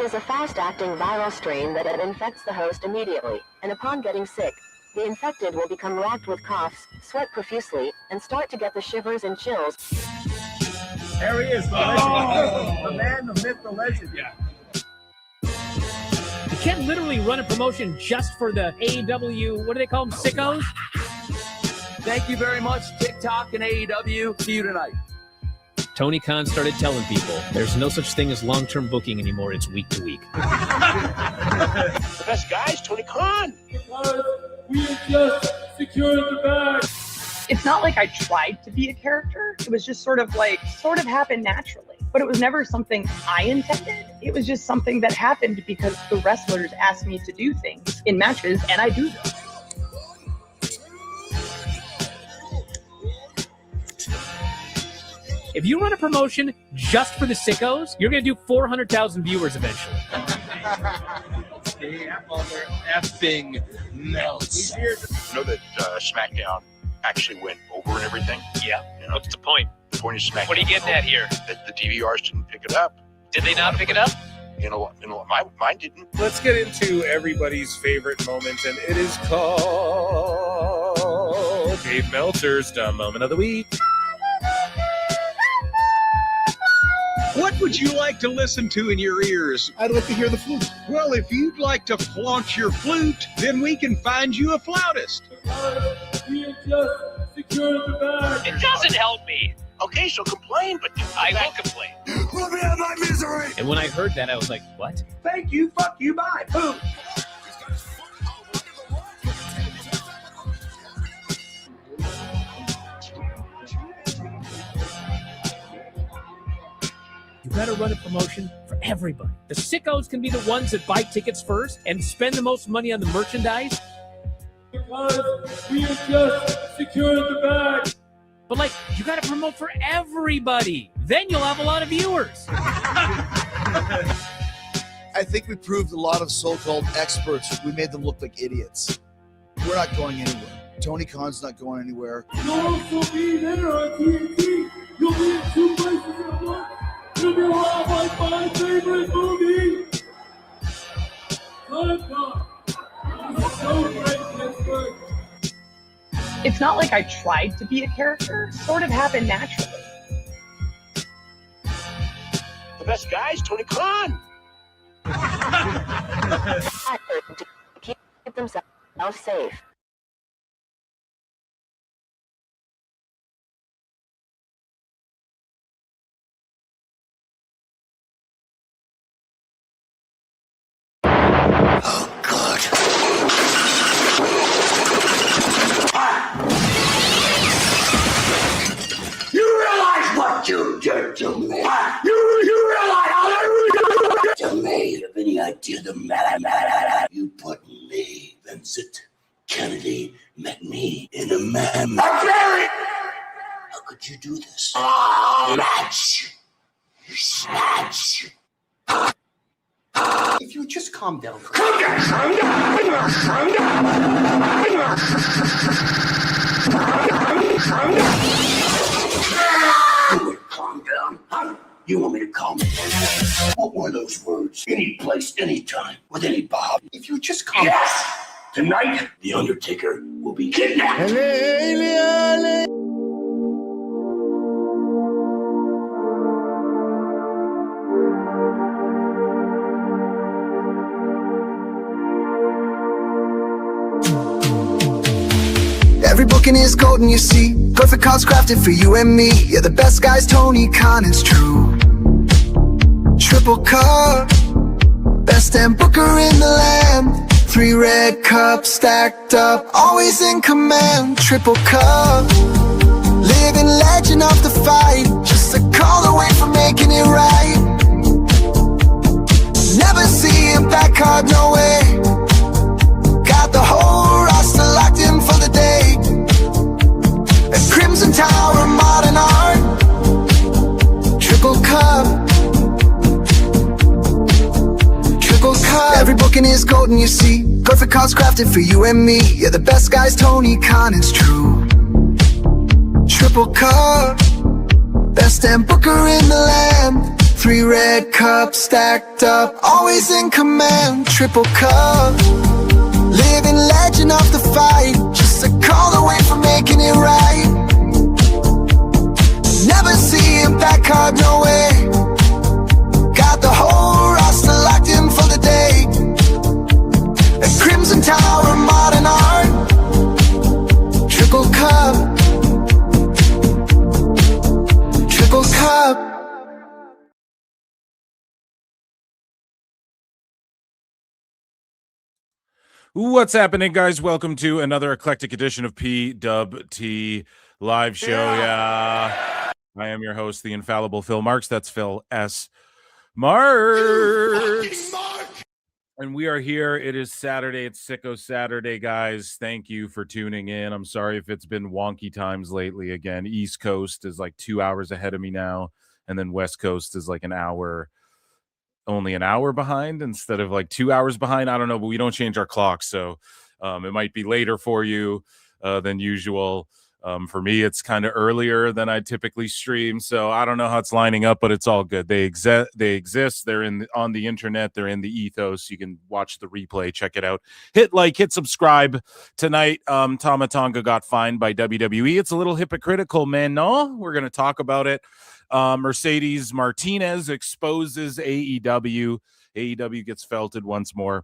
is a fast-acting viral strain that infects the host immediately, and upon getting sick, the infected will become racked with coughs, sweat profusely, and start to get the shivers and chills. There he is, the legend. The man, the myth, the legend. Yeah. You can't literally run a promotion just for the AEW, what do they call them, sickos? Thank you very much, TikTok and AEW. See you tonight. Tony Khan started telling people there's no such thing as long-term booking anymore. It's week to week. The best guy's Tony Khan. We just secured the bag. It's not like I tried to be a character. It was just sort of happened naturally. But it was never something I intended. It was just something that happened because the wrestlers asked me to do things in matches, and I do them. If you run a promotion just for the sickos, you're going to do 400,000 viewers eventually. Effing melts. You know that SmackDown actually went over and everything? Yeah. You know, What's the point? the point of SmackDown. What are you getting at here? That the DVRs didn't pick it up. Did they not pick it up? Mine didn't. Let's get into everybody's favorite moment, and it is called Dave Meltzer's Dumb Moment of the Week. What would you like to listen to in your ears? I'd like to hear the flute. Well, if you'd like to flaunt your flute, then we can find you a flautist. We have just secured the bag. It doesn't help me. Okay, so complain, but I will complain. Let me have my misery. And when I heard that, I was like, what? Thank you, fuck you, bye, boom. You gotta run a promotion for everybody. The sickos can be the ones that buy tickets first and spend the most money on the merchandise. Because we have just secured the bag. But like, you gotta promote for everybody. Then you'll have a lot of viewers. I think we proved a lot of so-called experts. We made them look like idiots. We're not going anywhere. Tony Khan's not going anywhere. You'll also be there on TNT. You'll be in 2 places at once. You'll be around my favorite movie. Time Cop. It's so great, Pittsburgh. It's not like I tried to be a character. It sort of happened naturally. the best guy's Tony Khan. To keep themselves safe. Oh, God. You realize what you did to me? You realize how to me? Have any idea the matter you put me, Vincent Kennedy, met me in a man. How could you do this? Snatch! Snatch! If you would just calm down. Calm down! Calm down! Calm down! Calm down! You want to calm down? Huh? You want me to calm down? What were those words? Any place, any time, with any Bob. If you would just calm down. Yes! Tonight, the Undertaker will be kidnapped. Every booking is golden, you see. Perfect cards crafted for you and me. Yeah, the best guy's Tony Khan, it's true. Triple cup, best damn booker in the land. 3 red cups stacked up, always in command. Triple cup, living legend of the fight. Just a call away from making it right. Never see a back card, no way. Got the whole roster locked in for the day. A Crimson Tower, modern art. Triple cup. Triple cup. Every booking is golden, you see. Perfect cards crafted for you and me. Yeah, the best guy's Tony Khan, it's true. Triple cup. Best damn booker in the land. 3 red cups stacked up, always in command. Triple cup, living legend of the fight, just a call away from making it right. Never see him back hard, no way. Got the whole roster locked in for the day. A Crimson Tower, modern art. Triple cup, triple cup. What's happening, guys? Welcome to another eclectic edition of PWT live show. Yeah, I am your host, the infallible Phil Marks. That's Phil S. Marks. And we are here. It is Saturday. It's Sicko Saturday, guys. Thank you for tuning in. I'm sorry if it's been wonky times lately. Again, East Coast is like 2 hours ahead of me now, and then West Coast is like only an hour behind instead of like 2 hours behind. I don't know, but we don't change our clocks, so it might be later for you than usual. For me, it's kind of earlier than I typically stream, so I don't know how it's lining up, but it's all good. They exist. They're on the internet. They're in the ethos. You can watch the replay. Check it out. Hit like, hit subscribe. Tonight, Tama Tonga got fined by WWE. It's a little hypocritical, man. No, we're going to talk about it. Mercedes Martinez exposes AEW. AEW gets felted once more.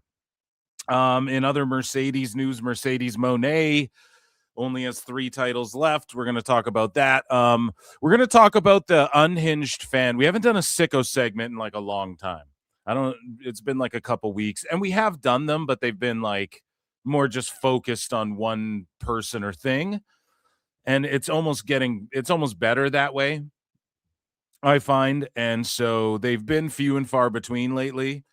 In other Mercedes news, Mercedes Moné only has 3 titles left. We're going to talk about that. We're going to talk about the Unhinged fan. We haven't done a Sicko segment in like a long time. It's been like a couple weeks, and we have done them, but they've been like more just focused on one person or thing. And it's almost better that way, I find. And so they've been few and far between lately.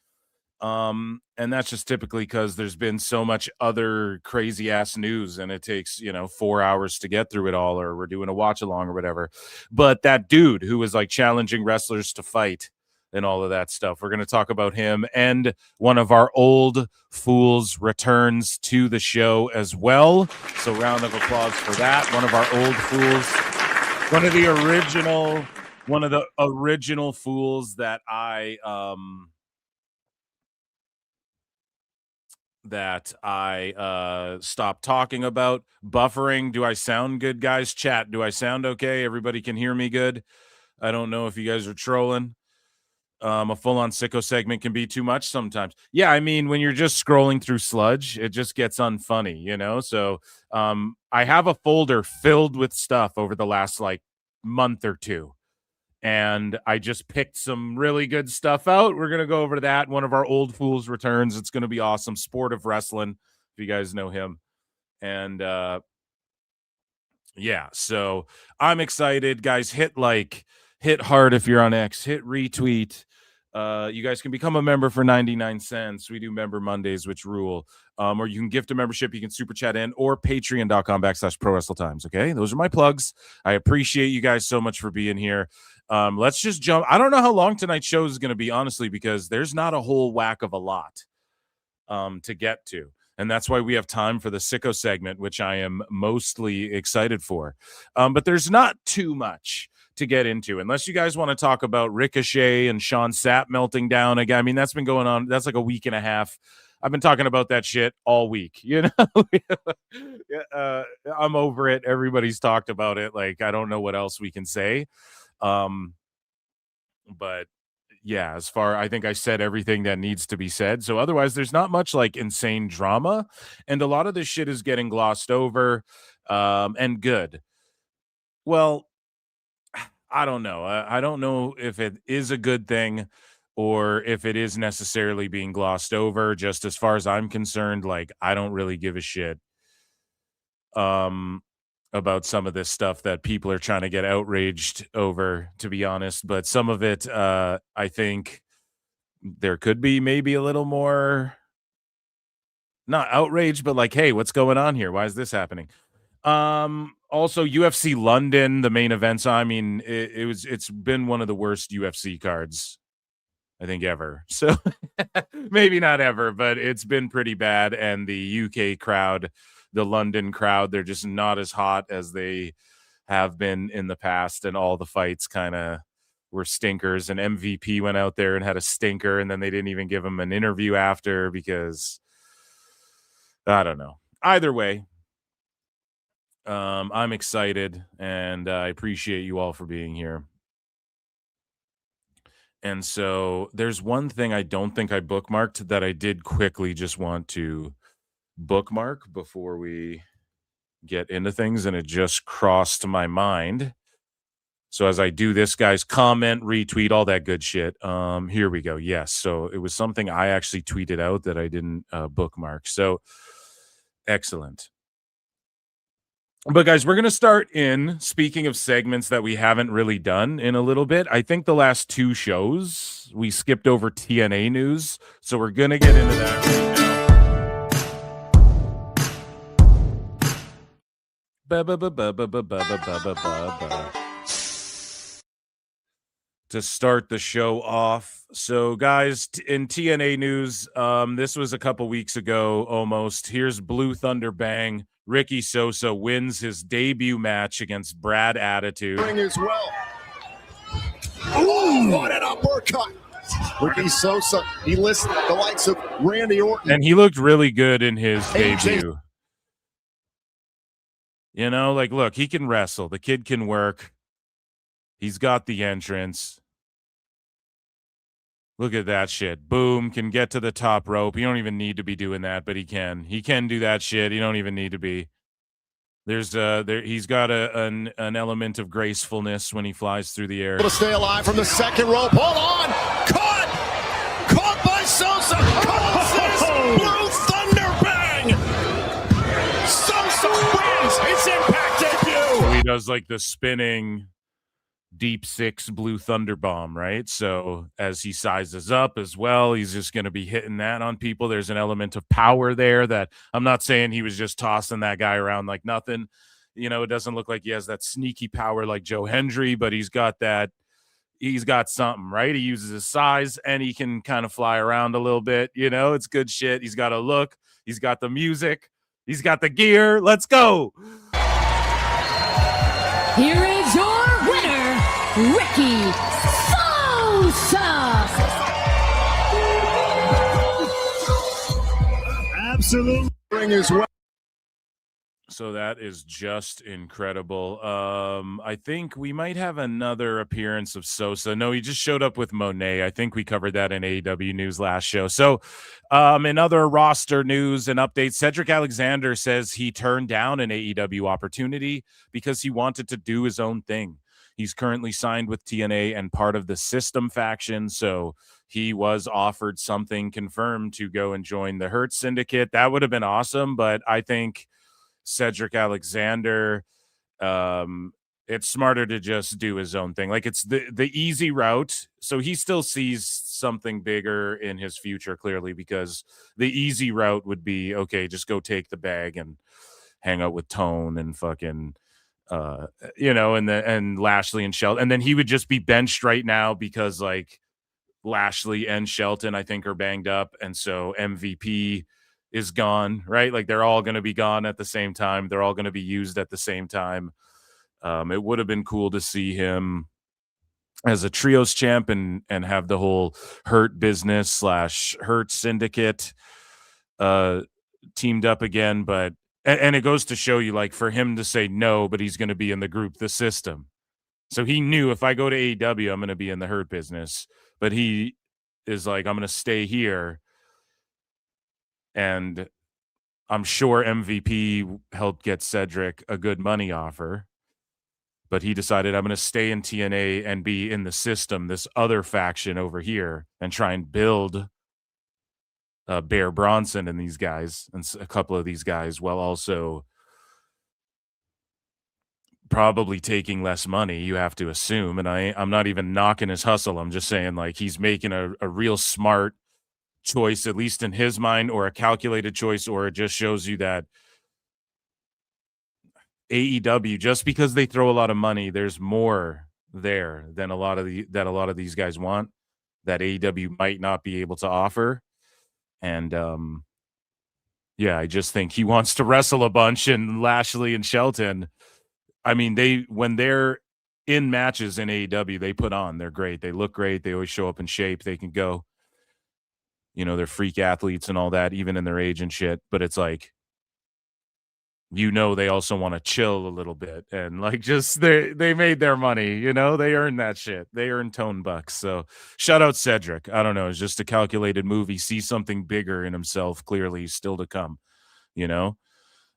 And that's just typically because there's been so much other crazy ass news, and it takes, 4 hours to get through it all, or we're doing a watch along or whatever. But that dude who was like challenging wrestlers to fight and all of that stuff, we're going to talk about him. And one of our old fools returns to the show as well. So round of applause for that. One of our old fools, one of the original fools that I stopped talking about. Buffering. Do I sound good, guys? Chat. Do I sound okay? Everybody can hear me good? I don't know if you guys are trolling. A full-on Sicko segment can be too much sometimes. Yeah, I mean, when you're just scrolling through sludge, it just gets unfunny, So I have a folder filled with stuff over the last like month or two, and I just picked some really good stuff out. We're going to go over that. One of our old fools returns. It's going to be awesome. Sport of Wrestling, if you guys know him. And yeah, so I'm excited. Guys, hit like, hit heart if you're on X, hit retweet. You guys can become a member for 99 cents. We do member Mondays, which rule. Or you can gift a membership. You can super chat in, or patreon.com/ProWrestleTimes. Okay, those are my plugs. I appreciate you guys so much for being here. Let's just jump. I don't know how long tonight's show is going to be, honestly, because there's not a whole whack of a lot to get to. And that's why we have time for the Sicko segment, which I am mostly excited for. But there's not too much to get into, unless you guys want to talk about Ricochet and Sean Sapp melting down again. I mean, that's been going on. That's like a week and a half. I've been talking about that shit all week, I'm over it. Everybody's talked about it. Like, I don't know what else we can say. But yeah, I think I said everything that needs to be said. So otherwise, there's not much like insane drama, and a lot of this shit is getting glossed over, and good. Well, I don't know. I don't know if it is a good thing or if it is necessarily being glossed over. Just as far as I'm concerned, like, I don't really give a shit about some of this stuff that people are trying to get outraged over, to be honest. But some of it, I think there could be maybe a little more, not outrage, but like, hey, what's going on here? Why is this happening? Also, UFC London, the main events. I mean, it's been one of the worst UFC cards, I think, ever. So maybe not ever, but it's been pretty bad. And the UK crowd, the London crowd, they're just not as hot as they have been in the past. And all the fights kind of were stinkers, and MVP went out there and had a stinker, and then they didn't even give him an interview after because I don't know. Either way, I'm excited, and I appreciate you all for being here. And so there's one thing I don't think I bookmarked that I did quickly just want to bookmark before we get into things, and it just crossed my mind. So as I do this, guys, comment, retweet, all that good shit. Here we go. Yes. So it was something I actually tweeted out that I didn't bookmark. So excellent. But guys, we're going to start in, speaking of segments that we haven't really done in a little bit. I think the last 2 shows, we skipped over TNA news. So we're going to get into that right now. To start the show off. So guys, in TNA news, this was a couple weeks ago almost. Here's Blue Thunder Bang. Ricky Sosa wins his debut match against Brad Attitude. As well. Ooh, what an uppercut. Ricky Sosa, he listed the likes of Randy Orton. And he looked really good in his debut. You know, like, look, he can wrestle. The kid can work. He's got the entrance. Look at that shit. Boom, can get to the top rope. You don't even need to be doing that, but he can. He can do that shit. You don't even need to be. There's he's got an element of gracefulness when he flies through the air. To stay alive from the second rope. Hold on. Caught by Sosa. Calls this Blue Thunder Bang. Sosa wins his Impact debut. So he does like the spinning Deep Six Blue Thunder Bomb, right? So as he sizes up as well, he's just going to be hitting that on people. There's an element of power there that I'm not saying he was just tossing that guy around like nothing. You know, it doesn't look like he has that sneaky power like Joe Hendry, but he's got something, right? He uses his size and he can kind of fly around a little bit. You know, it's good shit. He's got a look. He's got the music. He's got the gear. Let's go. Here is your winner, Ricky Sosa. Absolutely. As well. So that is just incredible. I think we might have another appearance of Sosa. No, he just showed up with Monet. I think we covered that in AEW news last show. So in other roster news and updates, Cedric Alexander says he turned down an AEW opportunity because he wanted to do his own thing. He's currently signed with TNA and part of the System faction, so he was offered something confirmed to go and join the Hurt Syndicate. That would have been awesome, but I think Cedric Alexander, it's smarter to just do his own thing. Like, it's the easy route. So he still sees something bigger in his future, clearly, because the easy route would be, okay, just go take the bag and hang out with Tone and fucking, and Lashley and Shelton. And then he would just be benched right now because, like, Lashley and Shelton, I think, are banged up. And so MVP is gone, right? Like, they're all going to be gone at the same time. They're all going to be used at the same time. It would have been cool to see him as a trios champ and have the whole Hurt business / Hurt Syndicate teamed up again. But and it goes to show you, like, for him to say no, but he's going to be in the group, the System. So he knew, if I go to AEW, I'm going to be in the Hurt business. But he is like, I'm going to stay here. And I'm sure MVP helped get Cedric a good money offer. But he decided, I'm going to stay in TNA and be in the System, this other faction over here, and try and build Bear Bronson and these guys, and a couple of these guys, while also probably taking less money, you have to assume. And I'm not even knocking his hustle. I'm just saying, like, he's making a real smart choice, at least in his mind, or a calculated choice, or it just shows you that AEW, just because they throw a lot of money, there's more there than a lot of these guys want, that AEW might not be able to offer. And I just think he wants to wrestle a bunch, and Lashley and Shelton, I mean, when they're in matches in AEW they put on. They're great. They look great. They always show up in shape. They can go. They're freak athletes and all that, even in their age and shit. But it's like, they also want to chill a little bit and like just they made their money, they earned that shit. They earned tone bucks. So shout out Cedric. I don't know. It's just a calculated move. He sees something bigger in himself, clearly still to come,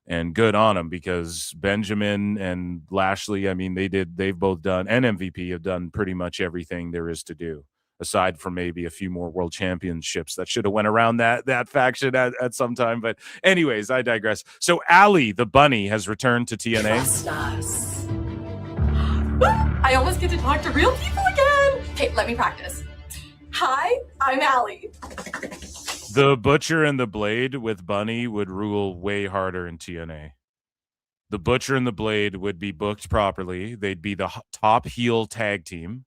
and good on him because Benjamin and Lashley, I mean, they've both done, and MVP have done pretty much everything there is to do. Aside from maybe a few more world championships that should have went around that faction at some time. But anyways, I digress. So Allie, the bunny, has returned to TNA. Trust us. I almost get to talk to real people again. Okay, let me practice. Hi, I'm Allie. The Butcher and the Blade with Bunny would rule way harder in TNA. The Butcher and the Blade would be booked properly. They'd be the top heel tag team.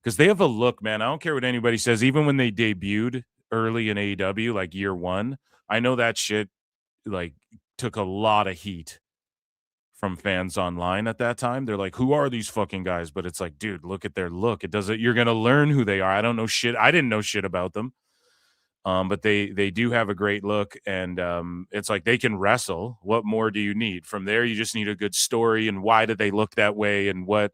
Because they have a look, man. I don't care what anybody says. Even when they debuted early in AEW, like year one, I know that shit like took a lot of heat from fans online at that time. They're like, who are these fucking guys? But it's like, dude, look at their look. You're going to learn who they are. I don't know shit. I didn't know shit about them. But they do have a great look, and it's like they can wrestle. What more do you need? From there, you just need a good story, and why do they look that way, and what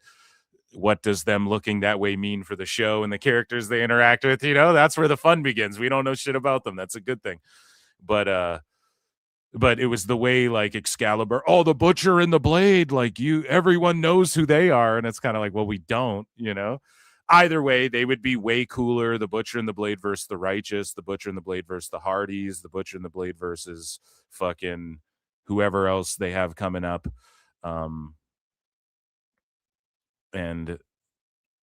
does them looking that way mean for the show and the characters they interact with? That's where the fun begins. We don't know shit about them. That's a good thing. But it was the way, like, Excalibur, the Butcher and the Blade, like, everyone knows who they are, and it's kind of like, well, we don't, Either way, they would be way cooler. The Butcher and the Blade versus the Righteous, the Butcher and the Blade versus the Hardys, the Butcher and the Blade versus fucking whoever else they have coming up. And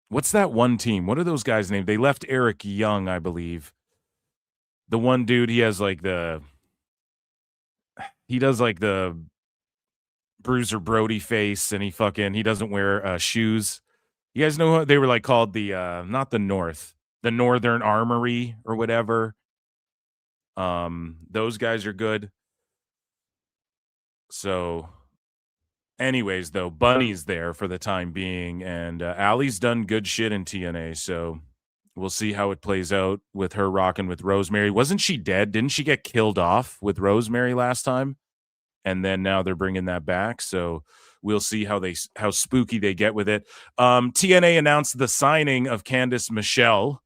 what's that one team? What are those guys' named? They left Eric Young, I believe. The one dude, he does like the Bruiser Brody face, and he doesn't wear shoes. You guys know what they were like called? The not the North, the Northern Armory or whatever. Those guys are good. So anyways, though, Bunny's there for the time being, and Allie's done good shit in TNA, so we'll see how it plays out with her rocking with Rosemary. Wasn't she dead? Didn't she get killed off with Rosemary last time? And then now they're bringing that back, so we'll see how spooky they get with it. TNA announced the signing of Candice Michelle,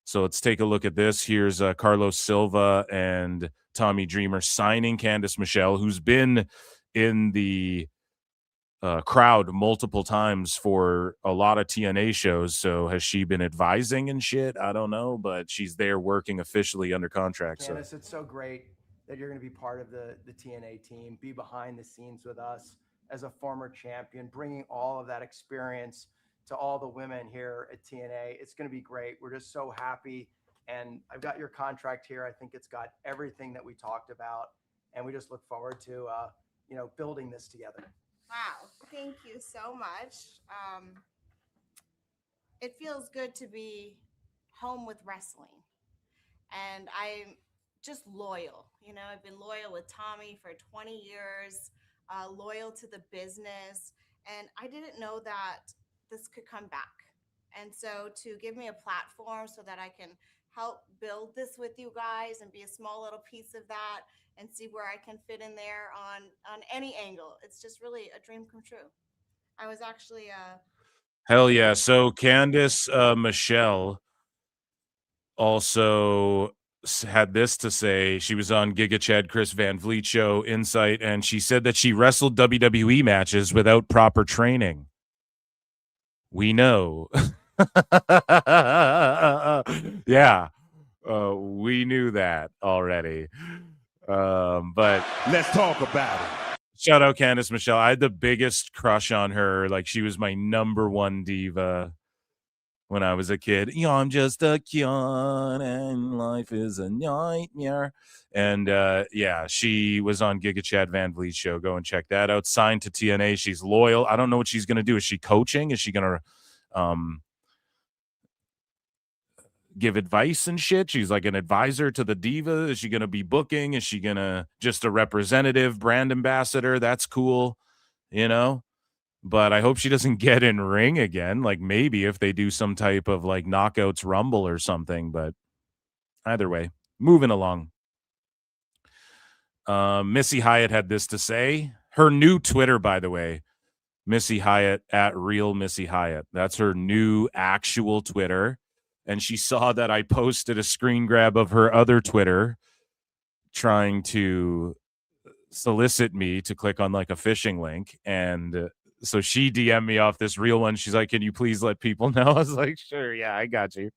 so let's take a look at this. Here's Carlos Silva and Tommy Dreamer signing Candice Michelle, who's been in the crowd multiple times for a lot of TNA shows. So has she been advising and shit? I don't know, but she's there working officially under contract. Candice, it's so great that you're going to be part of the TNA team, be behind the scenes with us as a former champion, bringing all of that experience to all the women here at TNA. It's going to be great. We're just so happy. And I've got your contract here. I think it's got everything that we talked about. And we just look forward to, building this together. Wow. Thank you so much. It feels good to be home with wrestling. And I'm just loyal. I've been loyal with Tommy for 20 years, loyal to the business. And I didn't know that this could come back. And so to give me a platform so that I can help build this with you guys and be a small little piece of that and see where I can fit in there on any angle. It's just really a dream come true. I was actually hell yeah. So Candice Michelle also had this to say. She was on Giga Chad Chris Van Vliet show Insight, and she said that she wrestled WWE matches without proper training. We know. Yeah, we knew that already. But let's talk about it. Shout out Candice Michelle. I had the biggest crush on her. Like, she was my number one diva when I was a kid. I'm just a kid and life is a nightmare. And yeah, she was on Giga Chad Van Vliet show. Go and check that out. Signed to TNA. She's loyal. I don't know what she's going to do. Is she coaching? Is she going to give advice and shit? She's like an advisor to the diva. Is she going to be booking? Is she going to just a representative, brand ambassador? That's cool. but I hope she doesn't get in ring again. Like maybe if they do some type of like knockouts rumble or something, but either way, moving along. Missy Hyatt had this to say. Her new Twitter, by the way, Missy Hyatt at Real Missy Hyatt. That's her new actual Twitter. And she saw that I posted a screen grab of her other Twitter trying to solicit me to click on like a phishing link. And so she DM'd me off this real one. She's like, can you please let people know? I was like, sure, yeah, I got you.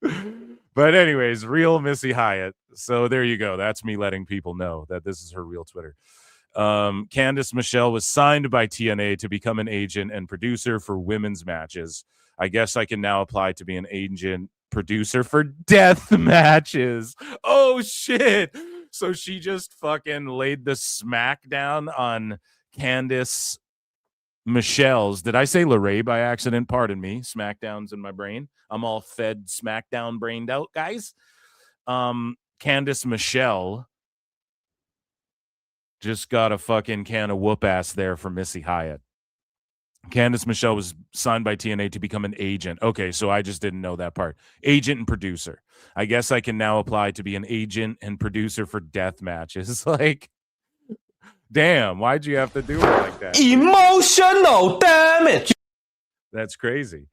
But anyways, Real Missy Hyatt. So there you go. That's me letting people know that this is her real Twitter. Candice Michelle was signed by TNA to become an agent and producer for women's matches. I guess I can now apply to be an agent producer for death matches. Oh, shit. So she just fucking laid the smackdown on Candice Michelle's. Did I say Lorraine by accident? Pardon me. Smackdown's in my brain. I'm all fed Smackdown brained out, guys. Candice Michelle just got a fucking can of whoop ass there for Missy Hyatt. Candice Michelle was signed by TNA to become an agent. Okay, so I just didn't know that part. Agent and producer. I guess I can now apply to be an agent and producer for death matches. Like, damn, why'd you have to do it like that? Emotional damage. That's crazy.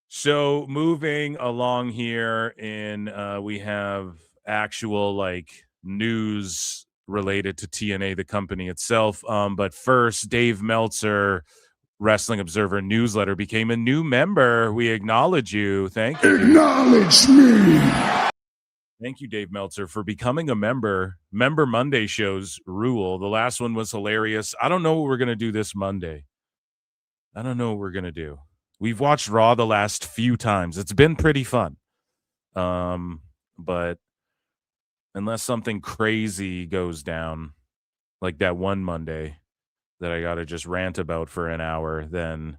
So moving along here in, we have actual like news related to TNA, the company itself. But first, Dave Meltzer, Wrestling Observer newsletter, became a new member. We acknowledge you. Thank you. Acknowledge me. Thank you, Dave Meltzer, for becoming a member. Member Monday shows rule. The last one was hilarious. I don't know what we're going to do this Monday. I don't know what we're going to do. We've watched Raw the last few times. It's been pretty fun. But unless something crazy goes down, like that one Monday that I got to just rant about for an hour, then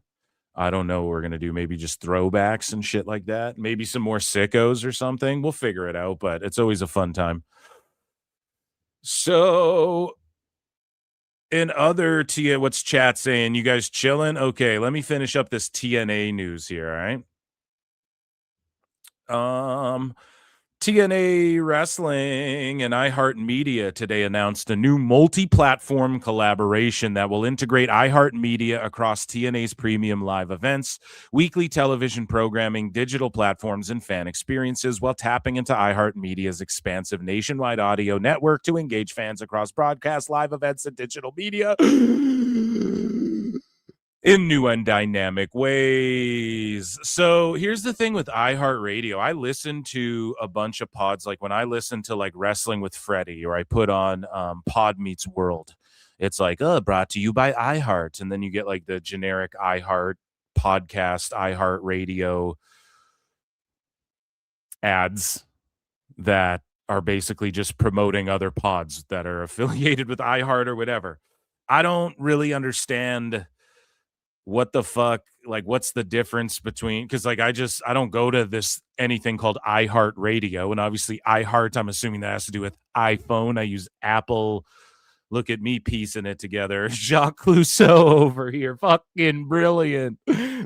I don't know what we're going to do. Maybe just throwbacks and shit like that. Maybe some more sickos or something. We'll figure it out, but it's always a fun time. So in other what's chat saying? You guys chilling? Okay, let me finish up this TNA news here, all right? TNA Wrestling and iHeartMedia today announced a new multi-platform collaboration that will integrate iHeartMedia across TNA's premium live events, weekly television programming, digital platforms, and fan experiences, while tapping into iHeartMedia's expansive nationwide audio network to engage fans across broadcast, live events, and digital media in new and dynamic ways. So here's the thing with iHeartRadio. I listen to a bunch of pods, like when I listen to like Wrestling with Freddie, or I put on Pod Meets World. It's like, brought to you by iHeart. And then you get like the generic iHeart podcast, iHeartRadio ads that are basically just promoting other pods that are affiliated with iHeart or whatever. I don't really understand what the fuck, like, what's the difference between, because like I don't go to this anything called iHeartRadio, and obviously iHeart, I'm assuming that has to do with iPhone. I use Apple. Look at me piecing it together. Jacques Clouseau over here, fucking brilliant.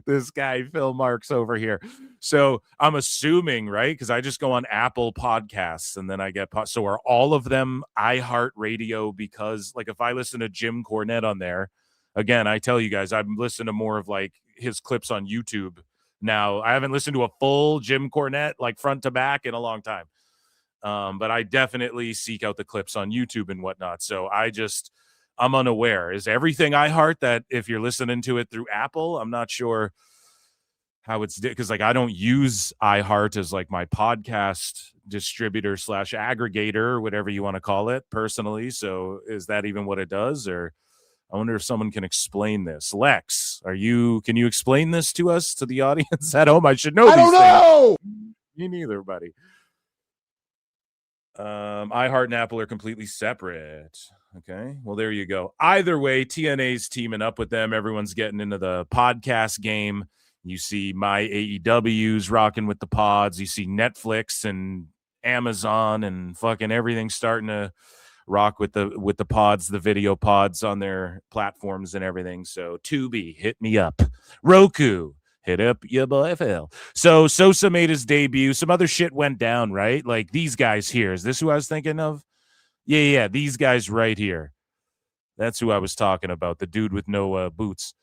This guy Phil Marks over here. So I'm assuming, right, because I just go on Apple Podcasts and then I get so are all of them iHeartRadio? Because like if I listen to Jim Cornette on there, again, I tell you guys, I'm listening to more of like his clips on YouTube now. I haven't listened to a full Jim Cornette like front to back in a long time. But I definitely seek out the clips on YouTube and whatnot. So I'm unaware. Is everything iHeart that if you're listening to it through Apple? I'm not sure how it's because like I don't use iHeart as like my podcast distributor / aggregator or whatever you want to call it personally. So is that even what it does? Or I wonder if someone can explain this. Lex, can you explain this to us, to the audience at home? I should know. I don't know. Me neither, buddy. iHeart and Apple are completely separate. Okay, well, there you go. Either way, TNA's teaming up with them. Everyone's getting into the podcast game. You see my AEW's rocking with the pods. You see Netflix and Amazon and fucking everything starting to rock with the pods, the video pods on their platforms and everything. So Tubi, hit me up. Roku, hit up your boy Phil. So Sosa made his debut. Some other shit went down, right? Like these guys here. Is this who I was thinking of? Yeah, these guys right here. That's who I was talking about. The dude with no boots.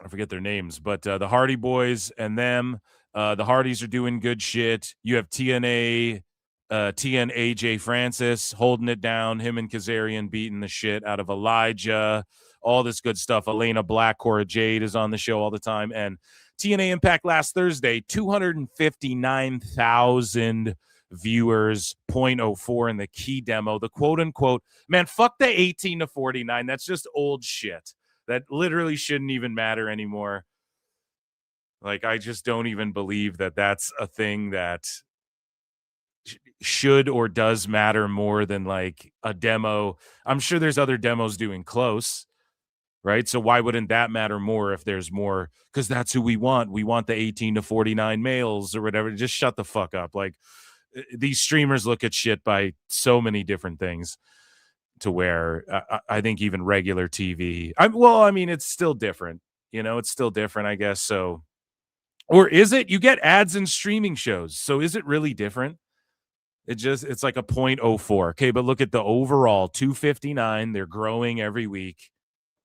I forget their names, but the Hardy Boys and them. The Hardys are doing good shit. You have TNA, AJ Francis holding it down. Him and Kazarian beating the shit out of Elijah. All this good stuff. Elena Black, Cora Jade is on the show all the time. And TNA Impact last Thursday, 259,000 viewers, 0.04 in the key demo. The quote-unquote, man, fuck the 18 to 49. That's just old shit. That literally shouldn't even matter anymore. Like, I just don't even believe that that's a thing that should or does matter more than, like, a demo. I'm sure there's other demos doing close, right? So why wouldn't that matter more if there's more? Because that's who we want. We want the 18 to 49 males or whatever. Just shut the fuck up. Like, these streamers look at shit by so many different things to where I think even regular TV, it's still different. It's still different, I guess. So, or is it? You get ads in streaming shows. So is it really different? It's like a 0.04. Okay, but look at the overall 259. They're growing every week.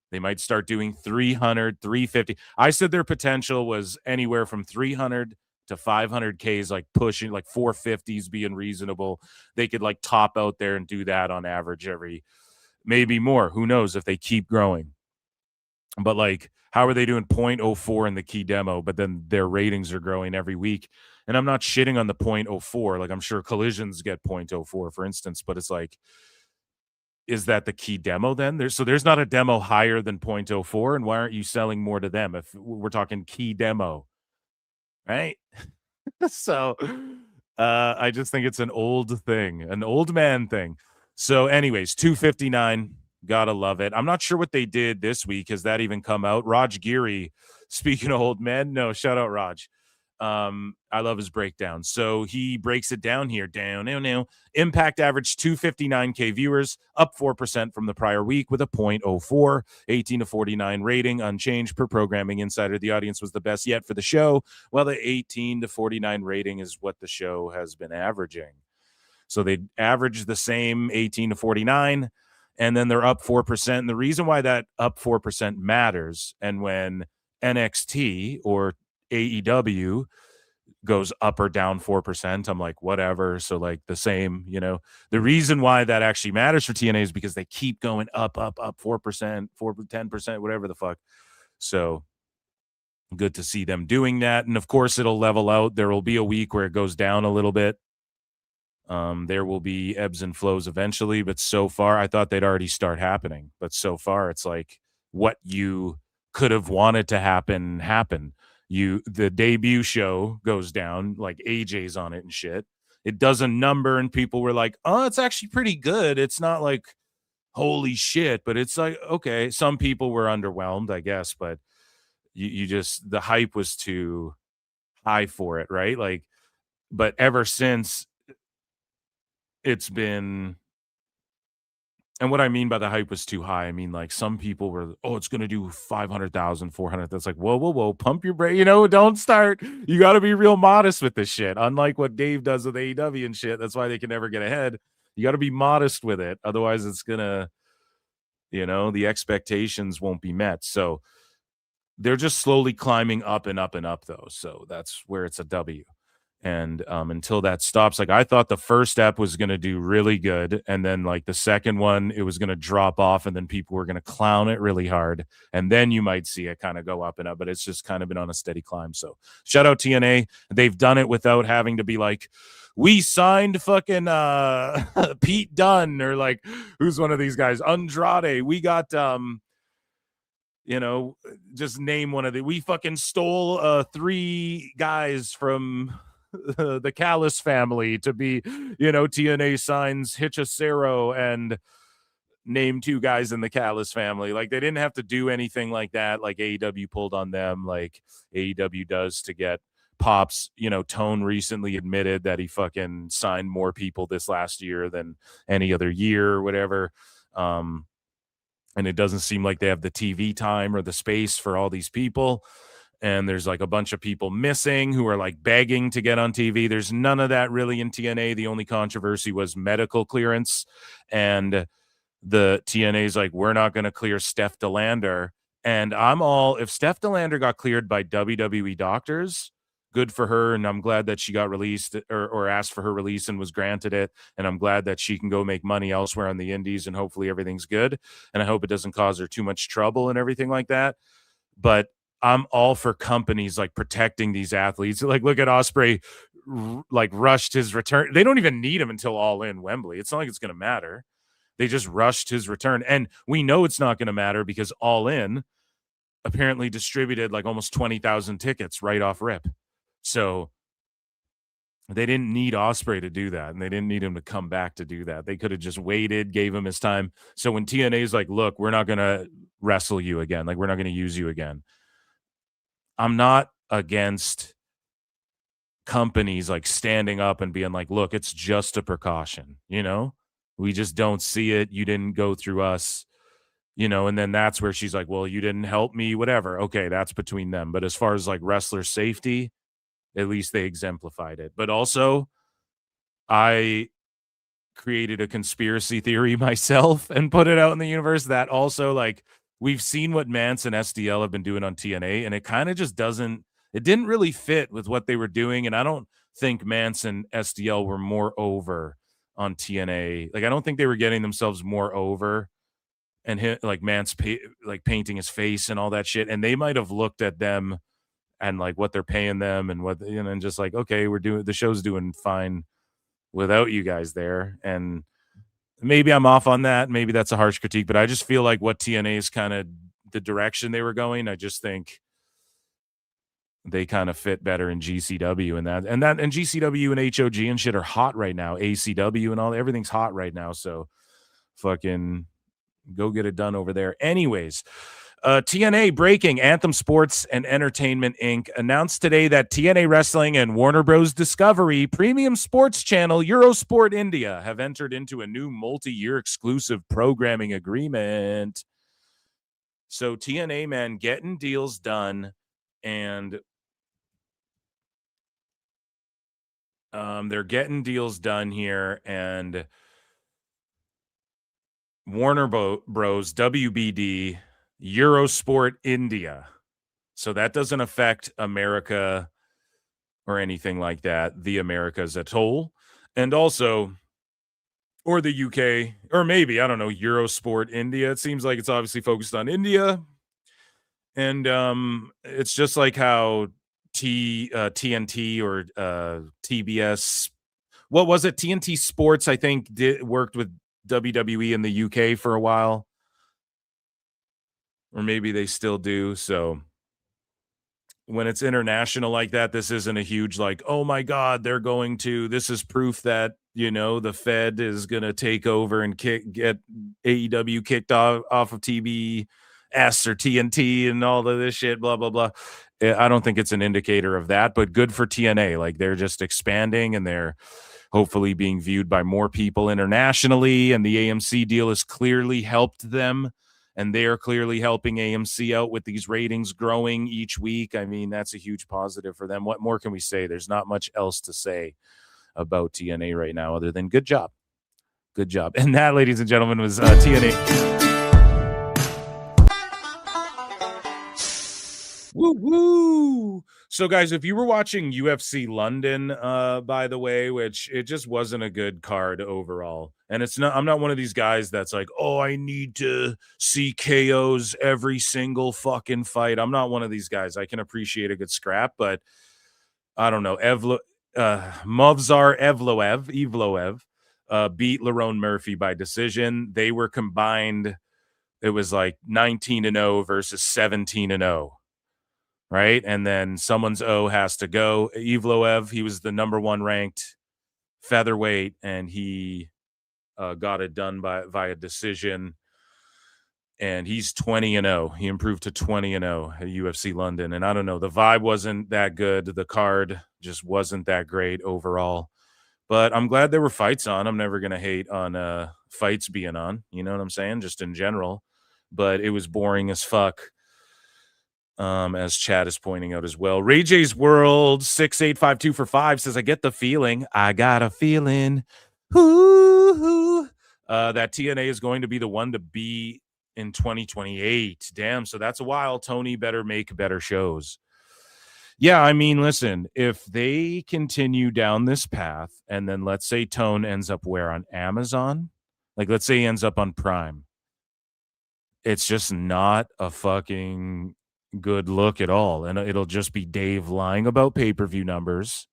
They might start doing 300, 350. I said their potential was anywhere from 300 to 500Ks, like pushing, like 450s being reasonable. They could like top out there and do that on average maybe more. Who knows if they keep growing. But like, how are they doing 0.04 in the key demo, but then their ratings are growing every week? And I'm not shitting on the 0.04. Like, I'm sure Collisions get 0.04, for instance, but it's like, is that the key demo then? There's not a demo higher than 0.04, and why aren't you selling more to them if we're talking key demo, right? So I just think it's an old thing, an old man thing. So anyways, 259, gotta love it. I'm not sure what they did this week. Has that even come out? Raj Giri, speaking of old men, no, shout out Raj. I love his breakdown. So he breaks it down here. Down. Impact averaged 259K viewers, up 4% from the prior week with a 0.04, 18 to 49 rating, unchanged per Programming Insider. The audience was the best yet for the show, while the 18 to 49 rating is what the show has been averaging. So they averaged the same 18 to 49, and then they're up 4%. And the reason why that up 4% matters, and when NXT or AEW goes up or down 4%, I'm like, whatever. So like the same, the reason why that actually matters for TNA is because they keep going up 4%, 10%, whatever the fuck. So good to see them doing that. And of course it'll level out. There will be a week where it goes down a little bit. There will be ebbs and flows eventually, but so far I thought they'd already start happening. But so far it's like what you could have wanted to happen happened. The debut show goes down, like AJ's on it and shit. It does a number and people were like, oh, it's actually pretty good. It's not like holy shit, but it's like, okay. Some people were underwhelmed, I guess, but you just, the hype was too high for it, right? Like, but ever since it's been, and what I mean by the hype was too high, I mean, like, some people were, oh, it's going to do 500,000, 400. That's like, whoa, pump your brain. Don't start. You got to be real modest with this shit. Unlike what Dave does with AEW and shit. That's why they can never get ahead. You got to be modest with it. Otherwise, it's going to, the expectations won't be met. So they're just slowly climbing up and up and up, though. So that's where it's a W. And until that stops, like, I thought the first step was going to do really good, and then like the second one, it was going to drop off, and then people were going to clown it really hard, and then you might see it kind of go up and up, but it's just kind of been on a steady climb. So shout out TNA. They've done it without having to be like, we signed fucking Pete Dunne, or like, who's one of these guys, Andrade. We got just name one of we fucking stole 3 guys from the Callis family to be, TNA signs Hitchacero and name 2 guys in the Callis family. Like, they didn't have to do anything like that. Like AEW pulled on them, like AEW does to get pops, Tone recently admitted that he fucking signed more people this last year than any other year or whatever. And it doesn't seem like they have the TV time or the space for all these people. And there's like a bunch of people missing who are like begging to get on TV. There's none of that really in TNA. The only controversy was medical clearance. And the TNA's like, we're not going to clear Steph DeLander. And if Steph DeLander got cleared by WWE doctors, good for her. And I'm glad that she got released or asked for her release and was granted it. And I'm glad that she can go make money elsewhere on the indies and hopefully everything's good. And I hope it doesn't cause her too much trouble and everything like that. But I'm all for companies like protecting these athletes. Like, look at Ospreay, like rushed his return. They don't even need him until All In Wembley. It's not like it's going to matter. They just rushed his return. And we know it's not going to matter because All In apparently distributed like almost 20,000 tickets right off rip. So they didn't need Ospreay to do that. And they didn't need him to come back to do that. They could have just waited, gave him his time. So when TNA is like, look, we're not going to wrestle you again. Like, we're not going to use you again. I'm not against companies like standing up and being like, look, it's just a precaution, we just don't see it. You didn't go through us, and then that's where she's like, well, you didn't help me, whatever. Okay, that's between them. But as far as like wrestler safety, at least they exemplified it. But also, I created a conspiracy theory myself and put it out in the universe that also, like, we've seen what Mance and SDL have been doing on TNA, and it kind of just didn't really fit with what they were doing. And I don't think Mance and SDL were more over on TNA. Like, I don't think they were getting themselves more over and like Mance like painting his face and all that shit. And they might have looked at them and like what they're paying them and what, and just like, okay, the show's doing fine without you guys there. And maybe I'm off on that. Maybe that's a harsh critique, but I just feel like what TNA is kind of the direction they were going. I just think they kind of fit better in GCW and GCW and HOG and shit are hot right now. ACW and everything's hot right now. So fucking go get it done over there. Anyways, TNA breaking. Anthem Sports and Entertainment Inc. announced today that TNA Wrestling and Warner Bros. Discovery premium sports channel Eurosport India have entered into a new multi-year exclusive programming agreement. So TNA, man, getting deals done, and they're getting deals done here, and Warner Bros. WBD Eurosport India. So that doesn't affect America or anything like that. The Americas at whole. And also, or the UK, or maybe, I don't know, Eurosport India. It seems like it's obviously focused on India. And it's just like how TNT or TBS, what was it? TNT Sports, I think, worked with WWE in the UK for a while. Or maybe they still do. So when it's international like that, this isn't a huge like, oh my God, this is proof that, the Fed is going to take over and get AEW kicked off of TBS or TNT and all of this shit, blah, blah, blah. I don't think it's an indicator of that, but good for TNA. Like, they're just expanding and they're hopefully being viewed by more people internationally. And the AMC deal has clearly helped them. And they're clearly helping AMC out with these ratings growing each week. I mean, that's a huge positive for them. What more can we say? There's not much else to say about TNA right now other than good job. Good job. And that, ladies and gentlemen, was TNA. Woo woo. So guys, if you were watching UFC London, by the way, which it just wasn't a good card overall. And I'm not one of these guys that's like, oh, I need to see KOs every single fucking fight. I'm not one of these guys. I can appreciate a good scrap, but I don't know. Movsar Evloev beat Lerone Murphy by decision. They were combined. It was like 19-0 versus 17-0. Right. And then someone's O has to go. Evloev, he was the number 1 ranked featherweight, and he got it done via decision. and he's 20-0. He improved to 20-0 at UFC London. And I don't know, the vibe wasn't that good. The card just wasn't that great overall. But I'm glad there were fights on. I'm never going to hate on fights being on. You know what I'm saying? Just in general. But it was boring as fuck, as Chad is pointing out as well. Ray J's World 6852 for 5 says, I get the feeling. I got a feeling. That TNA is going to be the one to be in 2028. Damn, so that's a while. Tony better make better shows. Yeah, I mean, listen, if they continue down this path and then let's say Tone ends up where on Amazon, like let's say he ends up on Prime, it's just not a fucking good look at all. And it'll just be Dave lying about pay-per-view numbers,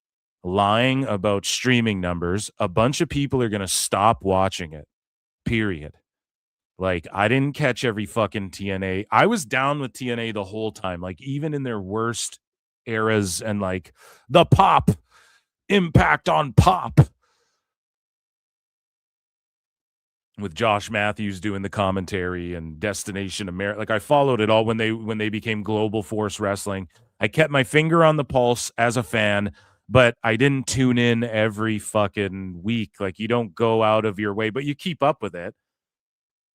lying about streaming numbers. A bunch of people are going to stop watching it, period. Like, I didn't catch every fucking TNA. I was down with TNA the whole time, like even in their worst eras and like the pop impact on pop with Josh Matthews doing the commentary and Destination America. Like I followed it all when they became Global Force Wrestling. I kept my finger on the pulse as a fan, but I didn't tune in every fucking week. Like you don't go out of your way, but you keep up with it.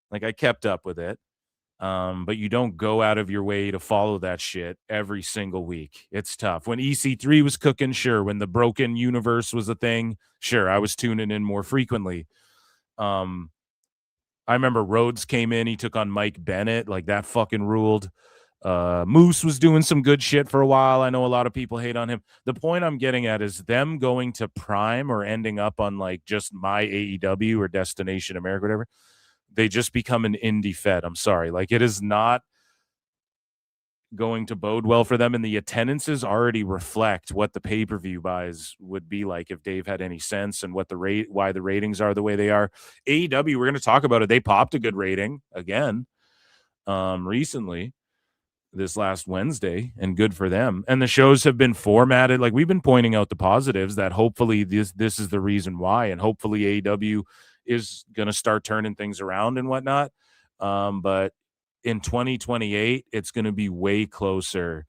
Like I kept up with it. But you don't go out of your way to follow that shit every single week. It's tough. When EC3 was cooking, sure. When the Broken Universe was a thing, sure, I was tuning in more frequently. I remember Rhodes came in. He took on Mike Bennett. Like, that fucking ruled. Moose was doing some good shit for a while. I know a lot of people hate on him. The point I'm getting at is them going to Prime or ending up on, like, just my AEW or Destination America, whatever. They just become an indie fed. I'm sorry. Like, it is not going to bode well for them. And the attendances already reflect what the pay-per-view buys would be like if Dave had any sense and what why the ratings are the way they are. AEW, we're going to talk about it. They popped a good rating again recently this last Wednesday, and good for them. And the shows have been formatted. Like, we've been pointing out the positives that hopefully this is the reason why. And hopefully AEW is going to start turning things around and whatnot. But in 2028, it's going to be way closer.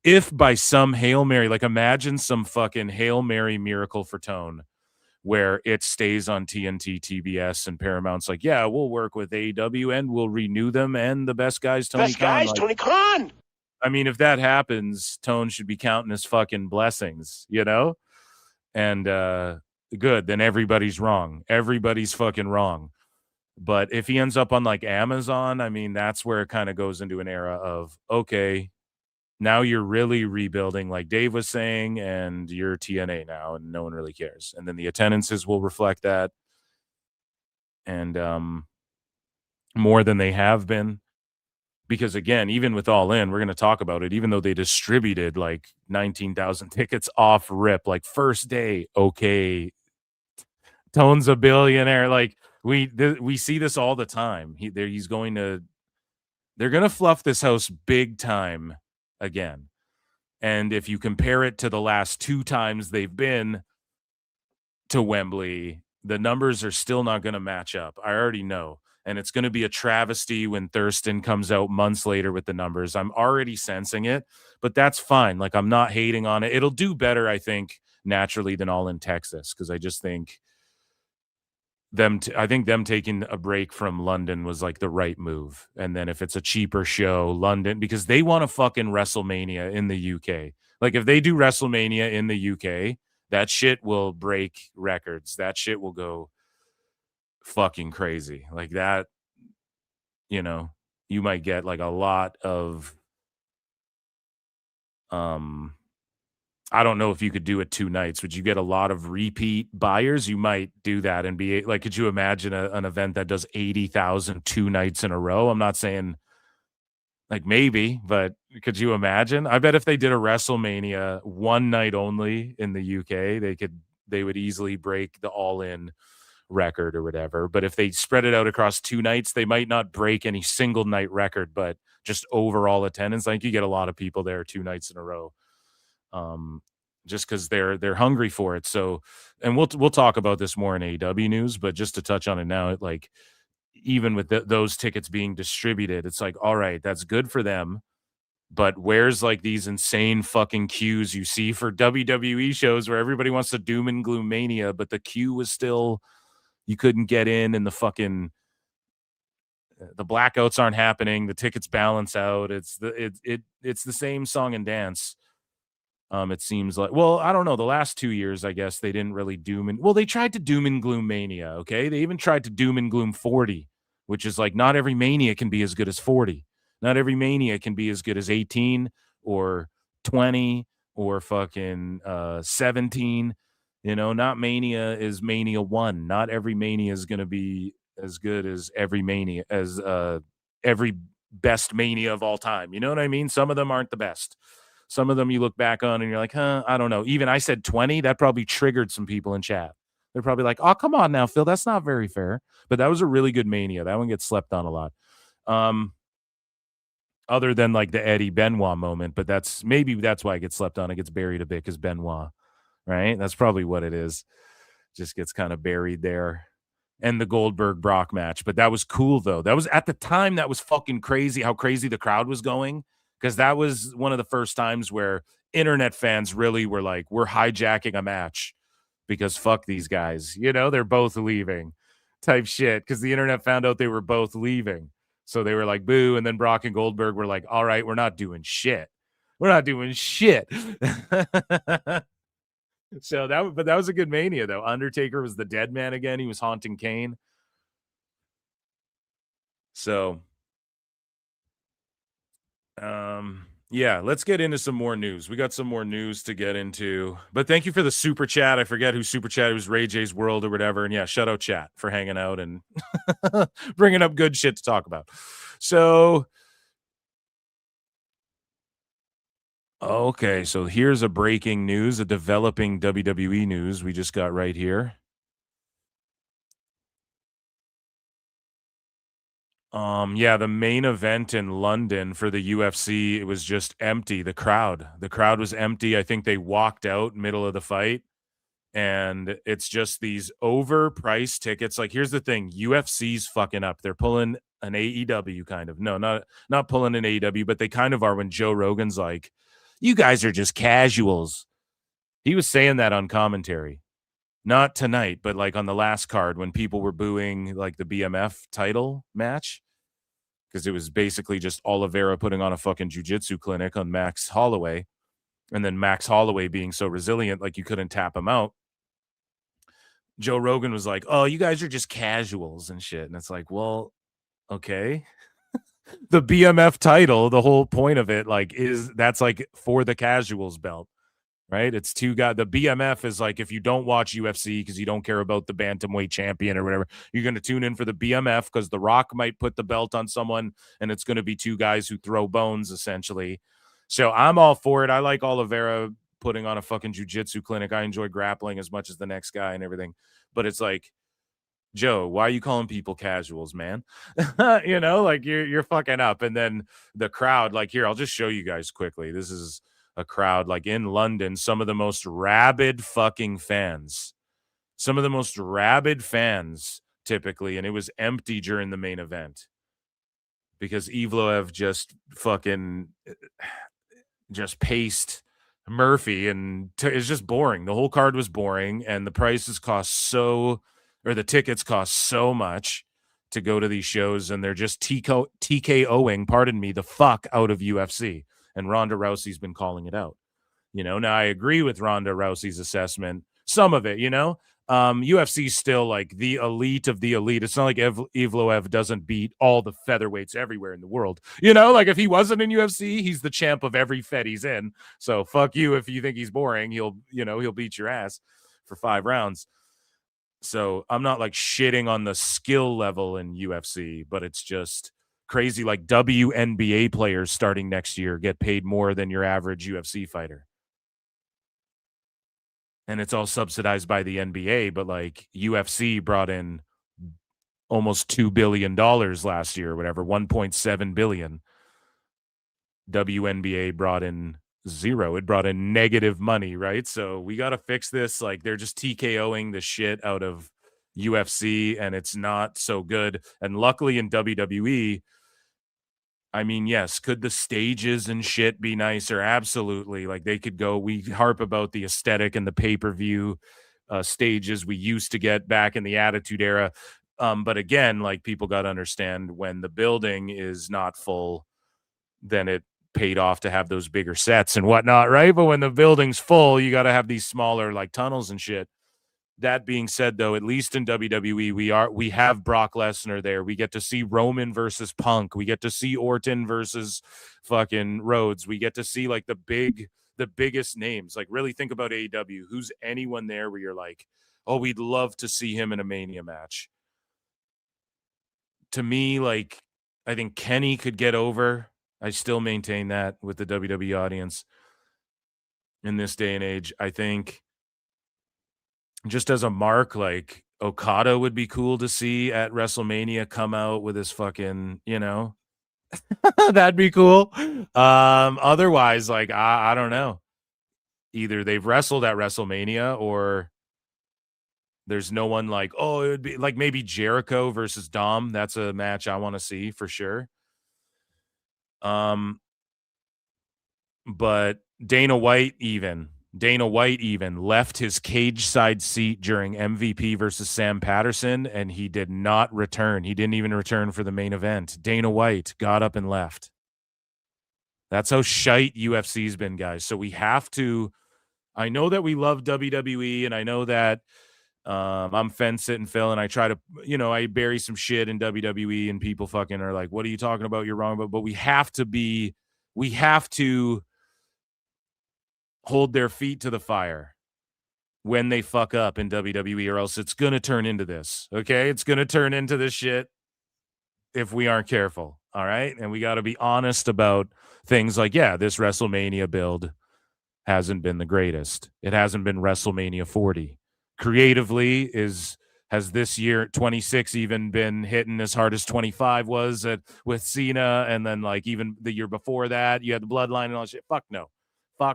If by some Hail Mary, like imagine some fucking Hail Mary miracle for Tone, where it stays on TNT, TBS, and Paramount's like, yeah, we'll work with AEW and we'll renew them and the best guys, Tony Khan. Tony Khan. I mean, if that happens, Tone should be counting his fucking blessings, you know? And, good, then everybody's wrong. Everybody's fucking wrong. But if he ends up on like Amazon, I mean, that's where it kind of goes into an era of, okay, now you're really rebuilding, like Dave was saying, and you're TNA now, and no one really cares. And then the attendances will reflect that, and more than they have been. Because again, even with All In, we're going to talk about it, even though they distributed like 19,000 tickets off rip, like first day, okay, Tone's a billionaire. Like we see this all the time. They're going to fluff this house big time again. And if you compare it to the last 2 times they've been to Wembley, the numbers are still not going to match up. I already know. And it's going to be a travesty when Thurston comes out months later with the numbers. I'm already sensing it, but that's fine. Like, I'm not hating on it. It'll do better, I think, naturally than All in Texas, because I just think them taking a break from London was like the right move. And then if it's a cheaper show, London, because they want a fucking WrestleMania in the UK. Like, if they do WrestleMania in the UK, that shit will break records. That shit will go fucking crazy. Like that, you know, you might get like a lot of I don't know if you could do it 2 nights. Would you get a lot of repeat buyers? You might do that and be like, could you imagine an event that does 80,000 2 nights in a row? I'm not saying like maybe, but could you imagine? I bet if they did a WrestleMania 1 night only in the UK, they would easily break the All In record or whatever. But if they spread it out across 2 nights, they might not break any single night record, but just overall attendance. Like, you get a lot of people there 2 nights in a row, just because they're hungry for it. So, and we'll talk about this more in AEW news, but just to touch on it now, like, even with those tickets being distributed, it's like, all right, that's good for them. But where's like these insane fucking queues you see for WWE shows where everybody wants to doom and gloom mania, but the queue was still, you couldn't get in, and the blackouts aren't happening. The tickets balance out. It's the same song and dance. It seems like, well, I don't know. The last 2 years, I guess they didn't really they tried to doom and gloom mania. Okay. They even tried to doom and gloom 40, which is like, not every mania can be as good as 40. Not every mania can be as good as 18 or 20 or fucking 17. You know, not mania is mania 1. Not every mania is going to be as good as every mania, as every best mania of all time. You know what I mean? Some of them aren't the best. Some of them you look back on and you're like, I don't know. Even I said 20, that probably triggered some people in chat. They're probably like, oh, come on now, Phil. That's not very fair. But that was a really good mania. That one gets slept on a lot. Other than like the Eddie Benoit moment, but that's why it gets slept on. It gets buried a bit because Benoit, right? That's probably what it is. Just gets kind of buried there. And the Goldberg Brock match. But that was cool, though. That was, at the time, that was fucking crazy how crazy the crowd was going. Because that was one of the first times where internet fans really were like, we're hijacking a match because fuck these guys. You know, they're both leaving type shit. Because the internet found out they were both leaving. So they were like, boo. And then Brock and Goldberg were like, all right, we're not doing shit. We're not doing shit. So that was a good mania, though. Undertaker was the dead man again. He was haunting Kane. So, yeah, let's get into some more news. We got some more news to get into. But thank you for the super chat. I forget who super chat. It was Ray J's World or whatever. And yeah, shout out chat for hanging out and bringing up good shit to talk about. So, okay, so here's a breaking news, a developing WWE news we just got right here. Yeah, the main event in London for the UFC, it was just empty. The crowd was empty. I think they walked out middle of the fight, and it's just these overpriced tickets. Like, here's the thing, UFC's fucking up. They're pulling an AEW kind of. No, not pulling an AEW, but they kind of are when Joe Rogan's like, you guys are just casuals. He was saying that on commentary. Not tonight, but like on the last card when people were booing like the BMF title match, because it was basically just Oliveira putting on a fucking jiu-jitsu clinic on Max Holloway, and then Max Holloway being so resilient, like you couldn't tap him out. Joe Rogan was like, oh, you guys are just casuals and shit. And it's like, well, okay. The BMF title, the whole point of it, like, that's like for the casuals belt. Right? It's two guys. The BMF is like, if you don't watch UFC because you don't care about the bantamweight champion or whatever, you're going to tune in for the BMF because The Rock might put the belt on someone, and it's going to be two guys who throw bones, essentially. So I'm all for it. I like Oliveira putting on a fucking jiu-jitsu clinic. I enjoy grappling as much as the next guy and everything. But it's like, Joe, why are you calling people casuals, man? You know, like you're fucking up. And then the crowd, like, here, I'll just show you guys quickly. This is a crowd like in London, some of the most rabid fucking fans, typically, and it was empty during the main event because Evloev just fucking just paced Murphy, and it's just boring. The whole card was boring, and the prices the tickets cost so much to go to these shows, and they're just TKOing, pardon me, the fuck out of UFC. And Ronda Rousey's been calling it out. You know, now I agree with Ronda Rousey's assessment. Some of it, you know, UFC's still like the elite of the elite. It's not like Evloev doesn't beat all the featherweights everywhere in the world. You know, like if he wasn't in UFC, he's the champ of every fed he's in. So fuck you if you think he's boring. He'll beat your ass for 5 rounds. So I'm not like shitting on the skill level in UFC, but it's just crazy. Like WNBA players starting next year get paid more than your average UFC fighter. And it's all subsidized by the NBA, but like UFC brought in almost $2 billion last year, or whatever, 1.7 billion. WNBA brought in zero. It brought in negative money, right? So we got to fix this. Like they're just TKOing the shit out of UFC, and it's not so good. And luckily in WWE, I mean, yes, could the stages and shit be nicer? Absolutely. Like they could go, we harp about the aesthetic and the pay-per-view stages we used to get back in the Attitude Era. But again, like people got to understand when the building is not full, then it paid off to have those bigger sets and whatnot, right? But when the building's full, you got to have these smaller like tunnels and shit. That being said, though, at least in WWE, we have Brock Lesnar there. We get to see Roman versus Punk. We get to see Orton versus fucking Rhodes. We get to see like the biggest names. Like really think about AEW. Who's anyone there where you're like, oh, we'd love to see him in a Mania match. To me, like I think Kenny could get over. I still maintain that with the WWE audience in this day and age. I think just as a mark, like Okada would be cool to see at WrestleMania come out with his fucking, that'd be cool. Otherwise, like, I don't know. Either they've wrestled at WrestleMania or there's no one like, oh, it would be like maybe Jericho versus Dom. That's a match I want to see for sure. But Dana White even left his cage side seat during MVP versus Sam Patterson, and he did not return. He didn't even return for the main event. Dana White got up and left. That's how shite UFC's been, guys. So we have to, I know that we love WWE, and I know that I'm fence sitting Phil, and I try to, I bury some shit in WWE, and people fucking are like, what are you talking about? You're wrong. But we have to hold their feet to the fire when they fuck up in WWE, or else it's going to turn into this. Okay. It's going to turn into this shit if we aren't careful. All right. And we got to be honest about things like, yeah, this WrestleMania build hasn't been the greatest. It hasn't been WrestleMania 40. Creatively has this year 26 even been hitting as hard as 25 was with Cena, and then like even the year before that you had the Bloodline and all that shit. Fuck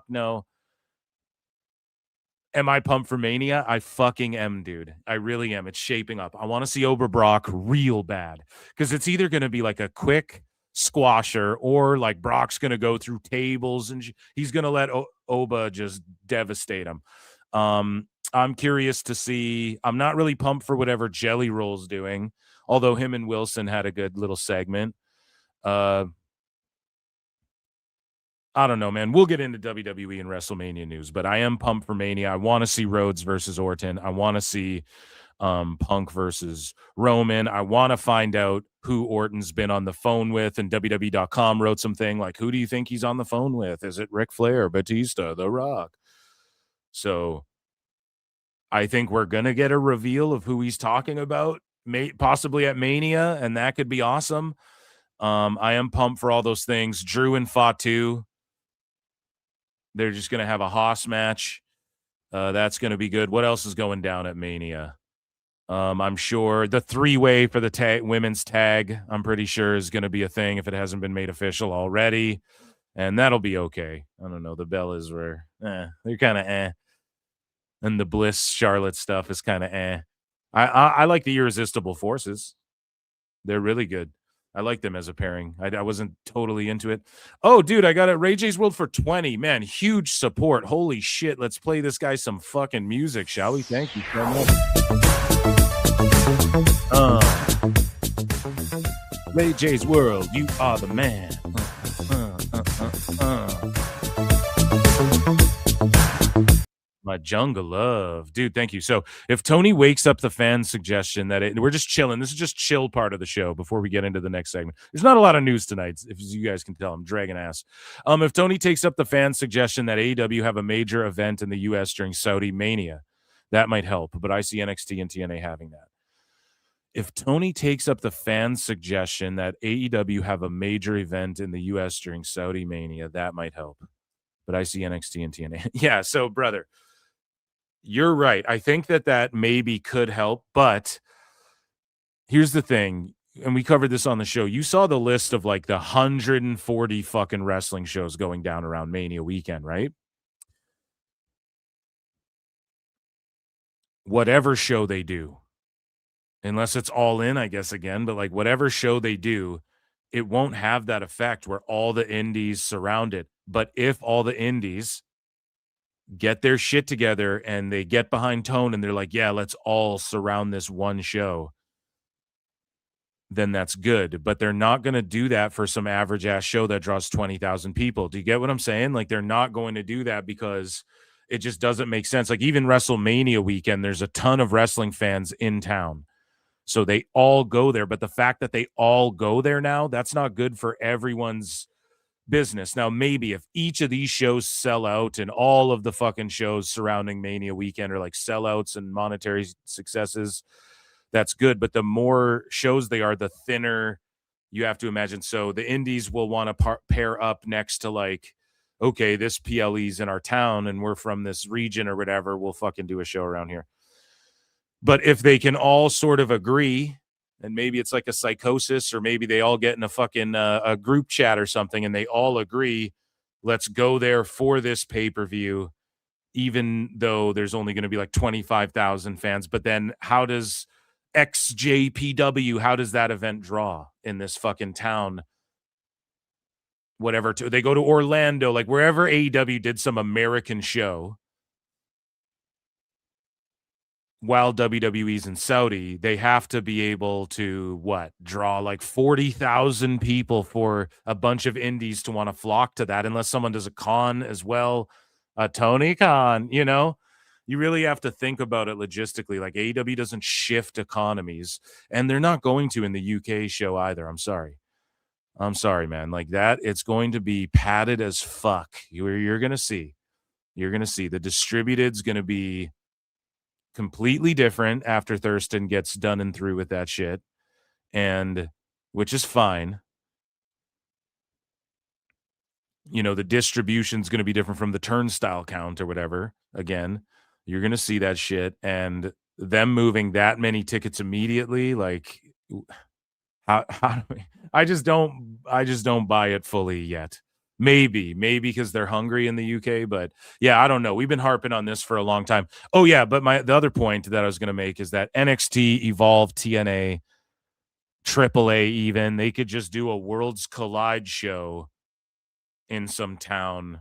no. Am I pumped for Mania? I fucking am, dude. I really am. It's shaping up. I want to see Ober Brock real bad because it's either going to be like a quick squasher or like Brock's going to go through tables and he's going to let Oba just devastate him. I'm curious to see. I'm not really pumped for whatever Jelly Roll's doing, although him and Wilson had a good little segment. I don't know, man. We'll get into WWE and WrestleMania news, but I am pumped for Mania. I want to see Rhodes versus Orton. I want to see Punk versus Roman. I want to find out who Orton's been on the phone with, and WWE.com wrote something like, who do you think he's on the phone with? Is it Ric Flair, Batista, The Rock? So I think we're going to get a reveal of who he's talking about, possibly at Mania, and that could be awesome. I am pumped for all those things. Drew and Fatu, they're just going to have a Haas match. That's going to be good. What else is going down at Mania? I'm sure the 3-way for the women's tag, I'm pretty sure is going to be a thing if it hasn't been made official already. And that'll be okay. I don't know. The Bellas were, they're kind of And the Bliss Charlotte stuff is kind of I like the Irresistible Forces. They're really good. I like them as a pairing. I wasn't totally into it. Oh, dude, I got it. Ray J's World for 20. Man, huge support. Holy shit. Let's play this guy some fucking music, shall we? Thank you so much. Ray J's World, you are the man. My jungle love. Dude, thank you. So if Tony wakes up the fan suggestion that we're just chilling. This is just chill part of the show before we get into the next segment. There's not a lot of news tonight. If you guys can tell, I'm dragging ass. If Tony takes up the fan suggestion that AEW have a major event in the U.S. during Saudi Mania, that might help. But I see NXT and TNA having that. If Tony takes up the fan suggestion that AEW have a major event in the U.S. during Saudi Mania, that might help. But I see NXT and TNA. Yeah, so brother, you're right. I think that maybe could help, but here's the thing, and we covered this on the show. You saw the list of like the 140 fucking wrestling shows going down around Mania weekend, right? Whatever show they do, unless it's All In, I guess, again. But like whatever show they do, it won't have that effect where all the indies surround it. But if all the indies get their shit together and they get behind Tone and they're like, yeah, let's all surround this one show, then that's good. But they're not going to do that for some average ass show that draws 20,000 people. Do you get what I'm saying? Like, they're not going to do that because it just doesn't make sense. Like, even WrestleMania weekend, there's a ton of wrestling fans in town. So they all go there. But the fact that they all go there now, that's not good for everyone's business. Now, maybe if each of these shows sell out and all of the fucking shows surrounding Mania weekend are like sellouts and monetary successes, that's good. But the more shows they are, the thinner you have to imagine. So the indies will want to pair up next to like, okay, this PLE's in our town and we're from this region or whatever, we'll fucking do a show around here. But if they can all sort of agree, and maybe it's like a psychosis, or maybe they all get in a fucking a group chat or something and they all agree, let's go there for this pay-per-view, even though there's only going to be like 25,000 fans. But then how does XJPW, how does that event draw in this fucking town? Whatever, they go to Orlando, like wherever AEW did some American show, while WWE's in Saudi, they have to be able to draw like 40,000 people for a bunch of indies to want to flock to that, unless someone does a con as well, a Tony Khan, you know. You really have to think about it logistically. Like, AEW doesn't shift economies, and they're not going to in the UK show either. I'm sorry, man. Like that, it's going to be padded as fuck. You're gonna see the distributed's gonna be completely different after Thurston gets done and through with that shit, and which is fine. You know, the distribution's going to be different from the turnstile count or whatever. Again, you're going to see that shit, and them moving that many tickets immediately, like how do we, I just don't buy it fully yet. Maybe because they're hungry in the UK, but yeah, I don't know. We've been harping on this for a long time. Oh yeah, but the other point that I was going to make is that NXT, Evolve, TNA, AAA, even they could just do a Worlds Collide show in some town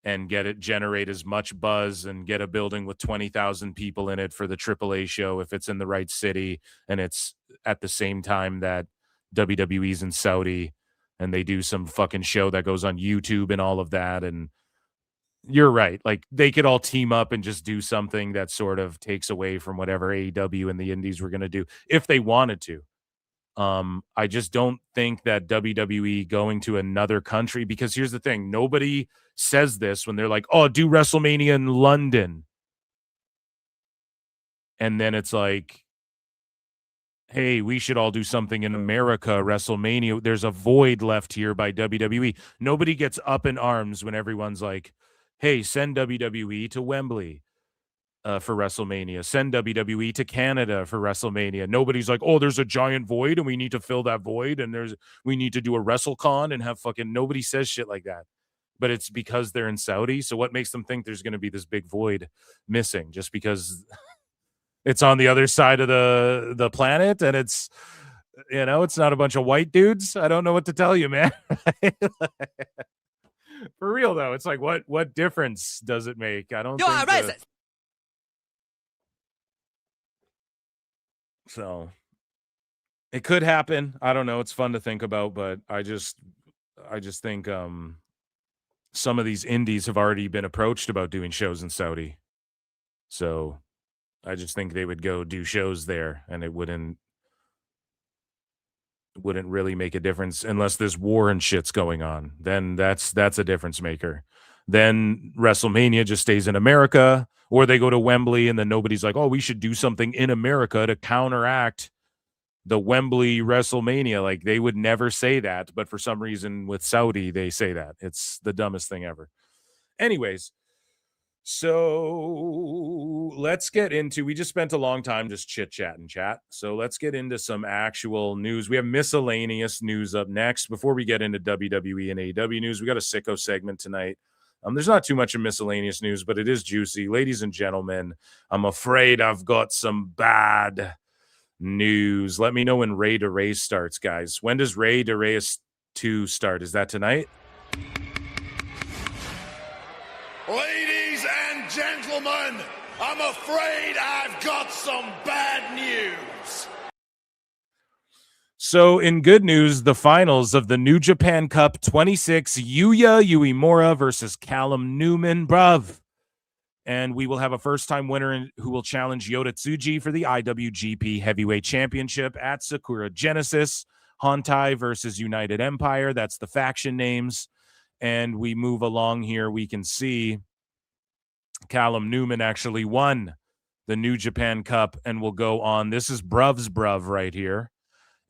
and generate as much buzz and get a building with 20,000 people in it for the AAA show if it's in the right city and it's at the same time that WWE's in Saudi. And they do some fucking show that goes on YouTube and all of that. And you're right. Like, they could all team up and just do something that sort of takes away from whatever AEW and the indies were going to do if they wanted to. I just don't think that WWE going to another country, because here's the thing. Nobody says this when they're like, oh, do WrestleMania in London. And then it's like, hey, we should all do something in America, WrestleMania. There's a void left here by WWE. Nobody gets up in arms when everyone's like, hey, send WWE to Wembley for WrestleMania. Send WWE to Canada for WrestleMania. Nobody's like, oh, there's a giant void and we need to fill that void and we need to do a WrestleCon and have fucking, nobody says shit like that. But it's because they're in Saudi. So what makes them think there's going to be this big void missing just because it's on the other side of the planet and it's, you know, it's not a bunch of white dudes? I don't know what to tell you, man. For real though, it's like, what difference does it make? I don't think so. It could happen. I don't know. It's fun to think about, but I just think some of these indies have already been approached about doing shows in Saudi. So I just think they would go do shows there and it wouldn't really make a difference unless there's war and shit's going on. Then that's a difference maker. Then WrestleMania just stays in America, or they go to Wembley and then nobody's like, oh, we should do something in America to counteract the Wembley WrestleMania. Like, they would never say that, but for some reason with Saudi, they say that. It's the dumbest thing ever. Anyways, so let's get into, we just spent a long time just chit-chatting chat. So let's get into some actual news. We have miscellaneous news up next. Before we get into WWE and AEW news, we got a Sicko segment tonight. There's not too much of miscellaneous news, but it is juicy. Ladies and gentlemen, I'm afraid I've got some bad news. Let me know when Ray to Ray starts, guys. When does Ray to Ray 2 start? Is that tonight? Ladies and gentlemen, I'm afraid I've got some bad news. So, in good news, the finals of the New Japan Cup 26, Yuya Uemura versus Callum Newman, bruv. And we will have a first-time winner who will challenge Yota Tsuji for the IWGP Heavyweight Championship at Sakura Genesis. Hontai versus United Empire. That's the faction names. And we move along here. We can see Callum Newman actually won the New Japan Cup and will go on. This is Bruv's Bruv right here.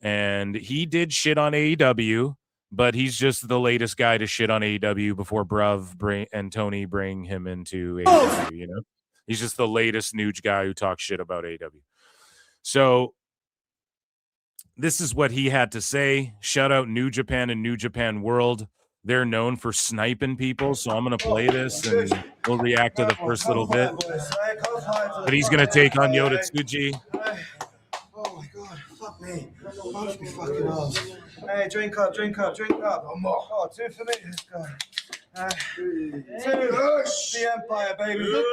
And he did shit on AEW, but he's just the latest guy to shit on AEW before Bruv and Tony bring him into AEW, you know? He's just the latest Nuge guy who talks shit about AEW. So this is what he had to say. Shout out New Japan and New Japan World. They're known for sniping people, so I'm going to play this and we'll react to the first little bit. But he's going to take on Yota Tsuji. Oh my god, fuck me. Punch me fucking arms. Hey, drink up. Oh, 2 for me. Let's go. 2. The Empire, baby.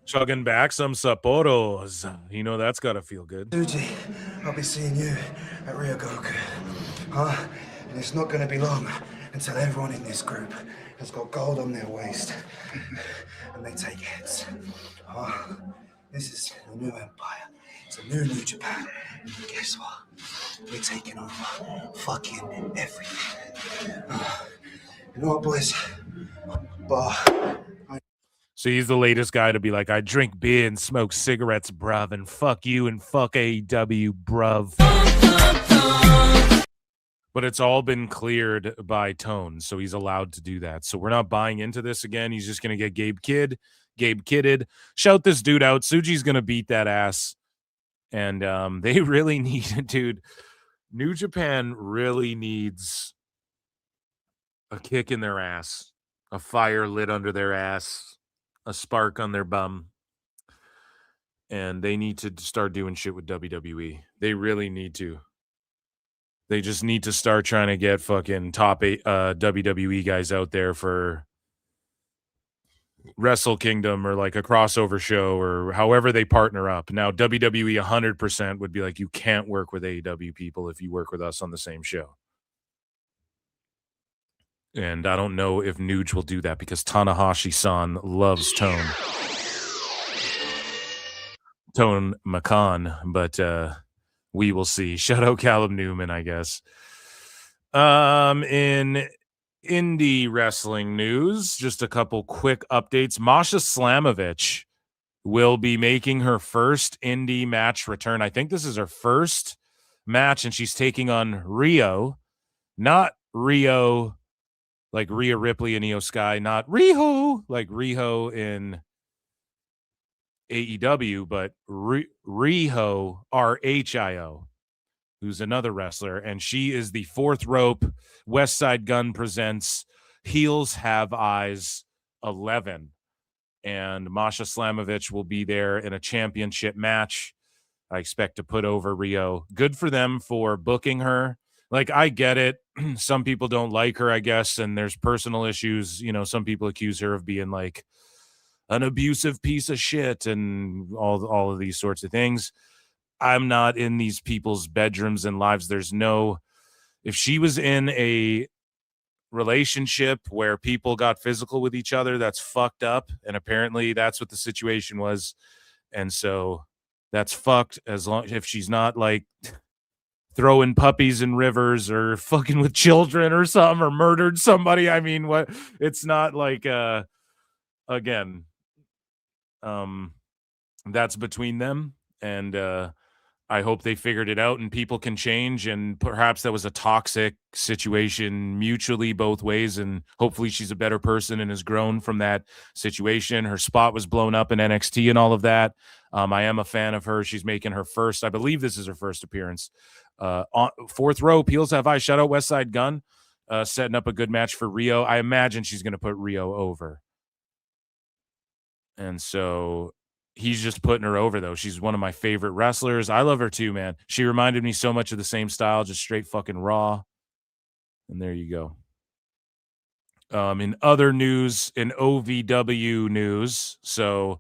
Chugging back some Sapporos. You know that's got to feel good. Tsuji, I'll be seeing you at Ryogoku. Huh? And it's not going to be long until everyone in this group has got gold on their waist. And they take hits. This is a new empire. It's a new Japan. And guess what? We're taking over fucking everything. You know what, boys? So he's the latest guy to be like, I drink beer and smoke cigarettes, bruv, and fuck you and fuck AEW, bruv. But it's all been cleared by Tone, so he's allowed to do that. So we're not buying into this again. He's just going to get Gabe Kidded. Shout this dude out. Tsuji's going to beat that ass. And they really need it, dude. New Japan really needs a kick in their ass, a fire lit under their ass, a spark on their bum. And they need to start doing shit with WWE. They really need to. They just need to start trying to get fucking top WWE guys out there for Wrestle Kingdom or like a crossover show or however they partner up. Now, WWE 100% would be like, you can't work with AEW people if you work with us on the same show. And I don't know if Nuge will do that because Tanahashi-san loves Tone McCon, but we will see. Shout out Callum Newman, I guess. In indie wrestling news, just a couple quick updates. Masha Slamovich will be making her first indie match return. I think this is her first match, and she's taking on Rio. Not Rio like Rhea Ripley and Io Sky, not Riho like Riho in AEW, but Riho, R-H-I-O, who's another wrestler, and she is the Fourth Rope. West Side Gun presents Heels Have Eyes 11, and Masha Slamovich will be there in a championship match. I expect to put over Rio. Good for them for booking her. Like, I get it. Some people don't like her, I guess, and there's personal issues. You know, some people accuse her of being like an abusive piece of shit and all of these sorts of things. I'm not in these people's bedrooms and lives. If she was in a relationship where people got physical with each other, that's fucked up. And apparently that's what the situation was. And so that's fucked if she's not like throwing puppies in rivers or fucking with children or something or murdered somebody. I mean, what? It's not like, again, that's between them. And I hope they figured it out and people can change. And perhaps that was a toxic situation mutually both ways. And hopefully she's a better person and has grown from that situation. Her spot was blown up in NXT and all of that. I am a fan of her. She's making her first, I believe this is her first appearance. On Fourth Rope, Heels Have Eyes. Shout out West Side Gun, setting up a good match for Rio. I imagine she's going to put Rio over. And so he's just putting her over, though. She's one of my favorite wrestlers. I love her too, man. She reminded me so much of the same style, just straight fucking raw. And there you go. In other news, in OVW news, so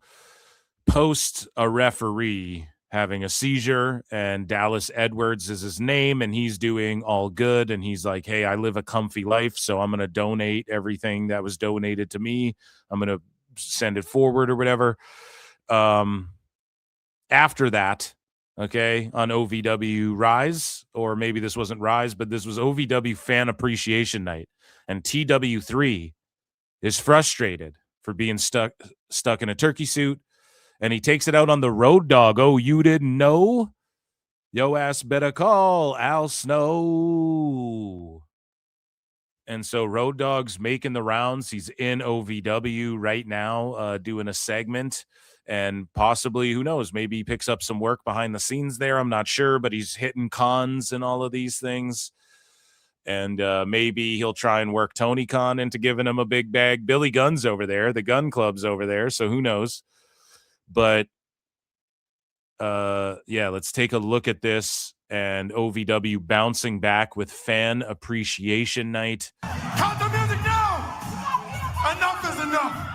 post a referee having a seizure, and Dallas Edwards is his name, and he's doing all good, and he's like, hey, I live a comfy life, so I'm going to donate everything that was donated to me. I'm going to send it forward or whatever. After that, okay, on OVW Rise, or maybe this wasn't Rise, but this was OVW Fan Appreciation Night, and TW3 is frustrated for being stuck in a turkey suit, and he takes it out on the Road Dog. Oh, you didn't know? Yo ass better call Al Snow. And so Road Dog's making the rounds. He's in OVW right now, doing a segment, and possibly, who knows, maybe he picks up some work behind the scenes there. I'm not sure, but he's hitting cons and all of these things. And maybe he'll try and work Tony Khan into giving him a big bag. Billy Gunn's over there. The Gun Club's over there. So who knows? But yeah, let's take a look at this, and OVW bouncing back with Fan Appreciation Night. Cut the music now! Enough is enough.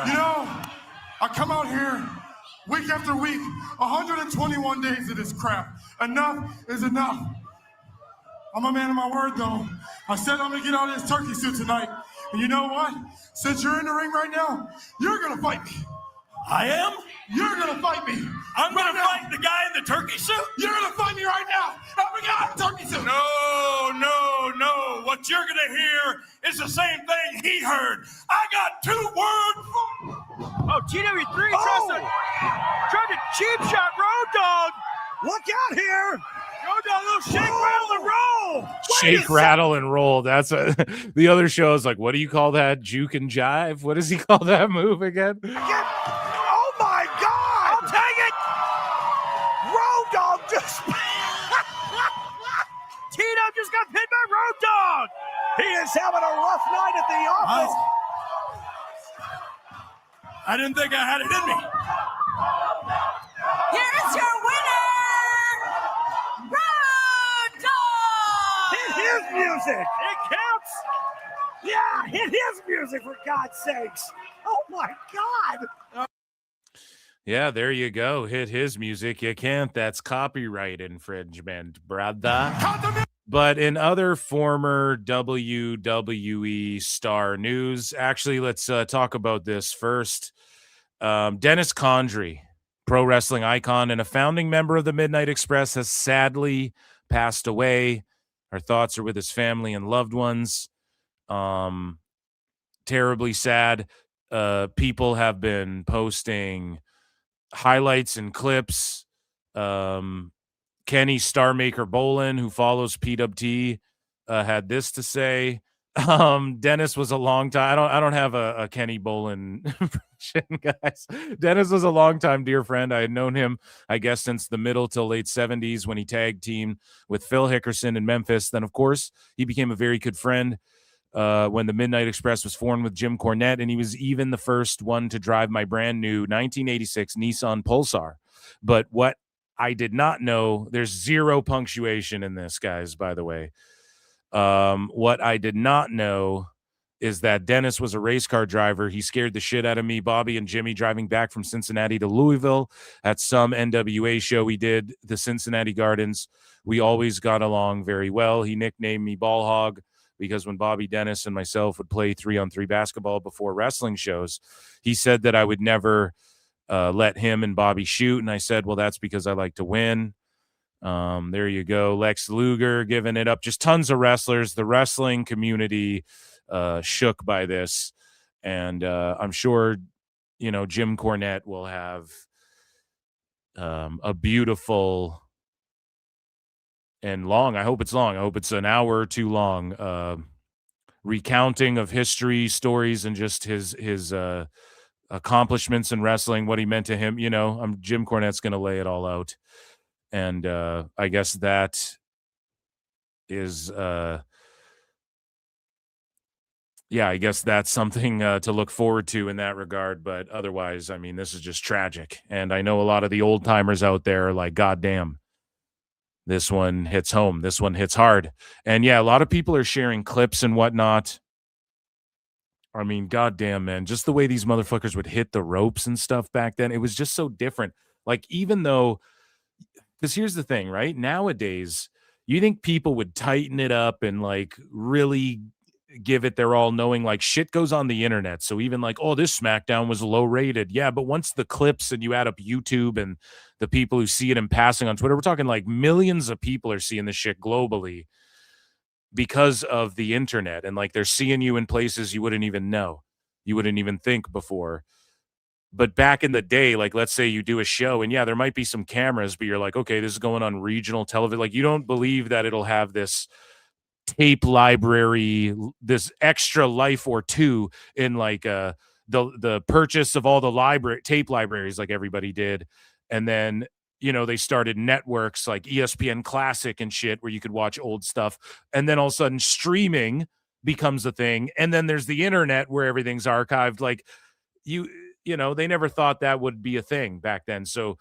You know, I come out here week after week, 121 days of this crap. Enough is enough. I'm a man of my word, though. I said I'm going to get out of this turkey suit tonight. And you know what? Since you're in the ring right now, you're going to fight me. I am? You're going to fight me. I'm going to fight the guy in the turkey suit? You're going to fight me right now. Help me out, turkey suit. No. What you're going to hear is the same thing he heard. I got 2 words. Oh, TW3 tried to cheap shot Road Dog. Look out here. Road Dog, little shake, rattle, and roll. Shake, rattle, and roll. That's the other show is like, what do you call that? Juke and jive? What does he call that move again? Oh, my God. I'll take it. Road Dog just... T-Dub just got hit by Road Dog. He is having a rough night at the office. I didn't think I had it in me. Here's your winner, Road Dogg! Hit his music. It counts. Yeah, hit his music, for God's sakes. Oh, my God. Yeah, there you go. Hit his music. You can't. That's copyright infringement, brother. But in other former WWE star news, actually, let's talk about this first. Dennis Condrey, pro wrestling icon and a founding member of the Midnight Express, has sadly passed away. Our thoughts are with his family and loved ones. Terribly sad. People have been posting highlights and clips. Kenny Starmaker Bolin, who follows PWT, had this to say. Dennis was a long time. I don't have a Kenny Bolin impression, guys. Dennis was a longtime dear friend. I had known him, I guess, since the middle till late 70s when he tag teamed with Phil Hickerson in Memphis. Then, of course, he became a very good friend when the Midnight Express was formed with Jim Cornette, and he was even the first one to drive my brand new 1986 Nissan Pulsar. But what I did not know, there's 0 punctuation in this, guys, by the way. What I did not know is that Dennis was a race car driver. He scared the shit out of me, Bobby, and Jimmy driving back from Cincinnati to Louisville at some NWA show we did, the Cincinnati Gardens. We always got along very well. He nicknamed me Ball Hog because when Bobby Dennis and myself would play 3-on-3 basketball before wrestling shows, he said that I would never let him and Bobby shoot. And I said, well, that's because I like to win. There you go. Lex Luger giving it up. Just tons of wrestlers. The wrestling community shook by this. And I'm sure, Jim Cornette will have a beautiful and long, I hope it's long. I hope it's an hour or 2 long recounting of history, stories, and just his accomplishments in wrestling, what he meant to him. Jim Cornette's going to lay it all out. And I guess that is yeah, I guess that's something to look forward to in that regard. But otherwise, I mean, this is just tragic. And I know a lot of the old timers out there are like, God damn, this one hits home. This one hits hard. And yeah, a lot of people are sharing clips and whatnot. I mean, goddamn, man, just the way these motherfuckers would hit the ropes and stuff back then, it was just so different. Like, even though, because here's the thing, right? Nowadays, you think people would tighten it up and like really give it their all, knowing like shit goes on the internet. So even like, oh, this SmackDown was low rated. Yeah, but once the clips and you add up YouTube and the people who see it in passing on Twitter, we're talking like millions of people are seeing this shit globally because of the internet, and like they're seeing you in places you wouldn't even know, you wouldn't even think before. But back in the day, like let's say you do a show and yeah, there might be some cameras, but you're like, okay, this is going on regional television. Like you don't believe that it'll have this tape library, this extra life or two in like the purchase of all the tape libraries like everybody did. And then they started networks like ESPN Classic and shit where you could watch old stuff. And then all of a sudden streaming becomes a thing. And then there's the internet where everything's archived. Like they never thought that would be a thing back then. So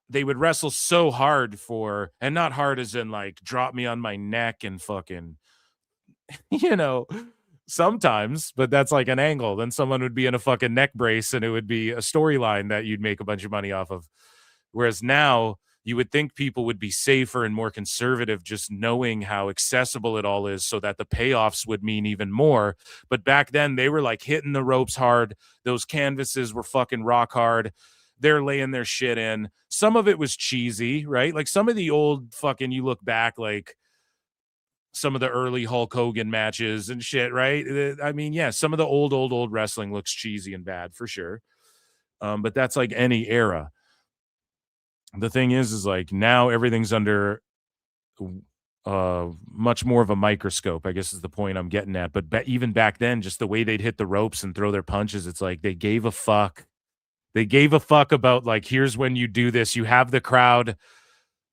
they would wrestle so hard for, and not hard as in like drop me on my neck and fucking, sometimes, but that's like an angle. Then someone would be in a fucking neck brace and it would be a storyline that you'd make a bunch of money off of. Whereas now you would think people would be safer and more conservative, just knowing how accessible it all is, so that the payoffs would mean even more. But back then they were like hitting the ropes hard. Those canvases were fucking rock hard. They're laying their shit in. Some of it was cheesy, right? Like some of the old fucking, you look back, like some of the early Hulk Hogan matches and shit, right? I mean, yeah, some of the old wrestling looks cheesy and bad for sure. But that's like any era. The thing is like now everything's under much more of a microscope, I guess is the point I'm getting at. But even back then, just the way they'd hit the ropes and throw their punches, it's like they gave a fuck. They gave a fuck about like, here's when you do this. You have the crowd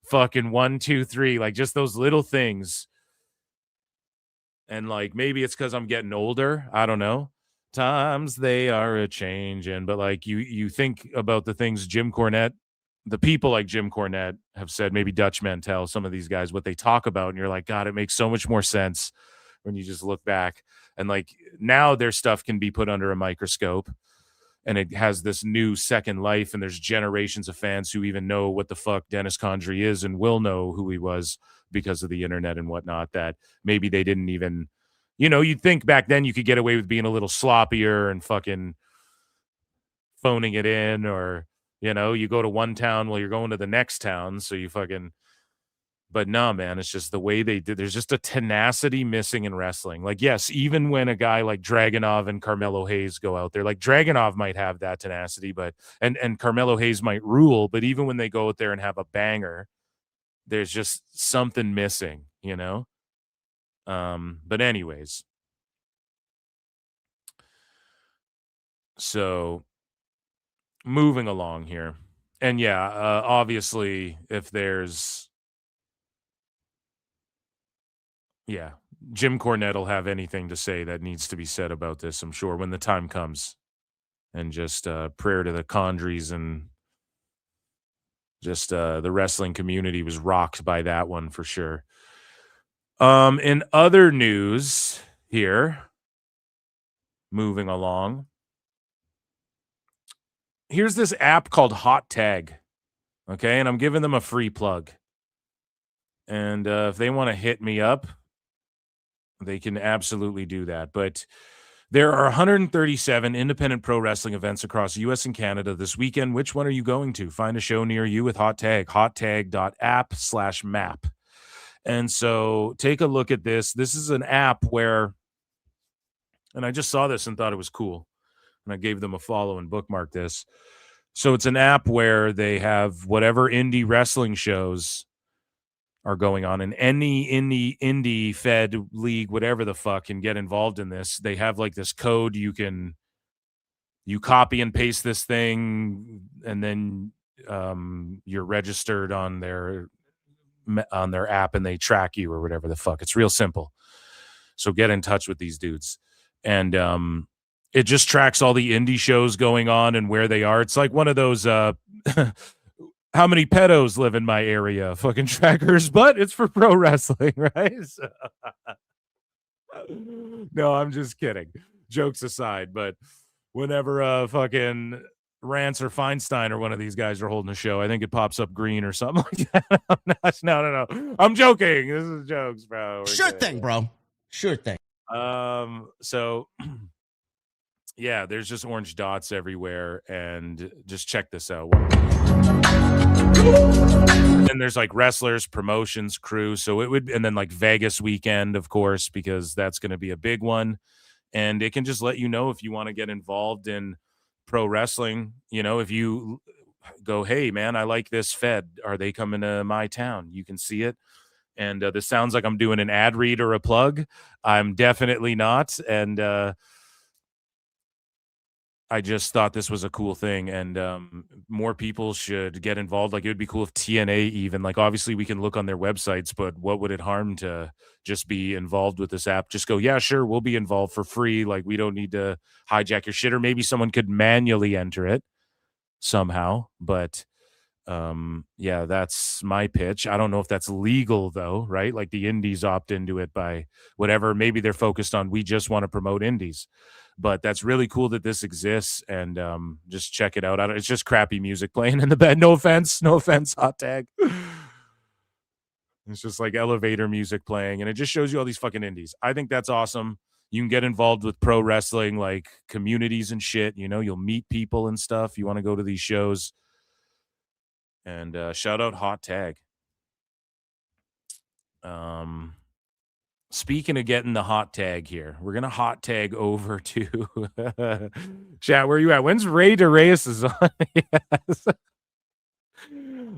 fucking 1, 2, 3, like just those little things. And like, maybe it's because I'm getting older. I don't know. Times they are a changing, but like you think about the things Jim Cornette, the people like Jim Cornette have said, maybe Dutch Mantel, some of these guys, what they talk about, and you're like, God, it makes so much more sense when you just look back. And like now their stuff can be put under a microscope and it has this new second life, and there's generations of fans who even know what the fuck Dennis Condrey is and will know who he was because of the internet and whatnot, that maybe they didn't even, you'd think back then you could get away with being a little sloppier and fucking phoning it in, or you go to one town while you're going to the next town. So you fucking, but no, man, it's just the way they did. There's just a tenacity missing in wrestling. Like, yes, even when a guy like Dragunov and Carmelo Hayes go out there, like Dragunov might have that tenacity, but, and Carmelo Hayes might rule, but even when they go out there and have a banger, there's just something missing, But anyways, so moving along here. And yeah, obviously if there's, Jim Cornette will have anything to say that needs to be said about this, I'm sure, when the time comes. And just prayer to the Condreys, and just the wrestling community was rocked by that one for sure. In other news here, moving along, here's this app called Hot Tag. Okay, and I'm giving them a free plug. And if they want to hit me up, they can absolutely do that. But there are 137 independent pro wrestling events across the U.S. and Canada this weekend. Which one are you going to? Find a show near you with Hot Tag, hottag.app/map. And so take a look at this. This is an app where, and I just saw this and thought it was cool, and I gave them a follow and bookmarked this. So it's an app where they have whatever indie wrestling shows are going on, and any indie fed league, whatever the fuck, can get involved in this. They have like this code you copy and paste this thing, and then you're registered on their app and they track you or whatever the fuck. It's real simple. So get in touch with these dudes. And it just tracks all the indie shows going on and where they are. It's like one of those how many pedos live in my area fucking trackers, but it's for pro wrestling, right? So, no, I'm just kidding. Jokes aside, but whenever fucking Rance or Feinstein or one of these guys are holding a show, I think it pops up green or something like that. No. I'm joking. This is jokes, bro. Sure thing, bro. Sure thing. So yeah, there's just orange dots everywhere, and just check this out. And there's like wrestlers, promotions, crew. So it would, and then like Vegas weekend, of course, because that's going to be a big one. And it can just let you know if you want to get involved in pro wrestling. You know, if you go, hey man, I like this Fed. Are they coming to my town? You can see it. And this sounds like I'm doing an ad read or a plug. I'm definitely not. And I just thought this was a cool thing, and more people should get involved. Like, it would be cool if TNA even, like, obviously we can look on their websites, but what would it harm to just be involved with this app? Just go, yeah, sure, we'll be involved for free. Like, we don't need to hijack your shit, or maybe someone could manually enter it somehow. But yeah, that's my pitch. I don't know if that's legal though, right? Like the indies opt into it by whatever. Maybe they're focused on, we just want to promote indies. But that's really cool that this exists, and just check it out. It's just crappy music playing in the bed. No offense, hot tag. It's just like elevator music playing, and it just shows you all these fucking indies. I think that's awesome. You can get involved with pro wrestling, like communities and shit. You know, you'll meet people and stuff. You want to go to these shows. And shout out Hot Tag. Speaking of getting the hot tag here, we're gonna hot tag over to chat. Where you at? When's Ray DeReyes is on? Yes.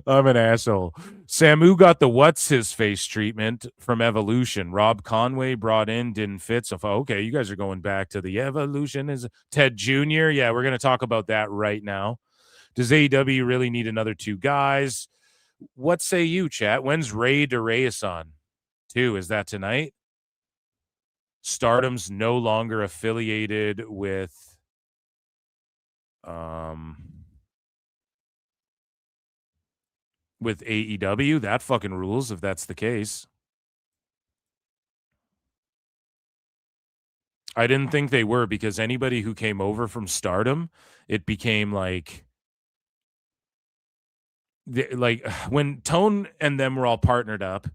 I'm an asshole. Samu got the what's his face treatment from Evolution. Rob Conway brought in, didn't fit. So okay, you guys are going back to the Evolution. Is Ted Jr.? Yeah, we're gonna talk about that right now. Does AEW really need another two guys? What say you, chat? When's Ray DeReyes on? 2? Is that tonight? Stardom's no longer affiliated with AEW. That fucking rules if that's the case. I didn't think they were, because anybody who came over from Stardom, it became like when Tone and them were all partnered up,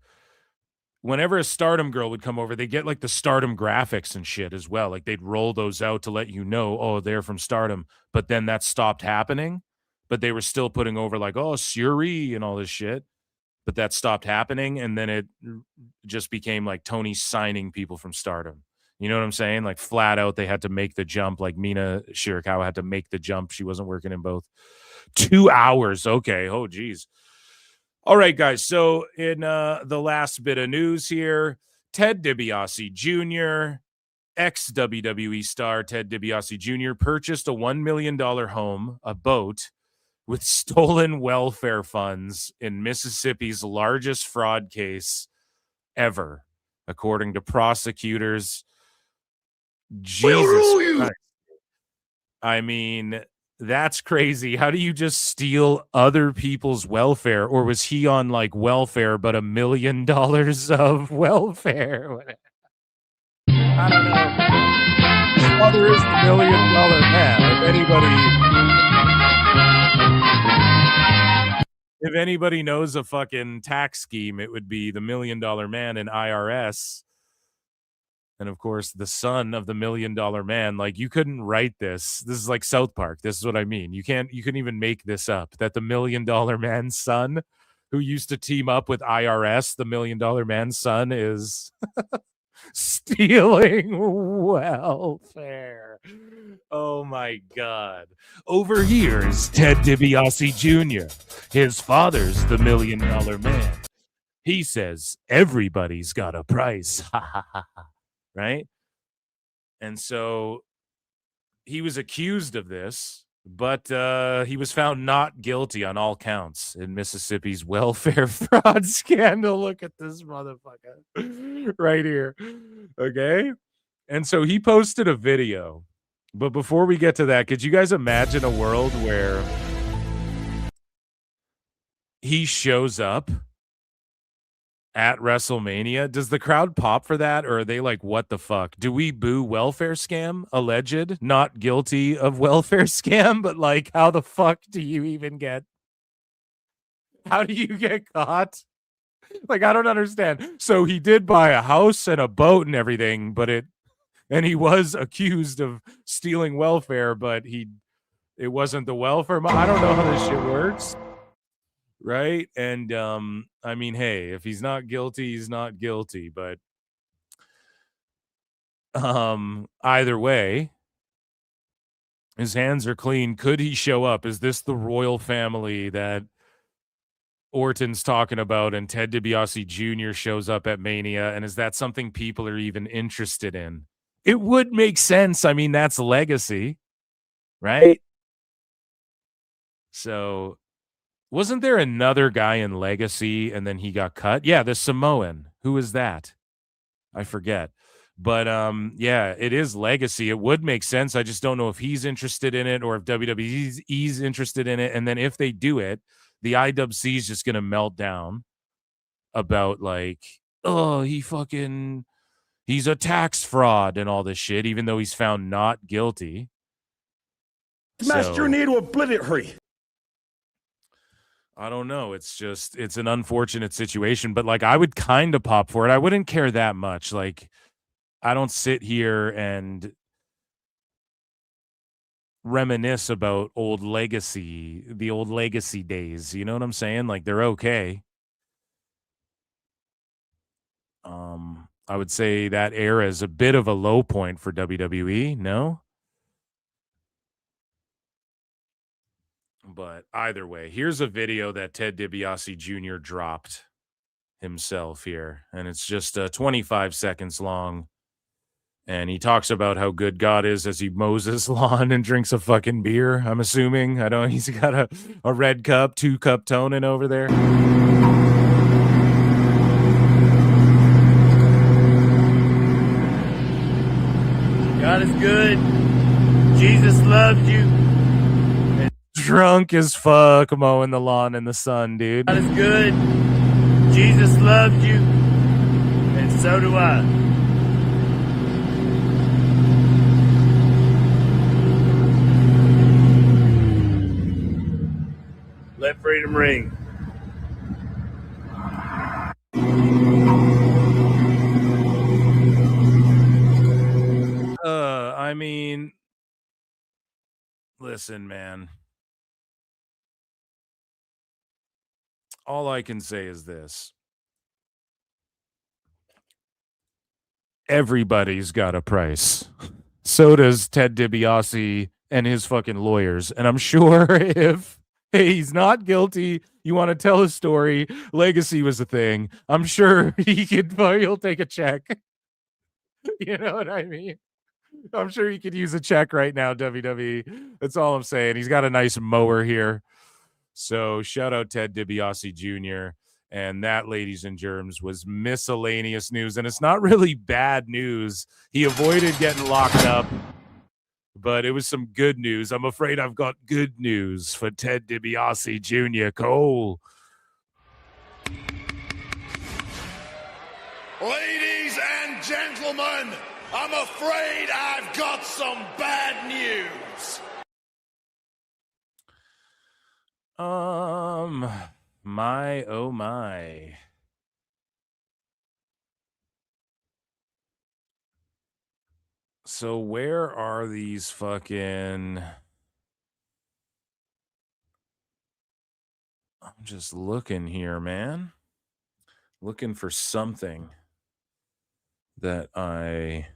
whenever a Stardom girl would come over, they get like the Stardom graphics and shit as well. Like they'd roll those out to let you know, oh, they're from Stardom. But then that stopped happening. But they were still putting over like, oh, Suri and all this shit. But that stopped happening. And then it just became like Tony signing people from Stardom. You know what I'm saying? Like flat out, they had to make the jump. Like Mina Shirakawa had to make the jump. She wasn't working in both. 2 hours. Okay. Oh, geez. All right, guys. So in the last bit of news here, Ted DiBiase Jr., ex-WWE star Ted DiBiase Jr. purchased a $1 million home, a boat, with stolen welfare funds in Mississippi's largest fraud case ever, according to prosecutors. Jesus Christ. I mean, that's crazy. How do you just steal other people's welfare? Or was he on like welfare, but $1 million of welfare? I don't know. His father is the $1 million man. If anybody knows a fucking tax scheme, it would be the $1 million man in IRS. And of course, the son of the $1 million man. Like, you couldn't write this. This is like South Park. This is what I mean. You couldn't even make this up. That the $1 million man's son, who used to team up with IRS, the $1 million man's son, is stealing welfare. Oh my God. Over here is Ted DiBiase Jr. His father's the $1 million man. He says everybody's got a price. Right? And so he was accused of this, but he was found not guilty on all counts in Mississippi's welfare fraud scandal. Look at this motherfucker right here. Okay? And so he posted a video. But before we get to that, could you guys imagine a world where he shows up at WrestleMania? Does the crowd pop for that, or are they like, what the fuck? Do we boo welfare scam? Alleged, not guilty of welfare scam, but like, how the fuck do you even get? How do you get caught? Like, I don't understand. So he did buy a house and a boat and everything, and he was accused of stealing welfare, but it wasn't the welfare. I don't know how this shit works. Right. And I mean, hey, if he's not guilty, he's not guilty. But either way, his hands are clean. Could he show up? Is this the royal family that Orton's talking about and Ted DiBiase Jr. shows up at Mania? And is that something people are even interested in? It would make sense. I mean, that's legacy, right? So wasn't there another guy in Legacy and then he got cut? Yeah, the Samoan. Who is that? I forget. But yeah, it is Legacy. It would make sense. I just don't know if he's interested in it or if WWE's interested in it. And then if they do it, the IWC is just going to melt down about like, oh, he's a tax fraud and all this shit, even though he's found not guilty. Master, need to obliterate. I don't know. It's an unfortunate situation, but like I would kind of pop for it. I wouldn't care that much. Like I don't sit here and reminisce about the old legacy days. You know what I'm saying? Like they're okay. I would say that era is a bit of a low point for WWE. No? But either way, here's a video that Ted DiBiase Jr. dropped himself here, and it's just 25 seconds long. And he talks about how good God is as he mows his lawn and drinks a fucking beer, I'm assuming. I don't. He's got a red cup, 2-cup toning over there. God is good. Jesus loves you. Drunk as fuck mowing the lawn in the sun, dude. God is good. Jesus loves you. And so do I. Let freedom ring. I mean, listen, man. All I can say is this. Everybody's got a price. So does Ted DiBiase and his fucking lawyers. And I'm sure if he's not guilty, you want to tell his story, legacy was a thing, I'm sure he'll take a check. You know what I mean? I'm sure he could use a check right now, WWE. That's all I'm saying. He's got a nice mower here. So shout out Ted DiBiase Jr. And that, ladies and germs, was miscellaneous news. And it's not really bad news. He avoided getting locked up, but it was some good news. I'm afraid I've got good news for Ted DiBiase Jr. Cole. Ladies and gentlemen, I'm afraid I've got some bad news. My, oh my. So where are these fucking... I'm just looking here, man. Looking for something that I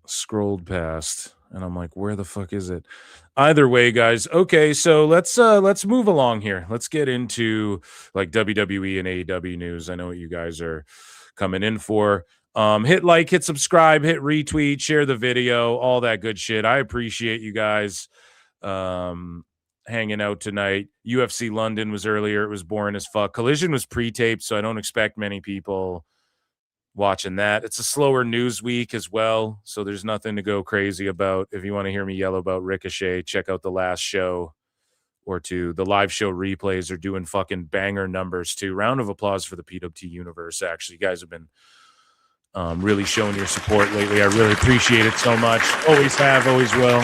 scrolled past, and I'm like, where the fuck is it? Either way, guys. Okay, so let's move along here. Let's get into like WWE and AEW news. I know what you guys are coming in for. Hit like, hit subscribe, hit retweet, share the video, all that good shit. I appreciate you guys hanging out tonight. UFC London was earlier. It was boring as fuck. Collision was pre-taped, so I don't expect many people watching that. It's a slower news week as well, so there's nothing to go crazy about. If you want to hear me yell about Ricochet, check out the last show or two. The live show replays are doing fucking banger numbers too. Round of applause for the PWT universe. Actually, you guys have been really showing your support lately. I really appreciate it so much. Always have, always will.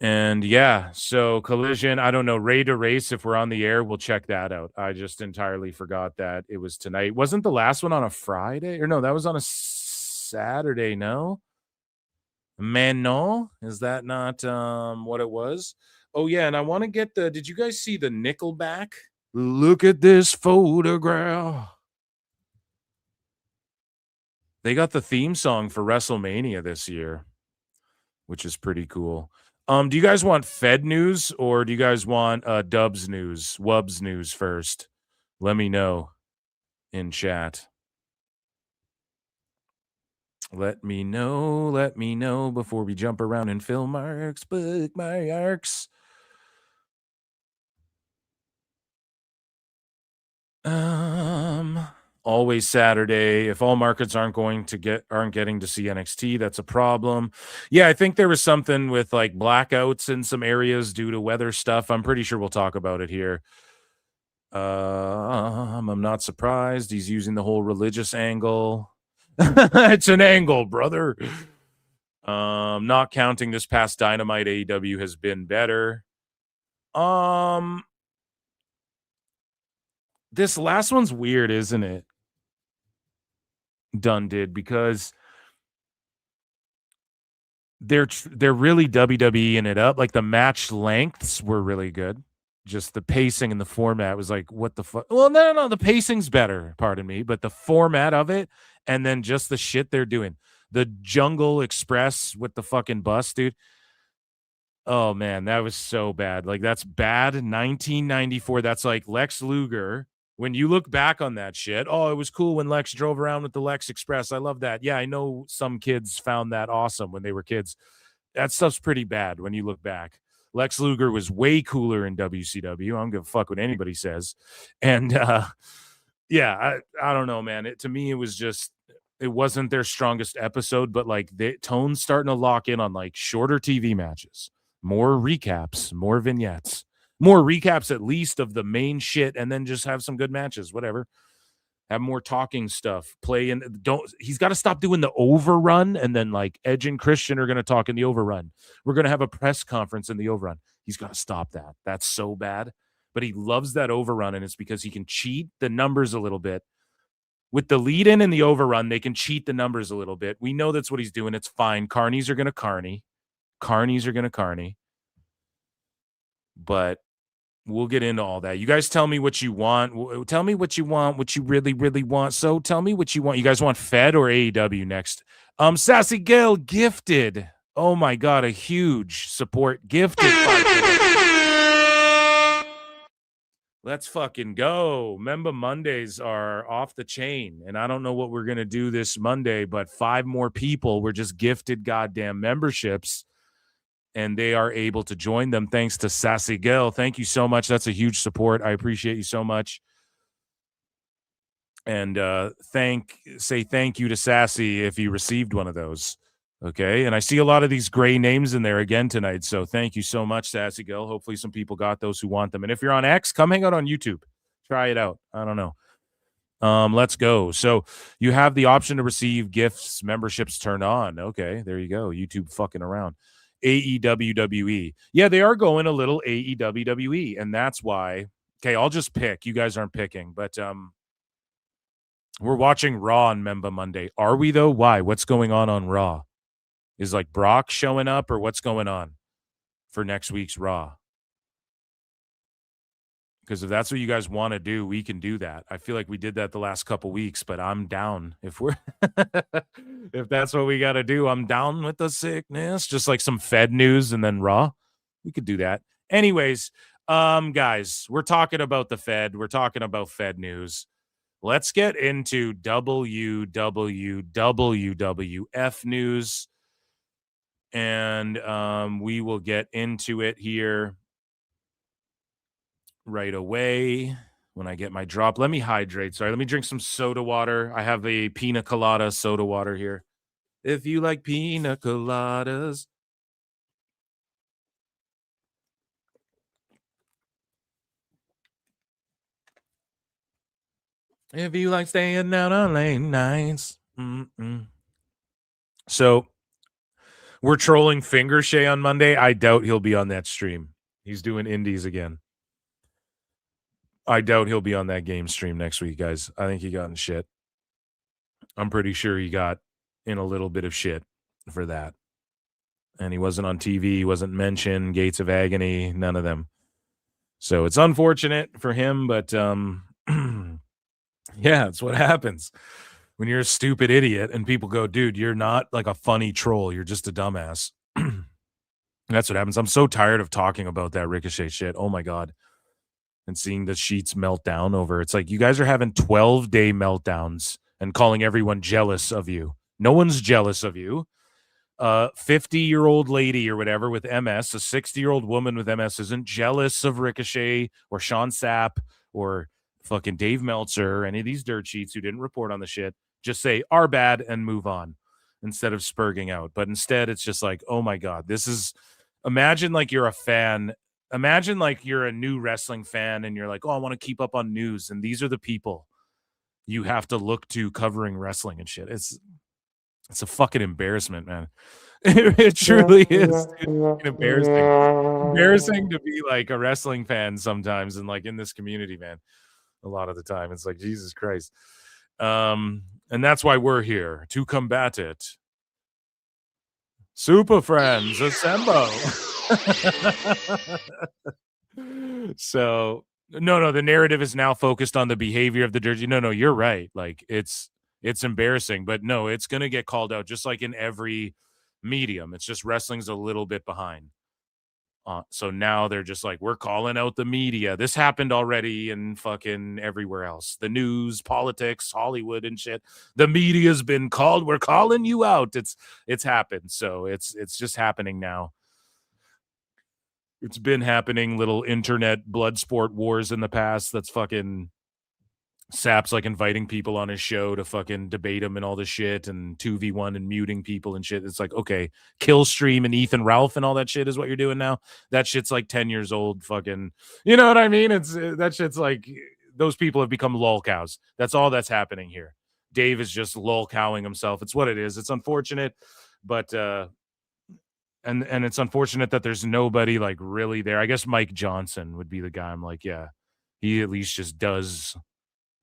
And yeah, so Collision, I don't know, Ray to Race, if we're on the air, we'll check that out. I just entirely forgot that it was tonight. Wasn't the last one on a Friday? Or no, that was on a Saturday, no? Man, no? Is that not what it was? Oh, yeah, and I want to get did you guys see the Nickelback? Look at this photograph. They got the theme song for WrestleMania this year, which is pretty cool. Do you guys want Fed news or do you guys want Dubs news, Wubs news first? Let me know in chat. Let me know before we jump around and fill marks, book my arcs. Always Saturday. If all markets aren't getting to see NXT, that's a problem. Yeah, I think there was something with like blackouts in some areas due to weather stuff. I'm pretty sure we'll talk about it here. I'm not surprised. He's using the whole religious angle. It's an angle, brother. Not counting this past Dynamite, AEW has been better. This last one's weird, isn't it? Dunn did, because they're really WWE-ing it up. Like the match lengths were really good. Just the pacing and the format was like, what the fuck? Well, no, the pacing's better, pardon me, but the format of it and then just the shit they're doing. The Jungle Express with the fucking bus, dude. Oh, man, that was so bad. Like, that's bad. 1994, that's like Lex Luger. When you look back on that shit, oh, it was cool when Lex drove around with the Lex Express. I love that. Yeah, I know some kids found that awesome when they were kids. That stuff's pretty bad when you look back. Lex Luger was way cooler in WCW. I don't give a fuck what anybody says. And, yeah, I don't know, man. To me, it wasn't their strongest episode, but, like, the tone's starting to lock in on, like, shorter TV matches, more recaps, more vignettes. More recaps at least of the main shit, and then just have some good matches, whatever. Have more talking stuff. He's got to stop doing the overrun, and then like Edge and Christian are going to talk in the overrun. We're going to have a press conference in the overrun. He's got to stop that. That's so bad. But he loves that overrun, and it's because he can cheat the numbers a little bit. With the lead-in and the overrun, they can cheat the numbers a little bit. We know that's what he's doing. It's fine. Carnies are going to carny. Carnies are going to carny. But we'll get into all that. You guys tell me what you want. Tell me what you want, what you really, really want. So tell me what you want. You guys want Fed or AEW next? Sassy Gail gifted. Oh my God, a huge support gifted. Let's fucking go. Remember, Mondays are off the chain, and I don't know what we're going to do this Monday, but 5 more people were just gifted goddamn memberships. And they are able to join them thanks to Sassy Gill. Thank you so much. That's a huge support. I appreciate you so much. And say thank you to Sassy if you received one of those. Okay. And I see a lot of these gray names in there again tonight. So thank you so much, Sassy Gill. Hopefully some people got those who want them. And if you're on X, come hang out on YouTube. Try it out. I don't know. Let's go. So you have the option to receive gifts, memberships turned on. Okay. There you go. YouTube fucking around. AEW. Yeah, they are going a little AEW, and that's why. Okay, I'll just pick. You guys aren't picking, but we're watching Raw on Memba Monday. Are we though? Why? What's going on Raw? Is like Brock showing up, or what's going on for next week's Raw? Because if that's what you guys want to do, we can do that. I feel like we did that the last couple weeks, but I'm down. If that's what we got to do, I'm down with the sickness. Just like some Fed news and then Raw. We could do that. Anyways, guys, we're talking about the Fed. We're talking about Fed news. Let's get into WWF news. And we will get into it here right away. when I get my drop. Let me hydrate. Sorry, let me drink some soda water. I have a pina colada soda water here. If you like pina coladas. If you like staying out on late nights. So we're trolling Fingershay on Monday. I doubt he'll be on that stream. He's doing indies again. I doubt he'll be on that game stream next week, guys. I think he got in shit. I'm pretty sure he got in a little bit of shit for that. And he wasn't on TV. He wasn't mentioned. Gates of Agony. None of them. So it's unfortunate for him, but yeah, it's what happens when you're a stupid idiot and people go, dude, you're not like a funny troll. You're just a dumbass. That's what happens. I'm so tired of talking about that Ricochet shit. Oh my God. And seeing the sheets melt down over. It's like you guys are having 12-day meltdowns and calling everyone jealous of you. No one's jealous of you. 50-year-old lady or whatever with MS, a 60-year-old woman with MS isn't jealous of Ricochet or Sean Sapp or fucking Dave Meltzer or any of these dirt sheets who didn't report on the shit. Just say, our bad, and move on instead of spurging out. But instead, it's just like, oh my God, this is, imagine like you're a fan. Imagine like you're a new wrestling fan and you're like, oh, I want to keep up on news. And these are the people you have to look to covering wrestling and shit. It's a fucking embarrassment, man. It truly is embarrassing. Embarrassing to be like a wrestling fan sometimes and like in this community, man. A lot of the time. It's like, Jesus Christ. And that's why we're here, to combat it. Super friends, assemble. So no, the narrative is now focused on the behavior of the jersey. No, you're right. Like it's embarrassing, but no, it's gonna get called out just like in every medium. It's just wrestling's a little bit behind. So now they're just like, we're calling out the media. This happened already in fucking everywhere else. The news, politics, Hollywood and shit. The media's been called. We're calling you out. It's happened. So it's just happening now. It's been happening, little internet blood sport wars in the past. That's fucking Sapp's like inviting people on his show to fucking debate him and all this shit and 2v1 and muting people and shit. It's like, okay, Killstream and Ethan Ralph and all that shit is what you're doing now. That shit's like 10 years old. Fucking, you know what I mean? It's that shit's like, those people have become lol cows. That's all that's happening here. Dave is just lol cowing himself. It's what it is. It's unfortunate, but and it's unfortunate that there's nobody like really there. I guess Mike Johnson would be the guy. I'm like, yeah, he at least just does.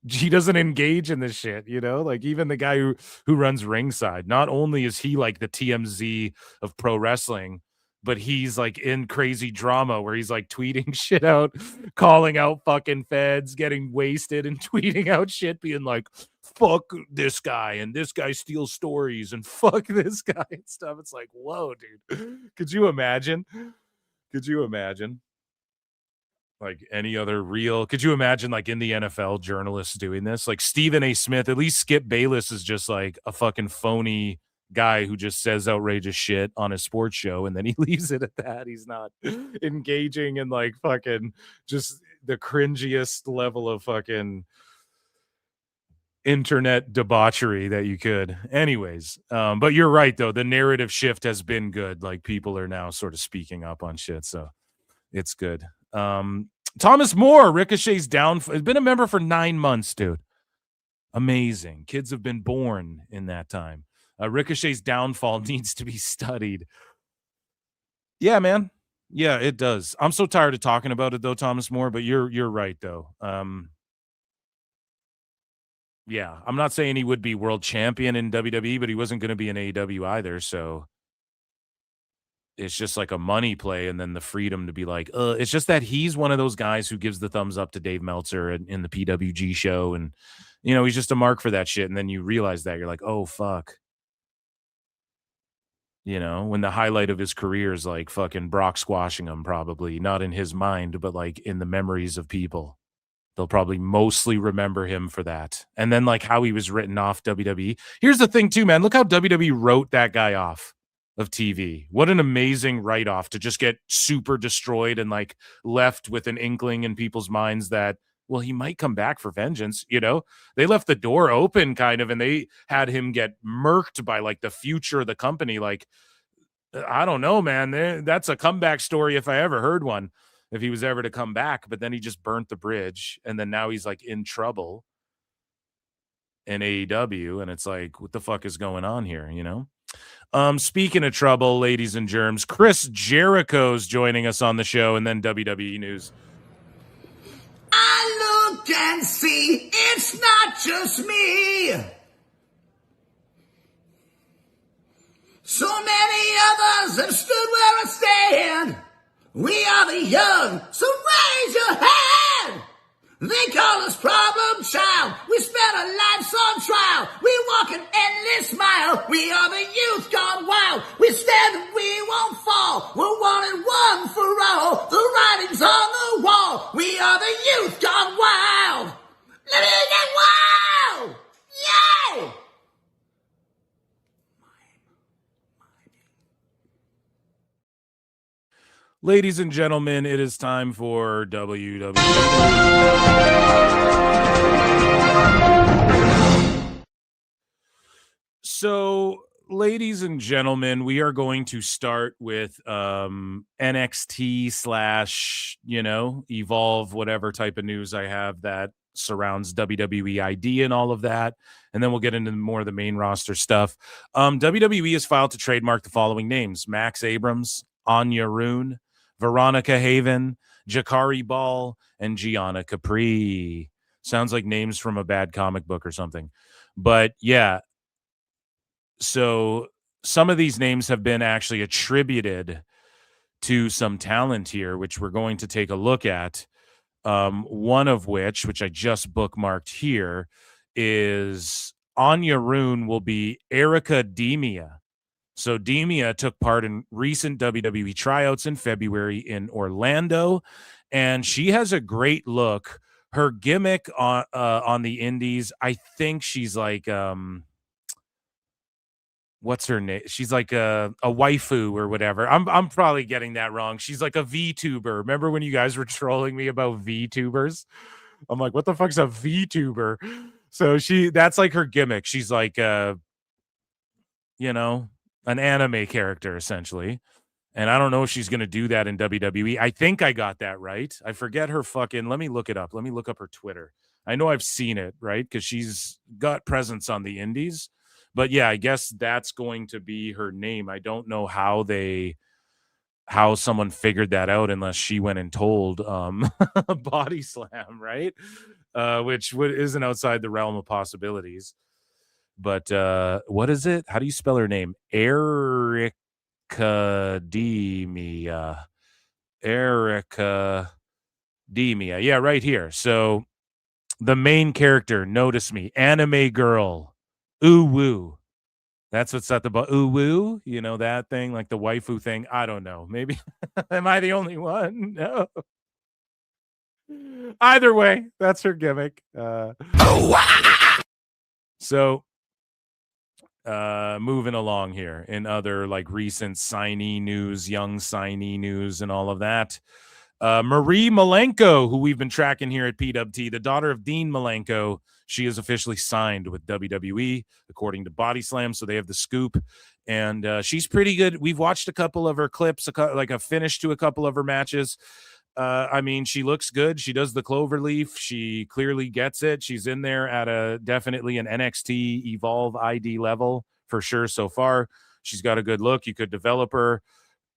He doesn't engage in this shit, you know, like even the guy who runs Ringside, not only is he like the TMZ of pro wrestling, but he's like in crazy drama where he's like tweeting shit out, calling out fucking feds, getting wasted and tweeting out shit, being like, fuck this guy and this guy steals stories and fuck this guy and stuff. It's like, whoa, dude. Could you imagine? Like any other real, could you imagine like in the NFL journalists doing this? Like Stephen A. Smith, at least Skip Bayless is just like a fucking phony guy who just says outrageous shit on his sports show and then he leaves it at that. He's not engaging in like fucking just the cringiest level of fucking internet debauchery that you could. Anyways, but you're right though. The narrative shift has been good. Like people are now sort of speaking up on shit. So it's good. Thomas Moore, Ricochet's down. Has been a member for 9 months, dude. Amazing. Kids have been born in that time. Ricochet's downfall needs to be studied. Yeah, man. Yeah, it does. I'm so tired of talking about it though, Thomas Moore, but you're right though. Yeah, I'm not saying he would be world champion in WWE, but he wasn't going to be in AEW either, so it's just like a money play and then the freedom to be like, it's just that he's one of those guys who gives the thumbs up to Dave Meltzer in the PWG show. And, you know, he's just a mark for that shit. And then you realize that you're like, oh, fuck. You know, when the highlight of his career is like fucking Brock squashing him, probably not in his mind, but like in the memories of people. They'll probably mostly remember him for that. And then like how he was written off WWE. Here's the thing too, man. Look how WWE wrote that guy off of TV. What an amazing write-off to just get super destroyed and like left with an inkling in people's minds that well, he might come back for vengeance. They left the door open kind of, and they had him get murked by like the future of the company. Like, I don't know, man. That's a comeback story if I ever heard one, if he was ever to come back. But then he just burnt the bridge, and then now he's like in trouble in AEW, and it's like, what the fuck is going on here, Speaking of trouble, ladies and germs, Chris Jericho's joining us on the show, and then WWE news. I look and see it's not just me. So many others have stood where I stand. We are the young, so raise your hand. They call us problem child. We spent our lives on trial. We walk an endless mile. We are the youth gone wild. We stand and we won't fall. We're one and one for all. The writing's on the wall. We are the youth gone wild. Let me get wild. Yay! Ladies and gentlemen, it is time for WWE. So, ladies and gentlemen, we are going to start with NXT / Evolve, whatever type of news I have that surrounds WWE ID and all of that. And then we'll get into more of the main roster stuff. WWE has filed to trademark the following names: Max Abrams, Anya Rune, Veronica Haven, Jakari Ball, and Gianna Capri. Sounds like names from a bad comic book or something. But yeah, so some of these names have been actually attributed to some talent here, which we're going to take a look at. One of which I just bookmarked here, is Anya Rune will be Erica Demia. So Demia took part in recent WWE tryouts in February in Orlando, and she has a great look. Her gimmick on the indies, I think she's like what's her name? She's like a waifu or whatever. I'm probably getting that wrong. She's like a VTuber. Remember when you guys were trolling me about VTubers? I'm like, what the fuck's a VTuber? So that's like her gimmick. She's like an anime character, essentially. And I don't know if she's going to do that in WWE. I think I got that right. I forget her fucking... Let me look it up. Let me look up her Twitter. I know I've seen it, right? Because she's got presence on the indies. But yeah, I guess that's going to be her name. I don't know how someone figured that out unless she went and told Body Slam, right? Which isn't outside the realm of possibilities. But what is it? How do you spell her name? Erica Demia. Yeah, right here. So the main character, notice me, anime girl, Uwu. That's what's at the Uwu, that thing, like the waifu thing. I don't know. Maybe am I the only one? No. Either way, that's her gimmick. So moving along here in other like recent signee news, young signee news, and all of that. Marie Malenko, who we've been tracking here at PWT, the daughter of Dean Malenko, she is officially signed with WWE, according to Body Slam. So they have the scoop, and she's pretty good. We've watched a couple of her clips, like a finish to a couple of her matches. I mean, she looks good. She does the cloverleaf. She clearly gets it. She's in there at definitely an NXT Evolve ID level for sure so far. She's got a good look. You could develop her.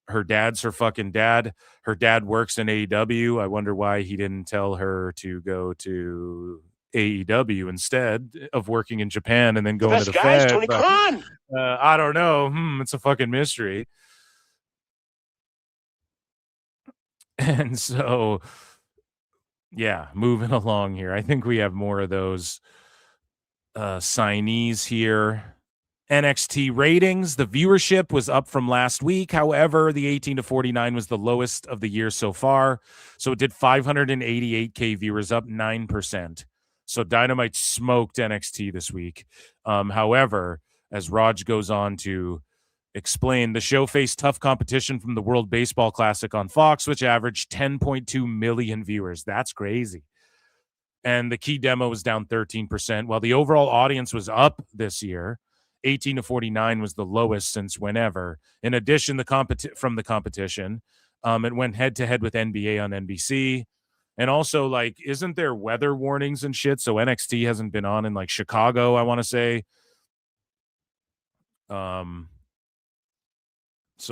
Her dad's her fucking dad. Her dad works in AEW. I wonder why he didn't tell her to go to AEW instead of working in Japan and then going to the Fed. Tony Khan. I don't know. It's a fucking mystery. And so, yeah, moving along here. I think we have more of those signees here. NXT ratings, the viewership was up from last week. However, the 18 to 49 was the lowest of the year so far. So it did 588K viewers, up 9%. So Dynamite smoked NXT this week. However, as Raj goes on to explain, the show faced tough competition from the World Baseball Classic on Fox, which averaged 10.2 million viewers. That's crazy. and the key demo was down 13%, while the overall audience was up this year. 18 to 49 was the lowest since whenever. In addition, from the competition, it went head-to-head with NBA on NBC. And also, like, isn't there weather warnings and shit? So NXT hasn't been on in, like, Chicago, I want to say. So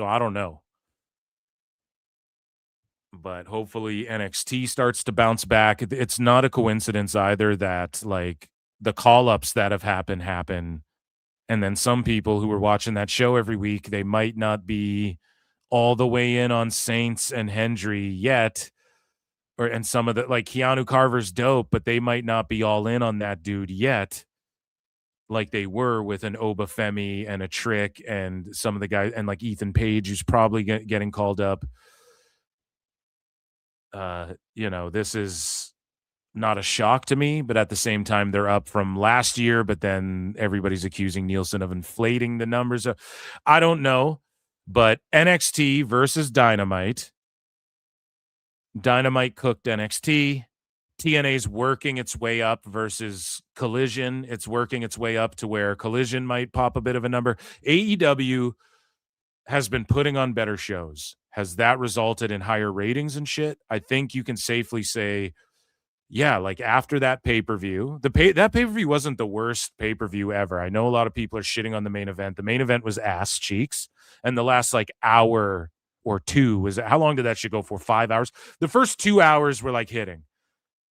I don't know. But hopefully NXT starts to bounce back. It's not a coincidence either that, like, the call-ups that have happen. And then some people who were watching that show every week, they might not be all the way in on Saints and Hendry yet. And some of the, like, Keanu Carver's dope, but they might not be all in on that dude yet, like they were with an Obafemi and a Trick and some of the guys, and like Ethan Page, who's probably getting called up. This is not a shock to me, but at the same time, they're up from last year, but then everybody's accusing Nielsen of inflating the numbers. I don't know, but NXT versus Dynamite. Dynamite cooked NXT. TNA's working its way up versus Collision. It's working its way up to where Collision might pop a bit of a number. AEW has been putting on better shows. Has that resulted in higher ratings and shit? I think you can safely say, yeah, like after that pay-per-view, that pay-per-view wasn't the worst pay-per-view ever. I know a lot of people are shitting on the main event. The main event was ass cheeks, and the last like hour or two was, how long did that shit go for? 5 hours? The first 2 hours were like hitting.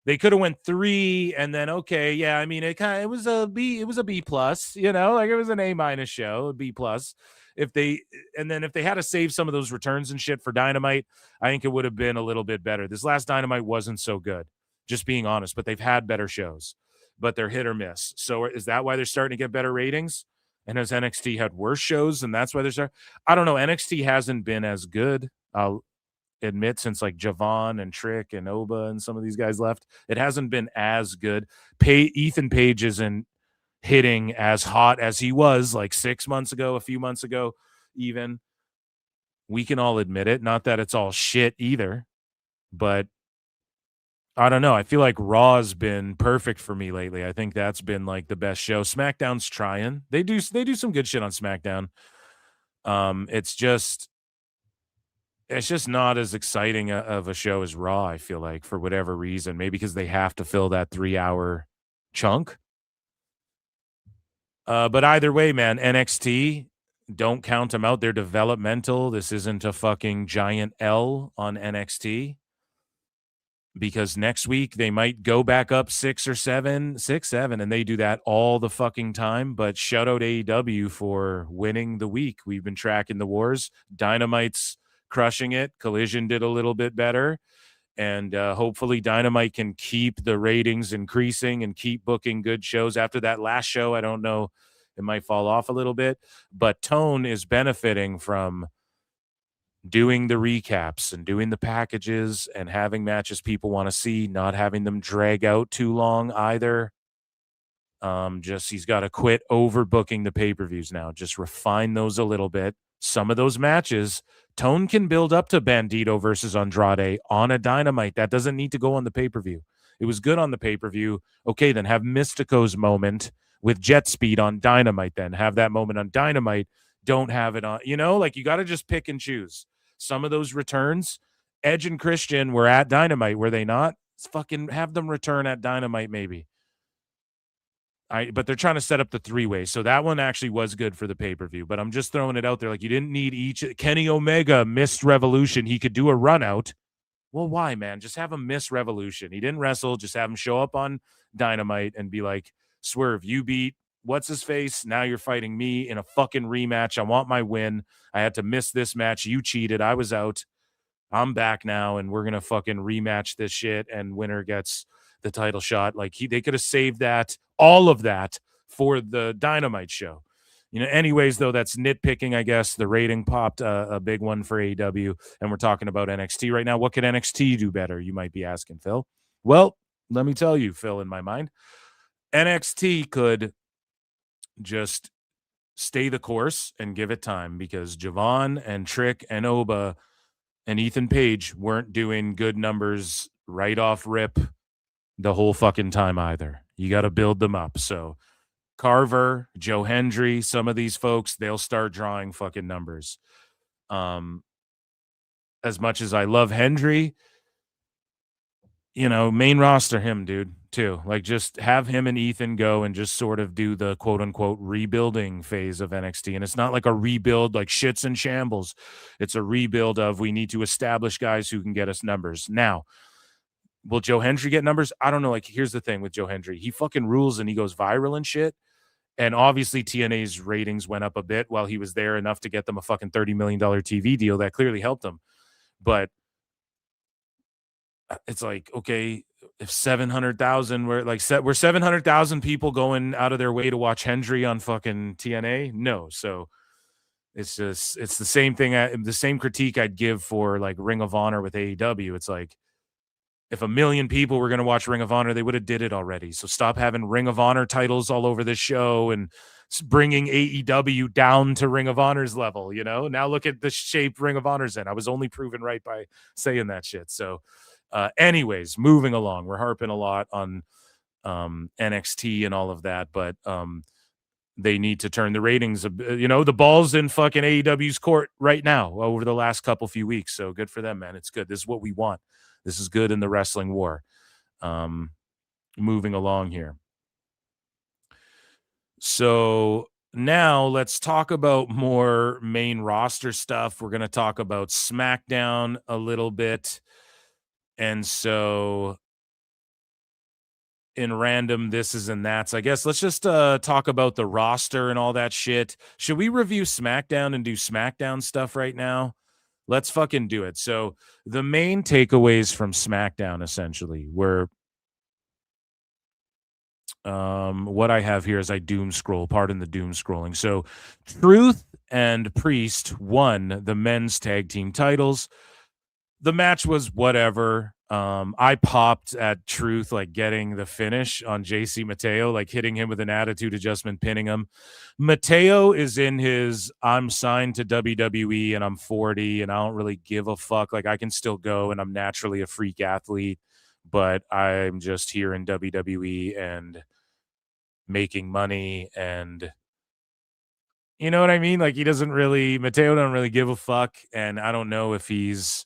They could have went 3, and then okay, yeah. I mean, it was a B plus, like it was an A- show, a B plus. If they had to save some of those returns and shit for Dynamite, I think it would have been a little bit better. This last Dynamite wasn't so good, just being honest. But they've had better shows, but they're hit or miss. So is that why they're starting to get better ratings? And has NXT had worse shows, and that's why they're starting? I don't know. NXT hasn't been as good. I'll admit, since like Javon and Trick and Oba and some of these guys left, it hasn't been as good. Ethan Page isn't hitting as hot as he was like 6 months ago, a few months ago, even. We can all admit it. Not that it's all shit either, but I don't know. I feel like Raw's been perfect for me lately. I think that's been like the best show. SmackDown's trying. They do some good shit on SmackDown. It's just not as exciting of a show as Raw, I feel like, for whatever reason. Maybe because they have to fill that 3-hour chunk. But either way, man, NXT, don't count them out. They're developmental. This isn't a fucking giant L on NXT. Because next week they might go back up 6 or 7, and they do that all the fucking time. But shout out AEW for winning the week. We've been tracking the wars. Dynamite's crushing it. Collision did a little bit better. And hopefully Dynamite can keep the ratings increasing and keep booking good shows. After that last show, I don't know, it might fall off a little bit. But Tone is benefiting from doing the recaps and doing the packages and having matches people want to see, not having them drag out too long either. He's got to quit overbooking the pay-per-views now. Just refine those a little bit. Some of those matches, Tone can build up to Bandito versus Andrade on a Dynamite. That doesn't need to go on the pay-per-view. It was good on the pay-per-view. Okay, then have Mystico's moment with Jet Speed on Dynamite then. Have that moment on Dynamite. Don't have it on, you got to just pick and choose. Some of those returns, Edge and Christian were at Dynamite, were they not? Fucking have them return at Dynamite maybe. But they're trying to set up the 3-way, so that one actually was good for the pay-per-view. But I'm just throwing it out there, like you didn't need each. Kenny Omega missed Revolution. He could do a run out. Well, why, man? Just have him miss Revolution. He didn't wrestle. Just have him show up on Dynamite and be like, Swerve, you beat what's his face? Now you're fighting me in a fucking rematch. I want my win. I had to miss this match. You cheated. I was out. I'm back now, and we're gonna fucking rematch this shit, and winner gets the title shot. Like they could have saved all of that for the Dynamite show. Anyways, though, that's nitpicking, I guess. The rating popped a big one for AEW, and we're talking about NXT right now. What could NXT do better? You might be asking, Phil. Well, let me tell you, Phil, in my mind, NXT could just stay the course and give it time, because Javon and Trick and Oba and Ethan Page weren't doing good numbers right off rip the whole fucking time either. You got to build them up. So Carver, Joe Hendry, some of these folks, they'll start drawing fucking numbers. As much as I love Hendry, you know, main roster him, dude, too. Like, just have him and Ethan go and just sort of do the quote-unquote rebuilding phase of NXT. And it's not like a rebuild like shits and shambles. It's a rebuild of we need to establish guys who can get us numbers. Now, will Joe Hendry get numbers? I don't know. Like, here's the thing with Joe Hendry. He fucking rules and he goes viral and shit. And obviously TNA's ratings went up a bit while he was there, enough to get them a fucking $30 million TV deal. That clearly helped them. But it's like, okay, if 700,000 we're 700,000 people going out of their way to watch Hendry on fucking TNA. No. So it's the same thing. The same critique I'd give for like Ring of Honor with AEW. It's like, if 1 million people were going to watch Ring of Honor, they would have did it already. So stop having Ring of Honor titles all over this show and bringing AEW down to Ring of Honor's level, you know? Now look at the shape Ring of Honor's in. I was only proven right by saying that shit. So anyways, moving along. We're harping a lot on NXT and all of that, but they need to turn the ratings. You know, the ball's in fucking AEW's court right now over the last few weeks. So good for them, man. It's good. This is what we want. This is good in the wrestling war. Moving along here. So now let's talk about more main roster stuff. We're going to talk about SmackDown a little bit. And so in random thises and that's, I guess let's just talk about the roster and all that shit. Should we review SmackDown and do SmackDown stuff right now? Let's fucking do it. So the main takeaways from SmackDown essentially were what I have here is I doom scroll. Pardon the doom scrolling. So Truth and Priest won the men's tag team titles. The match was whatever. I popped at Truth, like getting the finish on JC Mateo, like hitting him with an attitude adjustment, pinning him. Mateo is in his, I'm signed to WWE and I'm 40 and I don't really give a fuck. Like, I can still go and I'm naturally a freak athlete, but I'm just here in WWE and making money. And you know what I mean? Like, Mateo don't really give a fuck. And I don't know if he's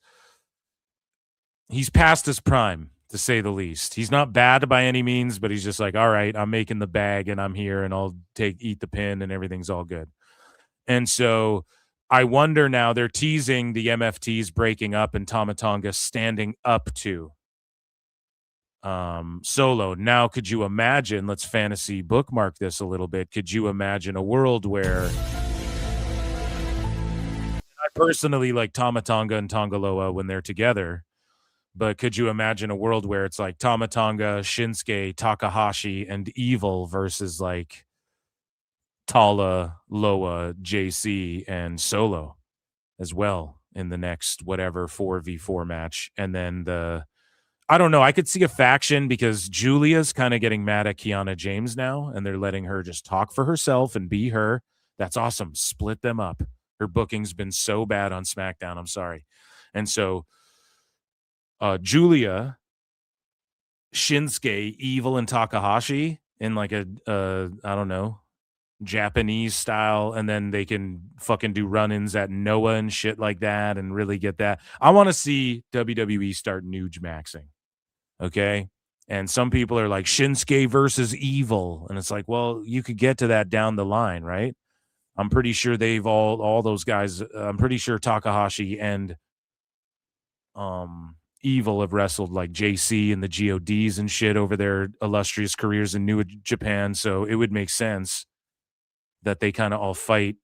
past his prime, to say the least. He's not bad by any means, but he's just like, all right, I'm making the bag and I'm here and I'll eat the pin and everything's all good. And so I wonder now, they're teasing the MFTs breaking up and Tama Tonga standing up to Solo. Now, could you imagine, let's fantasy bookmark this a little bit. Could you imagine a world where I personally like Tama Tonga and Tongaloa when they're together? But could you imagine a world where it's like Tama Tonga, Shinsuke, Takahashi, and Evil versus like Tala, Loa, JC, and Solo as well in the next whatever 4v4 match? And then I don't know, I could see a faction because Julia's kind of getting mad at Kiana James now, and they're letting her just talk for herself and be her. That's awesome. Split them up. Her booking's been so bad on SmackDown. I'm sorry. And so Julia, Shinsuke, Evil, and Takahashi in like a I don't know, Japanese style, and then they can fucking do run-ins at Noah and shit like that and really get that. I want to see WWE start Nuge Maxing. Okay? And some people are like Shinsuke versus Evil, and it's like, well, you could get to that down the line, right? I'm pretty sure they've all those guys, I'm pretty sure Takahashi and Evil have wrestled like JC and the GODs and shit over their illustrious careers in New Japan. So it would make sense that they kind of all fight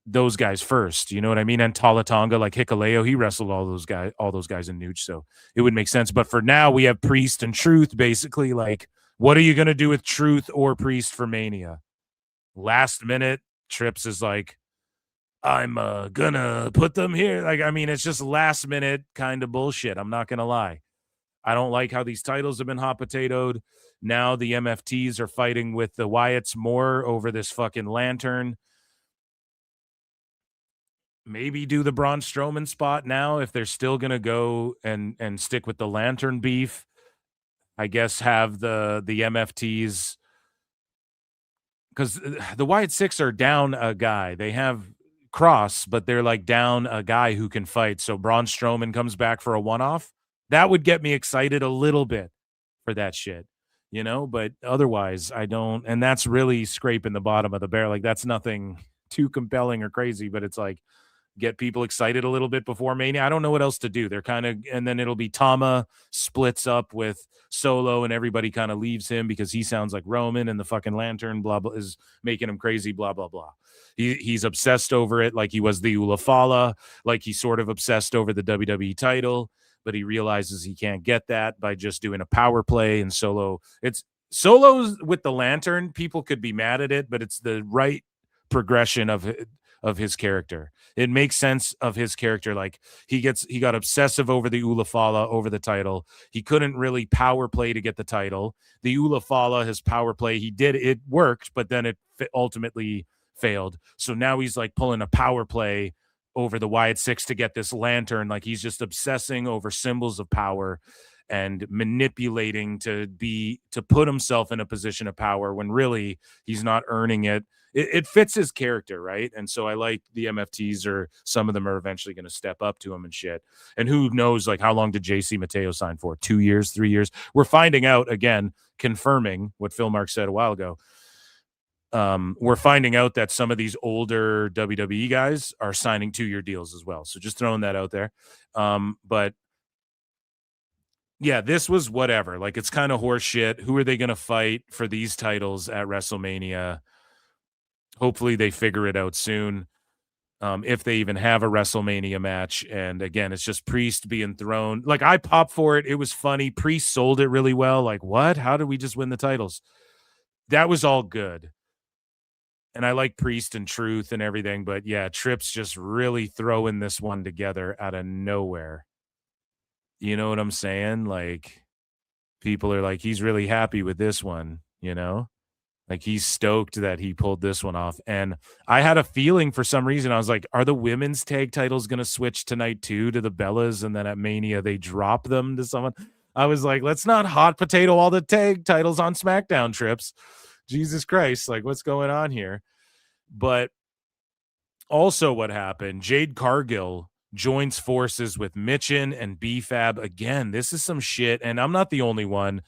those guys first. You know what I mean? And Tala Tonga, like Hikuleo, he wrestled all those guys in Nuge. So it would make sense. But for now, we have Priest and Truth basically. Like, what are you going to do with Truth or Priest for Mania? Last minute, Trips is like, I'm gonna put them here. Like, I mean, it's just last minute kind of bullshit. I'm not gonna lie. I don't like how these titles have been hot potatoed. Now the MFTs are fighting with the Wyatts more over this fucking lantern. Maybe do the Braun Strowman spot now if they're still gonna go and stick with the lantern beef. I guess, have the MFTs, because the Wyatt Six are down a guy. They have Cross, but they're like down a guy who can fight. So Braun Strowman comes back for a one-off. That would get me excited a little bit for that shit, you know? But otherwise, I don't. And that's really scraping the bottom of the barrel. Like, that's nothing too compelling or crazy, but it's like, get people excited a little bit before Mania. I don't know what else to do. They're kind of, and then it'll be Tama splits up with Solo and everybody kind of leaves him because he sounds like Roman, and the fucking lantern blah blah is making him crazy, blah blah blah. He's obsessed over it, like he was the Ulafala, like he's sort of obsessed over the WWE title, but he realizes he can't get that by just doing a power play. And Solo's with the lantern. People could be mad at it, but it's the right progression of his character. It makes sense of his character. Like he got obsessive over the Ulafala, over the title. He couldn't really power play to get the title. The Ulafala, his power play, it worked, but then it ultimately failed. So now he's like pulling a power play over the Wyatt Six to get this lantern. Like he's just obsessing over symbols of power and manipulating to put himself in a position of power when really he's not earning it. It fits his character, right? And so I like the MFTs, or some of them are eventually going to step up to him and shit. And who knows, like, how long did JC Mateo sign for? 2 years, 3 years? We're finding out, again, confirming what Phil Marks said a while ago. We're finding out that some of these older WWE guys are signing 2-year deals as well. So just throwing that out there. But yeah, this was whatever. Like, it's kind of horse shit. Who are they going to fight for these titles at WrestleMania? Hopefully they figure it out soon, if they even have a WrestleMania match. And again, it's just Priest being thrown. Like, I popped for it. It was funny. Priest sold it really well. Like, what? How did we just win the titles? That was all good. And I like Priest and Truth and everything. But yeah, Tripp's just really throwing this one together out of nowhere. You know what I'm saying? Like, people are like, he's really happy with this one, you know? Like, he's stoked that he pulled this one off. And I had a feeling for some reason, I was like, are the women's tag titles going to switch tonight too to the Bellas? And then at Mania, they drop them to someone. I was like, let's not hot potato all the tag titles on SmackDown, Trips. Jesus Christ. Like, what's going on here? But also what happened, Jade Cargill joins forces with Mitchin and B-Fab. Again, this is some shit. And I'm not the only one.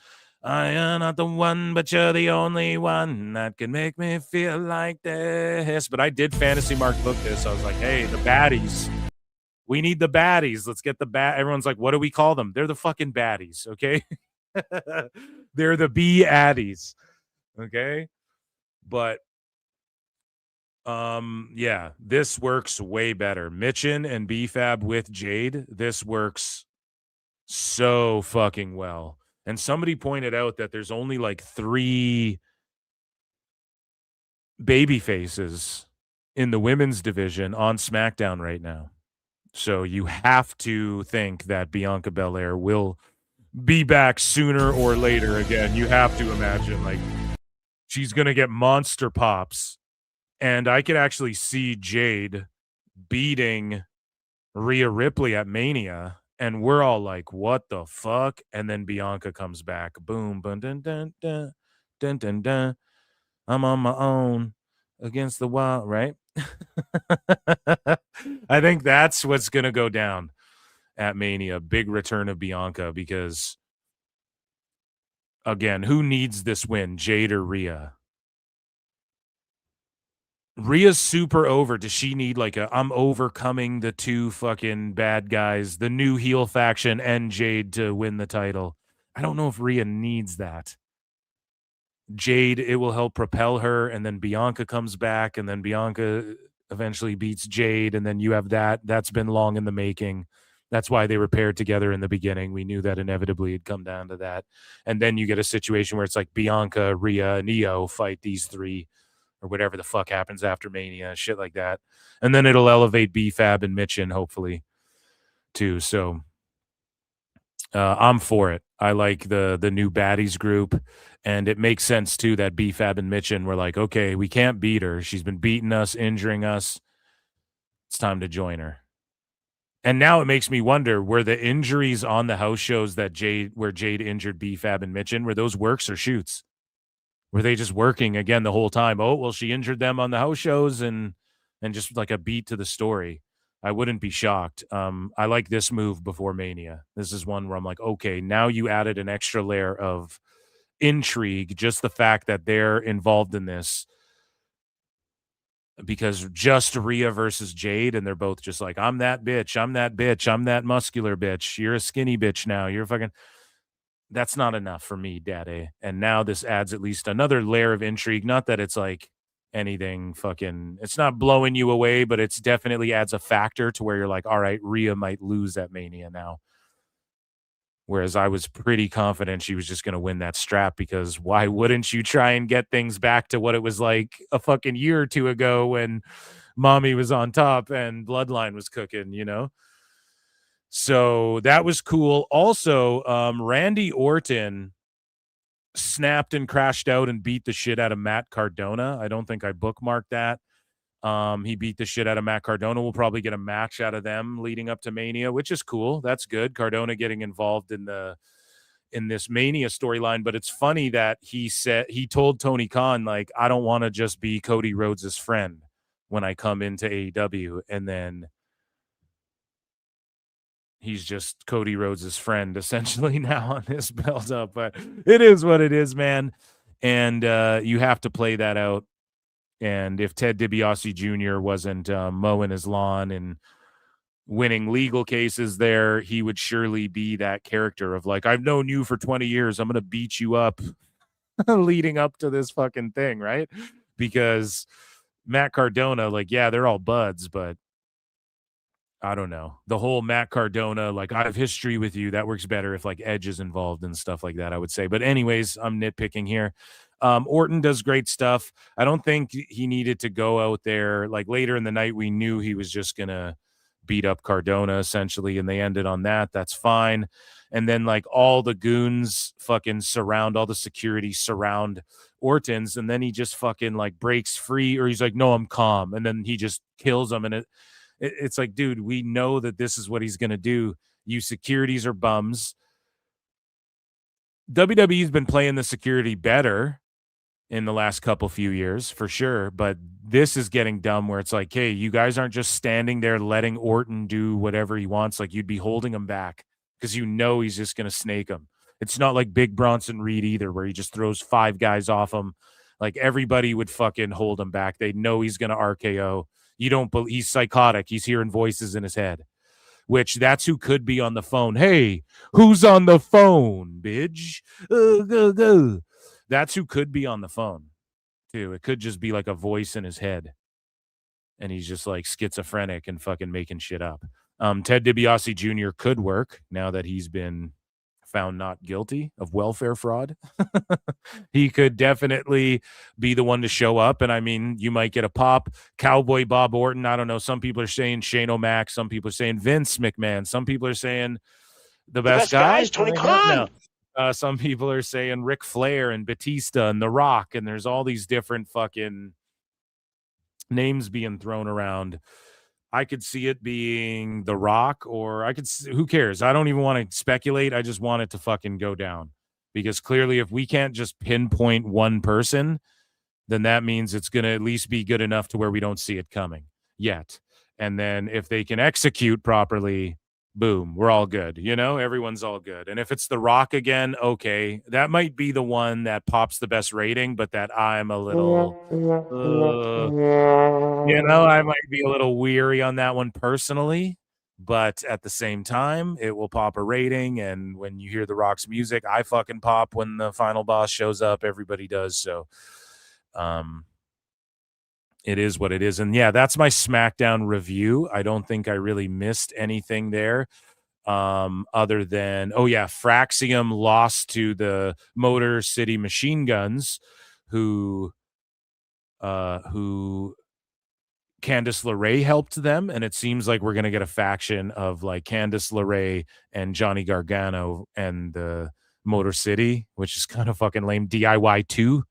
I am not the one, but you're the only one that can make me feel like this. But I did Fantasy Mark book this. I was like, hey, the baddies. We need the baddies. Let's get the Everyone's like, what do we call them? They're the fucking baddies, okay? They're the B-addies, okay? But, yeah, this works way better. Mitchin and B-Fab with Jade, this works so fucking well. And somebody pointed out that there's only like 3 baby faces in the women's division on SmackDown right now. So you have to think that Bianca Belair will be back sooner or later again. You have to imagine, like, she's going to get monster pops. And I could actually see Jade beating Rhea Ripley at Mania. And we're all like, what the fuck? And then Bianca comes back. Boom, boom, dun, dun, dun, dun, dun, dun. I'm on my own against the wild, right? I think that's what's going to go down at Mania. Big return of Bianca, because, again, who needs this win, Jade or Rhea? Rhea's super over. Does she need like I'm overcoming the 2 fucking bad guys, the new heel faction and Jade to win the title? I don't know if Rhea needs that. Jade, it will help propel her, and then Bianca comes back, and then Bianca eventually beats Jade, and then you have that. That's been long in the making. That's why they were paired together in the beginning. We knew that inevitably it'd come down to that. And then you get a situation where it's like Bianca, Rhea, and Io fight these 3, or whatever the fuck happens after Mania, shit like that. And then it'll elevate B-Fab and Mitchin, hopefully, too. So I'm for it. I like the new baddies group. And it makes sense, too, that B-Fab and Mitchin were like, okay, we can't beat her. She's been beating us, injuring us. It's time to join her. And now it makes me wonder, were the injuries on the house shows where Jade injured B-Fab and Mitchin, were those works or shoots? Were they just working again the whole time? Oh, well, she injured them on the house shows and just like a beat to the story. I wouldn't be shocked. I like this move before Mania. This is one where I'm like, okay, now you added an extra layer of intrigue, just the fact that they're involved in this, because just Rhea versus Jade, and they're both just like, I'm that bitch, I'm that bitch, I'm that muscular bitch, you're a skinny bitch now, you're fucking, that's not enough for me, daddy. And now this adds at least another layer of intrigue. Not that it's like anything fucking, it's not blowing you away, but it's definitely adds a factor to where you're like, all right, Rhea might lose at Mania now. Whereas I was pretty confident she was just going to win that strap, because why wouldn't you try and get things back to what it was like a fucking year or two ago when Mommy was on top and Bloodline was cooking, you know? So that was cool. Also, Randy Orton snapped and crashed out and beat the shit out of Matt Cardona. I don't think I bookmarked that. He beat the shit out of Matt Cardona. We'll probably get a match out of them leading up to Mania, which is cool. That's good. Cardona getting involved in this Mania storyline. But it's funny that he told Tony Khan, like, I don't want to just be Cody Rhodes' friend when I come into AEW, and then he's just Cody Rhodes' friend essentially now on this build up. But it is what it is, man. And you have to play that out. And if Ted DiBiase Jr. wasn't mowing his lawn and winning legal cases there, he would surely be that character of like, I've known you for 20 years. I'm going to beat you up leading up to this fucking thing, right? Because Matt Cardona, like, yeah, they're all buds, but I don't know. The whole Matt Cardona, like, I have history with you, that works better if like Edge is involved and stuff like that, I would say. But anyways, I'm nitpicking here. Orton does great stuff. I don't think he needed to go out there. Like later in the night, we knew he was just going to beat up Cardona essentially, and they ended on that. That's fine. And then like all the goons fucking surround, all the security surround Orton's, and then he just fucking like breaks free, or he's like, no, I'm calm. And then he just kills him. And it's like, dude, we know that this is what he's going to do. You securities are bums. WWE's been playing the security better in the last few years, for sure. But this is getting dumb where it's like, hey, you guys aren't just standing there letting Orton do whatever he wants. Like, you'd be holding him back because you know he's just going to snake him. It's not like Big Bronson Reed either, where he just throws 5 guys off him. Like, everybody would fucking hold him back. They know he's going to RKO. You don't believe he's psychotic. He's hearing voices in his head, which that's who could be on the phone. Hey, who's on the phone, bitch? Go. That's who could be on the phone, too. It could just be like a voice in his head, and he's just like schizophrenic and fucking making shit up. Ted DiBiase Jr. could work now that he's been found not guilty of welfare fraud. He could definitely be the one to show up, and I mean, you might get a pop. Cowboy Bob Orton, I don't know. Some people are saying Shane O'Mac. Some people are saying Vince McMahon. Some people are saying the best guy is Tony Khan. Some people are saying Ric Flair and Batista and The Rock, and there's all these different fucking names being thrown around. I could see it being The Rock, or who cares? I don't even want to speculate. I just want it to fucking go down, because clearly if we can't just pinpoint one person, then that means it's going to at least be good enough to where we don't see it coming yet. And then if they can execute properly, boom, we're all good. You know, everyone's all good. And if it's The Rock again, okay, that might be the one that pops the best rating, but that I'm a little, I might be a little weary on that one personally. But at the same time, it will pop a rating. And when you hear The Rock's music, I fucking pop when the final boss shows up. Everybody does. So, it is what it is. And yeah, that's my SmackDown review. I don't think I really missed anything there. Other than, Fraxium lost to the Motor City Machine Guns, who Candice LeRae helped them, and it seems like we're gonna get a faction of like Candice LeRae and Johnny Gargano and the Motor City, which is kind of fucking lame. DIY 2,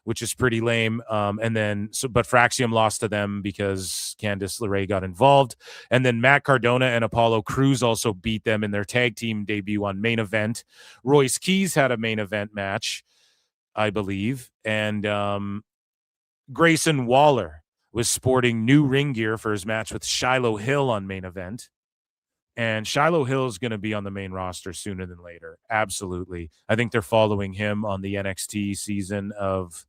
which is pretty lame. And then, but Fraxium lost to them because Candice LeRae got involved. And then Matt Cardona and Apollo Crews also beat them in their tag team debut on Main Event. Royce Keys had a main event match, I believe. And Grayson Waller was sporting new ring gear for his match with Shiloh Hill on Main Event. And Shiloh Hill is going to be on the main roster sooner than later. Absolutely. I think they're following him on the NXT season of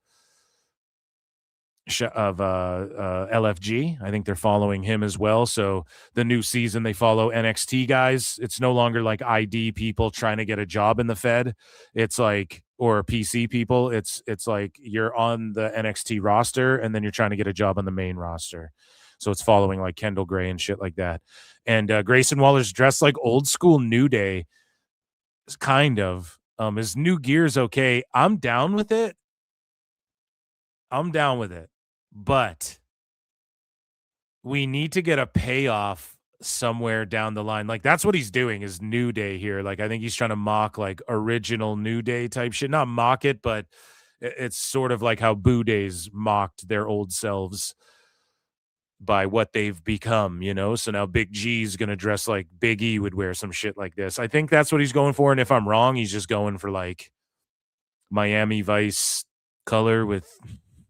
LFG. I think they're following him as well. So the new season, they follow NXT guys. It's no longer like ID people trying to get a job in the Fed. It's like, or PC people. It's like you're on the NXT roster and then you're trying to get a job on the main roster. So it's following like Kendall Gray and shit like that. And Grayson Waller's dressed like old school New Day, kind of. His new gear's okay. I'm down with it. But we need to get a payoff somewhere down the line. Like, that's what he's doing is New Day here. Like, I think he's trying to mock like original New Day type shit. Not mock it, but it's sort of like how Boo Days mocked their old selves by what they've become, you know? So now Big G's going to dress like Big E would wear some shit like this. I think that's what he's going for. And if I'm wrong, he's just going for like Miami Vice color with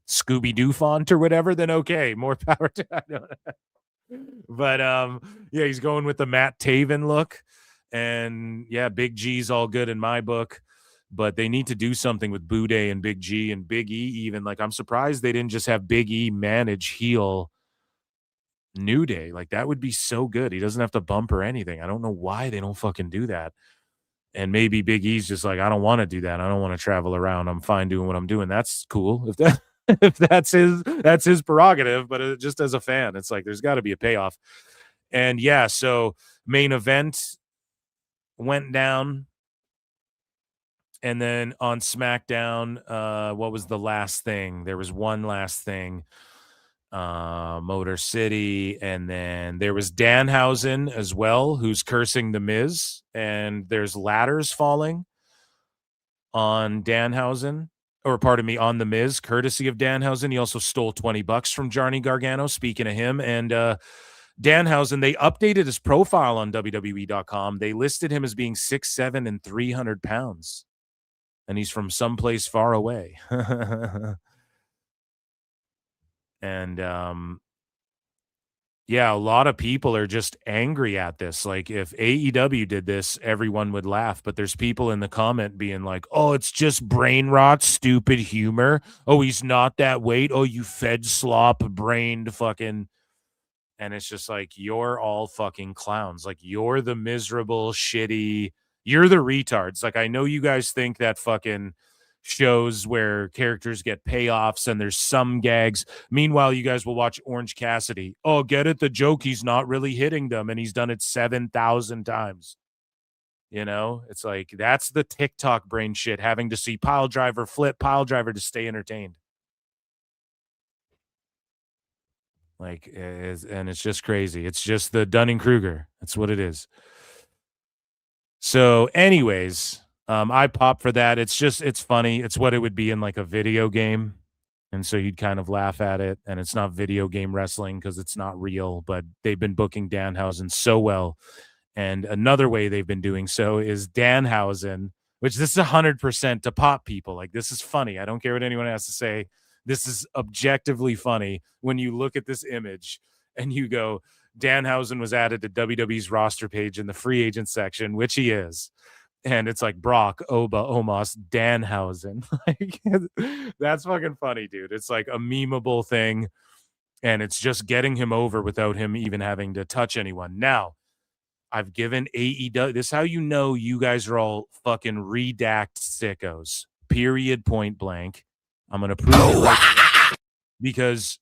Scooby-Doo font or whatever, then okay, more power to I don't know. But yeah, he's going with the Matt Taven look. And yeah, Big G's all good in my book. But they need to do something with Boo Day and Big G and Big E even. Like, I'm surprised they didn't just have Big E manage heel New Day. Like, that would be so good. He doesn't have to bump or anything. I don't know why they don't fucking do that. And maybe Big E's just like, I don't want to do that. I don't want to travel around. I'm fine doing what I'm doing. That's cool. If that's his prerogative, but just as a fan, it's like there's got to be a payoff. And yeah, so Main Event went down. And then on SmackDown, what was the last thing? There was one last thing. Motor City, and then there was Danhausen as well, who's cursing the Miz, and there's ladders falling on Danhausen, or pardon me, on the Miz, courtesy of Danhausen. He also stole $20 from Johnny Gargano, speaking of him. And Danhausen, they updated his profile on WWE.com. They listed him as being 6'7" and 300 pounds, and he's from someplace far away. And yeah, a lot of people are just angry at this. Like, if AEW did this, everyone would laugh. But there's people in the comment being like, oh, it's just brain rot, stupid humor. Oh, he's not that weight. Oh, you fed slop brained fucking. And it's just like, you're all fucking clowns. Like, you're the miserable, shitty, you're the retards. Like, I know you guys think that fucking shows where characters get payoffs and there's some gags. Meanwhile, you guys will watch Orange Cassidy. Oh, get it? The joke, he's not really hitting them, and he's done it 7,000 times. You know, it's like, that's the TikTok brain shit, having to see pile driver flip pile driver to stay entertained. Like, and it's just crazy. It's just the Dunning-Kruger. That's what it is. So anyways, I pop for that. It's funny. It's what it would be in like a video game. And so you'd kind of laugh at it. And it's not video game wrestling because it's not real, but they've been booking Danhausen so well. And another way they've been doing so is Danhausen, which this is 100% to pop people. Like, this is funny. I don't care what anyone has to say. This is objectively funny when you look at this image and you go, Danhausen was added to WWE's roster page in the free agent section, which he is. And it's like Brock, Oba, Omos, Danhausen. Like, that's fucking funny, dude. It's like a memeable thing. And it's just getting him over without him even having to touch anyone. Now, I've given AEW. This is how you know you guys are all fucking redact sickos. Period, point blank. I'm going to prove it because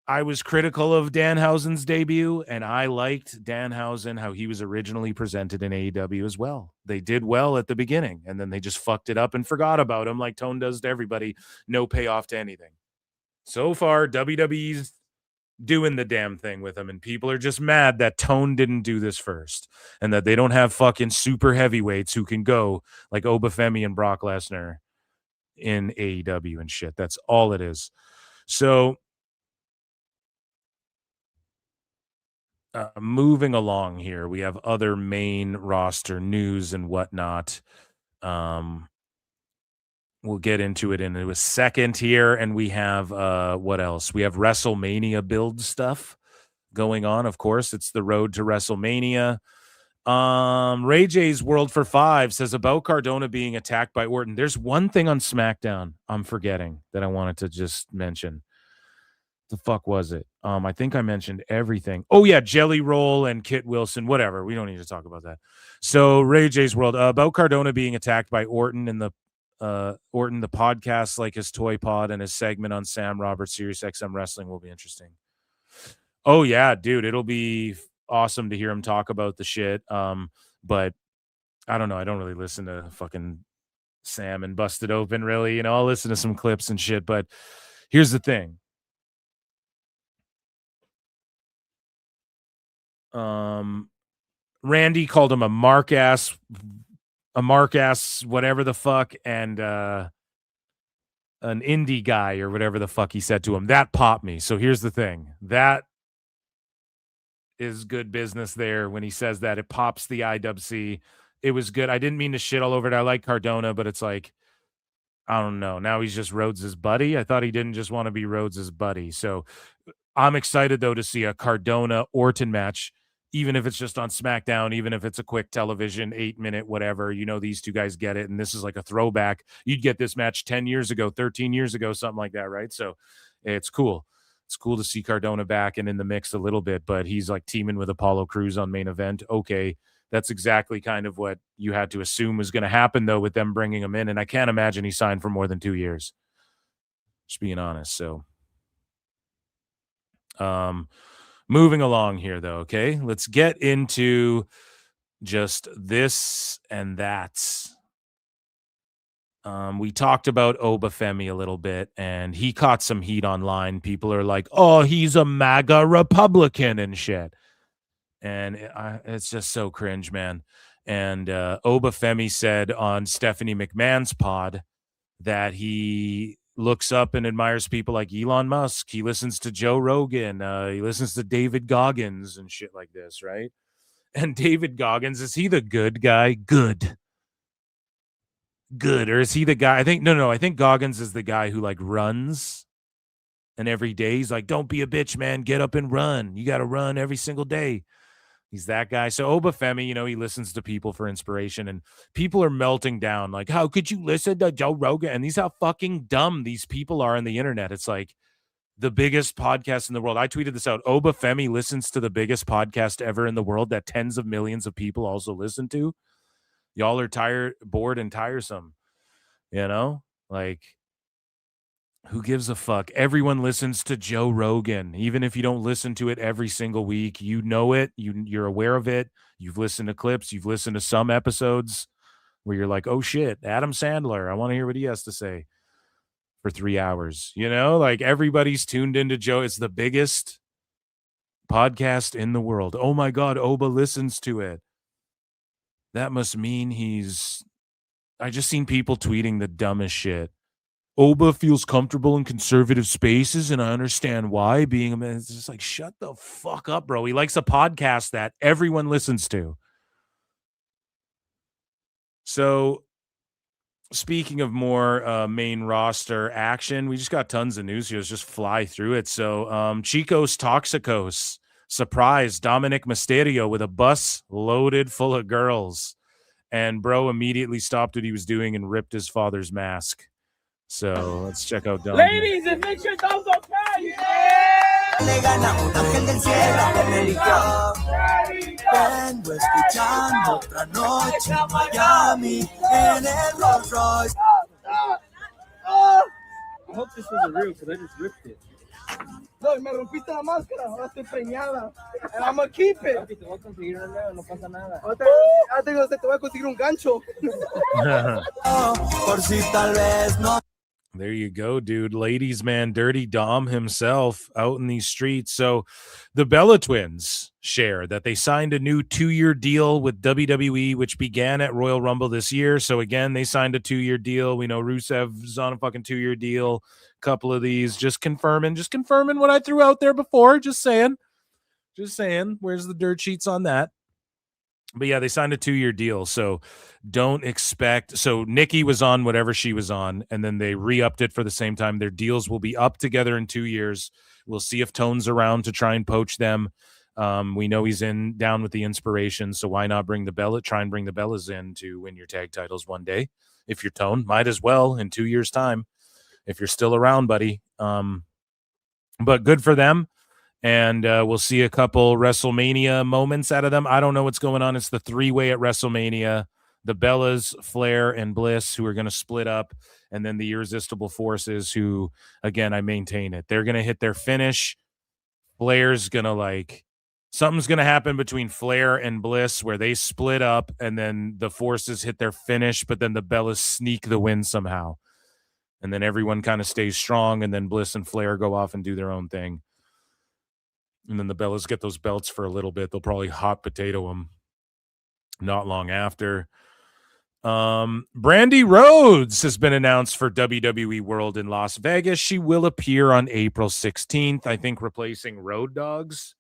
I was critical of Danhausen's debut, and I liked Danhausen, how he was originally presented in AEW as well. They did well at the beginning, and then they just fucked it up and forgot about him like Tone does to everybody. No payoff to anything. So far, WWE's doing the damn thing with him, and people are just mad that Tone didn't do this first, and that they don't have fucking super heavyweights who can go like Obafemi and Brock Lesnar in AEW and shit. That's all it is. So moving along here, we have other main roster news and whatnot. We'll get into it in a second here. And we have, what else? We have WrestleMania build stuff going on. Of course, it's the road to WrestleMania. Ray J's World for Five says about Cardona being attacked by Orton. There's one thing on SmackDown I'm forgetting that I wanted to just mention. The fuck was it? I think I mentioned everything. Oh yeah, Jelly Roll and Kit Wilson, whatever. We don't need to talk about that. So Ray J's World, about Cardona being attacked by Orton in the podcast, like his Toy Pod and his segment on Sam Roberts Sirius XM Wrestling will be interesting. Oh yeah, dude, it'll be awesome to hear him talk about the shit. But I don't know. I don't really listen to fucking Sam and Busted Open, really. You know, I'll listen to some clips and shit. But here's the thing. Randy called him a mark ass, whatever the fuck, and an indie guy or whatever the fuck he said to him. That popped me. So here's the thing. That is good business there. When he says that, it pops the IWC. It was good. I didn't mean to shit all over it. I like Cardona, but it's like, I don't know. Now he's just Rhodes' buddy. I thought he didn't just want to be Rhodes' buddy. So I'm excited, though, to see a Cardona-Orton match, even if it's just on SmackDown, even if it's a quick television, 8-minute, whatever. You know, these two guys get it, and this is like a throwback. You'd get this match 10 years ago, 13 years ago, something like that, right? So it's cool. It's cool to see Cardona back and in the mix a little bit, but he's like teaming with Apollo Crews on main event. Okay, that's exactly kind of what you had to assume was going to happen, though, with them bringing him in, and I can't imagine he signed for more than 2 years. Just being honest, so... moving along here, though, okay? Let's get into just this and that. We talked about Obafemi a little bit, and he caught some heat online. People are like, oh, he's a MAGA Republican and shit. And it's just so cringe, man. And Obafemi said on Stephanie McMahon's pod that he looks up and admires people like Elon Musk. He listens to Joe Rogan. He listens to David Goggins and shit like this, right? And David Goggins, is he the good guy? Good. Or is he the guy? I think Goggins is the guy who like runs, and every day he's like, don't be a bitch, man. Get up and run. You got to run every single day. He's that guy. So Obafemi, you know, he listens to people for inspiration, and people are melting down. Like, how could you listen to Joe Rogan? And these how fucking dumb these people are on the internet. It's like the biggest podcast in the world. I tweeted this out. Obafemi listens to the biggest podcast ever in the world that tens of millions of people also listen to. Y'all are bored and tiresome. You know, like, who gives a fuck? Everyone listens to Joe Rogan, even if you don't listen to it every single week. You know it. You're aware of it. You've listened to clips. You've listened to some episodes where you're like, oh shit, Adam Sandler. I want to hear what he has to say for 3 hours. You know, like everybody's tuned into Joe. It's the biggest podcast in the world. Oh my God, Oba listens to it. That must mean I just seen people tweeting the dumbest shit. Oba feels comfortable in conservative spaces, and I understand why. Being a man, it's just like, shut the fuck up, bro. He likes a podcast that everyone listens to. So, speaking of more main roster action, we just got tons of news here. Let's just fly through it. So, Chicos Toxicos surprised Dominic Mysterio with a bus loaded full of girls, and bro immediately stopped what he was doing and ripped his father's mask. So let's check out Dom. Ladies, and make sure those okay. Vengo escuchando otra noche en Miami en el Rolls Royce. I hope this was a real, because I just ripped it. Look, me rompiste la máscara, ahora estoy preñada. And I'm gonna keep it. Papi, te voy a conseguir un dedo, no pasa nada. Te voy a conseguir un gancho. Por si tal vez no. There you go, dude. Ladies man, Dirty Dom himself out in these streets. So the Bella Twins share that they signed a new 2-year deal with WWE, which began at Royal Rumble this year. So again, they signed a 2-year deal. We know Rusev's on a fucking 2-year deal. Couple of these just confirming what I threw out there before. Just saying. Where's the dirt sheets on that? But yeah, they signed a 2-year deal, so don't expect. So Nikki was on whatever she was on, and then they re-upped it for the same time. Their deals will be up together in 2 years. We'll see if Tone's around to try and poach them. We know he's down with the inspiration, so why not try and bring the Bellas in to win your tag titles one day? If you're Tone, might as well in 2 years' time, if you're still around, buddy. But good for them. And we'll see a couple WrestleMania moments out of them. I don't know what's going on. It's the 3-way at WrestleMania. The Bellas, Flair, and Bliss, who are going to split up. And then the Irresistible Forces, who, again, I maintain it. They're going to hit their finish. Flair's going to, something's going to happen between Flair and Bliss where they split up, and then the Forces hit their finish, but then the Bellas sneak the win somehow. And then everyone kind of stays strong, and then Bliss and Flair go off and do their own thing. And then the Bellas get those belts for a little bit. They'll probably hot potato them not long after. Brandy Rhodes has been announced for WWE World in Las Vegas. She will appear on April 16th, I think, replacing Road Dogg's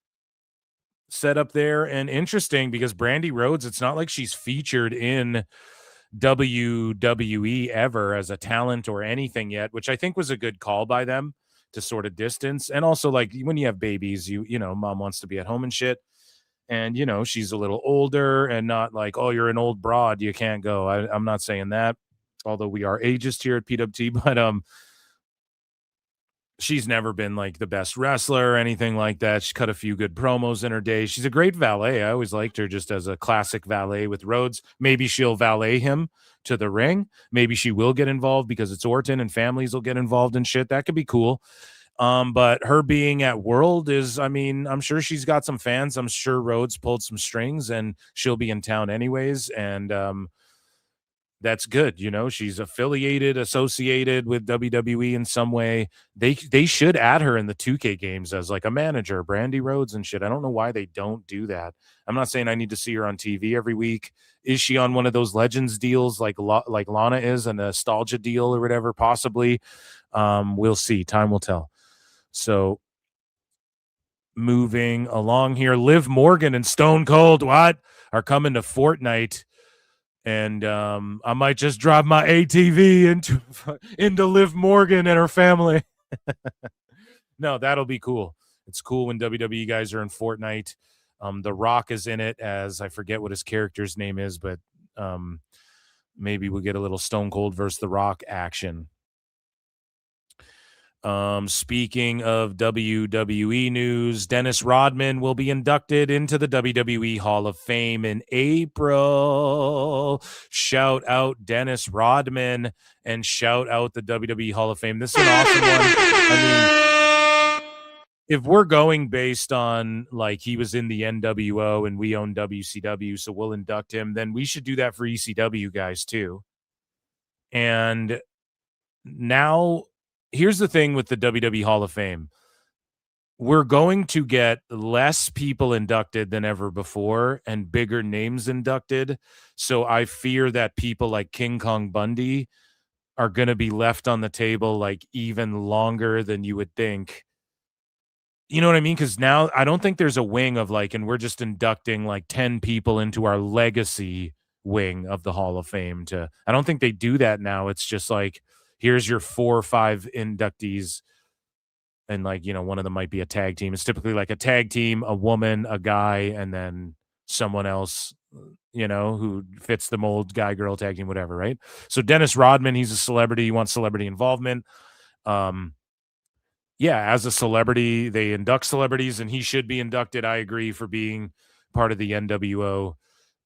set up there. And interesting because Brandy Rhodes, it's not like she's featured in WWE ever as a talent or anything yet, which I think was a good call by them to sort of distance. And also, when you have babies, you know, mom wants to be at home and shit. And, you know, she's a little older and not like, oh, you're an old broad, you can't go. I'm not saying that, although we are ageist here at PWT, but she's never been the best wrestler or anything like that. She cut a few good promos in her day. She's a great valet. I always liked her just as a classic valet with Rhodes. Maybe she'll valet him to the ring. Maybe she will get involved because it's Orton and families will get involved in shit. That could be cool. But her being at World is, I'm sure she's got some fans. I'm sure Rhodes pulled some strings and she'll be in town anyways. And, that's good. You know, she's associated with WWE in some way. They should add her in the 2K games as a manager, Brandy Rhodes and shit. I don't know why they don't do that. I'm not saying I need to see her on TV every week. Is she on one of those Legends deals like Lana is, a nostalgia deal or whatever? Possibly. We'll see. Time will tell. So moving along here, Liv Morgan and Stone Cold are coming to Fortnite. And I might just drive my ATV into Liv Morgan and her family. No, that'll be cool. It's cool when WWE guys are in Fortnite. The Rock is in it as, I forget what his character's name is, but maybe we'll get a little Stone Cold versus The Rock action. Speaking of WWE news, Dennis Rodman will be inducted into the WWE Hall of Fame in April. Shout out Dennis Rodman and shout out the WWE Hall of Fame. This is an awesome one. If we're going based on he was in the NWO and we own WCW, so we'll induct him, then we should do that for ECW guys too. And now, here's the thing with the WWE Hall of Fame. We're going to get less people inducted than ever before and bigger names inducted. So I fear that people like King Kong Bundy are going to be left on the table even longer than you would think. You know what I mean? Because now I don't think there's a wing of and we're just inducting 10 people into our legacy wing of the Hall of Fame. I don't think they do that now. It's just here's your 4 or 5 inductees. And one of them might be a tag team. It's typically a tag team, a woman, a guy, and then someone else, who fits the mold, guy, girl, tag team, whatever, right? So Dennis Rodman, he's a celebrity. He wants celebrity involvement. Yeah, as a celebrity, they induct celebrities, and he should be inducted. I agree, for being part of the NWO.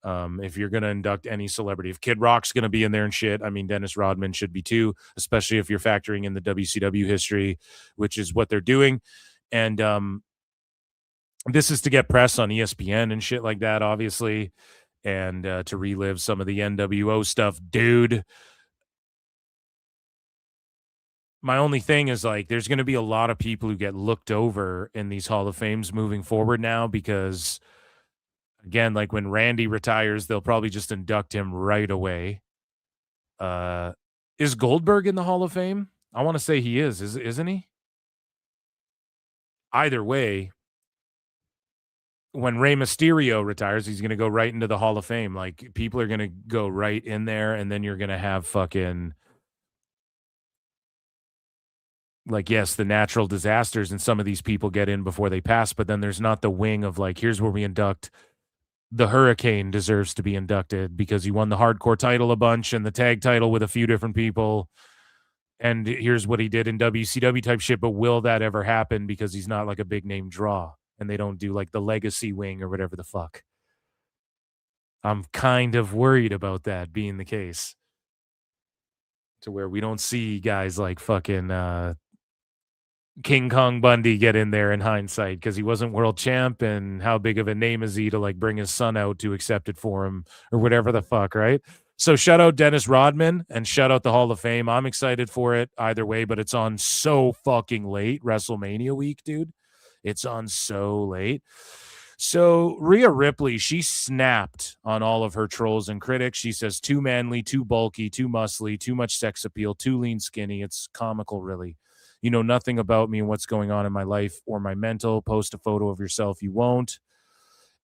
If you're going to induct any celebrity, if Kid Rock's going to be in there and shit, Dennis Rodman should be too, especially if you're factoring in the WCW history, which is what they're doing. And this is to get press on ESPN and shit like that, obviously, and to relive some of the NWO stuff. Dude, my only thing is like there's going to be a lot of people who get looked over in these Hall of Fames moving forward now because, again, like when Randy retires, they'll probably just induct him right away. Is Goldberg in the Hall of Fame? I want to say he isn't he? Either way, when Rey Mysterio retires, he's going to go right into the Hall of Fame. Like, people are going to go right in there, and then you're going to have fucking, like, yes, the natural disasters, and some of these people get in before they pass, but then there's not the wing of, like, here's where we induct the Hurricane deserves to be inducted because he won the hardcore title a bunch and the tag title with a few different people. And here's what he did in WCW type shit, but will that ever happen because he's not like a big name draw? And they don't do like the legacy wing or whatever the fuck. I'm kind of worried about that being the case. To where we don't see guys like fucking King Kong Bundy get in there in hindsight because he wasn't world champ, and how big of a name is he to like bring his son out to accept it for him or whatever the fuck, right? So shout out Dennis Rodman and shout out the Hall of Fame. I'm excited for it either way, but it's on so fucking late. WrestleMania week, dude. It's on so late. So Rhea Ripley, she snapped on all of her trolls and critics. She says too manly, too bulky, too muscly, too much sex appeal, too lean skinny. It's comical, really. You know nothing about me and what's going on in my life or my mental. Post a photo of yourself. You won't.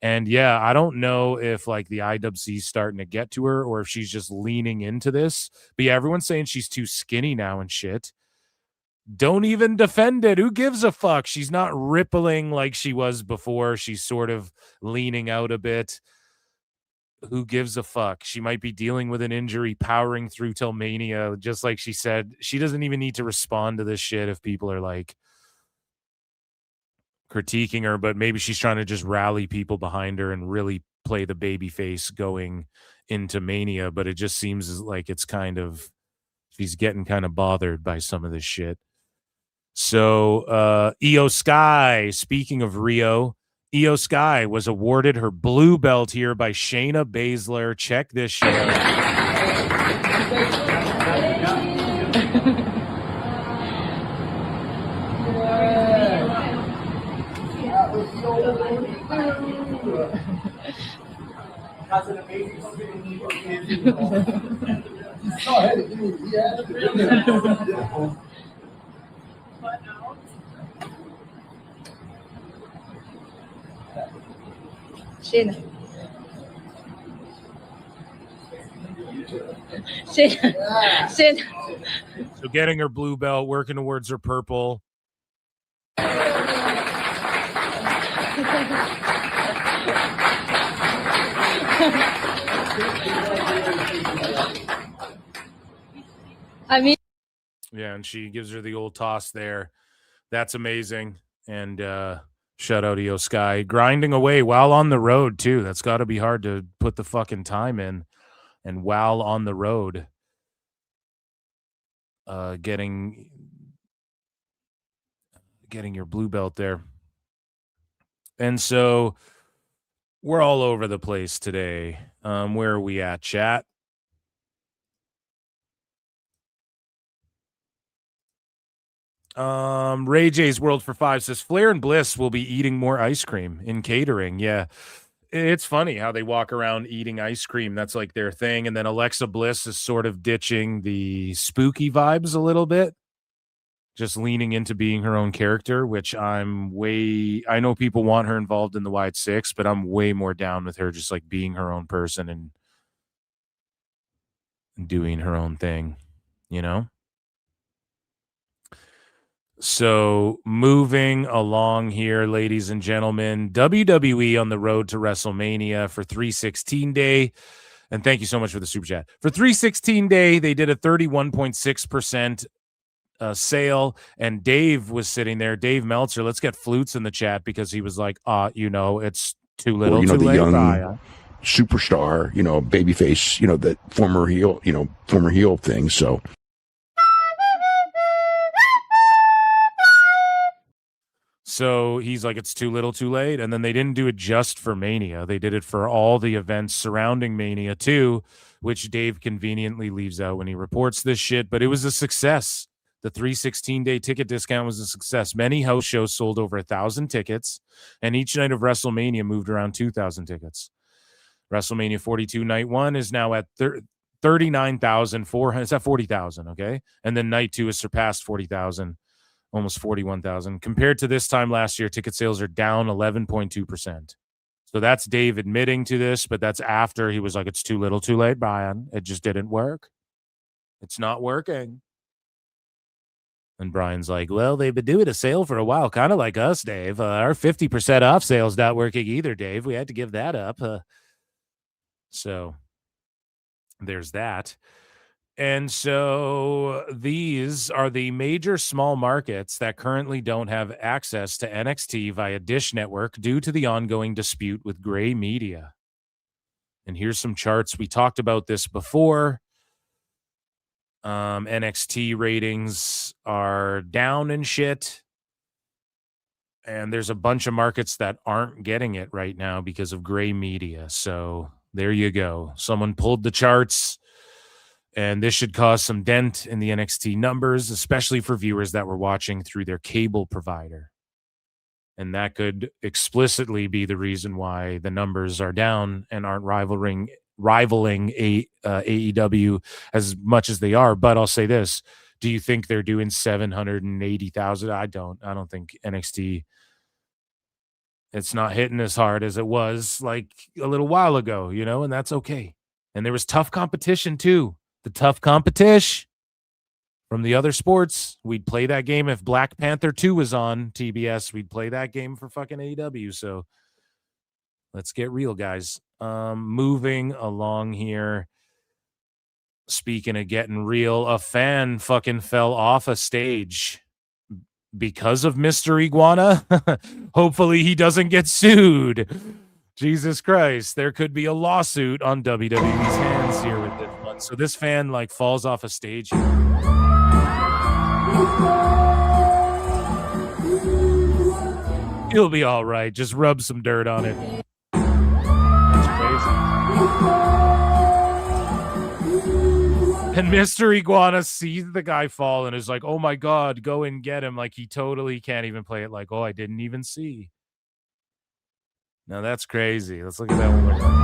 And yeah, I don't know if like the IWC is starting to get to her or if she's just leaning into this. But yeah, everyone's saying she's too skinny now and shit. Don't even defend it. Who gives a fuck? She's not rippling like she was before. She's sort of leaning out a bit. Who gives a fuck? She might be dealing with an injury, powering through till Mania. Just like she said, she doesn't even need to respond to this shit if people are like critiquing her, but maybe she's trying to just rally people behind her and really play the baby face going into Mania. But it just seems like it's kind of, she's getting kind of bothered by some of this shit. So Io Sky, speaking of Rio, Io Sky was awarded her blue belt here by Shayna Baszler. Check this shit out. That's an amazing Shayna. So getting her blue belt, working towards her purple. I mean, yeah, and she gives her the old toss there. That's amazing. And shout out Io Sky, grinding away while on the road too. That's got to be hard to put the fucking time in, and while on the road, getting your blue belt there. And so we're all over the place today. Where are we at, chat? Ray J's World for 5 says Flair and Bliss will be eating more ice cream in catering. Yeah. It's funny how they walk around eating ice cream. That's like their thing. And then Alexa Bliss is sort of ditching the spooky vibes a little bit, just leaning into being her own character, which I know people want her involved in the Wide Six, but I'm way more down with her just like being her own person and doing her own thing, you know? So moving along here, ladies and gentlemen, WWE on the road to WrestleMania for 316 Day. And thank you so much for the super chat. For 316 Day, they did a 31.6% sale. And Dave was sitting there, Dave Meltzer. Let's get Flutes in the chat because he was like, it's too little, too late. The young superstar, babyface, that former heel thing. So. So he's like, it's too little, too late. And then they didn't do it just for Mania. They did it for all the events surrounding Mania too, which Dave conveniently leaves out when he reports this shit. But it was a success. The 316-day ticket discount was a success. Many house shows sold over 1,000 tickets, and each night of WrestleMania moved around 2,000 tickets. WrestleMania 42 night 1 is now at 39,400. It's at 40,000, okay? And then night 2 has surpassed 40,000, almost 41,000. Compared to this time last year, ticket sales are down 11.2%. So that's Dave admitting to this, but that's after he was like, it's too little, too late, Brian. It just didn't work. It's not working. And Brian's like, well, they've been doing a sale for a while, kind of like us, Dave. Our 50% off sale's not working either, Dave. We had to give that up. So there's that. And so these are the major small markets that currently don't have access to NXT via Dish Network due to the ongoing dispute with Gray Media. And here's some charts. We talked about this before. NXT ratings are down and shit. And there's a bunch of markets that aren't getting it right now because of Gray Media. So there you go. Someone pulled the charts. And this should cause some dent in the NXT numbers, especially for viewers that were watching through their cable provider. And that could explicitly be the reason why the numbers are down and aren't rivaling AEW as much as they are. But I'll say this. Do you think they're doing 780,000? I don't think NXT, it's not hitting as hard as it was like a little while ago, and that's okay. And there was tough competition too. The tough competition from the other sports. We'd play that game if Black Panther 2 was on TBS. We'd play that game for fucking AEW. So let's get real, guys. Moving along here. Speaking of getting real, a fan fucking fell off a stage because of Mr. Iguana. Hopefully he doesn't get sued. Jesus Christ. There could be a lawsuit on WWE's hands here with this one. So this fan falls off a stage. He'll be all right. Just rub some dirt on it. That's crazy. And Mr. Iguana sees the guy fall and is like, oh my God, go and get him. Like he totally can't even play it like, oh, I didn't even see. Now that's crazy. Let's look at that one more time.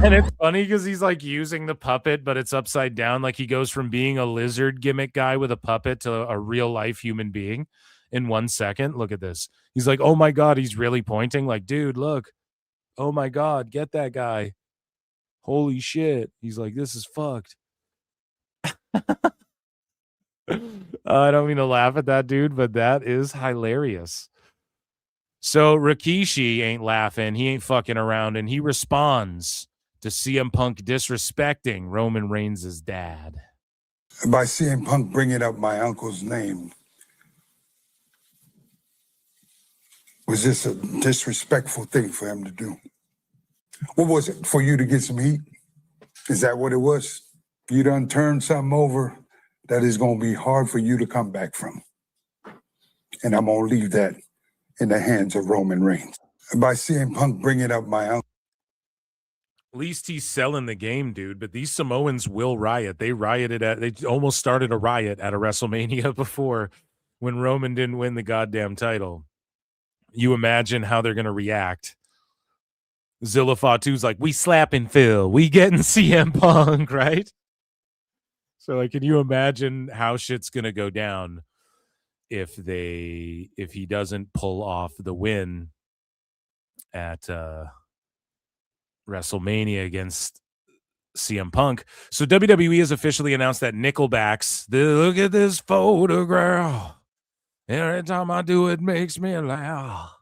And it's funny because he's using the puppet, but it's upside down. Like he goes from being a lizard gimmick guy with a puppet to a real life human being in 1 second. Look at this. He's like, oh my God, he's really pointing. Like, dude, look. Oh my God, get that guy. Holy shit. He's like, this is fucked. I don't mean to laugh at that, dude, but that is hilarious. So Rikishi ain't laughing. He ain't fucking around, and he responds to CM Punk disrespecting Roman Reigns' dad. By CM Punk bringing up my uncle's name, was this a disrespectful thing for him to do? What was it? For you to get some heat? Is that what it was? You done turned something over that is going to be hard for you to come back from. And I'm going to leave that in the hands of Roman Reigns. By CM Punk bringing up my uncle. At least he's selling the game, dude. But these Samoans will riot. They almost started a riot at a WrestleMania before when Roman didn't win the goddamn title. You imagine how they're going to react. Zilla Fatu's like, we slapping Phil. We getting CM Punk, right? So can you imagine how shit's going to go down if he doesn't pull off the win at WrestleMania against CM Punk. So WWE has officially announced that Nickelback's look at this photograph. Every time I do it makes me laugh.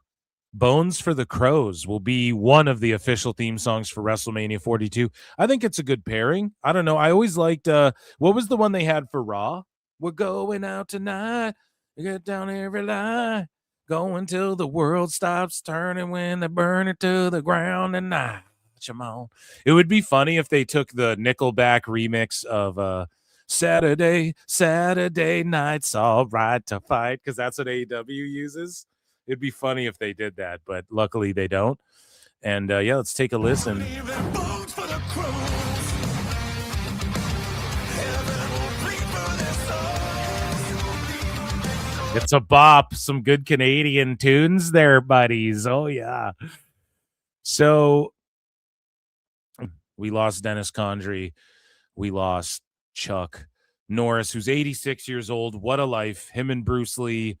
Bones for the Crows will be one of the official theme songs for WrestleMania 42. I think it's a good pairing. I don't know. I always liked what was the one they had for Raw? We're going out tonight. We get down every line. Going till the world stops turning when they burn it to the ground and I. Come on. It would be funny if they took the Nickelback remix of Saturday night's all right to fight, because that's what AEW uses. It'd be funny if they did that, but luckily they don't. And let's take a listen. Bones for the Crows. It's a bop. Some good Canadian tunes there, buddies. Oh, yeah. So we lost Dennis Condrey. We lost Chuck Norris, who's 86 years old. What a life. Him and Bruce Lee.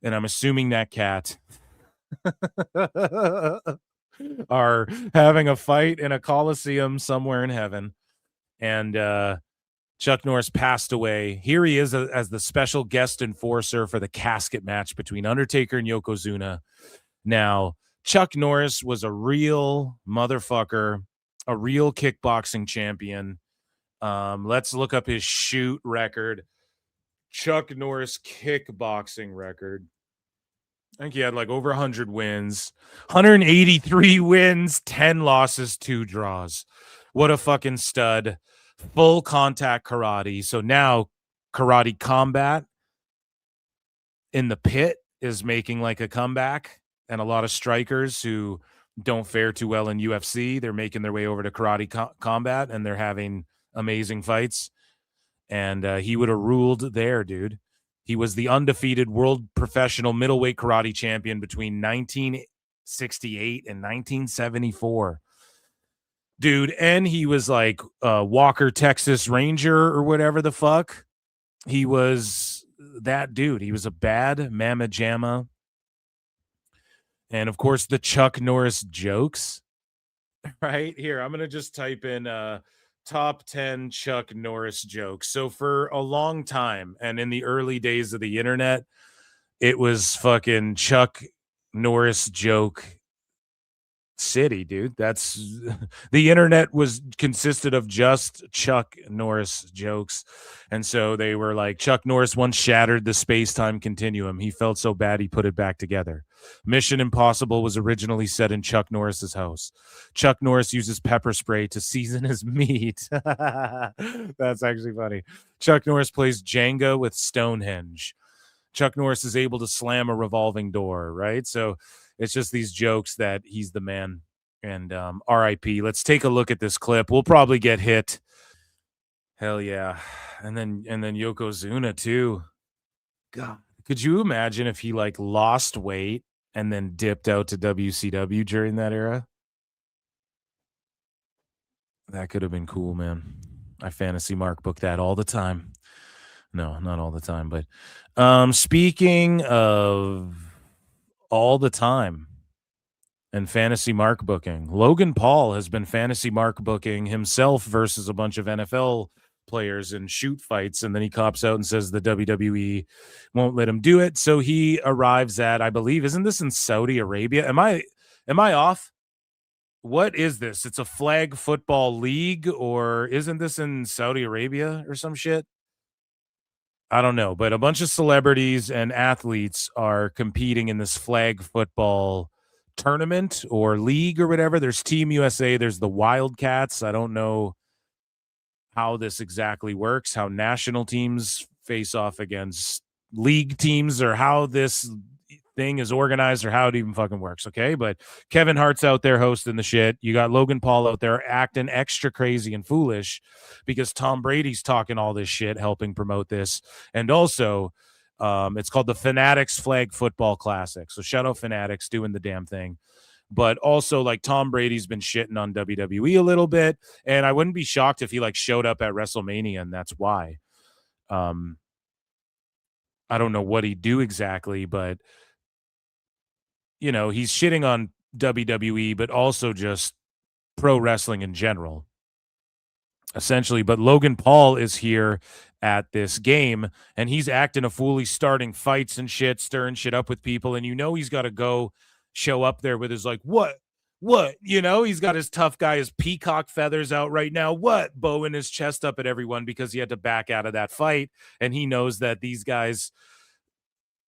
And I'm assuming that cat are having a fight in a coliseum somewhere in heaven. And Chuck Norris passed away. Here he is as the special guest enforcer for the casket match between Undertaker and Yokozuna. Now, Chuck Norris was a real motherfucker, a real kickboxing champion. Let's look up his shoot record. Chuck Norris kickboxing record. I think he had like over 100 wins, 183 wins, 10 losses, 2 draws. What a fucking stud. Full contact karate. So now Karate Combat in the pit is making like a comeback, and a lot of strikers who don't fare too well in UFC, they're making their way over to Karate Combat, and they're having amazing fights. And he would have ruled there, dude. He was the undefeated world professional middleweight karate champion between 1968 and 1974. Dude, and he was like Walker, Texas Ranger or whatever the fuck. He was that dude. He was a bad mamma jamma. And, of course, the Chuck Norris jokes. Right here, I'm going to just type in top 10 Chuck Norris jokes. So for a long time, and in the early days of the internet, it was fucking Chuck Norris joke city, dude. That's the internet was consisted of just Chuck Norris jokes. And so they were like, Chuck Norris once shattered the space-time continuum. He felt so bad he put it back together. Mission Impossible was originally set in Chuck Norris's house. Chuck Norris uses pepper spray to season his meat. That's actually funny. Chuck Norris plays Jenga with Stonehenge. Chuck Norris is able to slam a revolving door, right? So it's just these jokes that he's the man. And RIP. Let's take a look at this clip. We'll probably get hit. Hell yeah. And then Yokozuna too. God. Could you imagine if he like lost weight and then dipped out to WCW during that era? That could have been cool, man. I fantasy mark book that all the time. No, not all the time, but speaking of all the time and fantasy mark booking, Logan Paul has been fantasy mark booking himself versus a bunch of NFL players in shoot fights, and then he cops out and says the WWE won't let him do it. So he arrives at, I believe, isn't this in Saudi Arabia? Am I off? What is this? It's a flag football league, or isn't this in Saudi Arabia or some shit? I don't know, but a bunch of celebrities and athletes are competing in this flag football tournament or league or whatever. There's Team USA, there's the Wildcats. I don't know how this exactly works, how national teams face off against league teams, or how this thing is organized, or how it even fucking works, okay? But Kevin Hart's out there hosting the shit. You got Logan Paul out there acting extra crazy and foolish because Tom Brady's talking all this shit, helping promote this. And also, it's called the Fanatics Flag Football Classic. So shout out Fanatics doing the damn thing. But also, like, Tom Brady's been shitting on WWE a little bit, and I wouldn't be shocked if he like showed up at WrestleMania, and that's why. I don't know what he'd do exactly, but you know, he's shitting on WWE, but also just pro wrestling in general, essentially. But Logan Paul is here at this game, and he's acting a fool. He's starting fights and shit, stirring shit up with people, and you know he's got to go show up there with his like, what, you know, he's got his tough guy, his peacock feathers out right now, bowing his chest up at everyone because he had to back out of that fight, and he knows that these guys,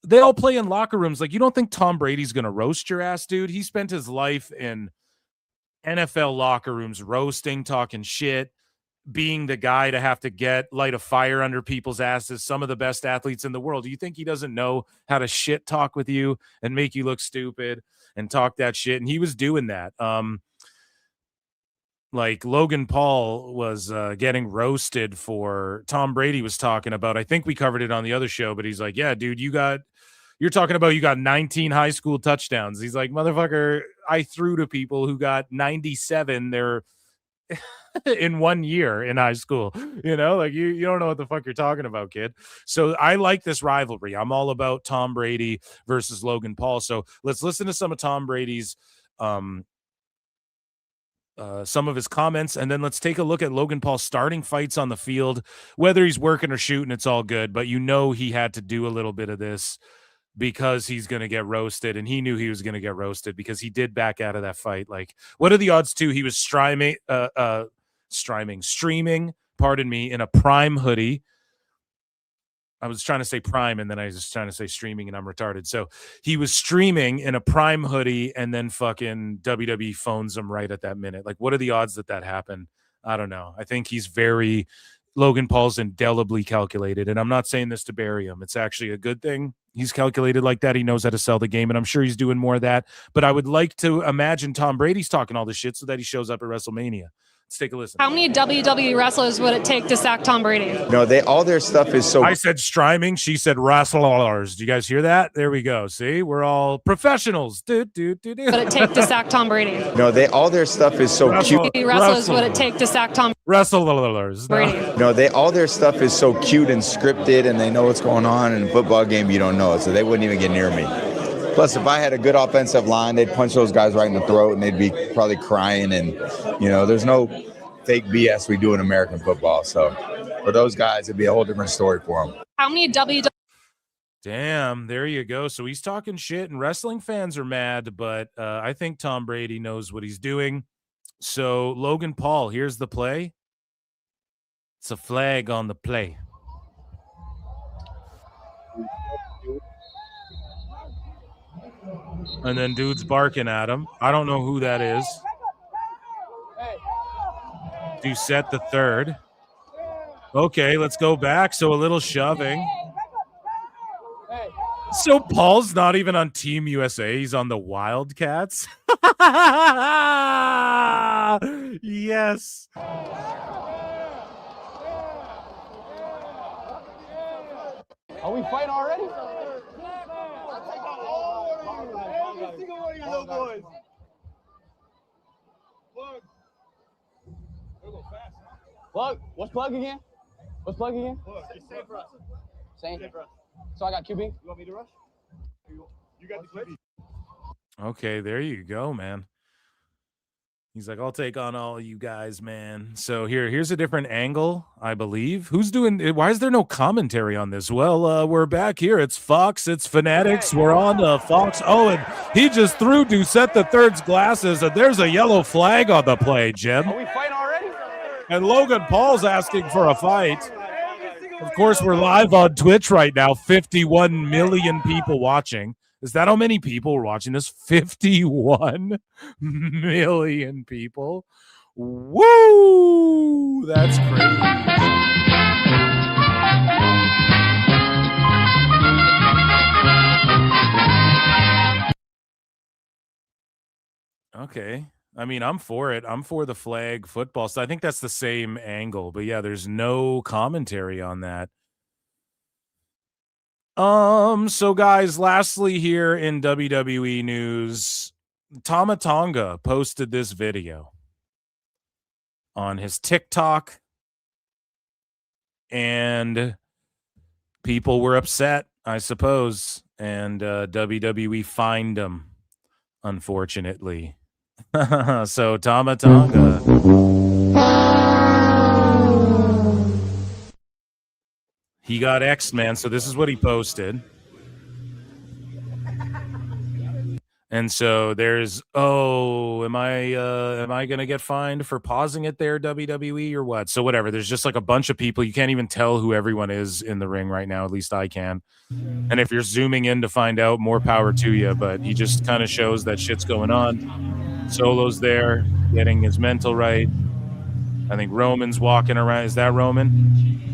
they all play in locker rooms. Like, you don't think Tom Brady's going to roast your ass, dude? He spent his life in NFL locker rooms, roasting, talking shit, being the guy to have to light a fire under people's asses, some of the best athletes in the world. Do you think he doesn't know how to shit talk with you and make you look stupid and talk that shit? And he was doing that. like Logan Paul was getting roasted for Tom Brady was talking about. I think we covered it on the other show, but he's like, yeah, dude, you're talking about you got 19 high school touchdowns. He's like, motherfucker, I threw to people who got 97. They're in 1 year in high school, like you don't know what the fuck you're talking about, kid. So I like this rivalry. I'm all about Tom Brady versus Logan Paul. So let's listen to some of Tom Brady's some of his comments, and then let's take a look at Logan Paul starting fights on the field. Whether he's working or shooting, it's all good, but he had to do a little bit of this because he's going to get roasted, and he knew he was going to get roasted because he did back out of that fight. Like, what are the odds too? He was streaming, pardon me, in a Prime hoodie. I was trying to say Prime, and then I was trying to say streaming, and I'm retarded. So he was streaming in a Prime hoodie, and then fucking WWE phones him right at that minute. Like, what are the odds that happened? I don't know. I think Logan Paul's indelibly calculated, and I'm not saying this to bury him. It's actually a good thing. He's calculated like that. He knows how to sell the game, and I'm sure he's doing more of that. But I would like to imagine Tom Brady's talking all this shit so that he shows up at WrestleMania. Let's take a listen. How many WWE wrestlers would it take to sack Tom Brady? No, all their stuff is so. I said streaming. She said wrestlers. Do you guys hear that? There we go. See, we're all professionals. Would it take to sack Tom Brady? No, all their stuff is so cute. Wrestlers would it take to sack Tom wrestlers? Brady? No, all their stuff is so cute and scripted, and they know what's going on. In a football game, you don't know it, so they wouldn't even get near me. Plus, if I had a good offensive line, they'd punch those guys right in the throat, and they'd be probably crying. And, there's no fake BS we do in American football. So for those guys, it'd be a whole different story for them. How many WWE? Damn, there you go. So he's talking shit, and wrestling fans are mad, but I think Tom Brady knows what he's doing. So Logan Paul, here's the play. It's a flag on the play. And then dude's barking at him. I don't know who that is. Doucette the third. Okay, let's go back. So a little shoving. So Paul's not even on Team USA. He's on the Wildcats. Yes. Are we fighting already? Plug. What's plug again? What's plug again? Same for us. Same for us. So I got QB. You want me to rush? You got the QB. Okay, there you go, man. He's like, I'll take on all you guys, man. So here's a different angle, I believe. Why is there no commentary on this? Well, we're back here. It's Fox. It's Fanatics. We're on Fox. Oh, and he just threw Doucette the third's glasses, and there's a yellow flag on the play, Jim. Are we fighting already? And Logan Paul's asking for a fight. Of course, we're live on Twitch right now. 51 million people watching. Is that how many people are watching this? 51 million people. Woo! That's crazy. Okay. I mean, I'm for it. I'm for the flag football. So I think that's the same angle. But yeah, there's no commentary on that. So guys, lastly here in WWE news, Tama Tonga posted this video on his TikTok, and people were upset, I suppose, and WWE fined him, unfortunately. So Tama Tonga. He got X'd, man. So this is what he posted. And so there's, am I gonna get fined for pausing it there, WWE, or what? So whatever. There's just like a bunch of people. You can't even tell who everyone is in the ring right now. At least I can. And if you're zooming in to find out, more power to you. But he just kind of shows that shit's going on. Solo's there, getting his mental right. I think Roman's walking around. Is that Roman?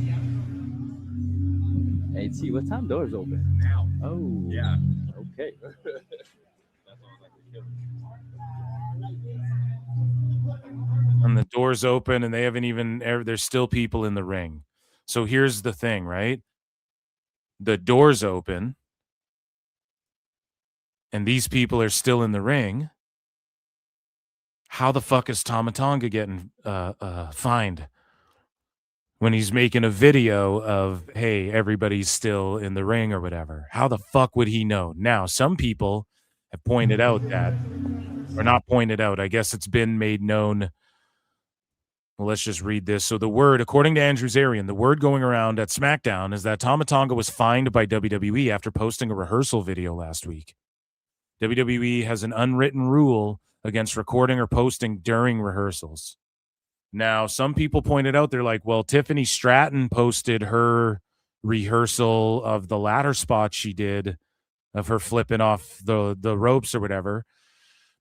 Hey, T, what time doors open? Now. Oh. Yeah. Okay. And the doors open and they haven't even, there's still people in the ring. So here's the thing, right? The doors open and these people are still in the ring. How the fuck is Tama Tonga getting fined when he's making a video of, hey, everybody's still in the ring or whatever? How the fuck would he know? Now, some people have pointed out that, or not pointed out, I guess it's been made known. Well, let's just read this. So the word, according to Andrew Zarian, the word going around at SmackDown is that Tama Tonga was fined by WWE after posting a rehearsal video last week. WWE has an unwritten rule against recording or posting during rehearsals. Now, some people pointed out, they're like, well, Tiffany Stratton posted her rehearsal of the ladder spot she did of her flipping off the ropes or whatever.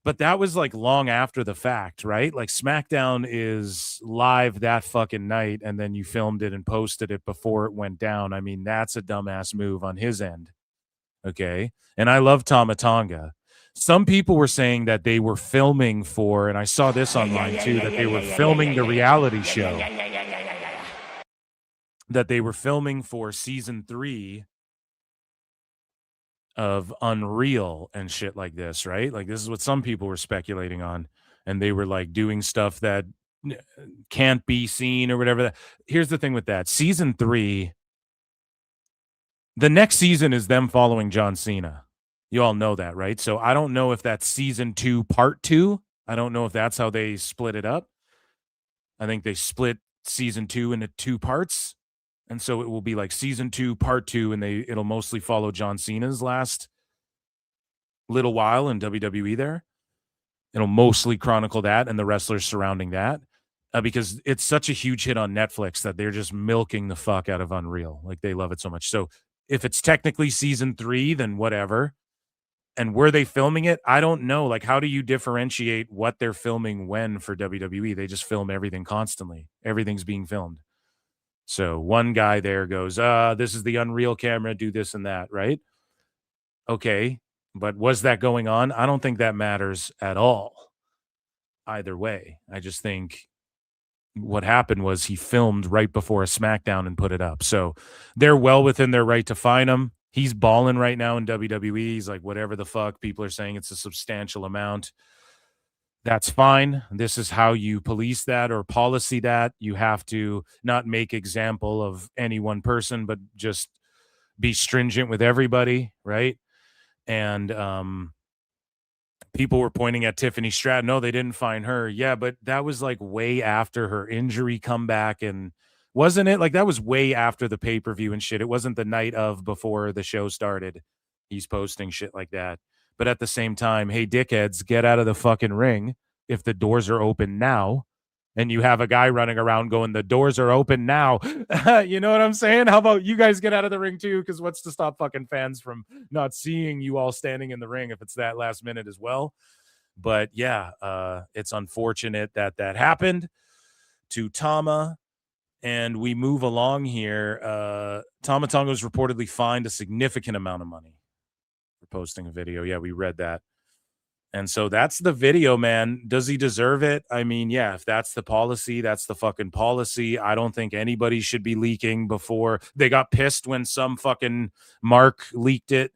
But that was like long after the fact, right? Like SmackDown is live that fucking night, and then you filmed it and posted it before it went down. I mean, that's a dumbass move on his end. Okay. And I love Tama Tonga. Some people were saying that they were filming for, and I saw this online too, that they were filming the reality show. That they were filming for season 3 of Unreal and shit like this, right? Like this is what some people were speculating on, and they were like doing stuff that can't be seen or whatever. Here's the thing with that. Season 3, the next season is them following John Cena. You all know that, right? So I don't know if that's season 2, part 2. I don't know if that's how they split it up. I think they split season 2 into 2 parts. And so it will be like season 2, part 2, and it'll mostly follow John Cena's last little while in WWE there. It'll mostly chronicle that and the wrestlers surrounding that because it's such a huge hit on Netflix that they're just milking the fuck out of Unreal. Like they love it so much. So if it's technically season 3, then whatever. And were they filming it? I don't know. Like, how do you differentiate what they're filming when for WWE? They just film everything constantly. Everything's being filmed. So one guy there goes, this is the Unreal camera, do this and that, right? Okay, but was that going on? I don't think that matters at all. Either way, I just think what happened was he filmed right before a SmackDown and put it up. So they're well within their right to fine him. He's balling right now in WWE. He's like, whatever the fuck. People are saying it's a substantial amount. That's fine. This is how you police that or policy that. You have to not make example of any one person, but just be stringent with everybody, right? And people were pointing at Tiffany Stratton. No, they didn't fine her. Yeah, but that was like way after her injury comeback, and wasn't it? Like that was way after the pay-per-view and shit. It wasn't the night of before the show started. He's posting shit like that. But at the same time, hey, dickheads, get out of the fucking ring if the doors are open now. And you have a guy running around going, the doors are open now. You know what I'm saying? How about you guys get out of the ring too? Because what's to stop fucking fans from not seeing you all standing in the ring if it's that last minute as well? But yeah, it's unfortunate that happened to Tama. And we move along here. Tama Tonga was reportedly fined a significant amount of money for posting a video. Yeah, we read that. And so that's the video, man. Does he deserve it? I mean, yeah, if that's the policy, that's the fucking policy. I don't think anybody should be leaking before. They got pissed when some fucking Mark leaked it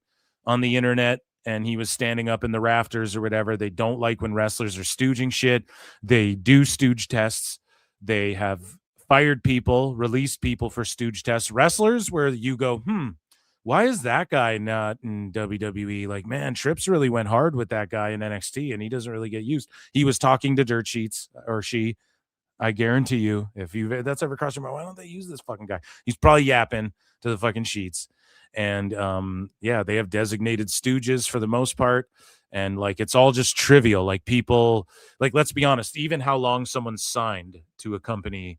on the internet and he was standing up in the rafters or whatever. They don't like when wrestlers are stooging shit. They do stooge tests. They have fired people, released people for stooge tests. Wrestlers where you go, why is that guy not in WWE? Like, man, Trips really went hard with that guy in NXT and he doesn't really get used. He was talking to dirt sheets, or she. I guarantee you, if that's ever crossed your mind, why don't they use this fucking guy? He's probably yapping to the fucking sheets. And yeah, they have designated stooges for the most part. And like, it's all just trivial. Like people, like, let's be honest, even how long someone's signed to a company,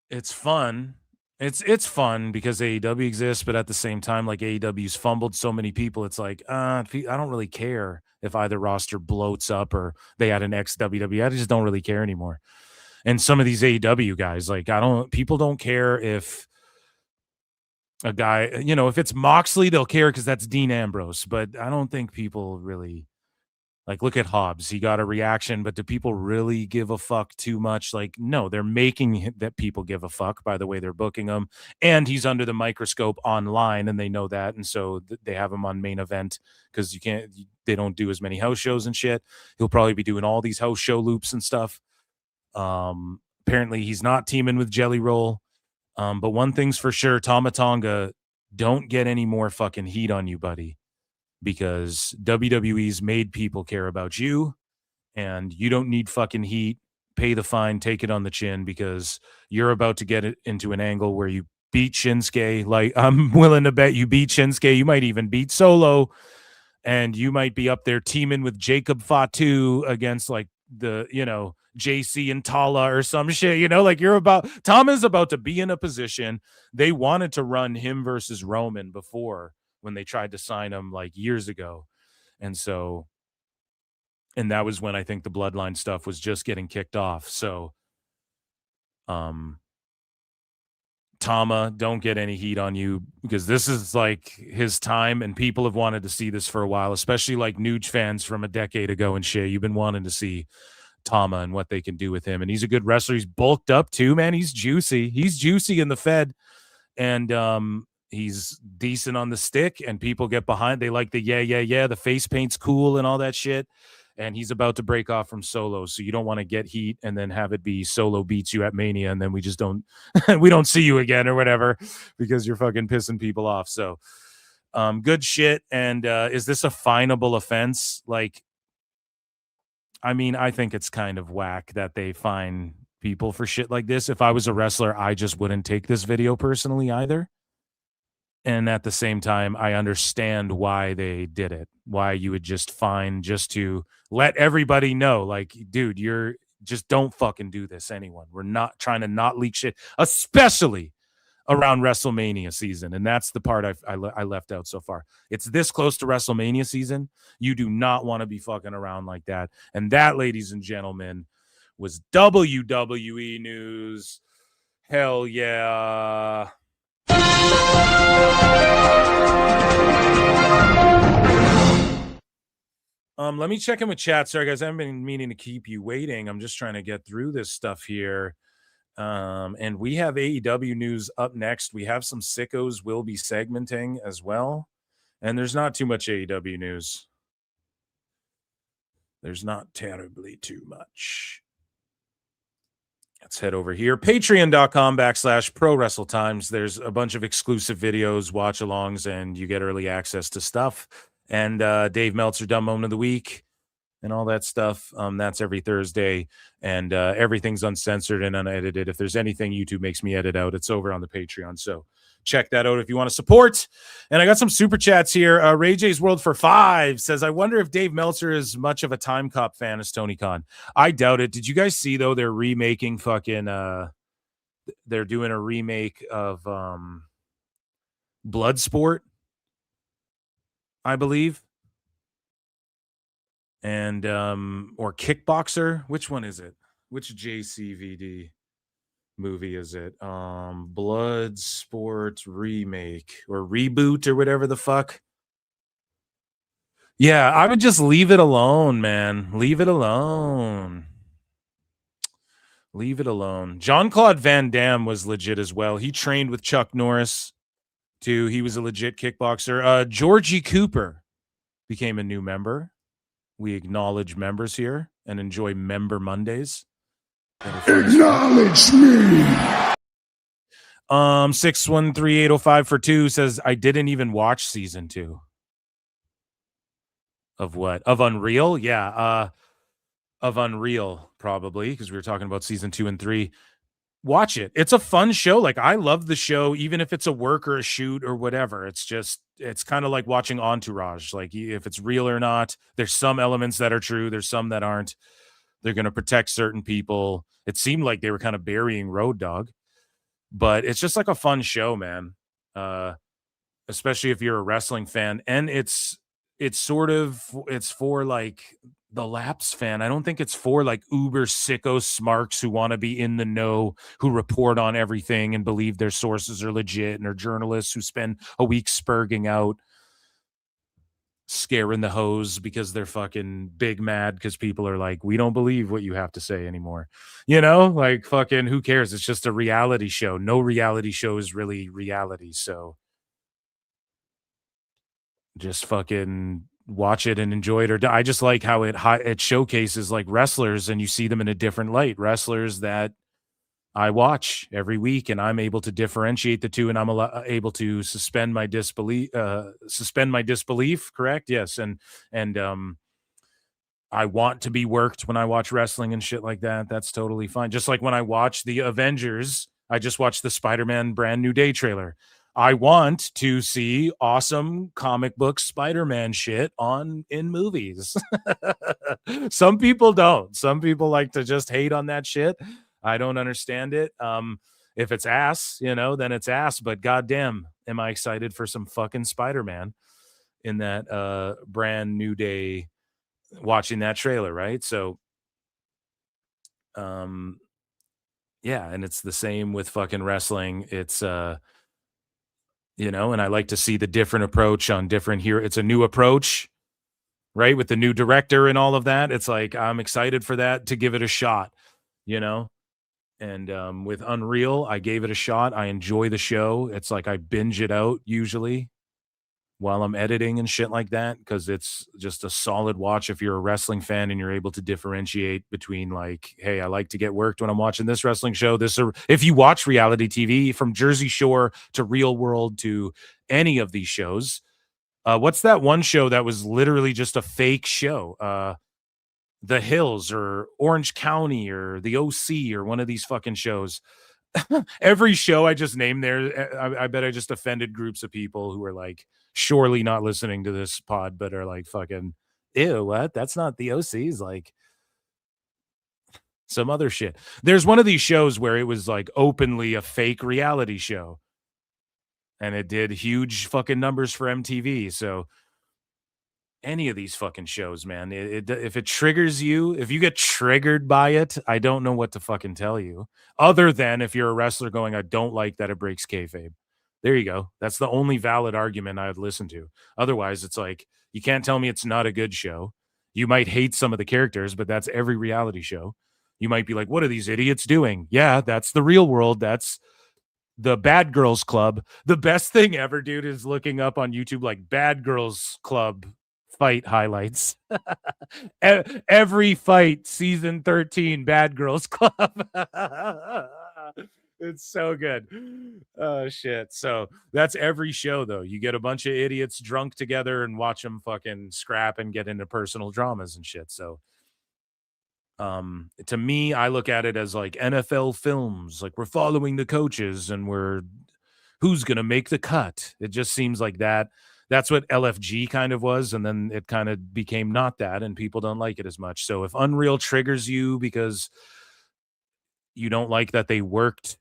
it's fun. It's fun because AEW exists, but at the same time, like AEW's fumbled so many people. It's like, I don't really care if either roster bloats up or they had an ex-WWE. I just don't really care anymore. And some of these AEW guys, like people don't care if a guy, if it's Moxley, they'll care because that's Dean Ambrose. But I don't think people really Like, look at Hobbs. He got a reaction, but do people really give a fuck too much? Like, no, they're making that people give a fuck by the way they're booking him. And he's under the microscope online, and they know that. And so they have him on main event because they don't do as many house shows and shit. He'll probably be doing all these house show loops and stuff. Apparently he's not teaming with Jelly Roll. But one thing's for sure, Tama Tonga, don't get any more fucking heat on you, buddy. Because WWE's made people care about you, and you don't need fucking heat. Pay the fine, take it on the chin, because you're about to get it into an angle where you beat Shinsuke. Like, I'm willing to bet you beat Shinsuke. You might even beat Solo, and you might be up there teaming with Jacob Fatu against like the, JC and Tala or some shit, like Tama's about to be in a position. They wanted to run him versus Roman before, when they tried to sign him like years ago. And that was when I think the bloodline stuff was just getting kicked off. So, Tama, don't get any heat on you, because this is like his time, and people have wanted to see this for a while, especially like Nuge fans from a decade ago and shit. You've been wanting to see Tama and what they can do with him. And he's a good wrestler. He's bulked up too, man. He's juicy. He's juicy in the Fed. And, he's decent on the stick, and people get behind. They like the yeah. The face paint's cool and all that shit. And he's about to break off from Solo, so you don't want to get heat and then have it be Solo beats you at Mania, and then we just don't we don't see you again or whatever because you're fucking pissing people off. So good shit. And is this a finable offense? Like, I mean, I think it's kind of whack that they fine people for shit like this. If I was a wrestler, I just wouldn't take this video personally either. And at the same time, I understand why they did it, why you would just fine just to let everybody know, like, dude, you're just don't fucking do this, anyone. We're not trying to not leak shit, especially around WrestleMania season. And that's the part I left out so far. It's this close to WrestleMania season. You do not want to be fucking around like that. And that, ladies and gentlemen, was WWE news. Hell yeah. Let me check in with chat. Sorry, guys. I haven't been meaning to keep you waiting. I'm just trying to get through this stuff here. And we have AEW news up next. We have some sickos will be segmenting as well. And there's not too much AEW news. There's not terribly too much. Let's head over here. Patreon.com/ProWrestleTimes. There's a bunch of exclusive videos, watch-alongs, and you get early access to stuff. And Dave Meltzer Dumb Moment of the Week and all that stuff. That's every Thursday. And everything's uncensored and unedited. If there's anything YouTube makes me edit out, it's over on the Patreon. So check that out if you want to support. And I got some super chats here. Ray J's World for 5 says, I wonder if Dave Meltzer is much of a Time Cop fan as Tony Khan. I doubt it. Did you guys see, though, they're remaking they're doing a remake of Bloodsport, I believe. And or Kickboxer. Which one is it? Which JCVD movie is it? Bloodsport remake or reboot or whatever the fuck. Yeah, I would just leave it alone, man. Leave it alone. Leave it alone. Jean-Claude Van Damme was legit as well. He trained with Chuck Norris too. He was a legit kickboxer. Georgie Cooper became a new member. We acknowledge members here and enjoy Member Mondays. Acknowledge me. 613805 for 2 says, I didn't even watch season 2. Of what? Of Unreal? Yeah. Of Unreal, probably, because we were talking about season 2 and 3. Watch it. It's a fun show. Like, I love the show, even if it's a work or a shoot or whatever. It's kind of like watching Entourage. Like, if it's real or not, there's some elements that are true. There's some that aren't. They're going to protect certain people. It seemed like they were kind of burying Road Dogg, but it's just like a fun show, man. Especially if you're a wrestling fan. And it's for like the lapse fan. I don't think it's for like uber sicko smarks who want to be in the know, who report on everything and believe their sources are legit, and are journalists who spend a week spurging out scaring the hose because they're fucking big mad because people are like, we don't believe what you have to say anymore. You know, like fucking who cares? It's just a reality show. No reality show is really reality. So just fucking watch it and enjoy it. Or I just like how it showcases like wrestlers and you see them in a different light. Wrestlers that I watch every week, and I'm able to differentiate the two, and I'm able to suspend my disbelief. Correct? Yes, and I want to be worked when I watch wrestling and shit like that. That's totally fine. Just like when I watch the Avengers, I just watched the Spider-Man Brand New Day trailer. I want to see awesome comic book Spider-Man shit in movies. Some people don't. Some people like to just hate on that shit. I don't understand it. If it's ass, then it's ass. But goddamn, am I excited for some fucking Spider-Man in that Brand New Day, watching that trailer, right? So, yeah, and it's the same with fucking wrestling. It's and I like to see the different approach on different here. It's a new approach, right? With the new director and all of that. It's like, I'm excited for that, to give it a shot, And with Unreal, I gave it a shot. I enjoy the show. It's like I binge it out usually while I'm editing and shit like that, because it's just a solid watch if you're a wrestling fan and you're able to differentiate between like, hey, I like to get worked when I'm watching this wrestling show. If you watch reality TV from Jersey Shore to Real World to any of these shows, what's that one show that was literally just a fake show? The Hills or Orange County or the OC or one of these fucking shows. Every show I just named there, I bet I just offended groups of people who are like surely not listening to this pod, but are like fucking, ew, what? That's not the OC's, like some other shit. There's one of these shows where it was like openly a fake reality show, and it did huge fucking numbers for MTV. So any of these fucking shows, man, if it triggers you, if you get triggered by it, I don't know what to fucking tell you, other than if you're a wrestler going, I don't like that it breaks kayfabe. There you go. That's the only valid argument I would listen to. Otherwise, it's like, you can't tell me it's not a good show. You might hate some of the characters, but that's every reality show. You might be like, what are these idiots doing? Yeah, that's the real world. That's the Bad Girls Club. The best thing ever, dude, is looking up on YouTube like Bad Girls Club fight highlights. Every fight, season 13, Bad Girls Club. It's so good. Oh shit. So that's every show though. You get a bunch of idiots drunk together and watch them fucking scrap and get into personal dramas and shit. So to me, I look at it as like NFL films. Like, we're following the coaches and who's gonna make the cut. It just seems like that. That's what LFG kind of was, and then it kind of became not that, and people don't like it as much. So if Unreal triggers you because you don't like that they worked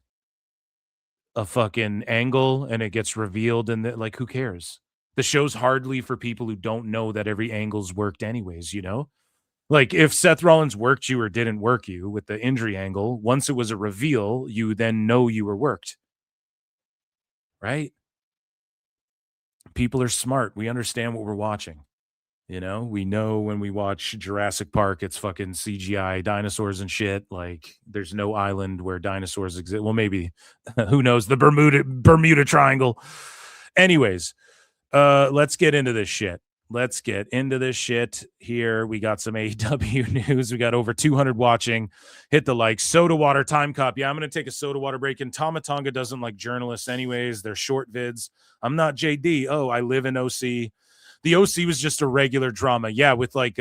a fucking angle and it gets revealed, and like, who cares? The show's hardly for people who don't know that every angle's worked anyways, Like, if Seth Rollins worked you or didn't work you with the injury angle, once it was a reveal, you then know you were worked. Right? People are smart. We understand what we're watching. We know when we watch Jurassic Park, it's fucking CGI dinosaurs and shit. Like, there's no island where dinosaurs exist. Well, maybe, who knows, the Bermuda Triangle. Anyways, let's get into this shit. Here. We got some AEW news. We got over 200 watching. Hit the like. Soda water time cop. Yeah, I'm going to take a soda water break. And Tama Tonga doesn't like journalists anyways. They're short vids. I'm not JD. Oh, I live in OC. The OC was just a regular drama. Yeah, with like,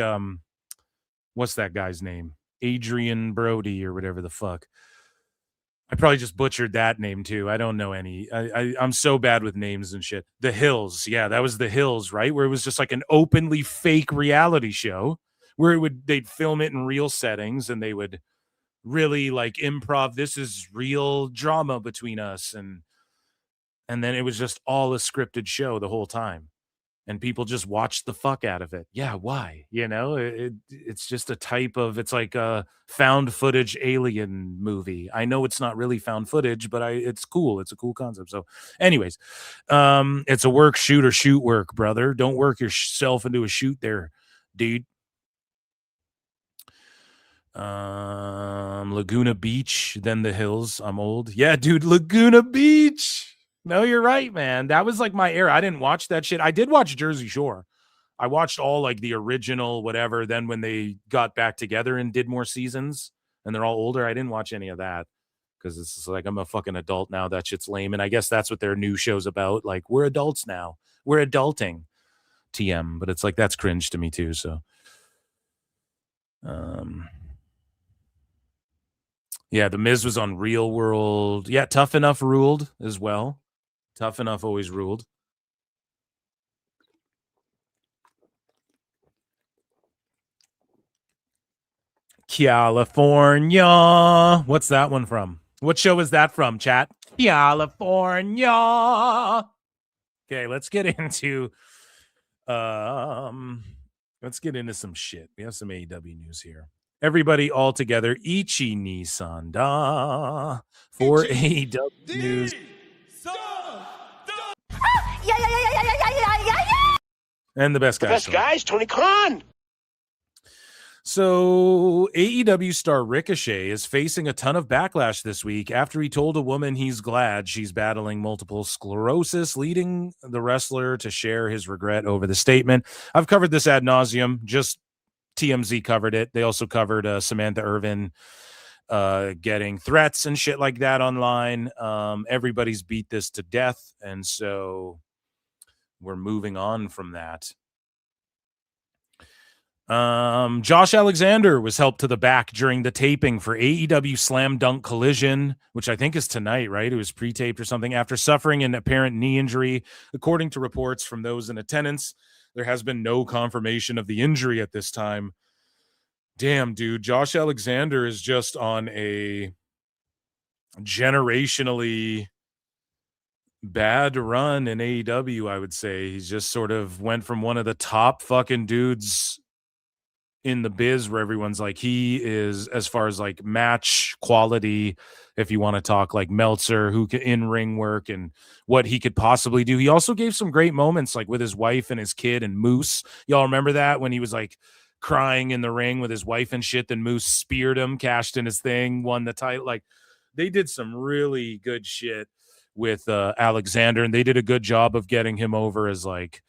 what's that guy's name? Adrian Brody or whatever the fuck. I probably just butchered that name too. I don't know any. I'm so bad with names and shit. The Hills. Yeah, that was The Hills, right? Where it was just like an openly fake reality show where they'd film it in real settings and they would really like improv. This is real drama between us. And then it was just all a scripted show the whole time. and people just watch the fuck out of it. Yeah, why? You know, it's just a type of, it's like a found footage alien movie. I know it's not really found footage, but it's cool. It's a cool concept. So anyways, it's a work, shoot, or shoot work, brother. Don't work yourself into a shoot there, dude. Laguna Beach, then the hills. I'm old. Yeah, dude, Laguna Beach. No, you're right, man. That was like my era. I didn't watch that shit. I did watch Jersey Shore. I watched all like the original whatever. Then when they got back together and did more seasons and they're all older, I didn't watch any of that because it's just like I'm a fucking adult now. That shit's lame. And I guess that's what their new show's about. Like, we're adults now. We're adulting. TM. But it's like that's cringe to me too. So yeah, The Miz was on Real World. Yeah, Tough Enough ruled as well. Tough Enough always ruled. California. What's that one from? What show is that from, chat? California. Okay, let's get into some shit. We have some AEW news here. Everybody all together. Ichi Nissan da for AEW news. And the best guys. Tony Khan. So AEW star Ricochet is facing a ton of backlash this week after he told a woman he's glad she's battling multiple sclerosis, leading the wrestler to share his regret over the statement. I've covered this ad nauseum. Just TMZ covered it. They also covered Samantha Irvin getting threats and shit like that online. Everybody's beat this to death, and so we're moving on from that. Josh Alexander was helped to the back during the taping for AEW Slam Dunk Collision, which I think is tonight, right? It was pre-taped or something, after suffering an apparent knee injury. According to reports from those in attendance, there has been no confirmation of the injury at this time. Damn, dude. Josh Alexander is just on a generationally bad run in AEW, I would say. He's just sort of went from one of the top fucking dudes in the biz where everyone's like, he is, as far as like match quality, if you want to talk like Meltzer, who can in-ring work and what he could possibly do. He also gave some great moments like with his wife and his kid and Moose. Y'all remember that when he was like crying in the ring with his wife and shit, then Moose speared him, cashed in his thing, won the title. Like, they did some really good shit with Alexander, and they did a good job of getting him over as like,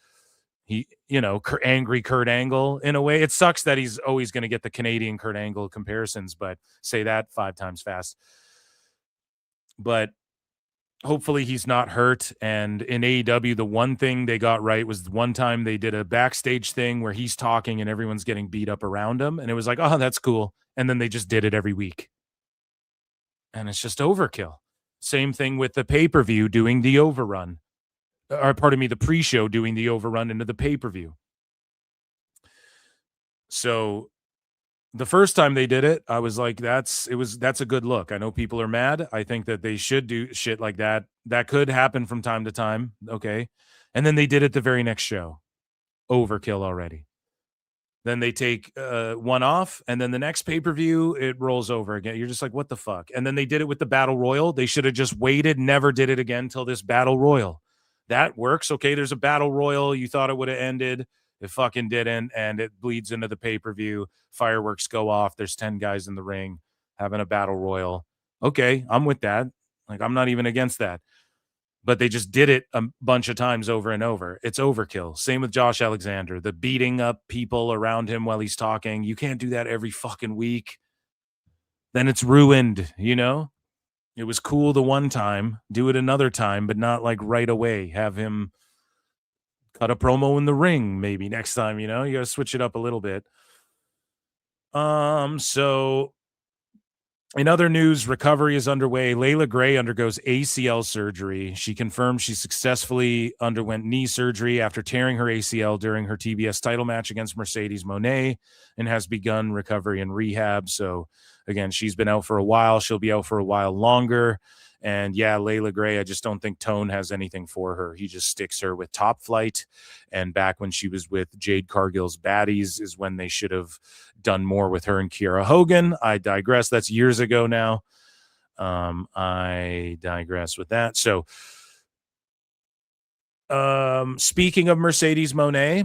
he, you know, angry Kurt Angle in a way. It sucks that he's always going to get the Canadian Kurt Angle comparisons, but say that 5 times fast. But hopefully he's not hurt. And in AEW, the one thing they got right was one time they did a backstage thing where he's talking and everyone's getting beat up around him. And it was like, oh, that's cool. And then they just did it every week. And it's just overkill. Same thing with the pay-per-view doing the overrun. Or pardon me, the pre-show doing the overrun into the pay-per-view. So the first time they did it, I was like, that's a good look. I know people are mad. I think that they should do shit like that. That could happen from time to time. Okay. And then they did it the very next show. Overkill already. Then they take one off, and then the next pay-per-view, it rolls over again. You're just like, what the fuck? And then they did it with the Battle Royal. They should have just waited, never did it again till this Battle Royal. That works. Okay, there's a Battle Royal. You thought it would have ended. It fucking didn't, and it bleeds into the pay-per-view. Fireworks go off. There's 10 guys in the ring having a Battle Royal. Okay, I'm with that. Like, I'm not even against that. But they just did it a bunch of times over and over. It's overkill. Same with Josh Alexander. The beating up people around him while he's talking. You can't do that every fucking week. Then it's ruined, you know? It was cool the one time. Do it another time, but not like right away. Have him cut a promo in the ring maybe next time, you know? You got to switch it up a little bit. So in other news, recovery is underway. Layla Gray undergoes ACL surgery. She confirmed she successfully underwent knee surgery after tearing her ACL during her TBS title match against Mercedes Moné and has begun recovery and rehab. So again, she's been out for a while. She'll be out for a while longer. And yeah, Layla Gray, I just don't think Tone has anything for her. He just sticks her with Top Flight. And back when she was with Jade Cargill's Baddies is when they should have done more with her and Kiera Hogan. I digress. That's years ago now. I digress with that. So, speaking of Mercedes Monet,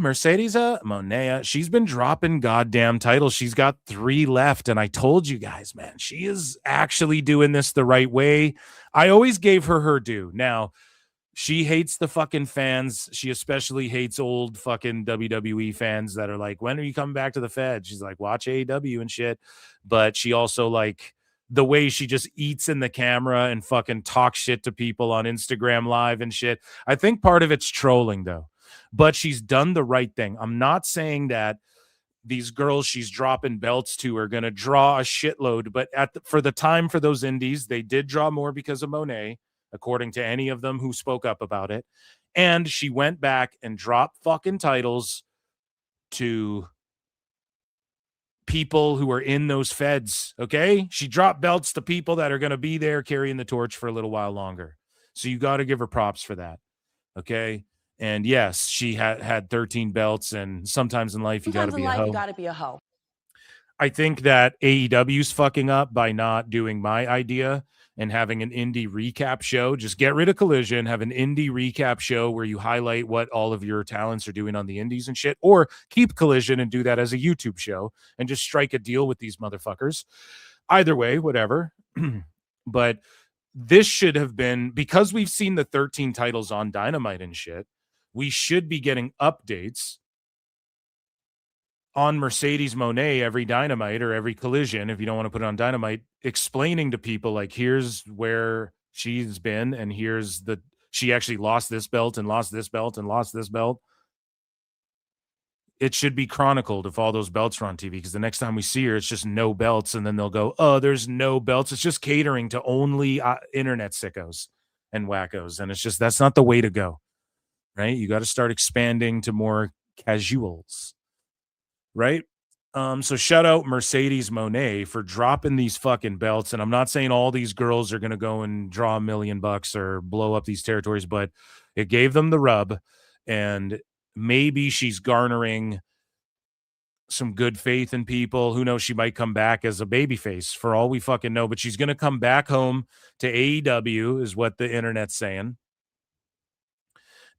she's been dropping goddamn titles. She's got 3 left, and I told you guys, man, she is actually doing this the right way. I always gave her due. Now, she hates the fucking fans. She especially hates old fucking WWE fans that are like, when are you coming back to the Fed? She's like, watch AEW and shit. But she also like the way she just eats in the camera and fucking talks shit to people on Instagram Live and shit. I think part of it's trolling though, but she's done the right thing. I'm not saying that these girls she's dropping belts to are going to draw a shitload, but for the time for those indies, they did draw more because of Monet, according to any of them who spoke up about it. And she went back and dropped fucking titles to people who are in those feds, okay? She dropped belts to people that are going to be there carrying the torch for a little while longer. So you got to give her props for that, okay? And yes, she had 13 belts, and sometimes in life you got to be a hoe. You got to be a hoe. I think that AEW's fucking up by not doing my idea and having an indie recap show. Just get rid of Collision, have an indie recap show where you highlight what all of your talents are doing on the indies and shit, or keep Collision and do that as a YouTube show and just strike a deal with these motherfuckers. Either way, whatever. But this should have been, because we've seen the 13 titles on Dynamite and shit, we should be getting updates on Mercedes Monet every Dynamite or every Collision, if you don't want to put it on Dynamite, explaining to people like, here's where she's been, and here's she actually lost this belt and lost this belt and lost this belt. It should be chronicled if all those belts are on TV, because the next time we see her, it's just no belts, and then they'll go, oh, there's no belts. It's just catering to only internet sickos and wackos, and it's just, that's not the way to go, right? You got to start expanding to more casuals. Right? So shout out Mercedes Monet for dropping these fucking belts. And I'm not saying all these girls are going to go and draw $1 million or blow up these territories, but it gave them the rub. And maybe she's garnering some good faith in people. Who knows? She might come back as a babyface for all we fucking know, but she's going to come back home to AEW is what the internet's saying.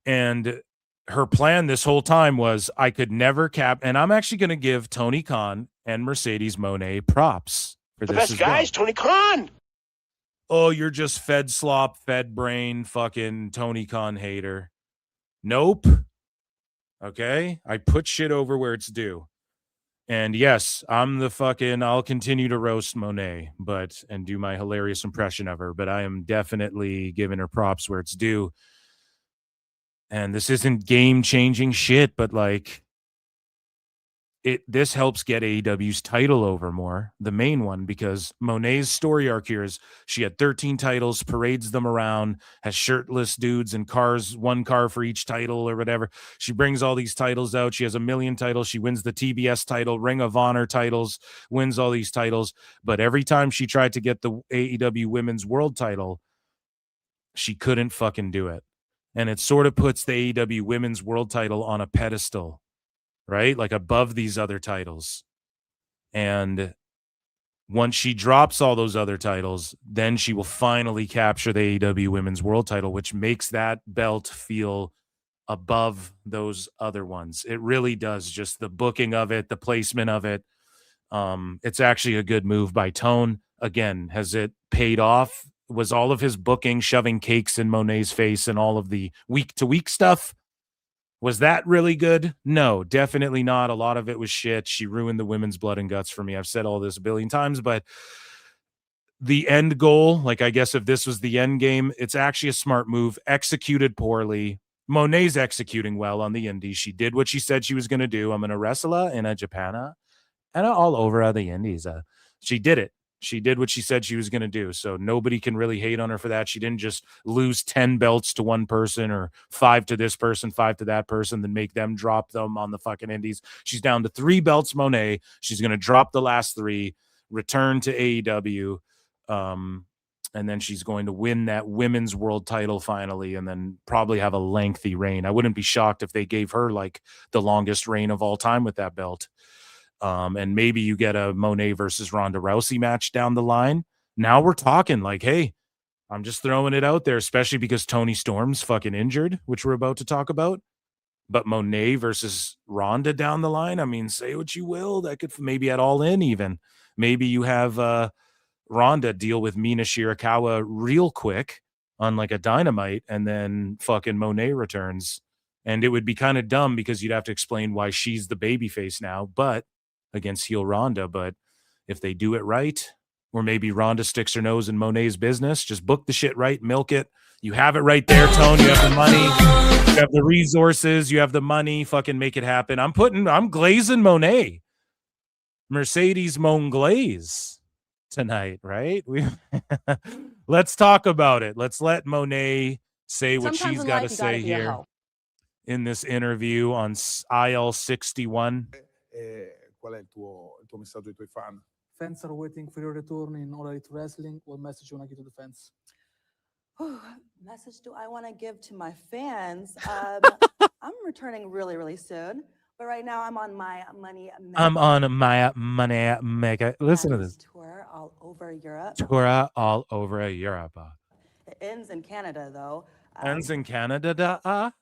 And her plan this whole time was, I could never and I'm actually going to give Tony Khan and Mercedes Monet props for The this. best guys, Tony Khan. Oh, you're just fed slop, fed brain, fucking Tony Khan hater. Nope. Okay? I put shit over where it's due. And yes, I'll continue to roast Monet, and do my hilarious impression of her, but I am definitely giving her props where it's due. And this isn't game-changing shit, but like, this helps get AEW's title over more, the main one, because Monet's story arc here is she had 13 titles, parades them around, has shirtless dudes and cars, one car for each title or whatever. She brings all these titles out. She has 1 million titles. She wins the TBS title, Ring of Honor titles, wins all these titles. But every time she tried to get the AEW Women's World title, she couldn't fucking do it. And it sort of puts the AEW Women's World title on a pedestal, right? Like above these other titles. And once she drops all those other titles, then she will finally capture the AEW Women's World title, which makes that belt feel above those other ones. It really does. Just the booking of it, the placement of it. It's actually a good move by Tone. Again, has it paid off? Was all of his booking shoving cakes in Monet's face and all of the week-to-week stuff? Was that really good? No, definitely not. A lot of it was shit. She ruined the women's blood and guts for me. I've said all this a billion times, but the end goal, like I guess if this was the end game, it's actually a smart move, executed poorly. Monet's executing well on the indies. She did what she said she was going to do. I'm going to wrestle her in a Japana and all over the indies. She did it. She did what she said she was going to do. So nobody can really hate on her for that. She didn't just lose 10 belts to one person or 5 to this person, 5 to that person, then make them drop them on the fucking indies. She's down to 3 belts, Monet. She's going to drop the last 3, return to AEW. And then she's going to win that women's world title finally, and then probably have a lengthy reign. I wouldn't be shocked if they gave her like the longest reign of all time with that belt. And maybe you get a Monet versus Ronda Rousey match down the line. Now we're talking like, hey, I'm just throwing it out there, especially because Toni Storm's fucking injured, which we're about to talk about. But Monet versus Ronda down the line, I mean, say what you will. That could maybe at All In even. Maybe you have Ronda deal with Mina Shirakawa real quick on like a Dynamite, and then fucking Monet returns. And it would be kind of dumb because you'd have to explain why she's the babyface now, but against heel Ronda. But if they do it right, or maybe Ronda sticks her nose in Monet's business, just book the shit right, milk it. You have it right there, Tony. You have the money, you have the resources, you have the money, fucking make it happen. I'm glazing Monet. Mercedes Monglaze tonight, right? Let's talk about it. Let's let Monet say what she's got to say here in this interview on IL 61. Qual è il tuo messaggio ai tuoi fan? Fans are waiting for your return in All Elite Wrestling. What message you want to give to the fans? Message do I want to give to my fans? I'm returning really, really soon. But right now, I'm on my money. I'm on my money mega. Listen to this. Tour all over Europe. Tour all over Europe. It ends in Canada, though. Ends in Canada.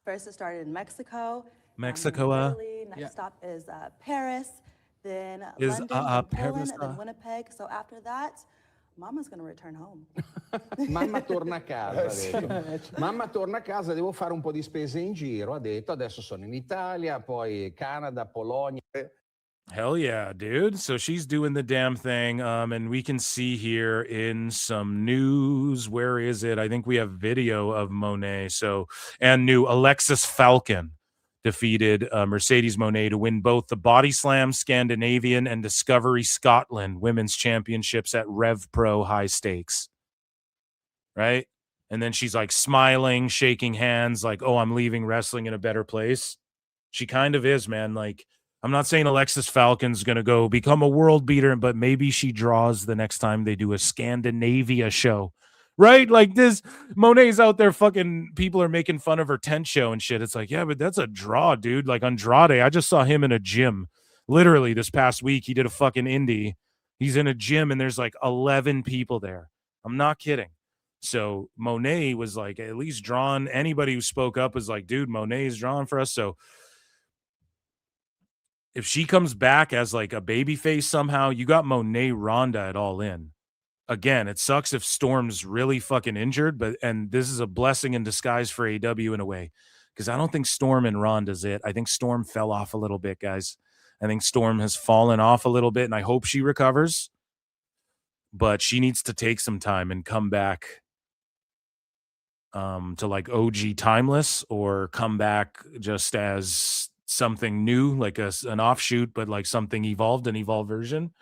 First, it started in Mexico. Mexico. Italy. Next stop is Paris. Then Is London, then Paris, Poland, then Winnipeg. So after that, Mama's going to return home. Mamma torna a casa, ha detto. Mamma torna a casa, devo fare un po' di spese in giro, ha detto. Adesso sono in Italia, poi Canada, Polonia. Hell yeah, dude. So she's doing the damn thing. And we can see here in some news, where is it? I think we have video of Monet. So, and new Alexis Falcon defeated Mercedes Monet to win both the Body Slam Scandinavian and Discovery Scotland Women's Championships at Rev Pro High Stakes. Right? And then she's like smiling, shaking hands, like, oh, I'm leaving wrestling in a better place. She kind of is, man. Like, I'm not saying Alexis Falcon's going to go become a world beater, but maybe she draws the next time they do a Scandinavia show. Right? Like this, Monet's out there fucking, people are making fun of her tent show and shit. It's like, yeah, but that's a draw, dude. Like Andrade, I just saw him in a gym. Literally this past week, he did a fucking indie. He's in a gym and there's like 11 people there. I'm not kidding. So Monet was like at least drawn. Anybody who spoke up was like, dude, Monet is drawn for us. So if she comes back as like a babyface somehow, you got Monet Ronda at All In. Again, it sucks if Storm's really fucking injured, and this is a blessing in disguise for AEW in a way, because I don't think Storm and Ronda's it. I think Storm fell off a little bit, guys. I think Storm has fallen off a little bit, and I hope she recovers, but she needs to take some time and come back to like OG Timeless, or come back just as something new, like an offshoot, but like something evolved, an evolved version.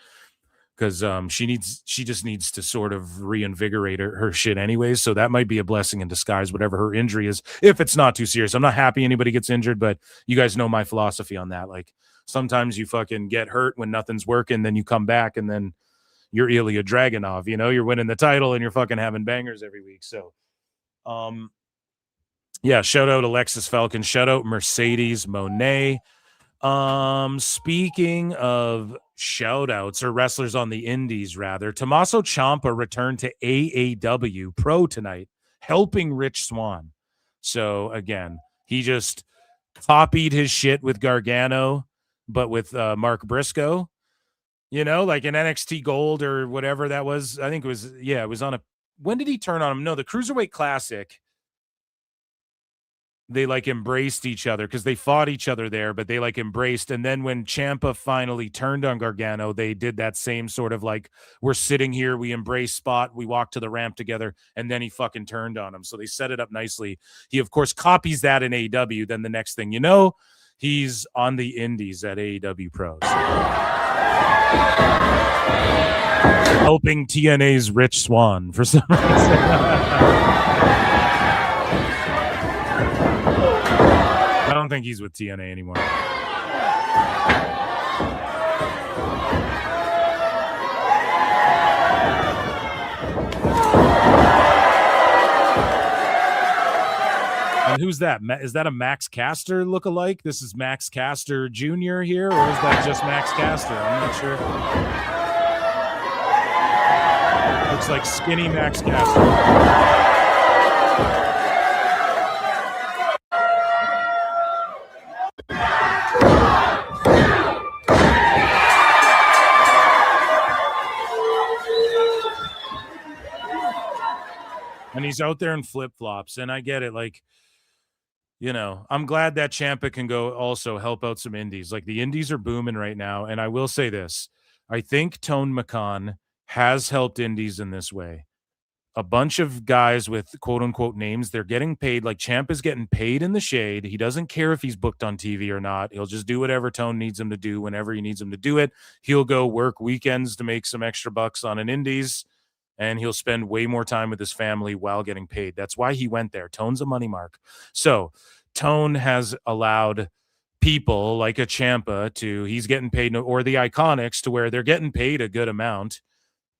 Because she just needs to sort of reinvigorate her shit anyways. So that might be a blessing in disguise, whatever her injury is, if it's not too serious. I'm not happy anybody gets injured, but you guys know my philosophy on that. Like sometimes you fucking get hurt when nothing's working, then you come back and then you're Ilya Dragunov, you know, you're winning the title and you're fucking having bangers every week. So yeah, shout out Alexis Falcon, shout out Mercedes Monet. Speaking of shout outs, or wrestlers on the indies rather, Tommaso Ciampa returned to AEW Pro tonight, helping Rich Swann. So again, he just copied his shit with Gargano, but with Mark Briscoe, you know, like in NXT Gold or whatever that was. I think it was, yeah, it was on when did he turn on him? No, the Cruiserweight Classic. They like embraced each other because they fought each other there, but they like embraced. And then when Ciampa finally turned on Gargano, they did that same sort of like, we're sitting here, we embrace spot, we walk to the ramp together, and then he fucking turned on him. So they set it up nicely. He, of course, copies that in AEW. Then the next thing you know, he's on the indies at AEW Pro. So. Helping TNA's Rich Swann for some reason. I don't think he's with TNA anymore. And who's that? Is that a Max Caster lookalike? This is Max Caster Jr. here, or is that just Max Caster? I'm not sure. Looks like skinny Max Caster. And he's out there in flip-flops, and I get it. Like, you know, I'm glad that Ciampa can go also help out some indies. Like, the indies are booming right now, and I will say this. I think Tone Khan has helped indies in this way. A bunch of guys with quote-unquote names, they're getting paid. Like, Ciampa's getting paid in the shade. He doesn't care if he's booked on TV or not. He'll just do whatever Tone needs him to do whenever he needs him to do it. He'll go work weekends to make some extra bucks on an indies, and he'll spend way more time with his family while getting paid. That's why he went there. Tone's a money mark. So Tone has allowed people like a Ciampa he's getting paid, or the Iconics, to where they're getting paid a good amount.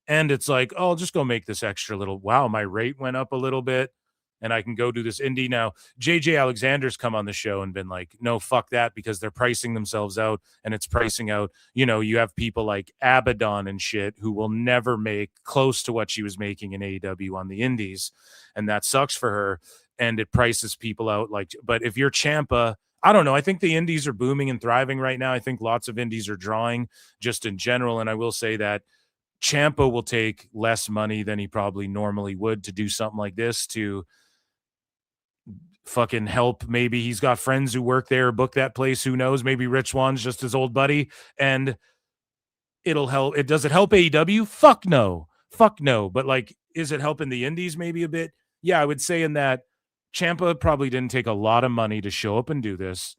And it's like, oh, I'll just go make this extra little, wow, my rate went up a little bit, and I can go do this indie. Now, JJ Alexander's come on the show and been like, no, fuck that, because they're pricing themselves out, and it's pricing out, you know, you have people like Abaddon and shit who will never make close to what she was making in AEW on the indies, and that sucks for her, and it prices people out. Like, but if you're Ciampa, I don't know, I think the indies are booming and thriving right now. I think lots of indies are drawing just in general, and I will say that Ciampa will take less money than he probably normally would to do something like this, to fucking help. Maybe he's got friends who work there or book that place. Who knows? Maybe Rich Swan's just his old buddy, and it'll help. Does it help AEW? Fuck no. But like, is it helping the indies maybe a bit? Yeah, I would say in that Ciampa probably didn't take a lot of money to show up and do this,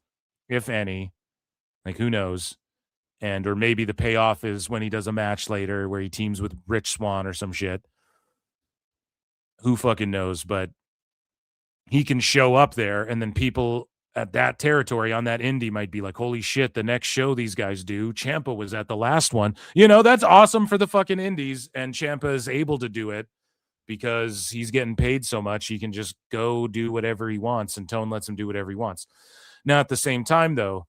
if any. Like, who knows? Or maybe the payoff is when he does a match later where he teams with Rich Swann or some shit. Who fucking knows? But he can show up there, and then people at that territory on that indie might be like, holy shit, the next show these guys do, Ciampa was at the last one. You know, that's awesome for the fucking indies, and Ciampa is able to do it because he's getting paid so much. He can just go do whatever he wants, and Tone lets him do whatever he wants. Now, at the same time, though,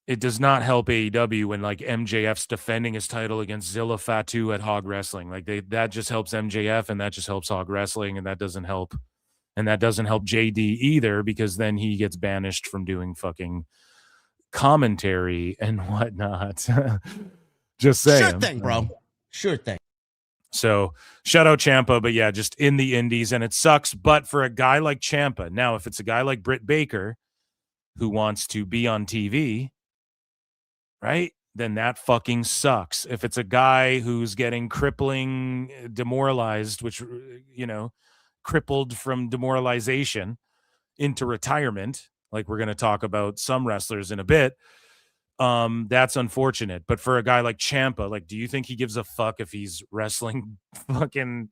it does not help AEW when like MJF's defending his title against Zilla Fatu at Hog Wrestling. Like that just helps MJF, and that just helps Hog Wrestling, and that doesn't help. And that doesn't help JD either, because then he gets banished from doing fucking commentary and whatnot. Just saying. Sure thing, bro. Sure thing. So shout out Ciampa, but yeah, just in the indies, and it sucks. But for a guy like Ciampa, now if it's a guy like Britt Baker who wants to be on TV, right, then that fucking sucks. If it's a guy who's getting crippling demoralized, which, you know, crippled from demoralization into retirement, like we're going to talk about some wrestlers in a bit, that's unfortunate. But for a guy like Ciampa, like, do you think he gives a fuck if he's wrestling fucking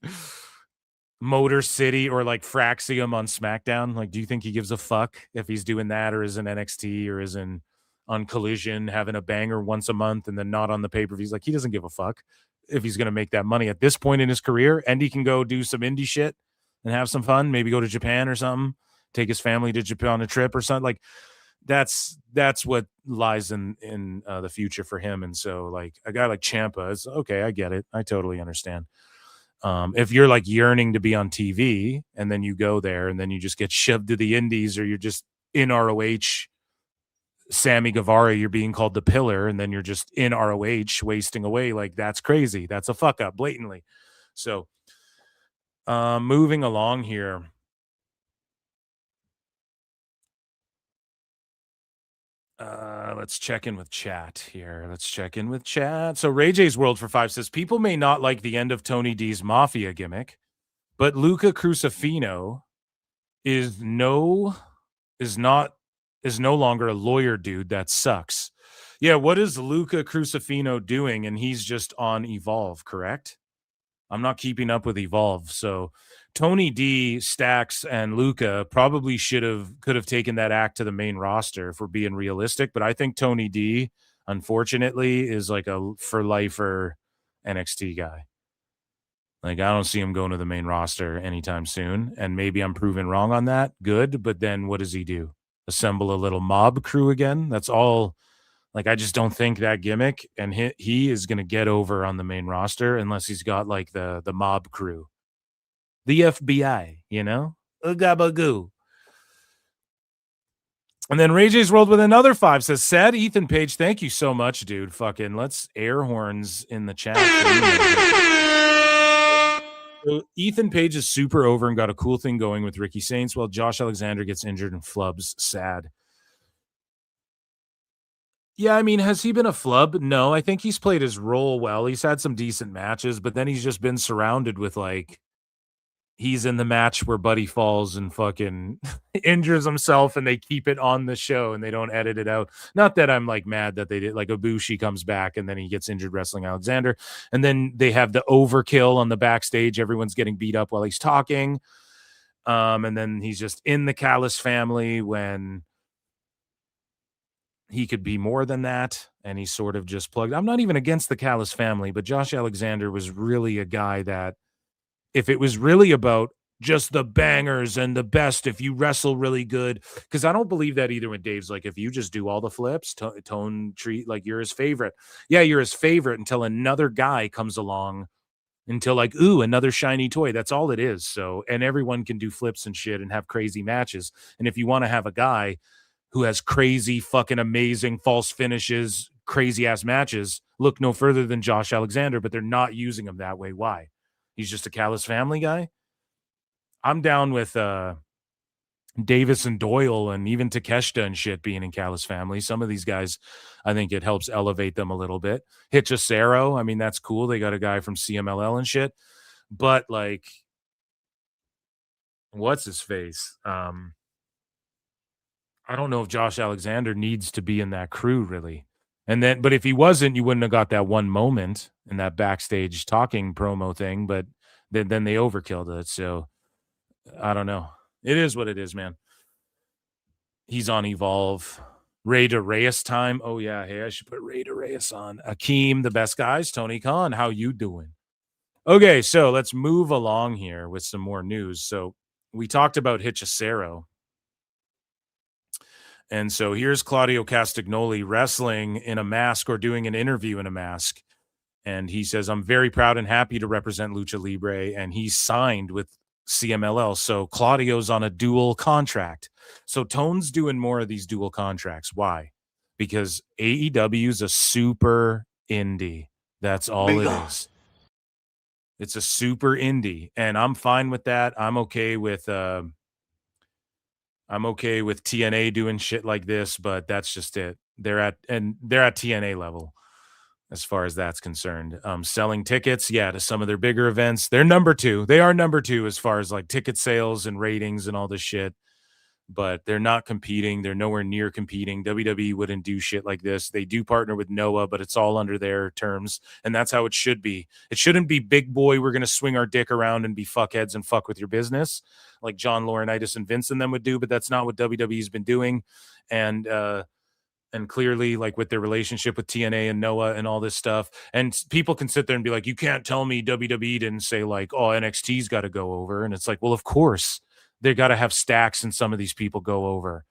Motor City or like Fraxium on SmackDown? Like, do you think he gives a fuck if he's doing that, or is in NXT, or is in on Collision having a banger once a month and then not on the pay-per-views? Like, he doesn't give a fuck if he's going to make that money at this point in his career, and he can go do some indie shit and have some fun, maybe go to Japan or something, take his family to Japan on a trip or something. Like, that's what lies in the future for him. And so like a guy like Ciampa is okay. I get it. I totally understand. If you're like yearning to be on TV and then you go there and then you just get shoved to the indies, or you're just in ROH, Sammy Guevara, you're being called the pillar, and then you're just in ROH wasting away. Like, that's crazy. That's a fuck up blatantly. So moving along here. Let's check in with chat here. So Ray J's World for 5 says, people may not like the end of Tony D's Mafia gimmick, but Luca Crucifino is no longer a lawyer dude. That sucks. Yeah, what is Luca Crucifino doing? And he's just on Evolve, correct? I'm not keeping up with Evolve. So Tony D, Stax, and Luca probably could have taken that act to the main roster, if we're being realistic. But I think Tony D, unfortunately, is like a for lifer NXT guy. Like, I don't see him going to the main roster anytime soon. And maybe I'm proven wrong on that. Good. But then what does he do? Assemble a little mob crew again? That's all. Like, I just don't think that gimmick. And he is going to get over on the main roster unless he's got, like, the mob crew. The FBI, you know? Ugabagoo. And then Ray J's World with another 5 says, sad Ethan Page, thank you so much, dude. Fucking let's air horns in the chat. So Ethan Page is super over and got a cool thing going with Ricky Saints while Josh Alexander gets injured and flubs. Sad. Yeah, I mean, has he been a flub? No, I think he's played his role well. He's had some decent matches, but then he's just been surrounded with, like, he's in the match where Buddy falls and fucking injures himself and they keep it on the show and they don't edit it out. Not that I'm like mad that they did, like Ibushi comes back and then he gets injured wrestling Alexander. And then they have the overkill on the backstage. Everyone's getting beat up while he's talking. And then he's just in the Callis family when he could be more than that. And he's sort of just plugged. I'm not even against the Callis family, but Josh Alexander was really a guy that, if it was really about just the bangers and the best, if you wrestle really good, because I don't believe that either when Dave's like, if you just do all the flips, Tone treat like you're his favorite. Yeah, you're his favorite until another guy comes along, until like, ooh, another shiny toy. That's all it is. So, and everyone can do flips and shit and have crazy matches. And if you want to have a guy who has crazy, fucking amazing false finishes, crazy ass matches, look no further than Josh Alexander, but they're not using him that way. Why? He's just a Callis family guy. I'm down with Davis and Doyle and even Takeshita and shit being in Callis family. Some of these guys, I think it helps elevate them a little bit. Hitchasero, I mean, that's cool. They got a guy from CMLL and shit. But like, what's his face? I don't know if Josh Alexander needs to be in that crew really. And then, but if he wasn't, you wouldn't have got that one moment in that backstage talking promo thing, but then they overkilled it. So I don't know. It is what it is, man. He's on Evolve. Ray de Reyes time. Oh yeah. Hey, I should put Ray de Reyes on. Akeem, the best guys. Tony Khan, how you doing? Okay. So let's move along here with some more news. So we talked about Hitchasero. And so here's Claudio Castagnoli wrestling in a mask or doing an interview in a mask. And he says, I'm very proud and happy to represent Lucha Libre. And he's signed with CMLL. So Claudio's on a dual contract. So Tone's doing more of these dual contracts. Why? Because AEW's a super indie. That's all it is. It's a super indie. And I'm fine with that. I'm okay with TNA doing shit like this, but that's just it. They're at TNA level as far as that's concerned. Selling tickets, yeah, to some of their bigger events. They're number 2. They are number 2 as far as like ticket sales and ratings and all this shit. But they're not competing. They're nowhere near competing. WWE wouldn't do shit like this. They do partner with Noah, but it's all under their terms. And that's how it should be. It shouldn't be big boy, we're going to swing our dick around and be fuckheads and fuck with your business like John Laurinaitis and Vince and them would do, but that's not what WWE's been doing. And clearly, like with their relationship with TNA and Noah and all this stuff, and people can sit there and be like, you can't tell me WWE didn't say like, oh, NXT's got to go over. And it's like, well, of course. They got to have stacks and some of these people go over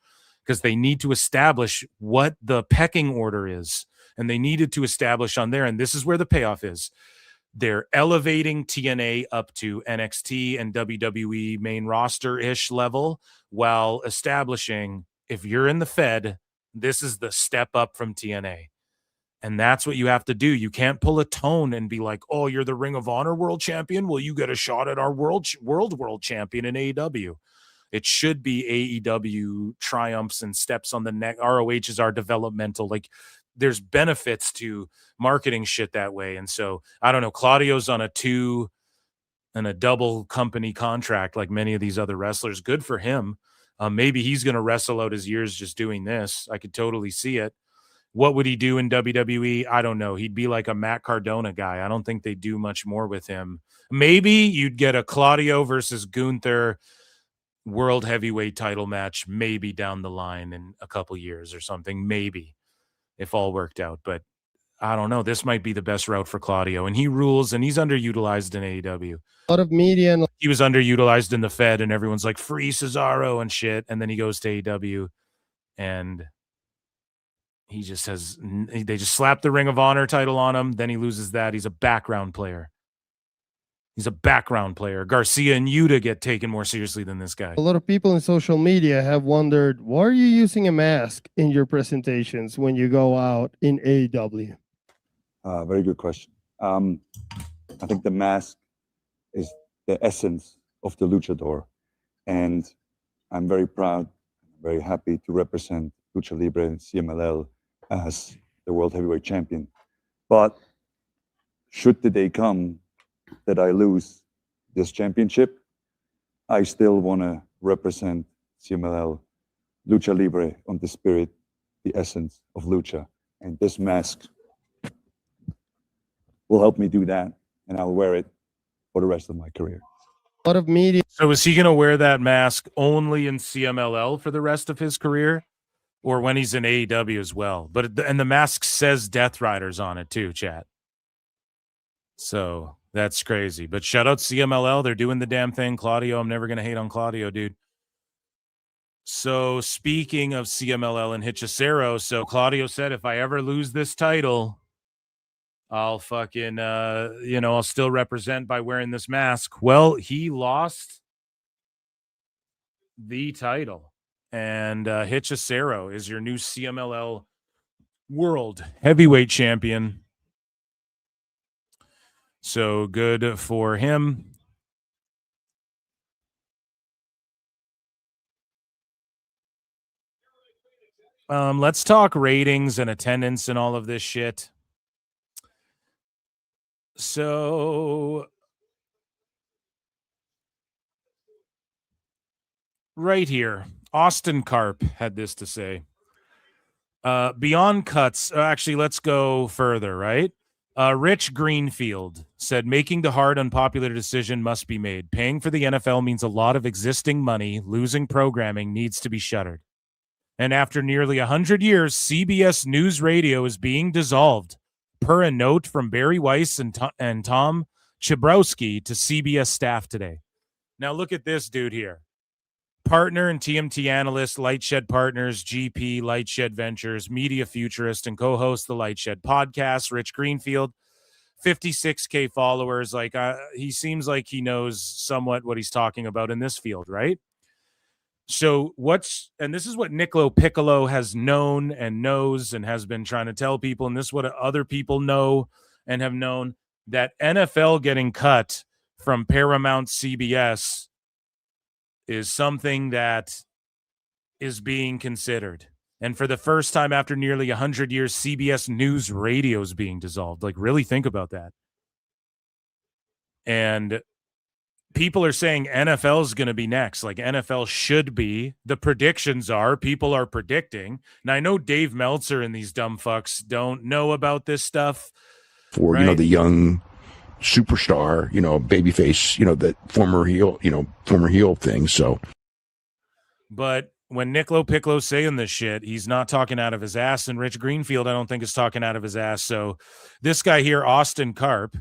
because they need to establish what the pecking order is. And they needed to establish on there. And this is where the payoff is. They're elevating TNA up to NXT and WWE main roster-ish level while establishing, if you're in the Fed, this is the step up from TNA. And that's what you have to do. You can't pull a Tone and be like, oh, you're the Ring of Honor world champion? Well, you get a shot at our world champion in AEW. It should be AEW triumphs and steps on the neck. ROH is our developmental. Like, there's benefits to marketing shit that way. And so, I don't know, Claudio's on a 2 and a double company contract like many of these other wrestlers. Good for him. Maybe he's going to wrestle out his years just doing this. I could totally see it. What would he do in WWE? I don't know. He'd be like a Matt Cardona guy. I don't think they do much more with him. Maybe you'd get a Claudio versus Gunther world heavyweight title match, maybe down the line in a couple years or something, maybe, if all worked out. But I don't know. This might be the best route for Claudio, and he rules, and he's underutilized in AEW. A lot of media and He was underutilized in the Fed, and everyone's like, free Cesaro and shit. And then he goes to AEW, and he just they just slap the Ring of Honor title on him. Then he loses that. He's a background player. Garcia and Yuta get taken more seriously than this guy. a lot of people in social media have wondered, why are you using a mask in your presentations when you go out in AEW? Very good question. I think the mask is the essence of the luchador. And I'm very proud, very happy to represent Lucha Libre and CMLL as the World Heavyweight Champion. But should the day come that I lose this championship, I still want to represent CMLL, Lucha Libre on the spirit, the essence of Lucha. And this mask will help me do that, and I'll wear it for the rest of my career. A lot of media. So is he going to wear that mask only in CMLL for the rest of his career, or when he's in AEW as well? And the mask says Death Riders on it too, chat. So that's crazy. But shout out CMLL. They're doing the damn thing. Claudio, I'm never going to hate on Claudio, dude. So speaking of CMLL and Hechicero, so Claudio said, if I ever lose this title, I'll fucking, I'll still represent by wearing this mask. Well, he lost the title. And Hechicero is your new CMLL World Heavyweight Champion. So good for him. Let's talk ratings and attendance and all of this shit. So right here, Austin Karp had this to say. Beyond cuts, actually, let's go further, right? Rich Greenfield said, making the hard, unpopular decision must be made. Paying for the NFL means a lot of existing money. Losing programming needs to be shuttered. And after nearly 100 years, CBS News Radio is being dissolved, per a note from Barry Weiss and Tom Chabrowski to CBS staff today. Now look at this dude here. Partner and TMT analyst, Lightshed Partners, GP, Lightshed Ventures, media futurist, and co-host the Lightshed podcast, Rich Greenfield, 56K followers. Like he seems like he knows somewhat what he's talking about in this field, right? So and this is what Niccolo Piccolo has known and knows and has been trying to tell people, and this is what other people know and have known, that NFL getting cut from Paramount CBS is something that is being considered. And for the first time after nearly 100 years, CBS News Radio is being dissolved. Like, really think about that. And people are saying NFL is going to be next. Like, NFL should be. The predictions are, people are predicting. And I know Dave Meltzer and these dumb fucks don't know about this stuff. For, right? the young superstar, babyface, that former heel thing. So, but when Niccolo Piccolo's saying this shit, he's not talking out of his ass, and Rich Greenfield, I don't think, is talking out of his ass. So this guy here, Austin Karp,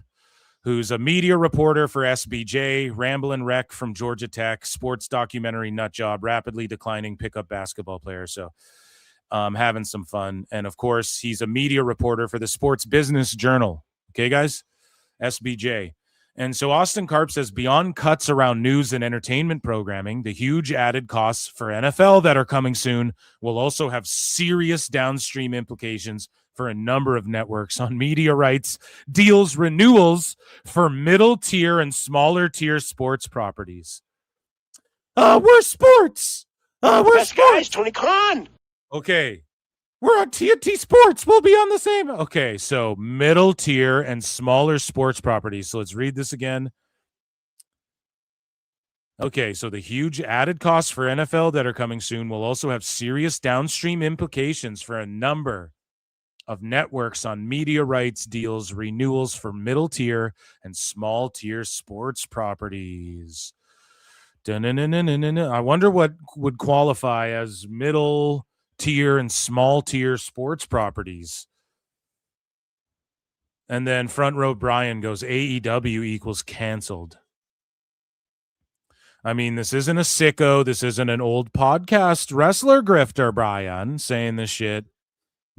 who's a media reporter for SBJ, Ramblin' Wreck from Georgia Tech, sports documentary nut job, rapidly declining pickup basketball player. So having some fun. And of course, he's a media reporter for the Sports Business Journal. Okay, guys? SBJ. And so Austin Karp says, beyond cuts around news and entertainment programming, the huge added costs for NFL that are coming soon will also have serious downstream implications for a number of networks on media rights, deals, renewals for middle tier and smaller tier sports properties. We're sports. We're sports. Guys, Tony Khan. Okay. We're on TNT Sports. We'll be on the same. Okay, so middle tier and smaller sports properties. So let's read this again. Okay, so the huge added costs for NFL that are coming soon will also have serious downstream implications for a number of networks on media rights deals, renewals for middle tier and small tier sports properties. I wonder what would qualify as middle tier and small tier sports properties. And then Front Row Brian goes, AEW equals canceled. I mean, this isn't a sicko. This isn't an old podcast wrestler grifter, Brian, saying this shit.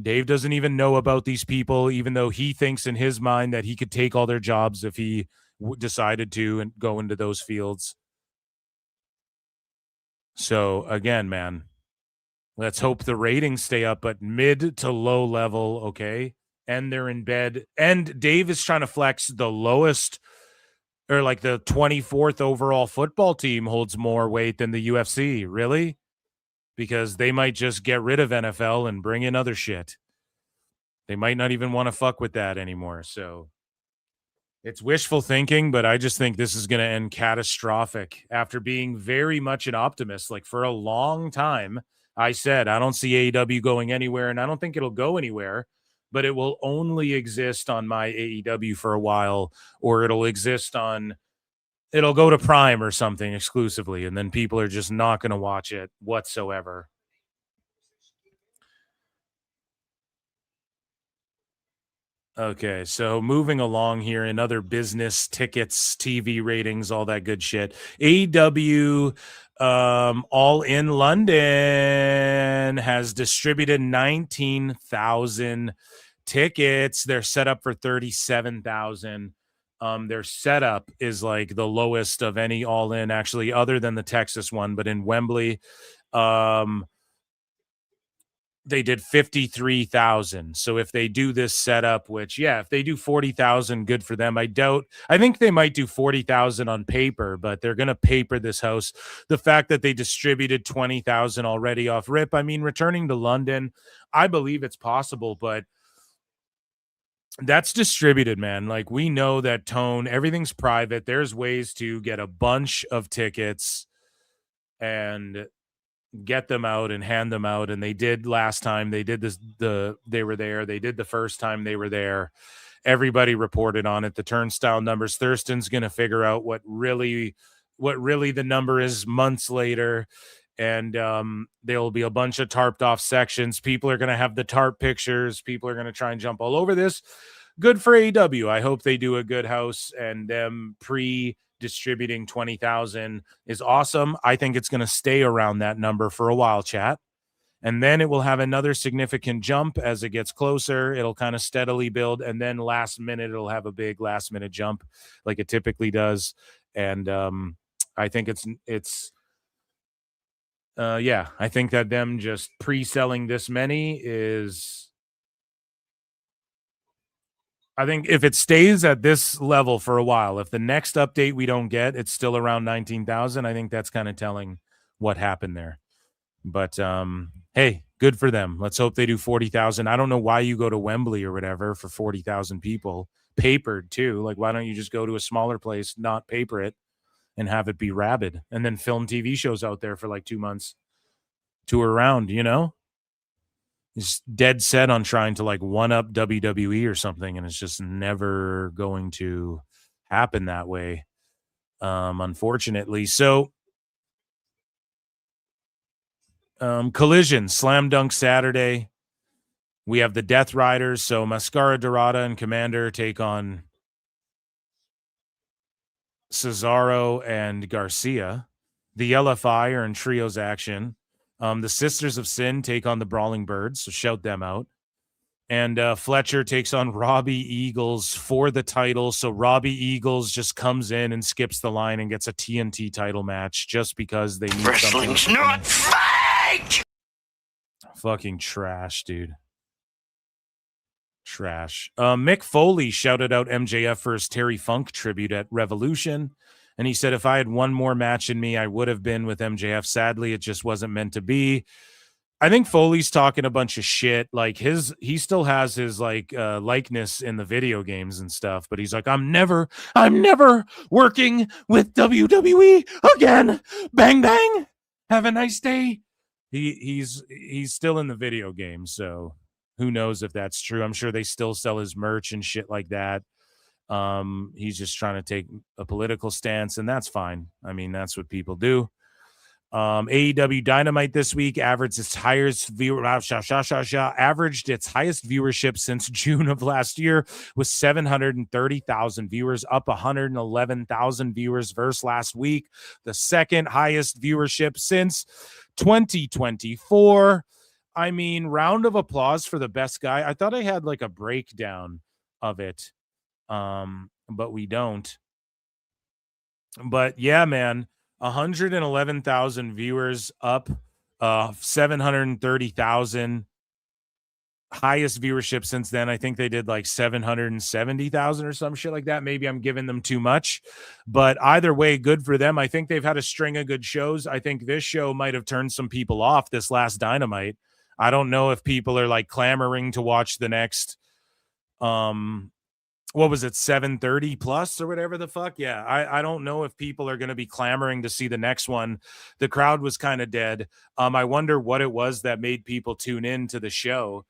Dave doesn't even know about these people, even though he thinks in his mind that he could take all their jobs if he decided to and go into those fields. So, again, man, let's hope the ratings stay up at mid to low level, okay? And they're in bed. And Dave is trying to flex the lowest, or like the 24th overall football team holds more weight than the UFC. Really? Because they might just get rid of NFL and bring in other shit. They might not even want to fuck with that anymore. So it's wishful thinking, but I just think this is going to end catastrophic after being very much an optimist. Like for a long time, I said, I don't see AEW going anywhere, and I don't think it'll go anywhere, but it will only exist on my AEW for a while, or it'll go to Prime or something exclusively, and then people are just not going to watch it whatsoever. Okay, so moving along here in other business, tickets, TV ratings, all that good shit. AEW All in London has distributed 19,000 tickets. They're set up for 37,000. Their setup is like the lowest of any All In, actually, other than the Texas one. But in Wembley, they did 53,000. So if they do this setup, which, yeah, if they do 40,000, good for them. I think they might do 40,000 on paper, but they're going to paper this house. The fact that they distributed 20,000 already off rip, I mean, returning to London, I believe it's possible, but that's distributed, man. Like, we know that everything's private. There's ways to get a bunch of tickets and get them out and hand them out. And they did last time. They did this, they were there. They did the first time they were there. Everybody reported on it. The turnstile numbers. Thurston's going to figure out what really the number is months later. And there'll be a bunch of tarped off sections. People are going to have the tarp pictures. People are going to try and jump all over this. Good for AEW. I hope they do a good house, and them distributing 20,000 is awesome. I think it's going to stay around that number for a while, chat. And then it will have another significant jump as it gets closer. It'll kind of steadily build. And then last minute, it'll have a big last minute jump like it typically does. And I think I think that them just pre-selling this many is, I think if it stays at this level for a while, if the next update we don't get, it's still around 19,000, I think that's kind of telling what happened there. But hey, good for them. Let's hope they do 40,000. I don't know why you go to Wembley or whatever for 40,000 people. Papered too. Like, why don't you just go to a smaller place, not paper it, and have it be rabid, and then film TV shows out there for like 2 months, tour around, you know? He's dead set on trying to like one up WWE or something, and it's just never going to happen that way, unfortunately. So Collision, Slam Dunk Saturday. We have the Death Riders, so Mascara Dorada and Commander take on Cesaro and Garcia. The LFI are in trios action. The Sisters of Sin take on the Brawling Birds, so shout them out. And Fletcher takes on Robbie Eagles for the title. So Robbie Eagles just comes in and skips the line and gets a TNT title match just because they need Wrestling's something. not fake! Fucking trash, dude. Trash. Mick Foley shouted out MJF for his Terry Funk tribute at Revolution. And he said, if I had one more match in me, I would have been with MJF. Sadly, it just wasn't meant to be. I think Foley's talking a bunch of shit. Like, he still has his like likeness in the video games and stuff, but he's like, I'm never working with WWE again. Bang bang. Have a nice day. He's still in the video game, so who knows if that's true. I'm sure they still sell his merch and shit like that. He's just trying to take a political stance, and that's fine. I mean, that's what people do. AEW Dynamite this week averaged its highest averaged its highest viewership since June of last year, with 730,000 viewers, up 111,000 viewers versus last week. The second highest viewership since 2024. I mean, round of applause for the best guy. I thought I had like a breakdown of it, but we don't. But yeah, man. 111,000 viewers, up 730,000. Highest viewership since then. I think they did like 770,000 or some shit like that. Maybe I'm giving them too much, but either way, good for them. I think they've had a string of good shows. I think this show might have turned some people off, this last Dynamite. I don't know if people are like clamoring to watch the next what was it, 730 plus or whatever the fuck? Yeah, I don't know if people are going to be clamoring to see the next one. The crowd was kind of dead. I wonder what it was that made people tune in to the show.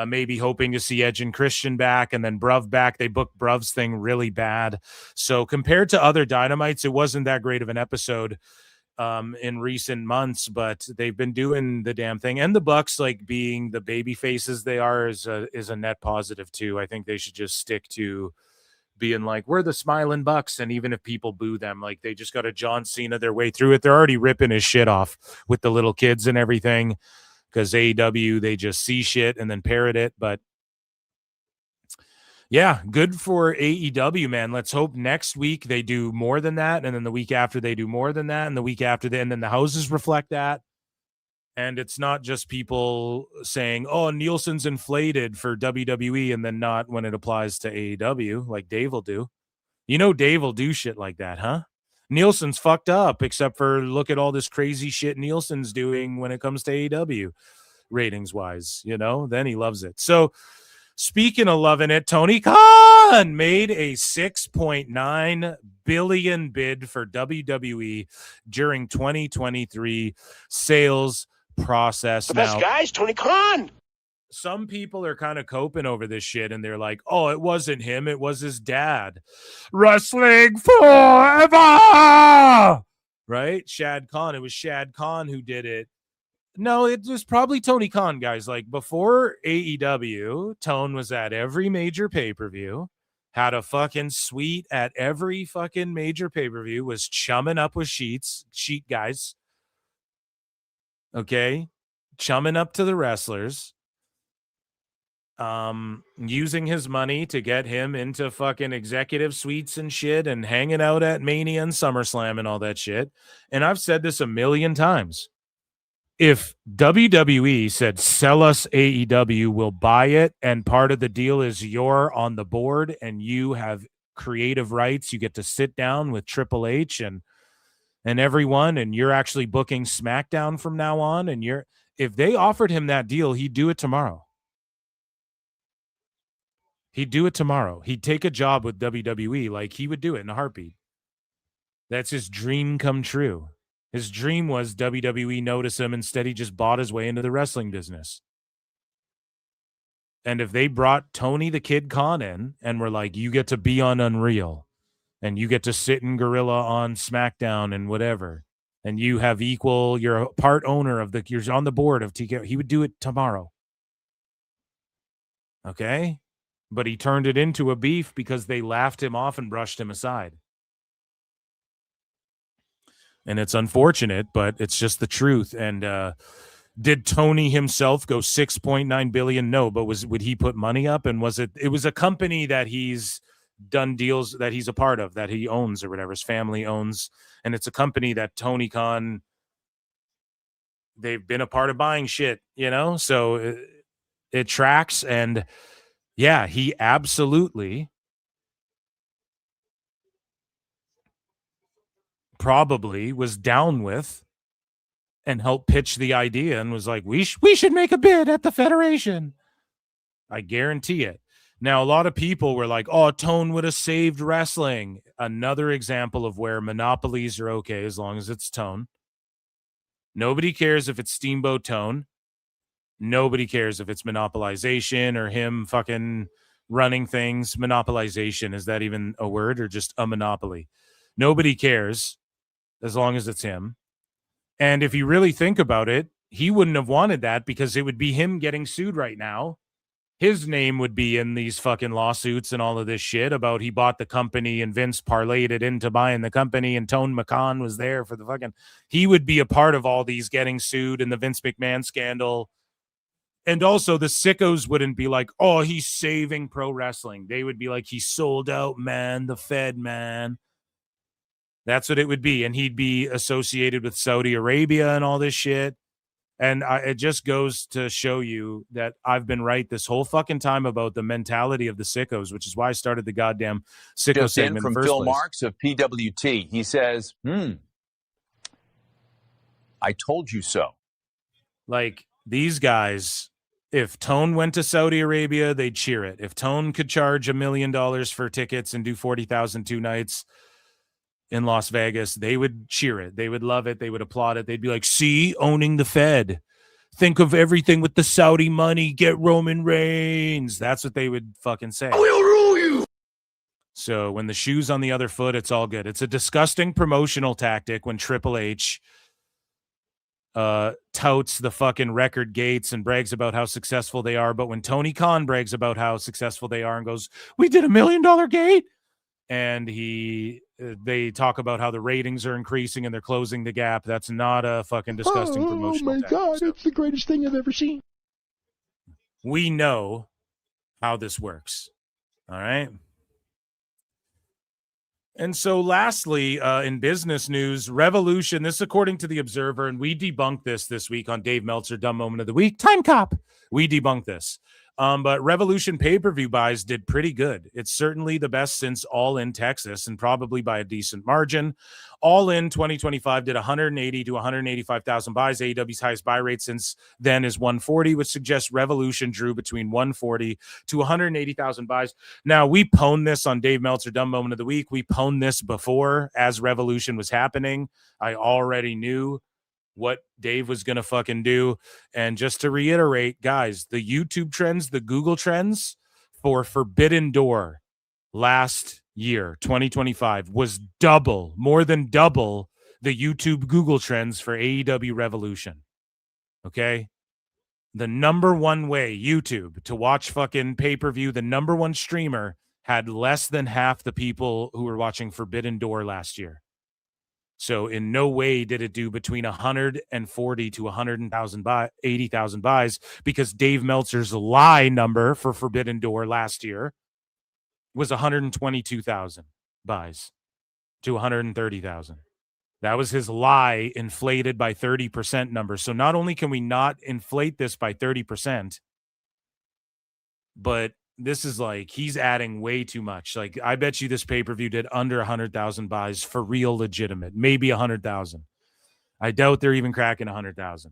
Maybe hoping to see Edge and Christian back, and then Bruv back. They booked Bruv's thing really bad. So compared to other Dynamites, it wasn't that great of an episode in recent months, but they've been doing the damn thing. And the Bucks, like being the baby faces they are, is a net positive too. I think they should just stick to being like, we're the smiling Bucks, and even if people boo them, like they just got to John Cena their way through it. They're already ripping his shit off with the little kids and everything, because AEW, they just see shit and then parrot it. But yeah, good for AEW, man. Let's hope next week they do more than that, and then the week after they do more than that, and the week after that, and then the houses reflect that. And it's not just people saying, oh, Nielsen's inflated for WWE, and then not when it applies to AEW, like Dave will do. You know Dave will do shit like that, huh? Nielsen's fucked up, except for look at all this crazy shit Nielsen's doing when it comes to AEW ratings-wise, you know? Then he loves it. So, speaking of loving it, Tony Khan made a $6.9 billion bid for WWE during 2023 sales process. The best guys, Tony Khan. Some people are kind of coping over this shit, and they're like, oh, it wasn't him, it was his dad. Wrestling forever! Right? Shad Khan. It was Shad Khan who did it. No, it was probably Tony Khan, guys. Like before AEW, Tone was at every major pay-per-view, had a fucking suite at every fucking major pay-per-view, was chumming up with sheet guys. Okay? Chumming up to the wrestlers. Using his money to get him into fucking executive suites and shit, and hanging out at Mania and SummerSlam and all that shit. And I've said this a million times. If WWE said, sell us AEW, we'll buy it, and part of the deal is you're on the board and you have creative rights, you get to sit down with Triple H and everyone, and you're actually booking SmackDown from now on, and if they offered him that deal, he'd do it tomorrow. He'd do it tomorrow. He'd take a job with WWE. Like, he would do it in a heartbeat. That's his dream come true. His dream was WWE notice him. Instead, he just bought his way into the wrestling business. And if they brought Tony the Kid Khan in and were like, you get to be on Unreal, and you get to sit in Gorilla on SmackDown and whatever, and you have equal, you're a part owner of you're on the board of TK, he would do it tomorrow. Okay? But he turned it into a beef because they laughed him off and brushed him aside. And it's unfortunate, but it's just the truth. And did Tony himself go 6.9 billion? No, but would he put money up? And it was a company that he's done deals that he's a part of, that he owns or whatever, his family owns. And it's a company that Tony Khan, they've been a part of buying shit, you know? So it tracks. And yeah, he absolutely probably was down with and helped pitch the idea and was like, we should make a bid at the Federation. I guarantee it. Now, a lot of people were like, oh, Tone would have saved wrestling. Another example of where monopolies are okay as long as it's Tone. Nobody cares if it's Steamboat Tone. Nobody cares if it's monopolization or him fucking running things. Monopolization, is that even a word or just a monopoly? Nobody cares as long as it's him. And if you really think about it, he wouldn't have wanted that because it would be him getting sued right now. His name would be in these fucking lawsuits and all of this shit about he bought the company and Vince parlayed it into buying the company and Toni Khan was there for the fucking... He would be a part of all these getting sued and the Vince McMahon scandal. And also the sickos wouldn't be like, oh, he's saving pro wrestling. They would be like, he sold out, man, the Fed, man. That's what it would be. And he'd be associated with Saudi Arabia and all this shit. And it just goes to show you that I've been right this whole fucking time about the mentality of the sickos, which is why I started the goddamn Sicko Just in segment from in the first Phil place. Marks of PWT. He says, I told you so. Like, these guys, if Tone went to Saudi Arabia, they'd cheer it. If Tone could charge $1 million for tickets and do 40,000 2 nights in Las Vegas, they would cheer it. They would love it. They would applaud it. They'd be like, see, owning the Fed. Think of everything with the Saudi money. Get Roman Reigns. That's what they would fucking say. I will rule you. So when the shoe's on the other foot, it's all good. It's a disgusting promotional tactic when Triple H touts the fucking record gates and brags about how successful they are. But when Tony Khan brags about how successful they are and goes, we did $1 million gate. And they talk about how the ratings are increasing and they're closing the gap. That's not a fucking disgusting promotional tactic. God, it's the greatest thing I've ever seen. We know how this works. All right. And so lastly, in business news, Revolution, this according to the Observer, and we debunked this week on Dave Meltzer, Dumb Moment of the Week. Time Cop. We debunked this. But Revolution pay-per-view buys did pretty good. It's certainly the best since All In Texas and probably by a decent margin. All In 2025 did 180 to 185,000 buys. AEW's highest buy rate since then is 140, which suggests Revolution drew between 140 to 180,000 buys. Now, we pwned this on Dave Meltzer, Dumb Moment of the Week. We pwned this before as Revolution was happening. I already knew what Dave was going to fucking do. And just to reiterate, guys, the YouTube trends, the Google trends for Forbidden Door last year, 2025, was more than double the YouTube Google trends for AEW Revolution. Okay? The number one way, YouTube, to watch fucking pay-per-view, the number one streamer had less than half the people who were watching Forbidden Door last year. So in no way did it do between 140 to 180,000 buys, because Dave Meltzer's lie number for Forbidden Door last year was 122,000 buys to 130,000. That was his lie inflated by 30% number. So not only can we not inflate this by 30%, but this is like, he's adding way too much. Like, I bet you this pay-per-view did under 100,000 buys for real legitimate, maybe 100,000. I doubt they're even cracking 100,000.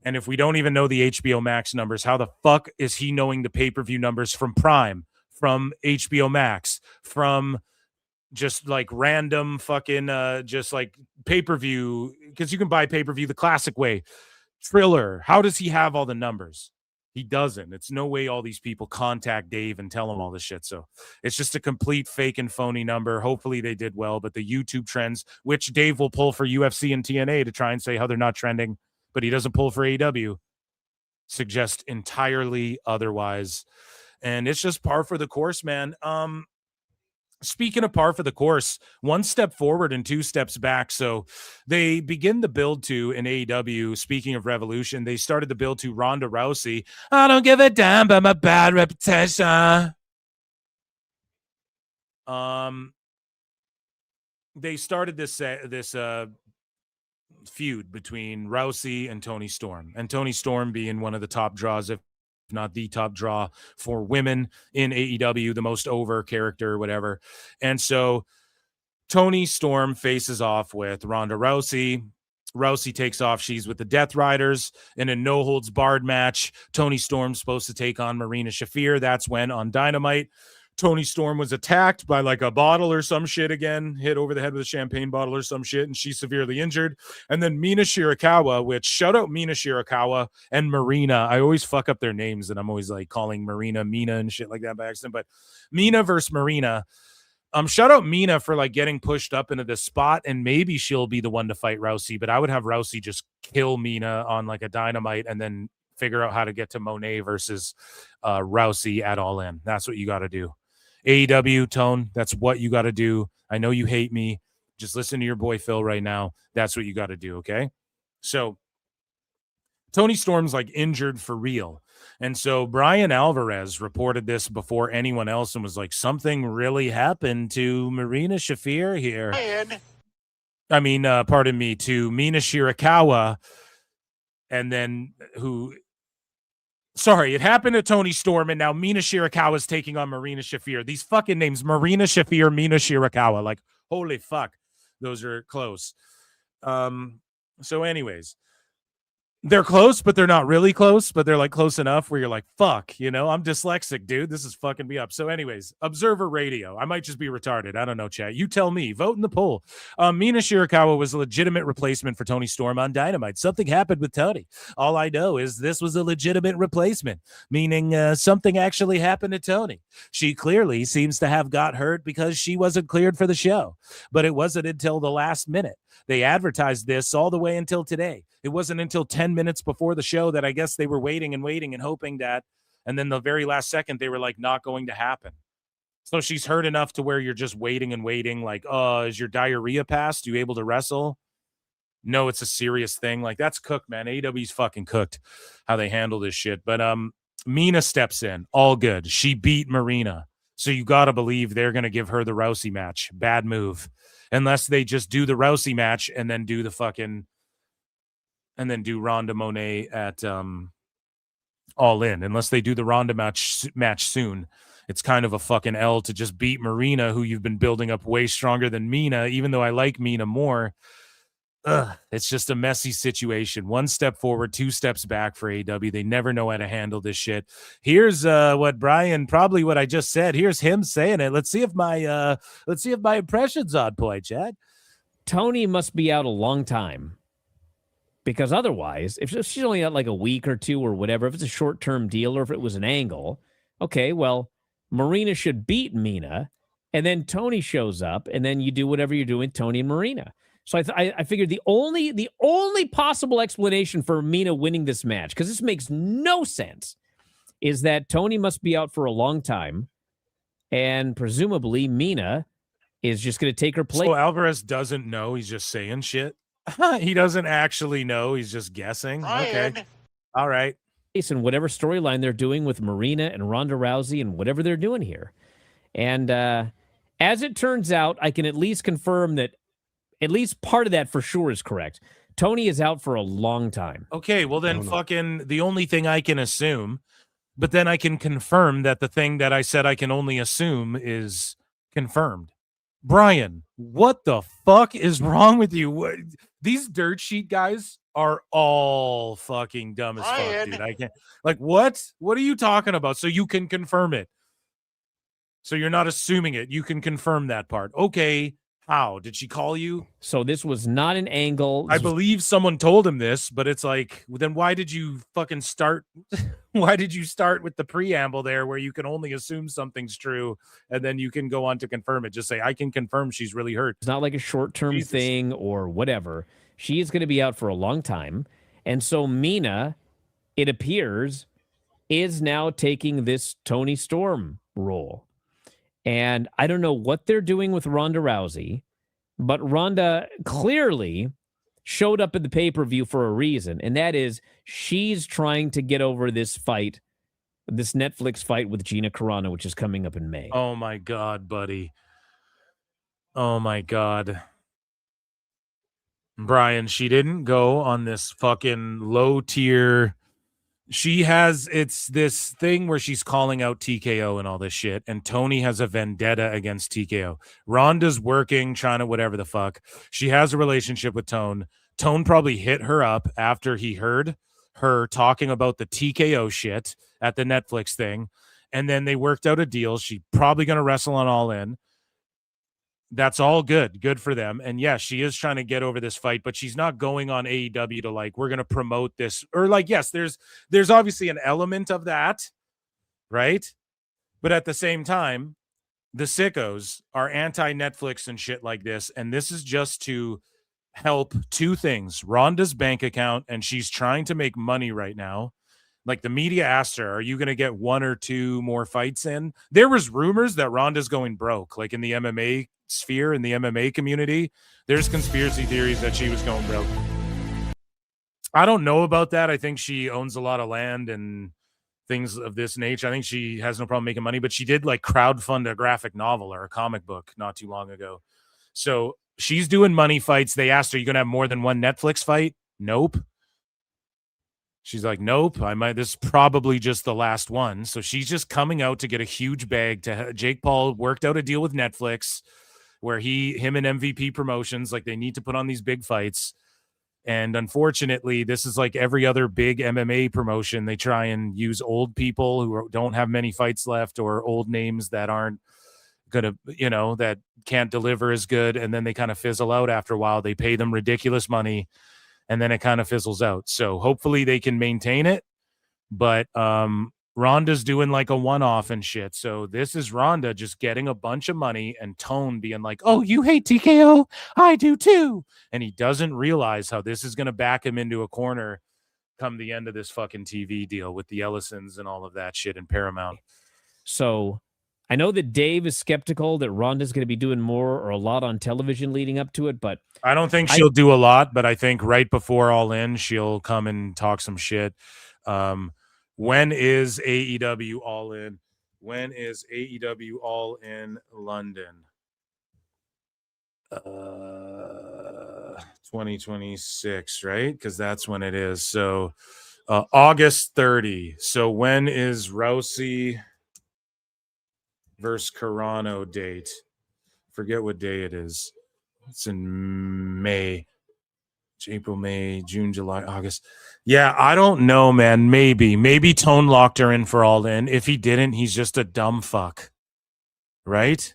And if we don't even know the HBO Max numbers, how the fuck is he knowing the pay-per-view numbers from Prime, from HBO Max, from just like random fucking just like pay-per-view? Because you can buy pay-per-view the classic way. Triller, how does he have all the numbers? He doesn't. It's no way all these people contact Dave and tell him all this shit. So it's just a complete fake and phony number. Hopefully they did well, but the YouTube trends, which Dave will pull for UFC and TNA to try and say how they're not trending, but he doesn't pull for AEW, suggest entirely otherwise. And it's just par for the course, man. Speaking of par for the course, one step forward and two steps back. So they begin the build to in AEW. Speaking of Revolution, they started the build to Ronda Rousey. I don't give a damn about my bad reputation. They started this feud between Rousey and Toni Storm, and Toni Storm being one of the top draws, if not the top draw for women in AEW, the most over character, whatever. And so Toni Storm faces off with Ronda Rousey. Rousey takes off. She's with the Death Riders in a no-holds-barred match. Toni Storm's supposed to take on Marina Shafir. That's when on Dynamite, Toni Storm was attacked by like a bottle or some shit again, hit over the head with a champagne bottle or some shit, and she's severely injured. And then Mina Shirakawa, which shout out Mina Shirakawa and Marina. I always fuck up their names, and I'm always like calling Marina Mina and shit like that by accident. But Mina versus Marina. Shout out Mina for like getting pushed up into this spot, and maybe she'll be the one to fight Rousey, but I would have Rousey just kill Mina on like a Dynamite and then figure out how to get to Monet versus Rousey at All In. That's what you got to do. AEW, Tone, that's what you got to do. I know you hate me. Just listen to your boy Phil right now. That's what you got to do, okay? So Toni Storm's like injured for real. And so Brian Alvarez reported this before anyone else and was like, something really happened to Marina Shafir here. Pardon me, to Mina Shirakawa. And then it happened to Toni Storm, and now Mina Shirakawa is taking on Marina Shafir. These fucking names, Marina Shafir, Mina Shirakawa. Like, holy fuck. Those are close. So anyways, they're close, but they're not really close, but they're like close enough where you're like, fuck, I'm dyslexic, dude. This is fucking me up. So anyways, Observer Radio. I might just be retarded. I don't know, chat. You tell me. Vote in the poll. Mina Shirakawa was a legitimate replacement for Toni Storm on Dynamite. Something happened with Toni. All I know is this was a legitimate replacement, meaning something actually happened to Toni. She clearly seems to have got hurt because she wasn't cleared for the show, but it wasn't until the last minute. They advertised this all the way until today. It wasn't until 10 minutes before the show that I guess they were waiting and hoping that, and then the very last second, they were like, not going to happen. So she's hurt enough to where you're just waiting, like, is your diarrhea passed? You able to wrestle? No, it's a serious thing. Like, that's cooked, man. AEW's fucking cooked how they handle this shit. But Mina steps in. All good. She beat Marina. So you got to believe they're going to give her the Rousey match. Bad move. Unless they just do the Rousey match and then do Ronda Monet at All In. Unless they do the Ronda match soon. It's kind of a fucking L to just beat Marina, who you've been building up way stronger than Mina, even though I like Mina more. It's just a messy situation. One step forward, two steps back for AEW. They never know how to handle this shit. Here's what I just said. Here's him saying it. Let's see if my impression's on point, Chad. Toni must be out a long time, because otherwise, if she's only out like a week or two or whatever, if it's a short-term deal or if it was an angle, okay, well, Marina should beat Mina, and then Toni shows up, and then you do whatever you're doing, Toni and Marina. So I figured the only possible explanation for Mina winning this match, because this makes no sense, is that Toni must be out for a long time, and presumably Mina is just going to take her place. So Alvarez doesn't know. He's just saying shit. He doesn't actually know. He's just guessing. Ryan. Okay. All right. And whatever storyline they're doing with Marina and Ronda Rousey and whatever they're doing here. And as it turns out, I can at least confirm that at least part of that for sure is correct. Toni is out for a long time. Okay, well then the only thing I can assume, but then I can confirm that the thing that I said I can only assume is confirmed. Brian, what the fuck is wrong with you? These dirt sheet guys are all fucking dumb as fuck, dude. I can't. Like, what? What are you talking about? So you can confirm it. So you're not assuming it. You can confirm that part. Okay. How? Did she call you? So this was not an angle. I believe someone told him this, but it's like, then why did you fucking start? Why did you start with the preamble there where you can only assume something's true and then you can go on to confirm it? Just say, I can confirm she's really hurt. It's not like a short-term thing or whatever. She is going to be out for a long time. And so Mina, it appears, is now taking this Toni Storm role. And I don't know what they're doing with Ronda Rousey, but Ronda clearly showed up at the pay-per-view for a reason, and that is she's trying to get over this fight, this Netflix fight with Gina Carano, which is coming up in May. Oh, my God, buddy. Oh, my God. Brian, she didn't go on this fucking low-tier... it's this thing where she's calling out TKO and all this shit, and Toni has a vendetta against TKO. Ronda's working, trying to whatever the fuck. She has a relationship with Tone. Tone probably hit her up after he heard her talking about the TKO shit at the Netflix thing, and then they worked out a deal. She's probably going to wrestle on All In. That's all good. Good for them. And yes, she is trying to get over this fight, but she's not going on AEW to like, we're going to promote this, or like, yes, there's obviously an element of that, right? But at the same time, the sickos are anti-Netflix and shit like this, and this is just to help two things: Ronda's bank account, and she's trying to make money right now. Like, the media asked her, are you going to get 1 or 2 more fights in? There was rumors that Ronda's going broke, like in the MMA sphere, in the MMA community. There's conspiracy theories that she was going broke. I don't know about that. I think she owns a lot of land and things of this nature. I think she has no problem making money, but she did like crowdfund a graphic novel or a comic book not too long ago. So she's doing money fights. They asked her, are you going to have more than one Netflix fight? Nope. She's like, nope, this is probably just the last one. So she's just coming out to get a huge bag. Jake Paul worked out a deal with Netflix where him and MVP Promotions, like, they need to put on these big fights. And unfortunately, this is like every other big MMA promotion. They try and use old people who don't have many fights left, or old names that aren't going to, that can't deliver as good. And then they kind of fizzle out after a while. They pay them ridiculous money, and then it kind of fizzles out. So hopefully they can maintain it. But Ronda's doing like a one-off and shit. So this is Ronda just getting a bunch of money, and Tone being like, oh, you hate TKO? I do too. And he doesn't realize how this is going to back him into a corner come the end of this fucking TV deal with the Ellisons and all of that shit in Paramount. So I know that Dave is skeptical that Ronda's going to be doing more or a lot on television leading up to it, but I don't think she'll do a lot, but I think right before All In, she'll come and talk some shit. When is AEW All In? When is AEW All In London? 2026, right? Because that's when it is. So August 30. So when is Rousey versus Carano date? Forget what day it is. It's in May. It's April, May, June, July, August. Yeah, I don't know, man. Maybe Tone locked her in for All In. If he didn't, he's just a dumb fuck. Right?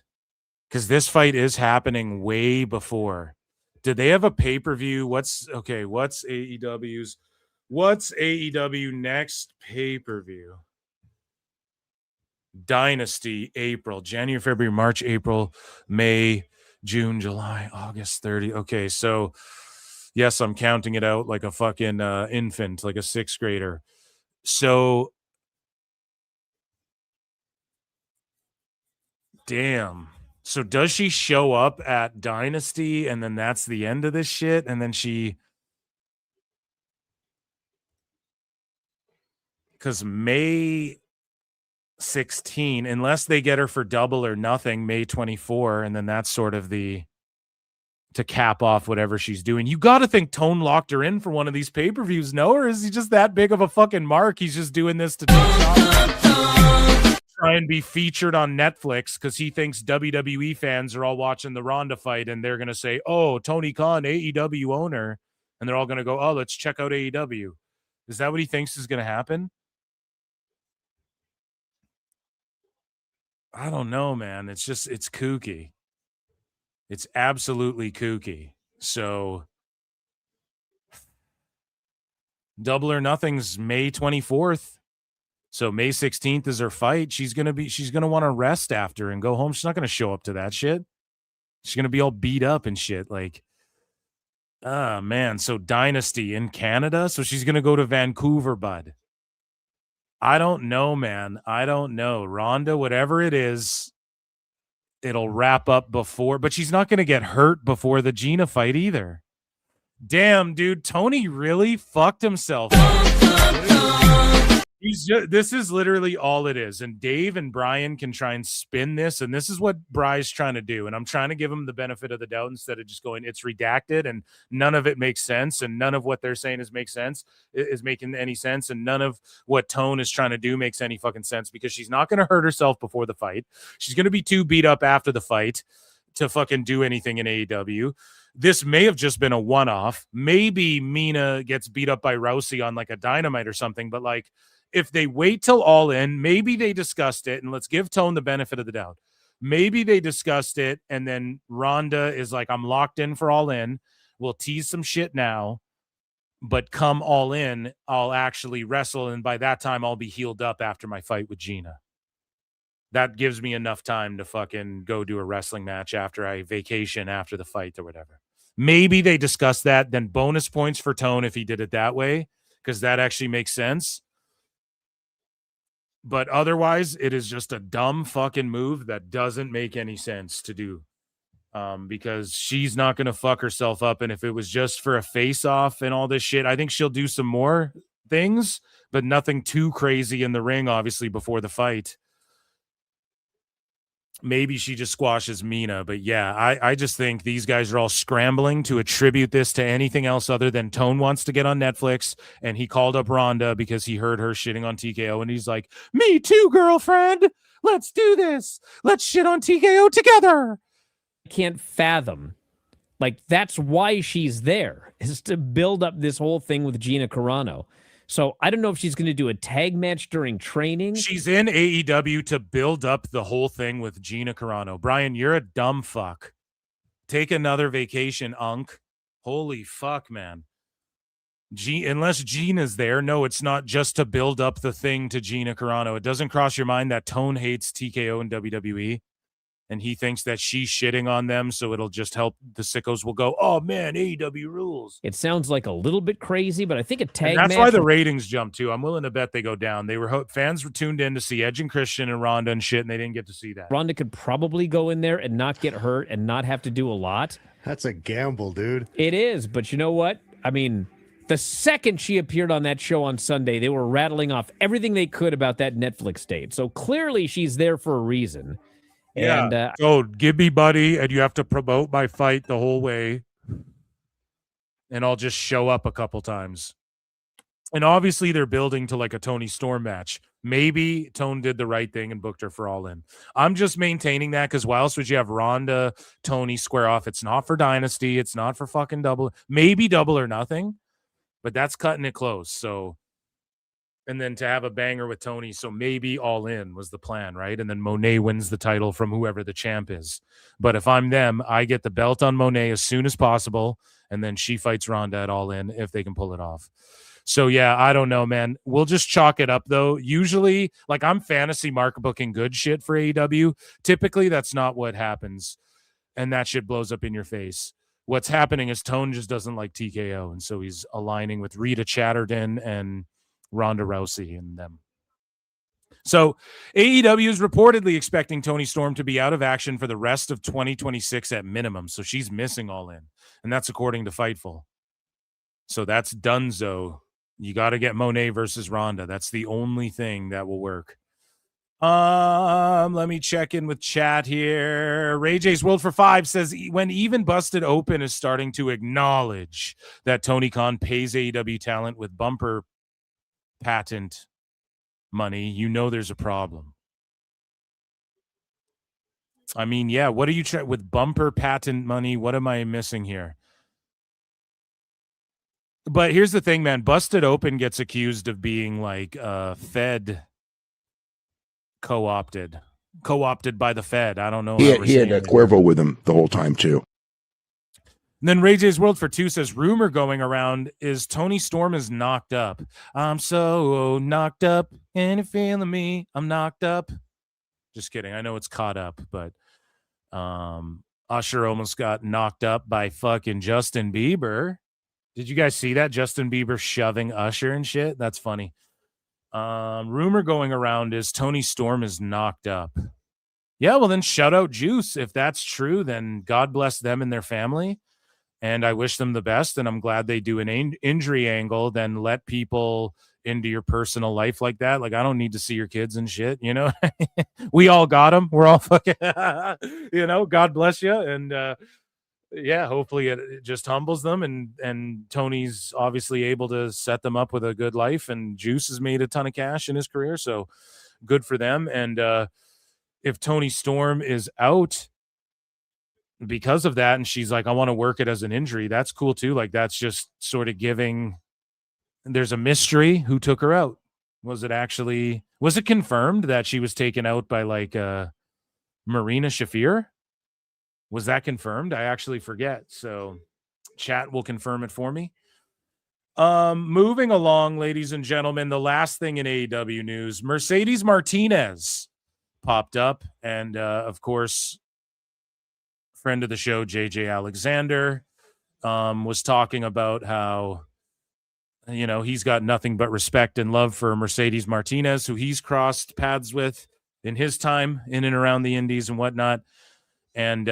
Because this fight is happening way before. Did they have a pay-per-view? What's AEW's? What's AEW next pay-per-view? Dynasty, April, January, February, March, April, May, June, July, August 30. Okay, so yes, I'm counting it out like a fucking infant, like a 6th grader. So, damn. So does she show up at Dynasty and then that's the end of this shit? And then because May 16, unless they get her for Double or Nothing, May 24, and then that's sort of to cap off whatever she's doing. You got to think Tone locked her in for one of these pay-per-views, no? Or is he just that big of a fucking mark? He's just doing this to try and be featured on Netflix because he thinks WWE fans are all watching the Ronda fight and they're going to say, oh, Tony Khan, AEW owner. And they're all going to go, oh, let's check out AEW. Is that what he thinks is going to happen? I don't know, man. It's kooky. It's absolutely kooky. So Double or Nothing's May 24th. So May 16th is her fight. She's going to want to rest after and go home. She's not going to show up to that shit. She's going to be all beat up and shit. Like, man. So Dynasty in Canada. So she's going to go to Vancouver, bud. I don't know, man. I don't know. Ronda, whatever it is, it'll wrap up before, but she's not going to get hurt before the Gina fight either. Damn, dude. Tony really fucked himself. This is literally all it is. And Dave and Brian can try and spin this. And this is what Bry's trying to do. And I'm trying to give him the benefit of the doubt instead of just going, it's redacted and none of it makes sense. And none of what they're saying is making any sense. And none of what Tone is trying to do makes any fucking sense because she's not going to hurt herself before the fight. She's going to be too beat up after the fight to fucking do anything in AEW. This may have just been a one-off. Maybe Mina gets beat up by Rousey on like a Dynamite or something. But like, if they wait till All In, maybe they discussed it, and let's give Tone the benefit of the doubt. Maybe they discussed it, and then Ronda is like, I'm locked in for All In. We'll tease some shit now, but come All In, I'll actually wrestle, and by that time, I'll be healed up after my fight with Gina. that gives me enough time to fucking go do a wrestling match after I vacation after the fight or whatever. Maybe they discuss that, then bonus points for Tone if he did it that way, because that actually makes sense. But otherwise, it is just a dumb fucking move that doesn't make any sense to do. Because she's not going to fuck herself up. And if it was just for a face-off and all this shit, I think she'll do some more things, but nothing too crazy in the ring, obviously, before the fight. Maybe she just squashes Mina. But yeah, I just think these guys are all scrambling to attribute this to anything else other than Tone wants to get on Netflix, and he called up Rhonda because he heard her shitting on TKO, and he's like, me too, girlfriend. Let's do this. Let's shit on TKO together. Can't fathom. Like, that's why she's there, is to build up this whole thing with Gina Carano. So I don't know if she's going to do a tag match during training. She's in AEW to build up the whole thing with Gina Carano. Brian, you're a dumb fuck. Take another vacation, Unk. Holy fuck, man. Unless Gina's there, no, it's not just to build up the thing to Gina Carano. It doesn't cross your mind that Tone hates TKO and WWE, and he thinks that she's shitting on them, so it'll just help. The sickos will go, oh man, AEW rules. It sounds like a little bit crazy, but I think a tag And match. that's why the ratings jumped too. I'm willing to bet they go down. Fans were tuned in to see Edge and Christian and Ronda and shit, and they didn't get to see that. Ronda could probably go in there and not get hurt and not have to do a lot. That's a gamble, dude. It is, but you know what? I mean, the second she appeared on that show on Sunday, they were rattling off everything they could about that Netflix date. So clearly she's there for a reason. Yeah. And, give me buddy, and you have to promote my fight the whole way. And I'll just show up a couple times. And obviously they're building to like a Toni Storm match. Maybe Tone did the right thing and booked her for All In. I'm just maintaining that because why else would you have Ronda, Tony square off? It's not for Dynasty. It's not for fucking maybe Double or Nothing, but that's cutting it close. So, and then to have a banger with Tony, so maybe All In was the plan, right? And then Monet wins the title from whoever the champ is. But if I'm them, I get the belt on Monet as soon as possible, and then she fights Ronda at All In if they can pull it off. So, yeah, I don't know, man. We'll just chalk it up, though. Usually, like, I'm fantasy market booking good shit for AEW. Typically, that's not what happens, and that shit blows up in your face. What's happening is Tone just doesn't like TKO, and so he's aligning with Rita Chatterton and Ronda Rousey and them. So AEW is reportedly expecting Toni Storm to be out of action for the rest of 2026 at minimum. So she's missing All In, and that's according to Fightful. So that's donezo. You got to get Monet versus Ronda. That's the only thing that will work. Let me check in with chat here. Ray J's World for 5 says when even Busted Open is starting to acknowledge that Tony Khan pays AEW talent with bumper patent money, you know there's a problem. I mean, yeah, what are you with bumper patent money? What am I missing here? But here's the thing, man. Busted Open gets accused of being like Fed co-opted by the Fed. I don't know. He had Cuervo with him the whole time, too. And then Ray J's World for 2 says, rumor going around is Toni Storm is knocked up. I'm so knocked up. And you feeling me? I'm knocked up. Just kidding. I know it's caught up, but Usher almost got knocked up by fucking Justin Bieber. Did you guys see that? Justin Bieber shoving Usher and shit? That's funny. Rumor going around is Toni Storm is knocked up. Yeah, well then shout out Juice. If that's true, then God bless them and their family. And I wish them the best. And I'm glad they do an injury angle, then let people into your personal life like that. Like, I don't need to see your kids and shit, you know? We all got them. We're all fucking, you know, God bless you. And, yeah, hopefully it just humbles them, and Tony's obviously able to set them up with a good life, and Juice has made a ton of cash in his career, so good for them. And if Toni Storm is out because of that, and she's like, I want to work it as an injury, that's cool too. Like, that's just sort of giving, there's a mystery who took her out. Was it confirmed that she was taken out by like Marina Shafir? Was that confirmed? I actually forget. So chat will confirm it for me. Moving along, ladies and gentlemen, the last thing in AEW news, Mercedes Martinez popped up. And of course, friend of the show, JJ Alexander, was talking about how, you know, he's got nothing but respect and love for Mercedes Martinez, who he's crossed paths with in his time in and around the indies and whatnot. And,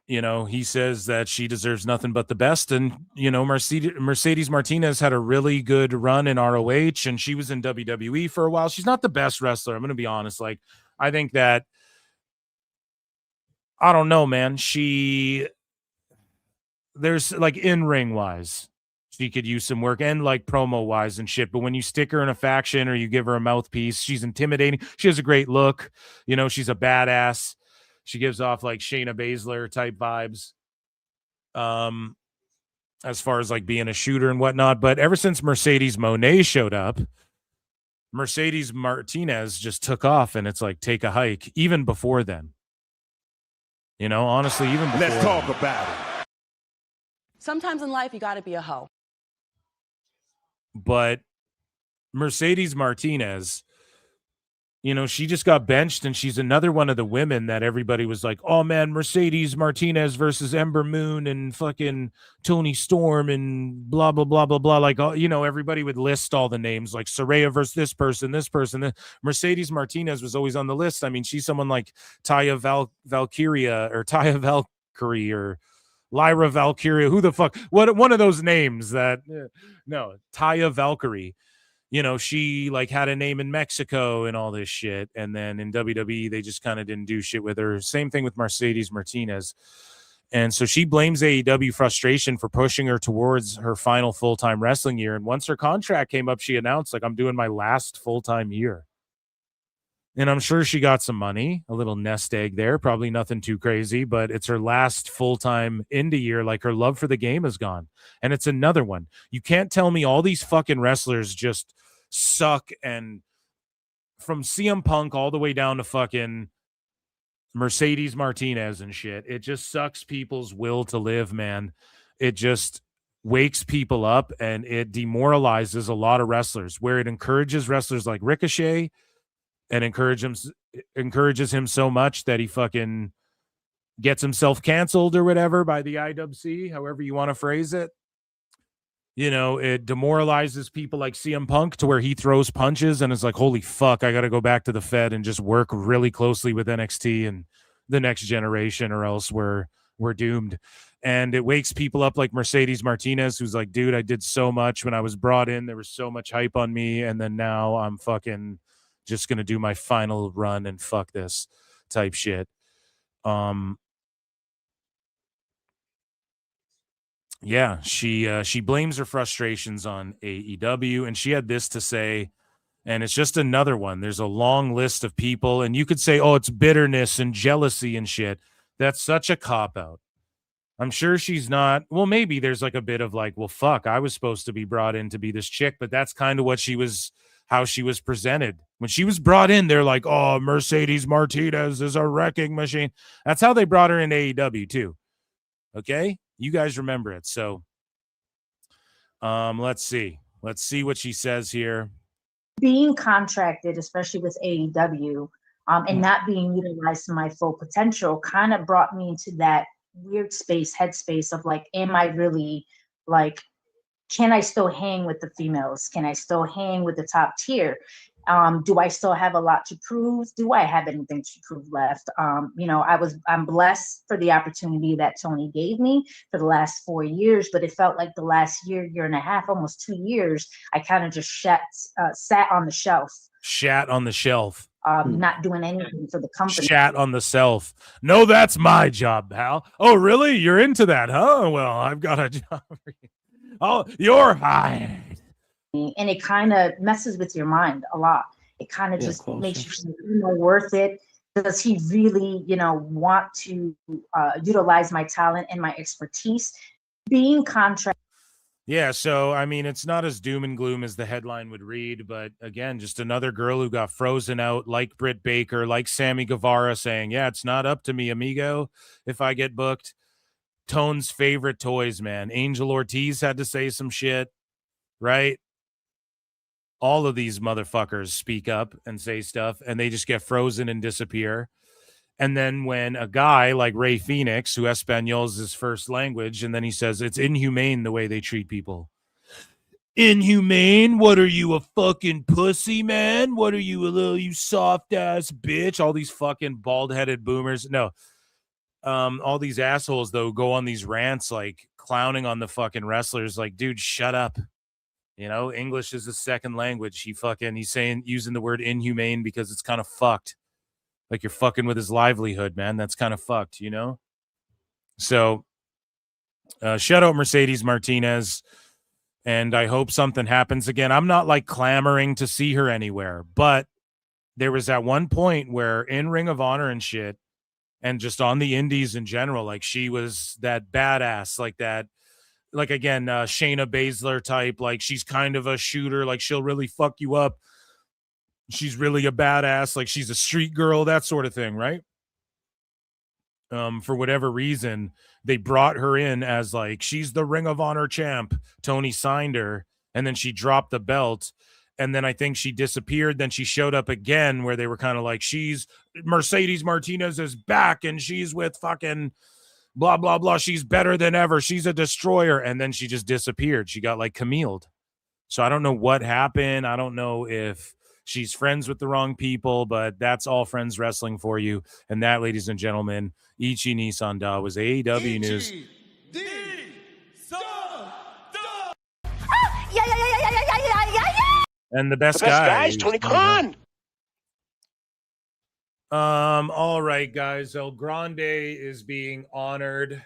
you know, he says that she deserves nothing but the best. And, you know, Mercedes Martinez had a really good run in ROH, and she was in WWE for a while. She's not the best wrestler. I'm going to be honest. Like, I think that, I don't know, man. There's like in-ring wise, she could use some work, and like promo wise and shit. But when you stick her in a faction or you give her a mouthpiece, she's intimidating. She has a great look. You know, she's a badass. She gives off like Shayna Baszler type vibes. As far as like being a shooter and whatnot. But ever since Mercedes Moné showed up, Mercedes Martinez just took off, and it's like take a hike. Even before then, you know, honestly, even before. Let's talk about it. Sometimes in life, you got to be a hoe. But Mercedes Martinez, you know, she just got benched, and she's another one of the women that everybody was like, oh man, Mercedes Martinez versus Ember Moon and fucking Toni Storm and blah, blah, blah, blah, blah. Like, you know, everybody would list all the names like Saraya versus this person. Mercedes Martinez was always on the list. I mean, she's someone like Taya Valkyria or Taya Valkyrie or Lyra Valkyria, who the fuck? What one of those names that? No, Taya Valkyrie. You know, she like had a name in Mexico and all this shit, and then in WWE they just kind of didn't do shit with her. Same thing with Mercedes Martinez, and so she blames AEW frustration for pushing her towards her final full-time wrestling year. And once her contract came up, she announced like, "I'm doing my last full-time year." And I'm sure she got some money, a little nest egg there, probably nothing too crazy, but it's her last full-time indie year. Like, her love for the game is gone. And it's another one. You can't tell me all these fucking wrestlers just suck, and from CM Punk all the way down to fucking Mercedes Martinez and shit. It just sucks people's will to live, man. It just wakes people up, and it demoralizes a lot of wrestlers, where it encourages wrestlers like Ricochet and encourages him so much that he fucking gets himself canceled or whatever by the IWC, however you want to phrase it. You know, it demoralizes people like CM Punk to where he throws punches and is like, holy fuck, I got to go back to the Fed and just work really closely with NXT and the next generation, or else we're doomed. And it wakes people up like Mercedes Martinez, who's like, dude, I did so much when I was brought in. There was so much hype on me. And then now I'm fucking just going to do my final run and fuck this type shit. Yeah, she blames her frustrations on AEW, and she had this to say, and it's just another one. There's a long list of people, and you could say, oh, it's bitterness and jealousy and shit. That's such a cop-out. I'm sure she's not. Well, maybe there's like a bit of like, well, fuck, I was supposed to be brought in to be this chick, but that's kind of what how she was presented. When she was brought in, they're like, oh, Mercedes Martinez is a wrecking machine. That's how they brought her in AEW too. Okay? You guys remember it. So let's see what she says here. Being contracted, especially with AEW, and not being utilized to my full potential kind of brought me into that weird headspace of like, am I really like, can I still hang with the females? Can I still hang with the top tier? Do I still have a lot to prove? Do I have anything to prove left? You know, I'm blessed for the opportunity that Tony gave me for the last 4 years, but it felt like the last year and a half, almost 2 years, I kind of just sat on the shelf. Shat on the shelf. Not doing anything for the company. Shat on the self. No, that's my job, pal. Oh, really? You're into that, huh? Well, I've got a job for you. Oh, you're hired. And it kind of messes with your mind a lot. It kind of just makes you feel, you know, worth it. Does he really, you know, want to utilize my talent and my expertise? Being contracted. Yeah, so I mean, it's not as doom and gloom as the headline would read, but again, just another girl who got frozen out, like Britt Baker, like Sammy Guevara, saying, "Yeah, it's not up to me, amigo, if I get booked." Tone's favorite toys, man. Angel Ortiz had to say some shit, right? all of these motherfuckers speak up and say stuff, and they just get frozen and disappear. And then when a guy like Ray Phoenix, who Espanol is his first language, and then he says it's inhumane the way they treat people. Inhumane? What are you, a fucking pussy, man? What are you, you soft ass bitch? All these fucking bald headed boomers. No. All these assholes though go on these rants like clowning on the fucking wrestlers. Like, dude, shut up. You know, English is a second language. He's saying using the word inhumane because it's kind of fucked. Like you're fucking with his livelihood, man. That's kind of fucked, you know? So shout out Mercedes Martinez. And I hope something happens again. I'm not like clamoring to see her anywhere, but there was at one point where in Ring of Honor and shit, and just on the indies in general, like she was that badass, like that, like again, Shayna Baszler type, like she's kind of a shooter, like she'll really fuck you up. She's really a badass, like she's a street girl, that sort of thing, right? For whatever reason, they brought her in as like, she's the Ring of Honor champ. Tony signed her, and then she dropped the belt. And then I think she disappeared. Then she showed up again where they were kind of like, she's Mercedes Martinez is back and she's with fucking blah, blah, blah. She's better than ever. She's a destroyer. And then she just disappeared. She got like Camille'd. So I don't know what happened. I don't know if she's friends with the wrong people, but that's all friends wrestling for you. And that, ladies and gentlemen, Ichi Nissan Da was AEW news. And the best guy is Tony Khan. All right, guys. El Grande is being honored.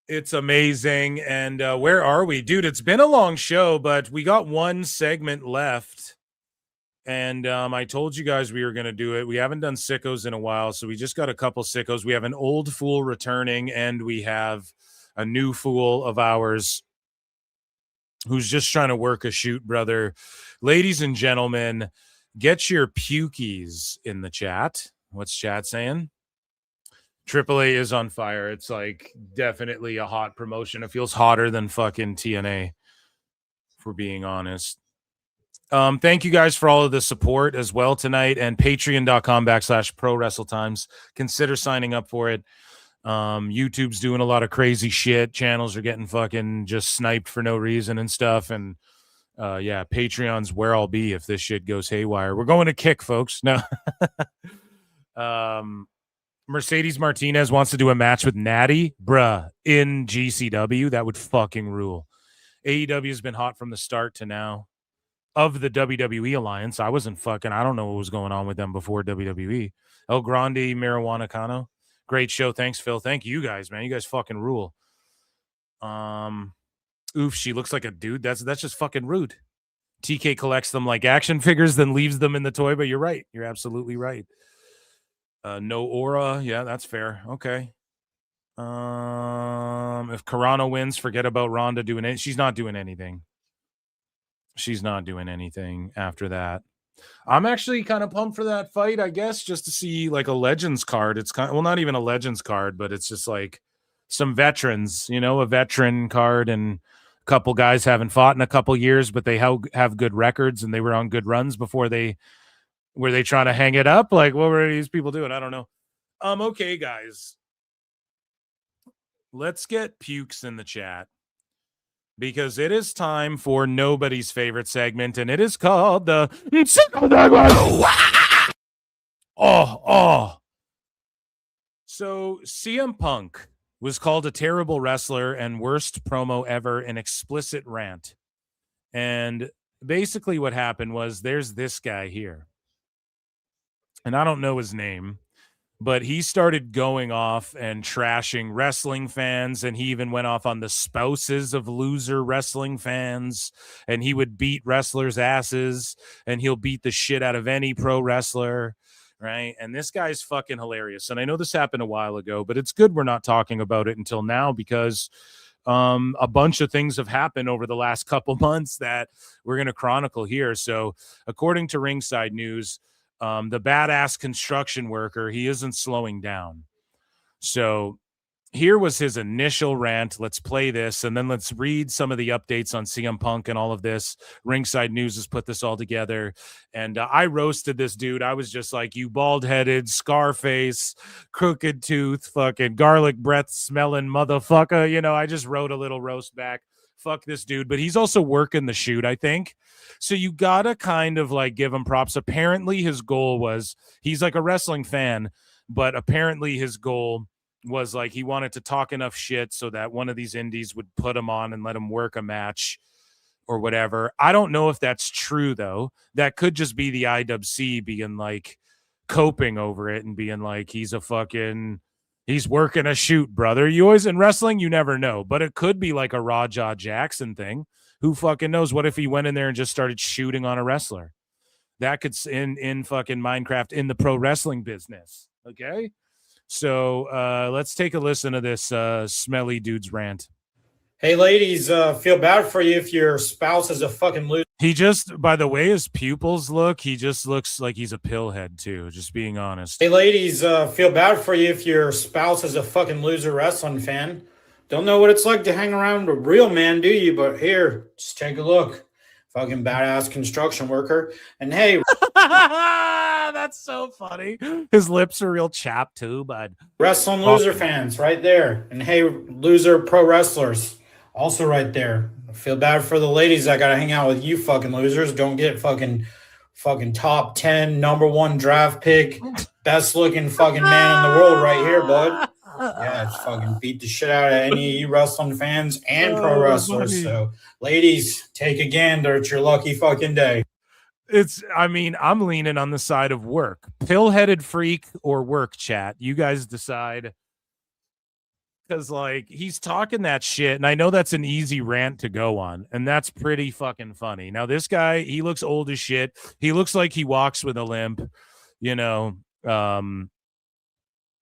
It's amazing. And where are we? Dude, it's been a long show, but we got one segment left. And I told you guys we were going to do it. We haven't done sickos in a while, so we just got a couple sickos. We have an old fool returning, and we have a new fool of ours who's just trying to work a shoot, brother. Ladies and gentlemen, get your pukies in the chat. What's chat saying? AAA is on fire. It's like definitely a hot promotion. It feels hotter than fucking TNA, if we're being honest. Thank you guys for all of the support as well tonight, and patreon.com/ProWrestleTimes. Consider signing up for it. YouTube's doing a lot of crazy shit. Channels are getting fucking just sniped for no reason and stuff. And yeah, Patreon's where I'll be if this shit goes haywire. We're going to kick, folks. No. Mercedes Martinez wants to do a match with Natty, bruh, in GCW. That would fucking rule. AEW has been hot from the start to now. Of the WWE alliance, I don't know what was going on with them before WWE. El Grande, Marijuana Cano. Great show. Thanks, Phil. Thank you guys, man. You guys fucking rule. Oof, she looks like a dude. That's just fucking rude. TK collects them like action figures, then leaves them in the toy, but you're right. You're absolutely right. No aura. Yeah, that's fair. Okay. If Carano wins, forget about Ronda doing it. She's not doing anything. She's not doing anything after that. I'm actually kind of pumped for that fight, I guess, just to see like a Legends card. It's kind of, well, not even a Legends card, but it's just like some veterans, you know, a veteran card, and a couple guys haven't fought in a couple years, but they have good records and they were on good runs before were they trying to hang it up? Like, what were these people doing? I don't know. Okay, guys. Let's get pukes in the chat, because it is time for nobody's favorite segment, and it is called the Sicko Segment. So CM Punk was called a terrible wrestler and worst promo ever, an explicit rant. And basically what happened was there's this guy here, and I don't know his name, but he started going off and trashing wrestling fans, and he even went off on the spouses of loser wrestling fans, and he would beat wrestlers' asses, and he'll beat the shit out of any pro wrestler, right? And this guy's fucking hilarious. And I know this happened a while ago, but it's good we're not talking about it until now, because a bunch of things have happened over the last couple months that we're going to chronicle here. So according to Ringside News, the badass construction worker, he isn't slowing down. So here was his initial rant. Let's play this, and then let's read some of the updates on CM Punk and all of this. Ringside News has put this all together, and I roasted this dude. I was just like, you bald-headed, scar-face, crooked tooth, fucking garlic breath smelling motherfucker. You know, I just wrote a little roast back. Fuck this dude, but he's also working the shoot, I think. So you gotta kind of like give him props. Apparently his goal was, he's like a wrestling fan, but apparently his goal was like he wanted to talk enough shit so that one of these indies would put him on and let him work a match or whatever. I don't know if that's true, though. That could just be the IWC being like coping over it and being like, he's working a shoot, brother. You always, in wrestling, you never know, but it could be like a Raja Jackson thing. Who fucking knows? What if he went in there and just started shooting on a wrestler? That could in fucking Minecraft, in the pro wrestling business. Okay. So let's take a listen to this smelly dude's rant. Hey, ladies, feel bad for you if your spouse is a fucking loser. He just, by the way his pupils look, he just looks like he's a pillhead too, just being honest. Hey, ladies, feel bad for you if your spouse is a fucking loser wrestling fan. Don't know what it's like to hang around with a real man, do you? But here, just take a look. Fucking badass construction worker. And hey, that's so funny. His lips are real chapped too, bud. Wrestling loser fans right there. And hey, loser pro wrestlers also right there. I feel bad for the ladies that gotta hang out with you fucking losers. Don't get fucking top 10 #1 draft pick, best looking fucking man in the world right here, bud. Yeah, it's fucking beat the shit out of any of you wrestling fans and pro wrestlers. Buddy. So, ladies, take a gander. It's your lucky fucking day. I'm leaning on the side of work. Pill-headed freak or work, chat. You guys decide. Because, like, he's talking that shit, and I know that's an easy rant to go on, and that's pretty fucking funny. Now, this guy, he looks old as shit. He looks like he walks with a limp, you know.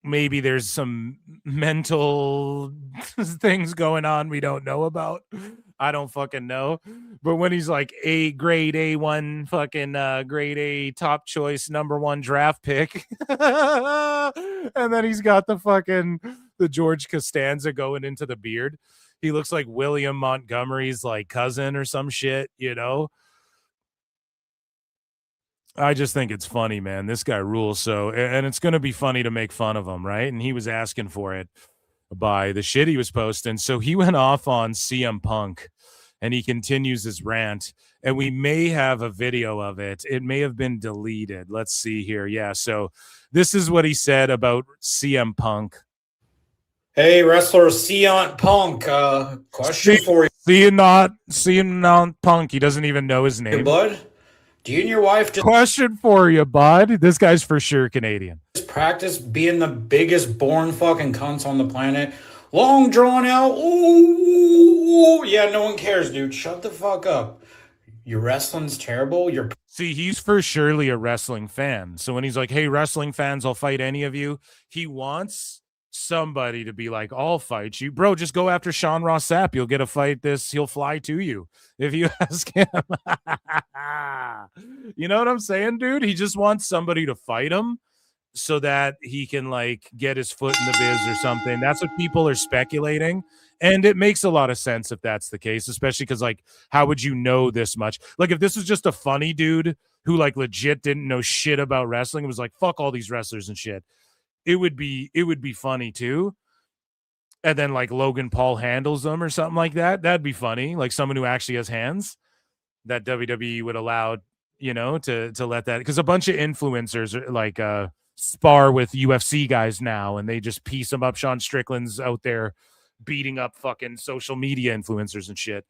Maybe there's some mental things going on we don't know about. I don't fucking know. But when he's like grade A1 fucking grade A top choice #1 draft pick, and then he's got the George Costanza going into the beard. He looks like William Montgomery's like cousin or some shit, you know. I just think it's funny, man. This guy rules. So, and it's going to be funny to make fun of him, right? And he was asking for it by the shit he was posting. So he went off on CM Punk and he continues his rant. And we may have a video of it. It may have been deleted. Let's see here. Yeah. So this is what he said about CM Punk. Hey, wrestler CM Punk, question for you. CM Punk. He doesn't even know his name. Hey, bud. Do you and your wife just question for you, bud? This guy's for sure Canadian. Practice being the biggest born fucking cunts on the planet? Long drawn out. Ooh, yeah, no one cares, dude. Shut the fuck up. Your wrestling's terrible. See, he's for surely a wrestling fan. So when he's like, hey, wrestling fans, I'll fight any of you, he wants somebody to be like, I'll fight you. Bro, just go after Sean Ross Sapp. You'll get a fight he'll fly to you if you ask him. You know what I'm saying, dude? He just wants somebody to fight him so that he can like get his foot in the biz or something. That's what people are speculating. And it makes a lot of sense if that's the case, especially because like, how would you know this much? Like if this was just a funny dude who like legit didn't know shit about wrestling, it was like, fuck all these wrestlers and shit. It would be funny too. And then like Logan Paul handles them or something like that. That'd be funny. Like someone who actually has hands that WWE would allow, you know, to let that, because a bunch of influencers are like spar with UFC guys now and they just piece them up. Sean Strickland's out there beating up fucking social media influencers and shit.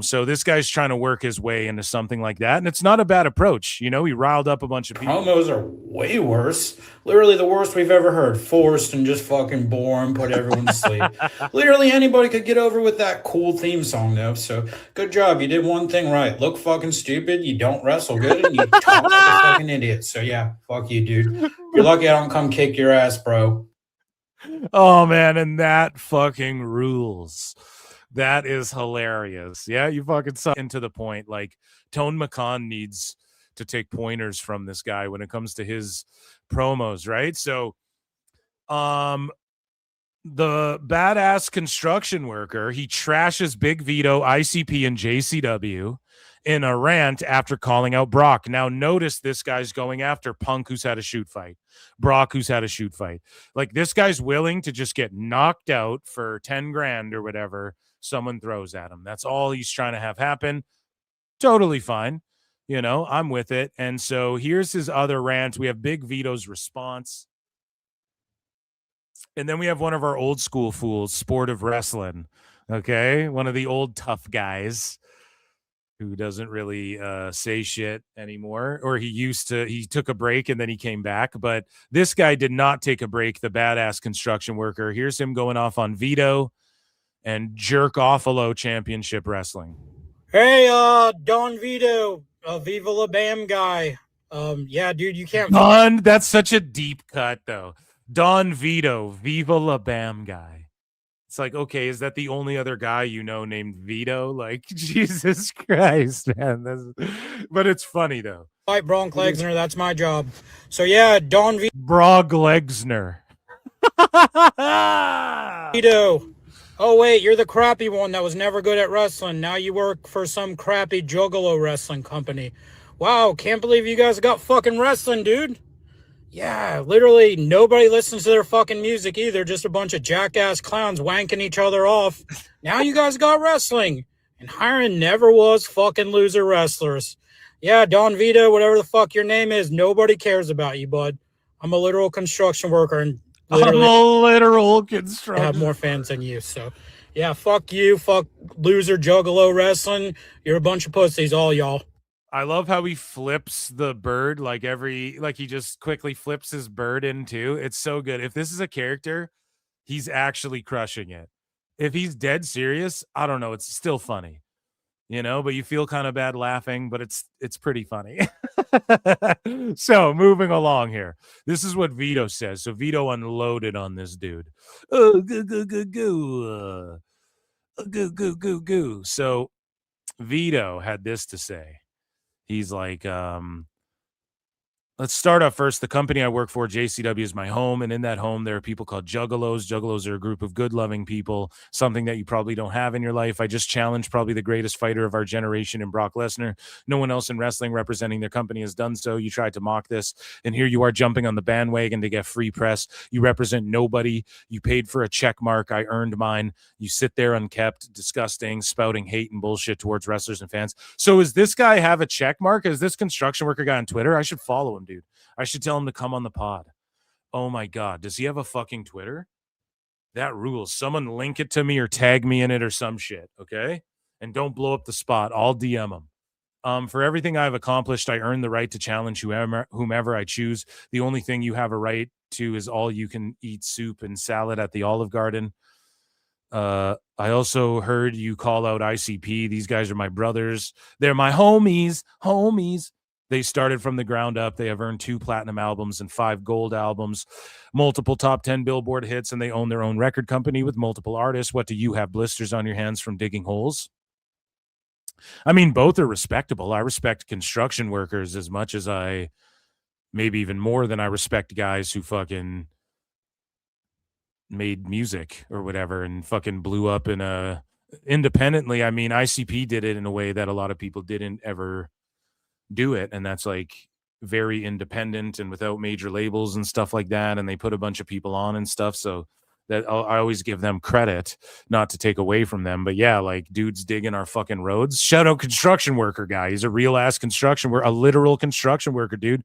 So this guy's trying to work his way into something like that, and it's not a bad approach. You know, he riled up a bunch of people. Promos are way worse. Literally the worst we've ever heard. Forced and just fucking boring, put everyone to sleep. Literally anybody could get over with that cool theme song, though. So good job. You did one thing right. Look fucking stupid. You don't wrestle good, and you talk like a fucking idiot. So yeah, fuck you, dude. You're lucky I don't come kick your ass, bro. Oh, man, and that fucking rules. That is hilarious. Yeah, you fucking saw into the point. Like, Tone McCon needs to take pointers from this guy when it comes to his promos, right? So, the badass construction worker, he trashes Big Vito, ICP, and JCW in a rant after calling out Brock. Now, notice this guy's going after Punk, who's had a shoot fight, Brock, who's had a shoot fight. Like, this guy's willing to just get knocked out for 10 grand or whatever someone throws at him. That's all he's trying to have happen. Totally fine. You know, I'm with it. And so here's his other rant. We have Big Vito's response. And then we have one of our old school fools, Sport of Wrestling. Okay. One of the old tough guys who doesn't really say shit anymore. Or he took a break and then he came back. But this guy did not take a break, the badass construction worker. Here's him going off on Vito and Jerk-Offalo Championship Wrestling. Hey, Don Vito, Viva La Bam guy. Yeah, dude, you can't. Don, that's such a deep cut, though. Don Vito, Viva La Bam guy. It's like, okay, is that the only other guy you know named Vito? Like, Jesus Christ, man. But it's funny, though. Fight Brock Lesnar, that's my job. So, yeah, Don Brock Lesnar. Vito. Oh, wait, you're the crappy one that was never good at wrestling. Now you work for some crappy juggalo wrestling company. Wow, can't believe you guys got fucking wrestling, dude. Yeah, literally nobody listens to their fucking music either. Just a bunch of jackass clowns wanking each other off. Now you guys got wrestling. And hiring never was fucking loser wrestlers. Yeah, Don Vito, whatever the fuck your name is, nobody cares about you, bud. I'm a literal construction worker and literally I'm a literal construction. I have more fans than you, so yeah, fuck you, fuck loser juggalo wrestling. You're a bunch of pussies, all y'all. I love how he flips the bird like he just quickly flips his bird in too. It's so good. If this is a character, he's actually crushing it. If he's dead serious, I don't know. It's still funny, you know, but you feel kind of bad laughing, but it's pretty funny. So moving along here. This is what Vito says. So Vito unloaded on this dude. Oh, go. So Vito had this to say. He's like, let's start off first. The company I work for, JCW, is my home. And in that home, there are people called juggalos. Juggalos are a group of good, loving people, something that you probably don't have in your life. I just challenged probably the greatest fighter of our generation in Brock Lesnar. No one else in wrestling representing their company has done so. You tried to mock this. And here you are jumping on the bandwagon to get free press. You represent nobody. You paid for a check mark. I earned mine. You sit there unkept, disgusting, spouting hate and bullshit towards wrestlers and fans. So is this guy have a check mark? Is this construction worker guy on Twitter? I should follow him, dude. I should tell him to come on the pod. Oh my God. Does he have a fucking Twitter? That rules. Someone link it to me or tag me in it or some shit. Okay. And don't blow up the spot. I'll DM him. For everything I've accomplished, I earn the right to challenge whomever I choose. The only thing you have a right to is all you can eat soup and salad at the Olive Garden. I also heard you call out ICP. These guys are my brothers. They're my homies. They started from the ground up. They have earned 2 platinum albums and 5 gold albums, multiple top 10 Billboard hits, and they own their own record company with multiple artists. What do you have? Blisters on your hands from digging holes? I mean, both are respectable. I respect construction workers as much as maybe even more than I respect guys who fucking made music or whatever and fucking blew up independently. I mean, ICP did it in a way that a lot of people didn't ever do it, and that's like very independent and without major labels and stuff like that, and they put a bunch of people on and stuff, so that I always give them credit, not to take away from them. But yeah, like, dudes digging our fucking roads. Shout out construction worker guy. He's a real ass construction worker, a literal construction worker, dude.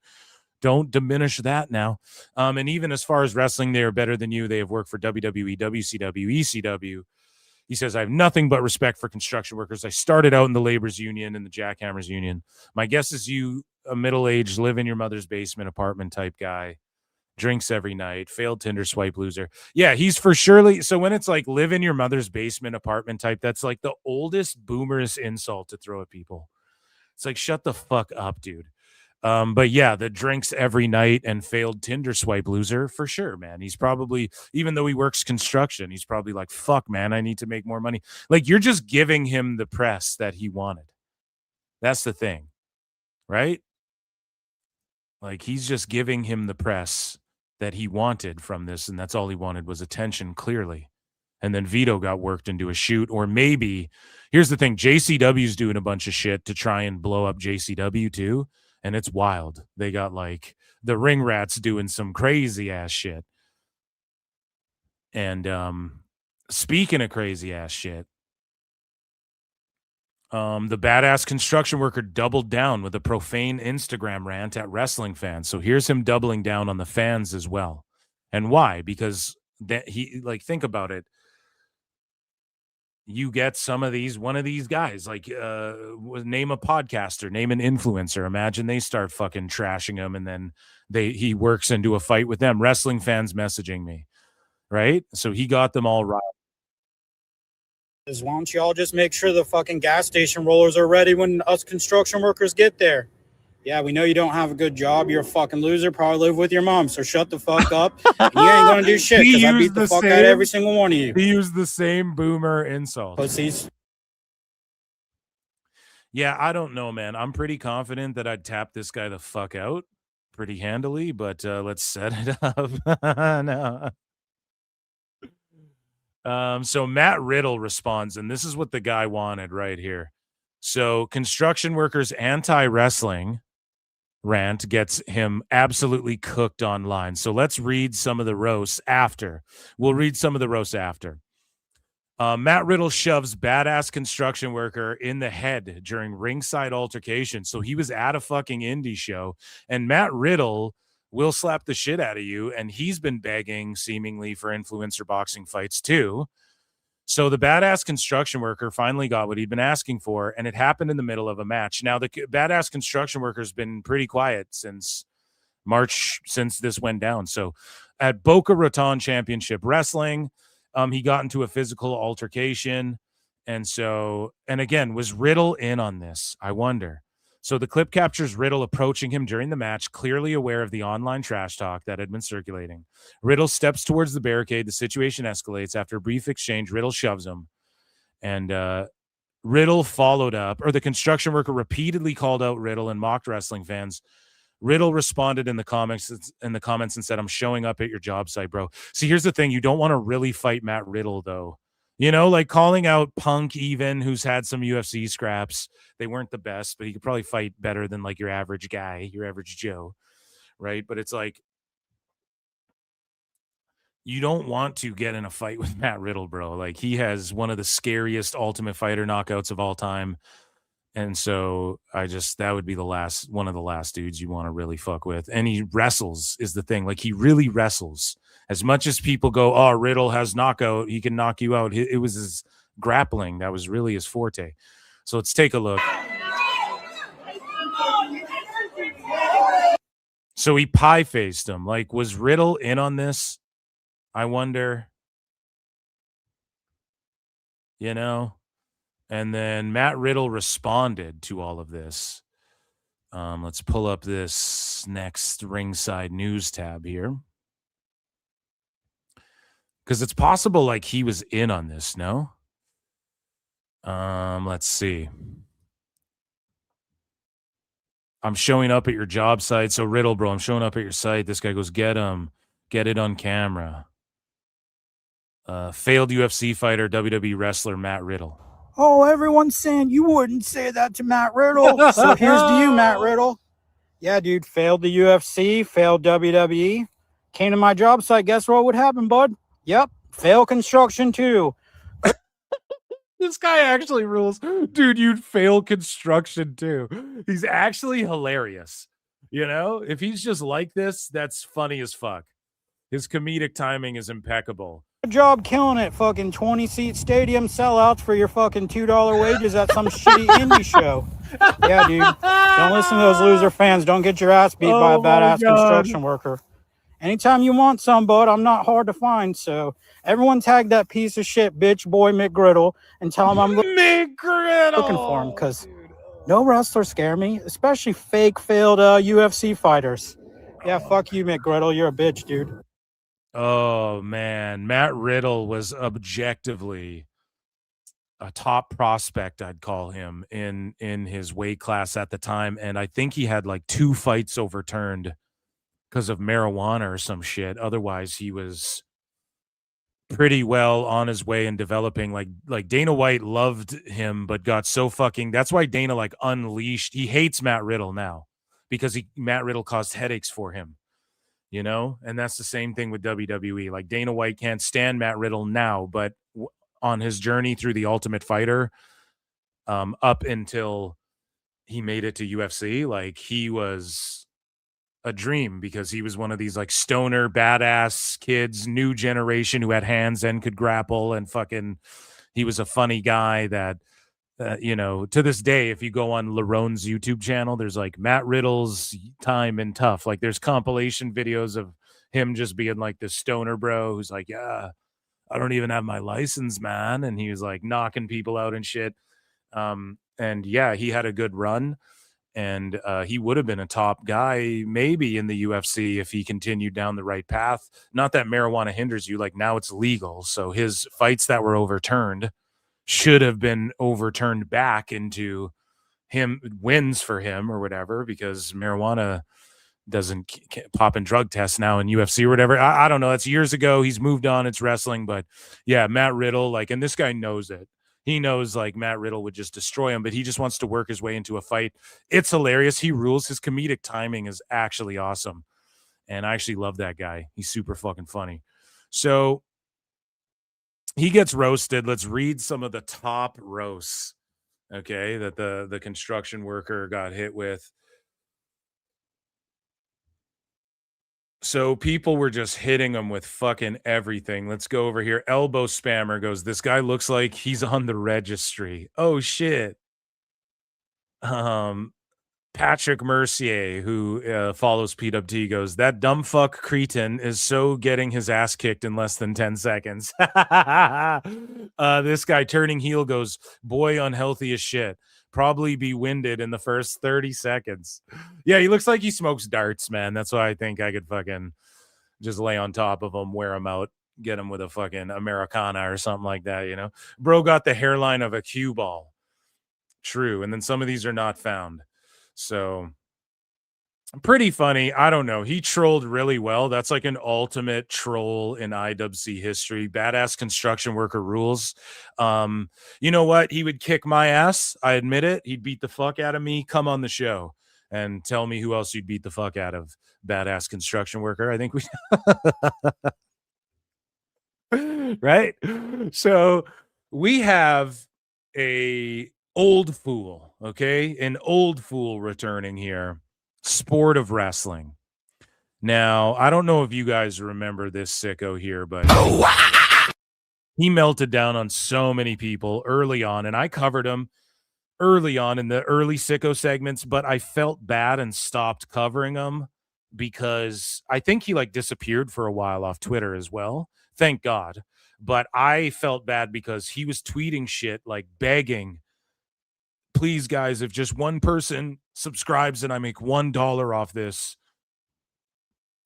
Don't diminish that now. And even as far as wrestling, they are better than you. They have worked for WWE, WCW, ECW. He says, I have nothing but respect for construction workers. I started out in the labor's union and the jackhammers union. My guess is you, a middle-aged, live in your mother's basement apartment type guy, drinks every night, failed Tinder swipe loser. Yeah, he's for surely. So when it's like live in your mother's basement apartment type, that's like the oldest boomerist insult to throw at people. It's like, shut the fuck up, dude. But yeah, the drinks every night and failed Tinder swipe loser, for sure, man. He's probably, even though he works construction, he's probably like, fuck, man, I need to make more money. Like, you're just giving him the press that he wanted. That's the thing, right? Like, he's just giving him the press that he wanted from this, and that's all he wanted was attention, clearly. And then Vito got worked into a shoot, or maybe, here's the thing, JCW's doing a bunch of shit to try and blow up JCW too, and it's wild. They got like the Ring Rats doing some crazy ass shit. And speaking of crazy ass shit, the badass construction worker doubled down with a profane Instagram rant at wrestling fans. So here's him doubling down on the fans as well. And why? Because that he, like, think about it. You get one of these guys, like, name a podcaster, name an influencer. Imagine they start fucking trashing him, and then he works into a fight with them. Wrestling fans messaging me, right? So he got them all right. Why don't y'all just make sure the fucking gas station rollers are ready when us construction workers get there? Yeah, we know you don't have a good job. You're a fucking loser. Probably live with your mom. So shut the fuck up. And you ain't gonna do shit because I beat the fuck out of every single one of you. He used the same boomer insult. Pussies. Yeah, I don't know, man. I'm pretty confident that I'd tap this guy the fuck out pretty handily, but let's set it up. No. So Matt Riddle responds, and this is what the guy wanted right here. So construction workers anti-wrestling rant gets him absolutely cooked online. So let's read some of the roasts after. We'll read some of the roasts after. Matt Riddle shoves badass construction worker in the head during ringside altercation. So he was at a fucking indie show, and Matt Riddle will slap the shit out of you, and he's been begging seemingly for influencer boxing fights too. So the badass construction worker finally got what he'd been asking for, and it happened in the middle of a match. Now, the badass construction worker's been pretty quiet since March, since this went down. So at Boca Raton Championship Wrestling, he got into a physical altercation. And again, was Riddle in on this? I wonder. So the clip captures Riddle approaching him during the match, clearly aware of the online trash talk that had been circulating. Riddle steps towards the barricade. The situation escalates. After a brief exchange, Riddle shoves him. And Riddle followed up, or the construction worker repeatedly called out Riddle and mocked wrestling fans. Riddle responded in the comments and said, "I'm showing up at your job site, bro." See, here's the thing. You don't want to really fight Matt Riddle, though. You know, like calling out Punk, even, who's had some UFC scraps. They weren't the best, but he could probably fight better than like your average guy, your average Joe, right? But it's like, you don't want to get in a fight with Matt Riddle, bro. Like, he has one of the scariest Ultimate Fighter knockouts of all time. And so that would be one of the last dudes you want to really fuck with. And he wrestles is the thing. Like, he really wrestles. As much as people go, oh, Riddle has knockout, he can knock you out. It was his grappling. That was really his forte. So let's take a look. So he pie-faced him. Like, was Riddle in on this? I wonder. You know? And then Matt Riddle responded to all of this. Let's pull up this next ringside news tab here. Because it's possible like he was in on this, no? Let's see. I'm showing up at your job site. So Riddle, bro, I'm showing up at your site. This guy goes, get him. Get it on camera. Failed UFC fighter, WWE wrestler, Matt Riddle. Oh, everyone's saying you wouldn't say that to Matt Riddle. So here's to you, Matt Riddle. Yeah, dude, failed the UFC, failed WWE. Came to my job site. Guess what would happen, bud? Yep, fail construction too. This guy actually rules. Dude, you'd fail construction too. He's actually hilarious. You know, if he's just like this, that's funny as fuck. His comedic timing is impeccable. Good job killing it. Fucking 20-seat stadium sellouts for your fucking $2 wages at some shitty indie show. Yeah, dude. Don't listen to those loser fans. Don't get your ass beat by a badass construction worker. Anytime you want some, bud, I'm not hard to find. So everyone tag that piece of shit bitch boy McGriddle and tell him I'm looking for him, because no wrestlers scare me, especially fake failed UFC fighters. Yeah, fuck you, McGriddle. You're a bitch, dude. Oh, man. Matt Riddle was objectively a top prospect, I'd call him, in his weight class at the time. And I think he had like 2 fights overturned because of marijuana or some shit. Otherwise, he was pretty well on his way in developing. Like Dana White loved him, but got so fucking. That's why Dana like unleashed. He hates Matt Riddle now because Matt Riddle caused headaches for him. You know, and that's the same thing with WWE. Like Dana White can't stand Matt Riddle now, but on his journey through the Ultimate Fighter, up until he made it to UFC, like he was a dream because he was one of these like stoner badass kids, new generation who had hands and could grapple, and fucking he was a funny guy that you know, to this day, if you go on Larone's YouTube channel, there's like Matt Riddle's time and tough. Like there's compilation videos of him just being like this stoner bro who's like, yeah, I don't even have my license, man. And he was like knocking people out and shit. And yeah, he had a good run, and he would have been a top guy maybe in the UFC if he continued down the right path. Not that marijuana hinders you, like now it's legal. So his fights that were overturned should have been overturned back into him wins for him or whatever, because marijuana doesn't pop in drug tests now in UFC or whatever. I don't know. That's years ago. He's moved on. It's wrestling. But yeah, Matt Riddle, like, and this guy knows it. He knows like Matt Riddle would just destroy him, but he just wants to work his way into a fight. It's hilarious. He rules. His comedic timing is actually awesome. And I actually love that guy. He's super fucking funny. So he gets roasted. Let's read some of the top roasts, okay, that the construction worker got hit with. So people were just hitting him with fucking everything. Let's go over here. Elbow Spammer goes, this guy looks like he's on the registry. Oh, shit. Patrick Mercier, who follows PWT, goes, that dumb fuck cretin is so getting his ass kicked in less than 10 seconds. This guy turning heel goes, boy, unhealthy as shit. Probably be winded in the first 30 seconds. Yeah, he looks like he smokes darts, man. That's why I think I could fucking just lay on top of him, wear him out, get him with a fucking Americana or something like that, you know? Bro got the hairline of a cue ball. True. And then some of these are not found. So pretty funny. I don't know. He trolled really well. That's like an ultimate troll in IWC history. Badass construction worker rules. You know what? He would kick my ass. I admit it. He'd beat the fuck out of me. Come on the show and tell me who else you'd beat the fuck out of. Badass construction worker. I think we right. So we have a old fool, okay? An old fool returning here. Sport of wrestling. Now, I don't know if you guys remember this sicko here, but he melted down on so many people early on, and I covered him early on in the early sicko segments, but I felt bad and stopped covering him because I think he like disappeared for a while off Twitter as well. Thank God. But I felt bad because he was tweeting shit like begging, please, guys, if just one person subscribes and I make $1 off this,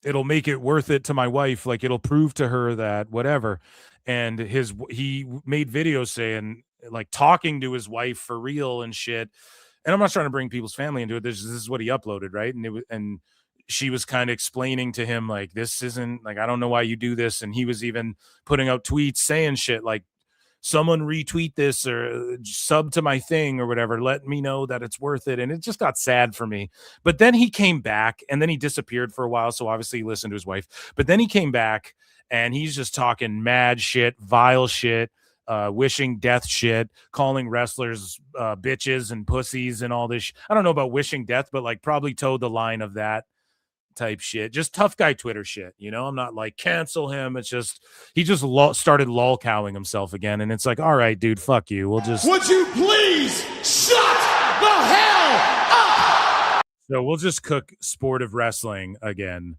it'll make it worth it to my wife. Like, it'll prove to her that whatever. And he made videos saying, like, talking to his wife for real and shit. And I'm not trying to bring people's family into it. This is what he uploaded, right? And she was kind of explaining to him, like, this isn't, like, I don't know why you do this. And he was even putting out tweets saying shit like, someone retweet this or sub to my thing or whatever. Let me know that it's worth it. And it just got sad for me. But then he came back and then he disappeared for a while. So obviously he listened to his wife. But then he came back and he's just talking mad shit, vile shit, wishing death shit, calling wrestlers bitches and pussies and all this. I don't know about wishing death, but like probably towed the line of that type shit. Just tough guy Twitter shit, you know? I'm not like cancel him. It's just he just started lolcowing himself again, and it's like, all right, dude, fuck you. We'll just would you please shut the hell up? So we'll just cook sport of wrestling again,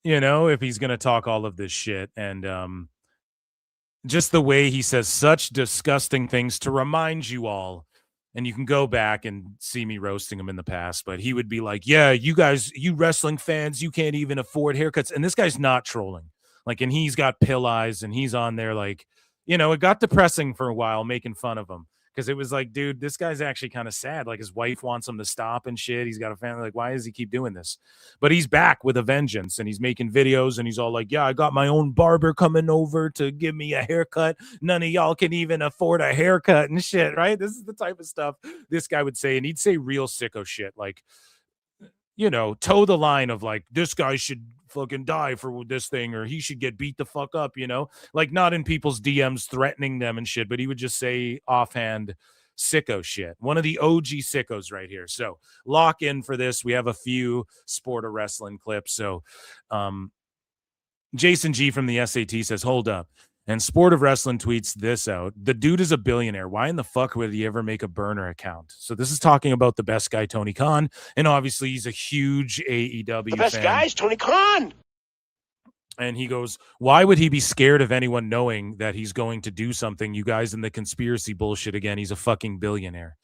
you know, if he's gonna talk all of this shit. And just the way he says such disgusting things to remind you all. And you can go back and see me roasting him in the past, but he would be like, yeah, you guys, you wrestling fans, you can't even afford haircuts. And this guy's not trolling. Like, and he's got pill eyes and he's on there like you know, it got depressing for a while making fun of him. Because it was like, dude, this guy's actually kind of sad. Like his wife wants him to stop and shit. He's got a family. Like, why does he keep doing this? But he's back with a vengeance, and he's making videos, and he's all like, yeah, I got my own barber coming over to give me a haircut. None of y'all can even afford a haircut and shit, right? This is the type of stuff this guy would say, and he'd say real sicko shit. Like, you know, toe the line of like, this guy should fucking die for this thing, or he should get beat the fuck up, you know, like not in people's DMs threatening them and shit, but he would just say offhand sicko shit. One of the OG sickos right here. So lock in for this. We have a few Sport of Wrestling clips. So Jason G from the SAT says, hold up. And Sport of Wrestling tweets this out. The dude is a billionaire. Why in the fuck would he ever make a burner account? So this is talking about the best guy, Tony Khan. And obviously he's a huge AEW The best fan. guy is Tony Khan. And he goes, why would he be scared of anyone knowing that he's going to do something? You guys in the conspiracy bullshit again. He's a fucking billionaire.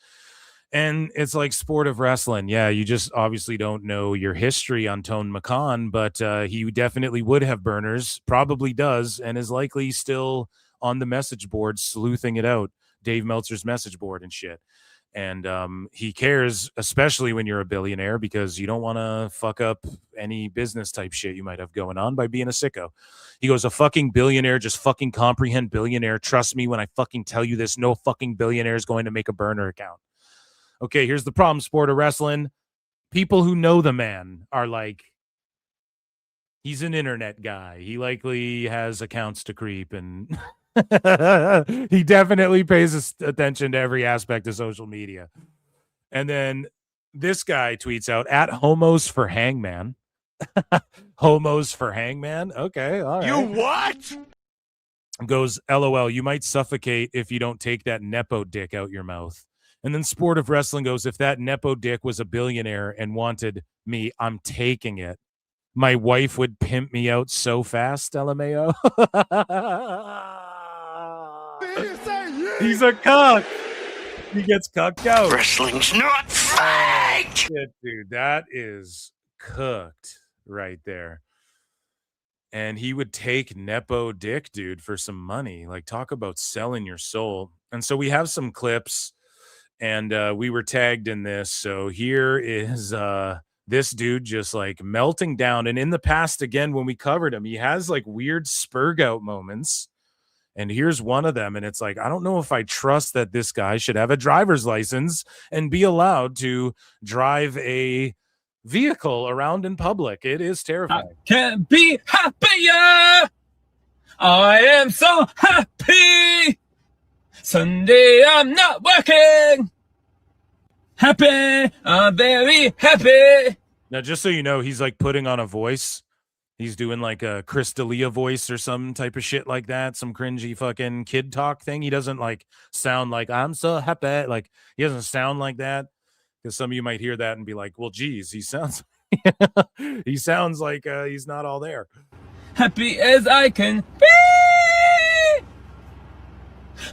And it's like Sport of Wrestling. Yeah, you just obviously don't know your history on Tony Khan, but he definitely would have burners, probably does, and is likely still on the message board sleuthing it out, Dave Meltzer's message board and shit. And he cares, especially when you're a billionaire, because you don't want to fuck up any business type shit you might have going on by being a sicko. He goes, a fucking billionaire, just fucking comprehend billionaire. Trust me when I fucking tell you this, no fucking billionaire is going to make a burner account. Okay, here's the problem, Sport of Wrestling. People who know the man are like, he's an internet guy. He likely has accounts to creep, and he definitely pays attention to every aspect of social media. And then this guy tweets out, at homos for hangman. Homos for hangman? Okay, all right. You what? Goes, LOL, you might suffocate if you don't take that Nepo dick out your mouth. And then Sport of Wrestling goes, if that Nepo dick was a billionaire and wanted me, I'm taking it. My wife would pimp me out so fast, LMAO. He's a cuck. He gets cucked out. Wrestling's not fake. Shit, dude, that is cooked right there. And he would take Nepo dick, dude, for some money. Like, talk about selling your soul. And so we have some clips. And we were tagged in this. So here is this dude just like melting down. And in the past, again, when we covered him, he has like weird spurg out moments. And here's one of them. And it's like, I don't know if I trust that this guy should have a driver's license and be allowed to drive a vehicle around in public. It is terrifying. I can't be happier. I am so happy. Sunday, I'm not working. Happy, I'm very happy. Now, just so you know, he's like putting on a voice. He's doing like a Chris D'Elia voice or some type of shit like that. Some cringy fucking kid talk thing. He doesn't like sound like I'm so happy. Like he doesn't sound like that. Because some of you might hear that and be like, well, geez, he sounds like he's not all there. Happy as I can be.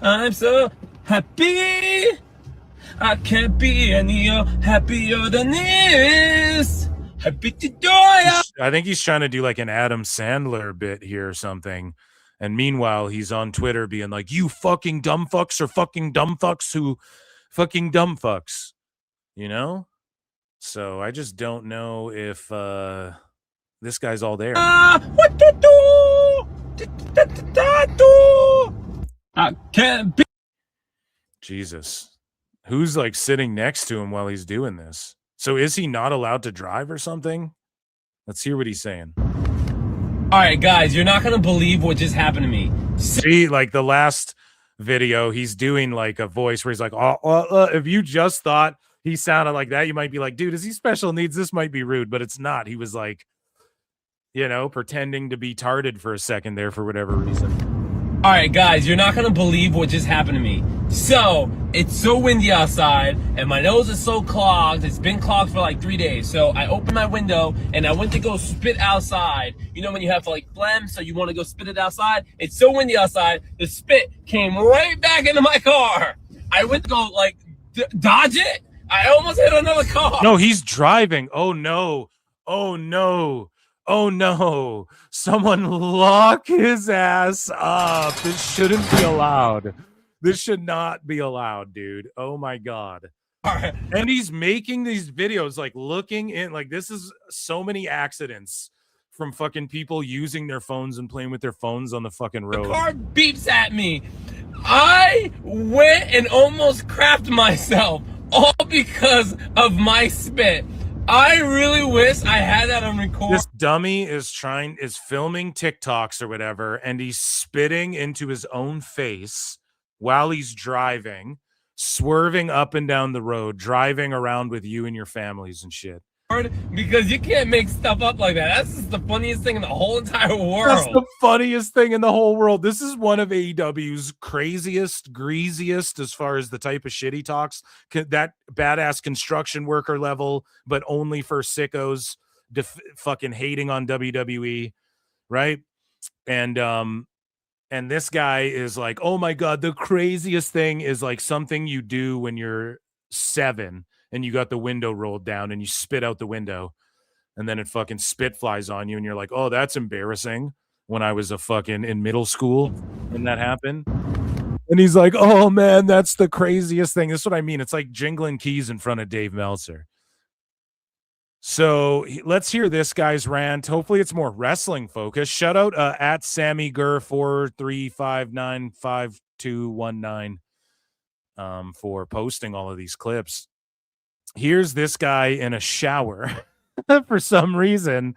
I'm so happy. I can't be any happier than this. Happy to die. I think he's trying to do like an Adam Sandler bit here or something. And meanwhile, he's on Twitter being like, you fucking dumb fucks or fucking dumb fucks who fucking dumb fucks. You know? So I just don't know if this guy's all there. What to do? I can't be. Jesus. Who's like sitting next to him while he's doing this? So is he not allowed to drive or something? Let's hear what he's saying. All right, guys, you're not going to believe what just happened to me. See, like the last video, he's doing like a voice where he's like, if you just thought he sounded like that, you might be like, dude, is he special needs? This might be rude, but it's not. He was like, you know, pretending to be tarded for a second there for whatever reason. All right, guys, you're not going to believe what just happened to me. So, it's so windy outside, and my nose is so clogged. It's been clogged for like 3 days. So, I opened my window, and I went to go spit outside. You know when you have to like phlegm, so you want to go spit it outside? It's so windy outside, the spit came right back into my car. I went to go like dodge it. I almost hit another car. No, he's driving. Oh, no. Oh, no. Oh no, someone lock his ass up. This shouldn't be allowed. This should not be allowed, dude. Oh my God. And he's making these videos, like looking in, like this is so many accidents from fucking people using their phones and playing with their phones on the fucking road. The car beeps at me. I went and almost crapped myself, all because of my spit. I really wish I had that on record. This dummy is filming TikToks or whatever, and he's spitting into his own face while he's driving, swerving up and down the road, driving around with you and your families and shit. Because you can't make stuff up like that. That's just the funniest thing in the whole entire world. That's the funniest thing in the whole world. This is one of AEW's craziest, greasiest, as far as the type of shit he talks. That badass construction worker level, but only for sickos fucking hating on WWE, right? And this guy is like, oh my God, the craziest thing is like something you do when you're 7 and you got the window rolled down and you spit out the window and then it fucking spit flies on you and you're like, oh, that's embarrassing. When I was in middle school when that happened. And he's like, oh man, that's the craziest thing. That's what I mean. It's like jingling keys in front of Dave Meltzer. So let's hear this guy's rant. Hopefully it's more wrestling focused. Shout out at Sammy Gur 435952219 for posting all of these clips. Here's this guy in a shower. For some reason,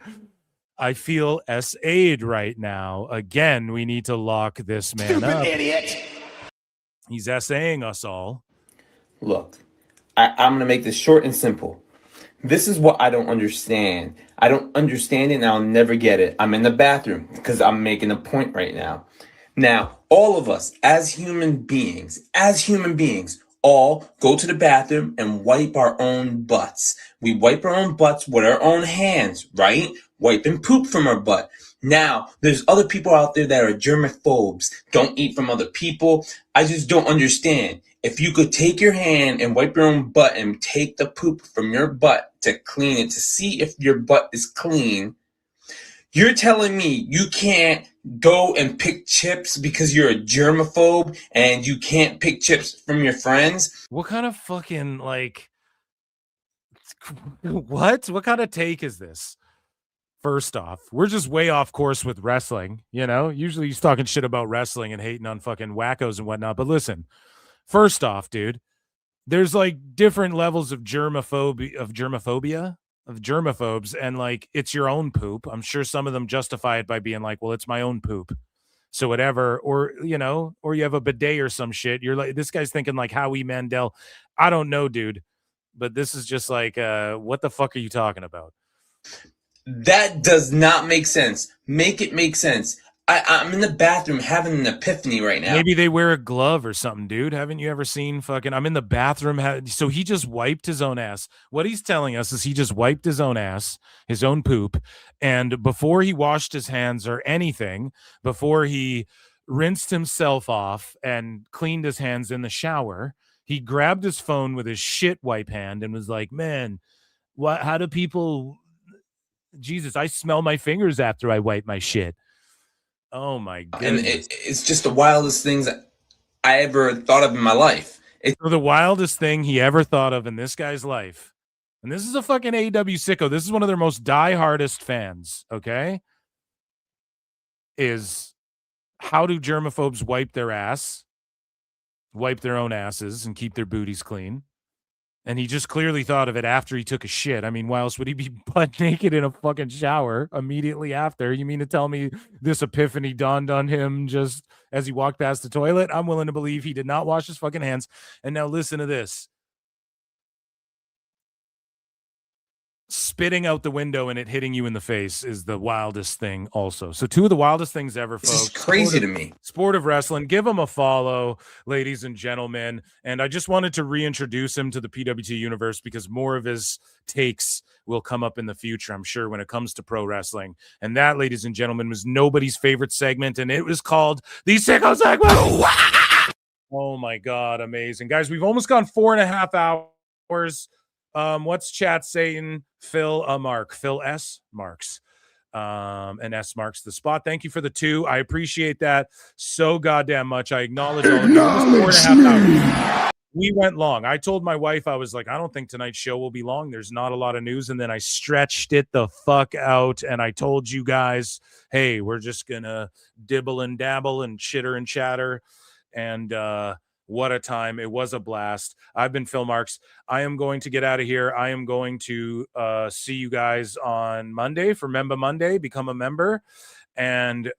I feel SA'd right now. Again, we need to lock this man up. Idiot. He's SAing us all. Look, I'm going to make this short and simple. This is what I don't understand. I don't understand it and I'll never get it. I'm in the bathroom because I'm making a point right now. Now, all of us as human beings, all go to the bathroom and wipe our own butts. We wipe our own butts with our own hands, right? Wiping poop from our butt. Now, there's other people out there that are germaphobes. Don't eat from other people. I just don't understand. If you could take your hand and wipe your own butt and take the poop from your butt to clean it, to see if your butt is clean, you're telling me you can't go and pick chips because you're a germaphobe and you can't pick chips from your friends? What kind of fucking, like, what kind of take is this? First off, we're just way off course with wrestling. You know, usually he's talking shit about wrestling and hating on fucking wackos and whatnot. But listen, first off, dude, there's like different levels of germophobia, of germaphobes, and like it's your own poop. I'm sure some of them justify it by being like, well, it's my own poop, so whatever. Or you know, or you have a bidet or some shit. You're like, this guy's thinking like Howie Mandel. I don't know, dude, but this is just like, what the fuck are you talking about? That does not make sense. Make it make sense. I'm in the bathroom having an epiphany right now. Maybe they wear a glove or something, dude. Haven't you ever seen fucking, I'm in the bathroom. So he just wiped his own ass. What he's telling us is he just wiped his own ass, his own poop. And before he washed his hands or anything, before he rinsed himself off and cleaned his hands in the shower, he grabbed his phone with his shit wipe hand and was like, man, how do people, Jesus, I smell my fingers after I wipe my shit. Oh my goodness. And it's just the wildest things I ever thought of in my life. So the wildest thing he ever thought of in this guy's life, and this is a fucking AEW sicko, this is one of their most diehardest fans, okay, is how do germaphobes wipe their own asses and keep their booties clean? And he just clearly thought of it after he took a shit. I mean, why else would he be butt naked in a fucking shower immediately after? You mean to tell me this epiphany dawned on him just as he walked past the toilet? I'm willing to believe he did not wash his fucking hands. And now listen to this. Spitting out the window and it hitting you in the face is the wildest thing also. So two of the wildest things ever, folks. This is crazy to me. Sport of Wrestling. Give him a follow, ladies and gentlemen. And I just wanted to reintroduce him to the PWT universe because more of his takes will come up in the future, I'm sure, when it comes to pro wrestling. And that, ladies and gentlemen, was nobody's favorite segment, and it was called the Sicko Segment. Oh my God, amazing. Guys, we've almost gone 4.5 hours. What's chat saying? Phil S. Marks. And S marks the spot. Thank you for the 2. I appreciate that so goddamn much. I acknowledge all of you. Almost 4.5 hours. We went long. I told my wife, I was like, I don't think tonight's show will be long. There's not a lot of news. And then I stretched it the fuck out. And I told you guys, hey, we're just going to dibble and dabble and chitter and chatter. And what a time. It was a blast. I've been Phil Marks. I am going to get out of here. I am going to see you guys on Monday for Member Monday. Become a member. And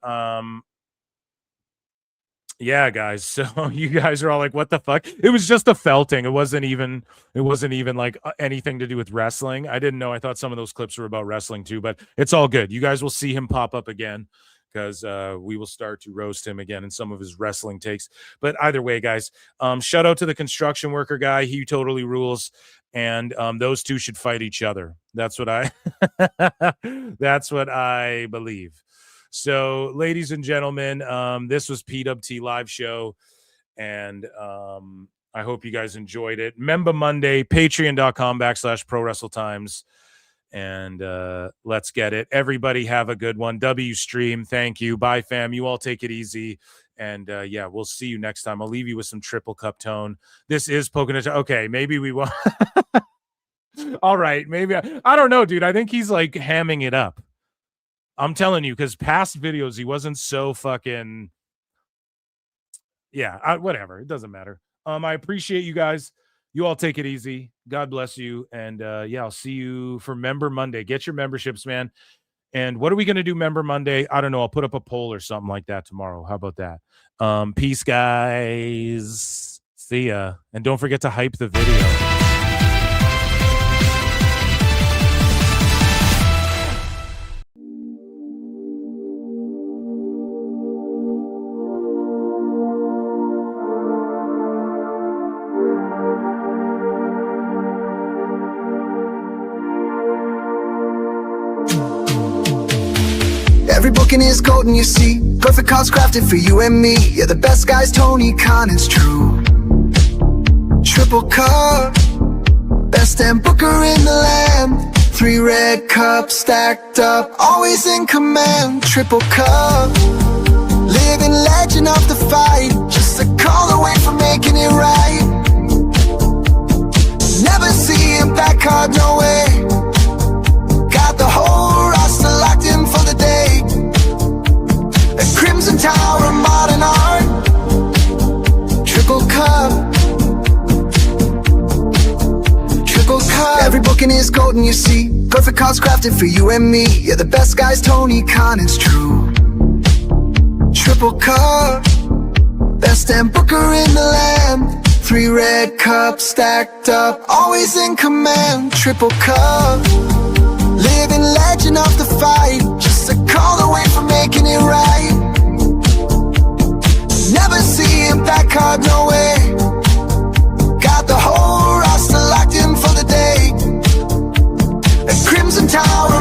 yeah, guys. So you guys are all like, what the fuck? It was just a felting. It wasn't even like anything to do with wrestling. I didn't know. I thought some of those clips were about wrestling too, but it's all good. You guys will see him pop up again because we will start to roast him again in some of his wrestling takes. But either way, guys, shout out to the construction worker guy. He totally rules. And those two should fight each other. That's what I believe. So, ladies and gentlemen, this was PWT Live Show, and I hope you guys enjoyed it. Member Monday, patreon.com/ProWrestleTimes, and let's get it. Everybody have a good one. W-Stream, thank you. Bye, fam. You all take it easy, and yeah, we'll see you next time. I'll leave you with some triple cup tone. This is poking at. Okay, maybe we won't. All right, maybe. I don't know, dude. I think he's like hamming it up. I'm telling you, because past videos, he wasn't so fucking, yeah, whatever. It doesn't matter. I appreciate you guys. You all take it easy. God bless you. And yeah, I'll see you for Member Monday. Get your memberships, man. And what are we going to do Member Monday? I don't know. I'll put up a poll or something like that tomorrow. How about that? Peace, guys. See ya. And don't forget to hype the video. Every booking is golden, you see. Perfect cards crafted for you and me. Yeah, the best guys, Tony Khan, it's true. Triple cup, best damn booker in the land. 3 red cups stacked up, always in command. Triple cup, living legend of the fight. Just a call away from making it right. Never see a back card, no way. Got the whole roster locked in for the day. A Crimson Tower of modern art. Triple cup. Triple cup. Every booking is golden, you see. Perfect cards crafted for you and me. Yeah, the best guys, Tony Khan, it's true. Triple cup. Best damn booker in the land. 3 red cups stacked up, always in command. Triple cup. Living legend of the fight. Just a call away from making it right. Never see a back card, no way. Got the whole roster locked in for the day. A Crimson Tower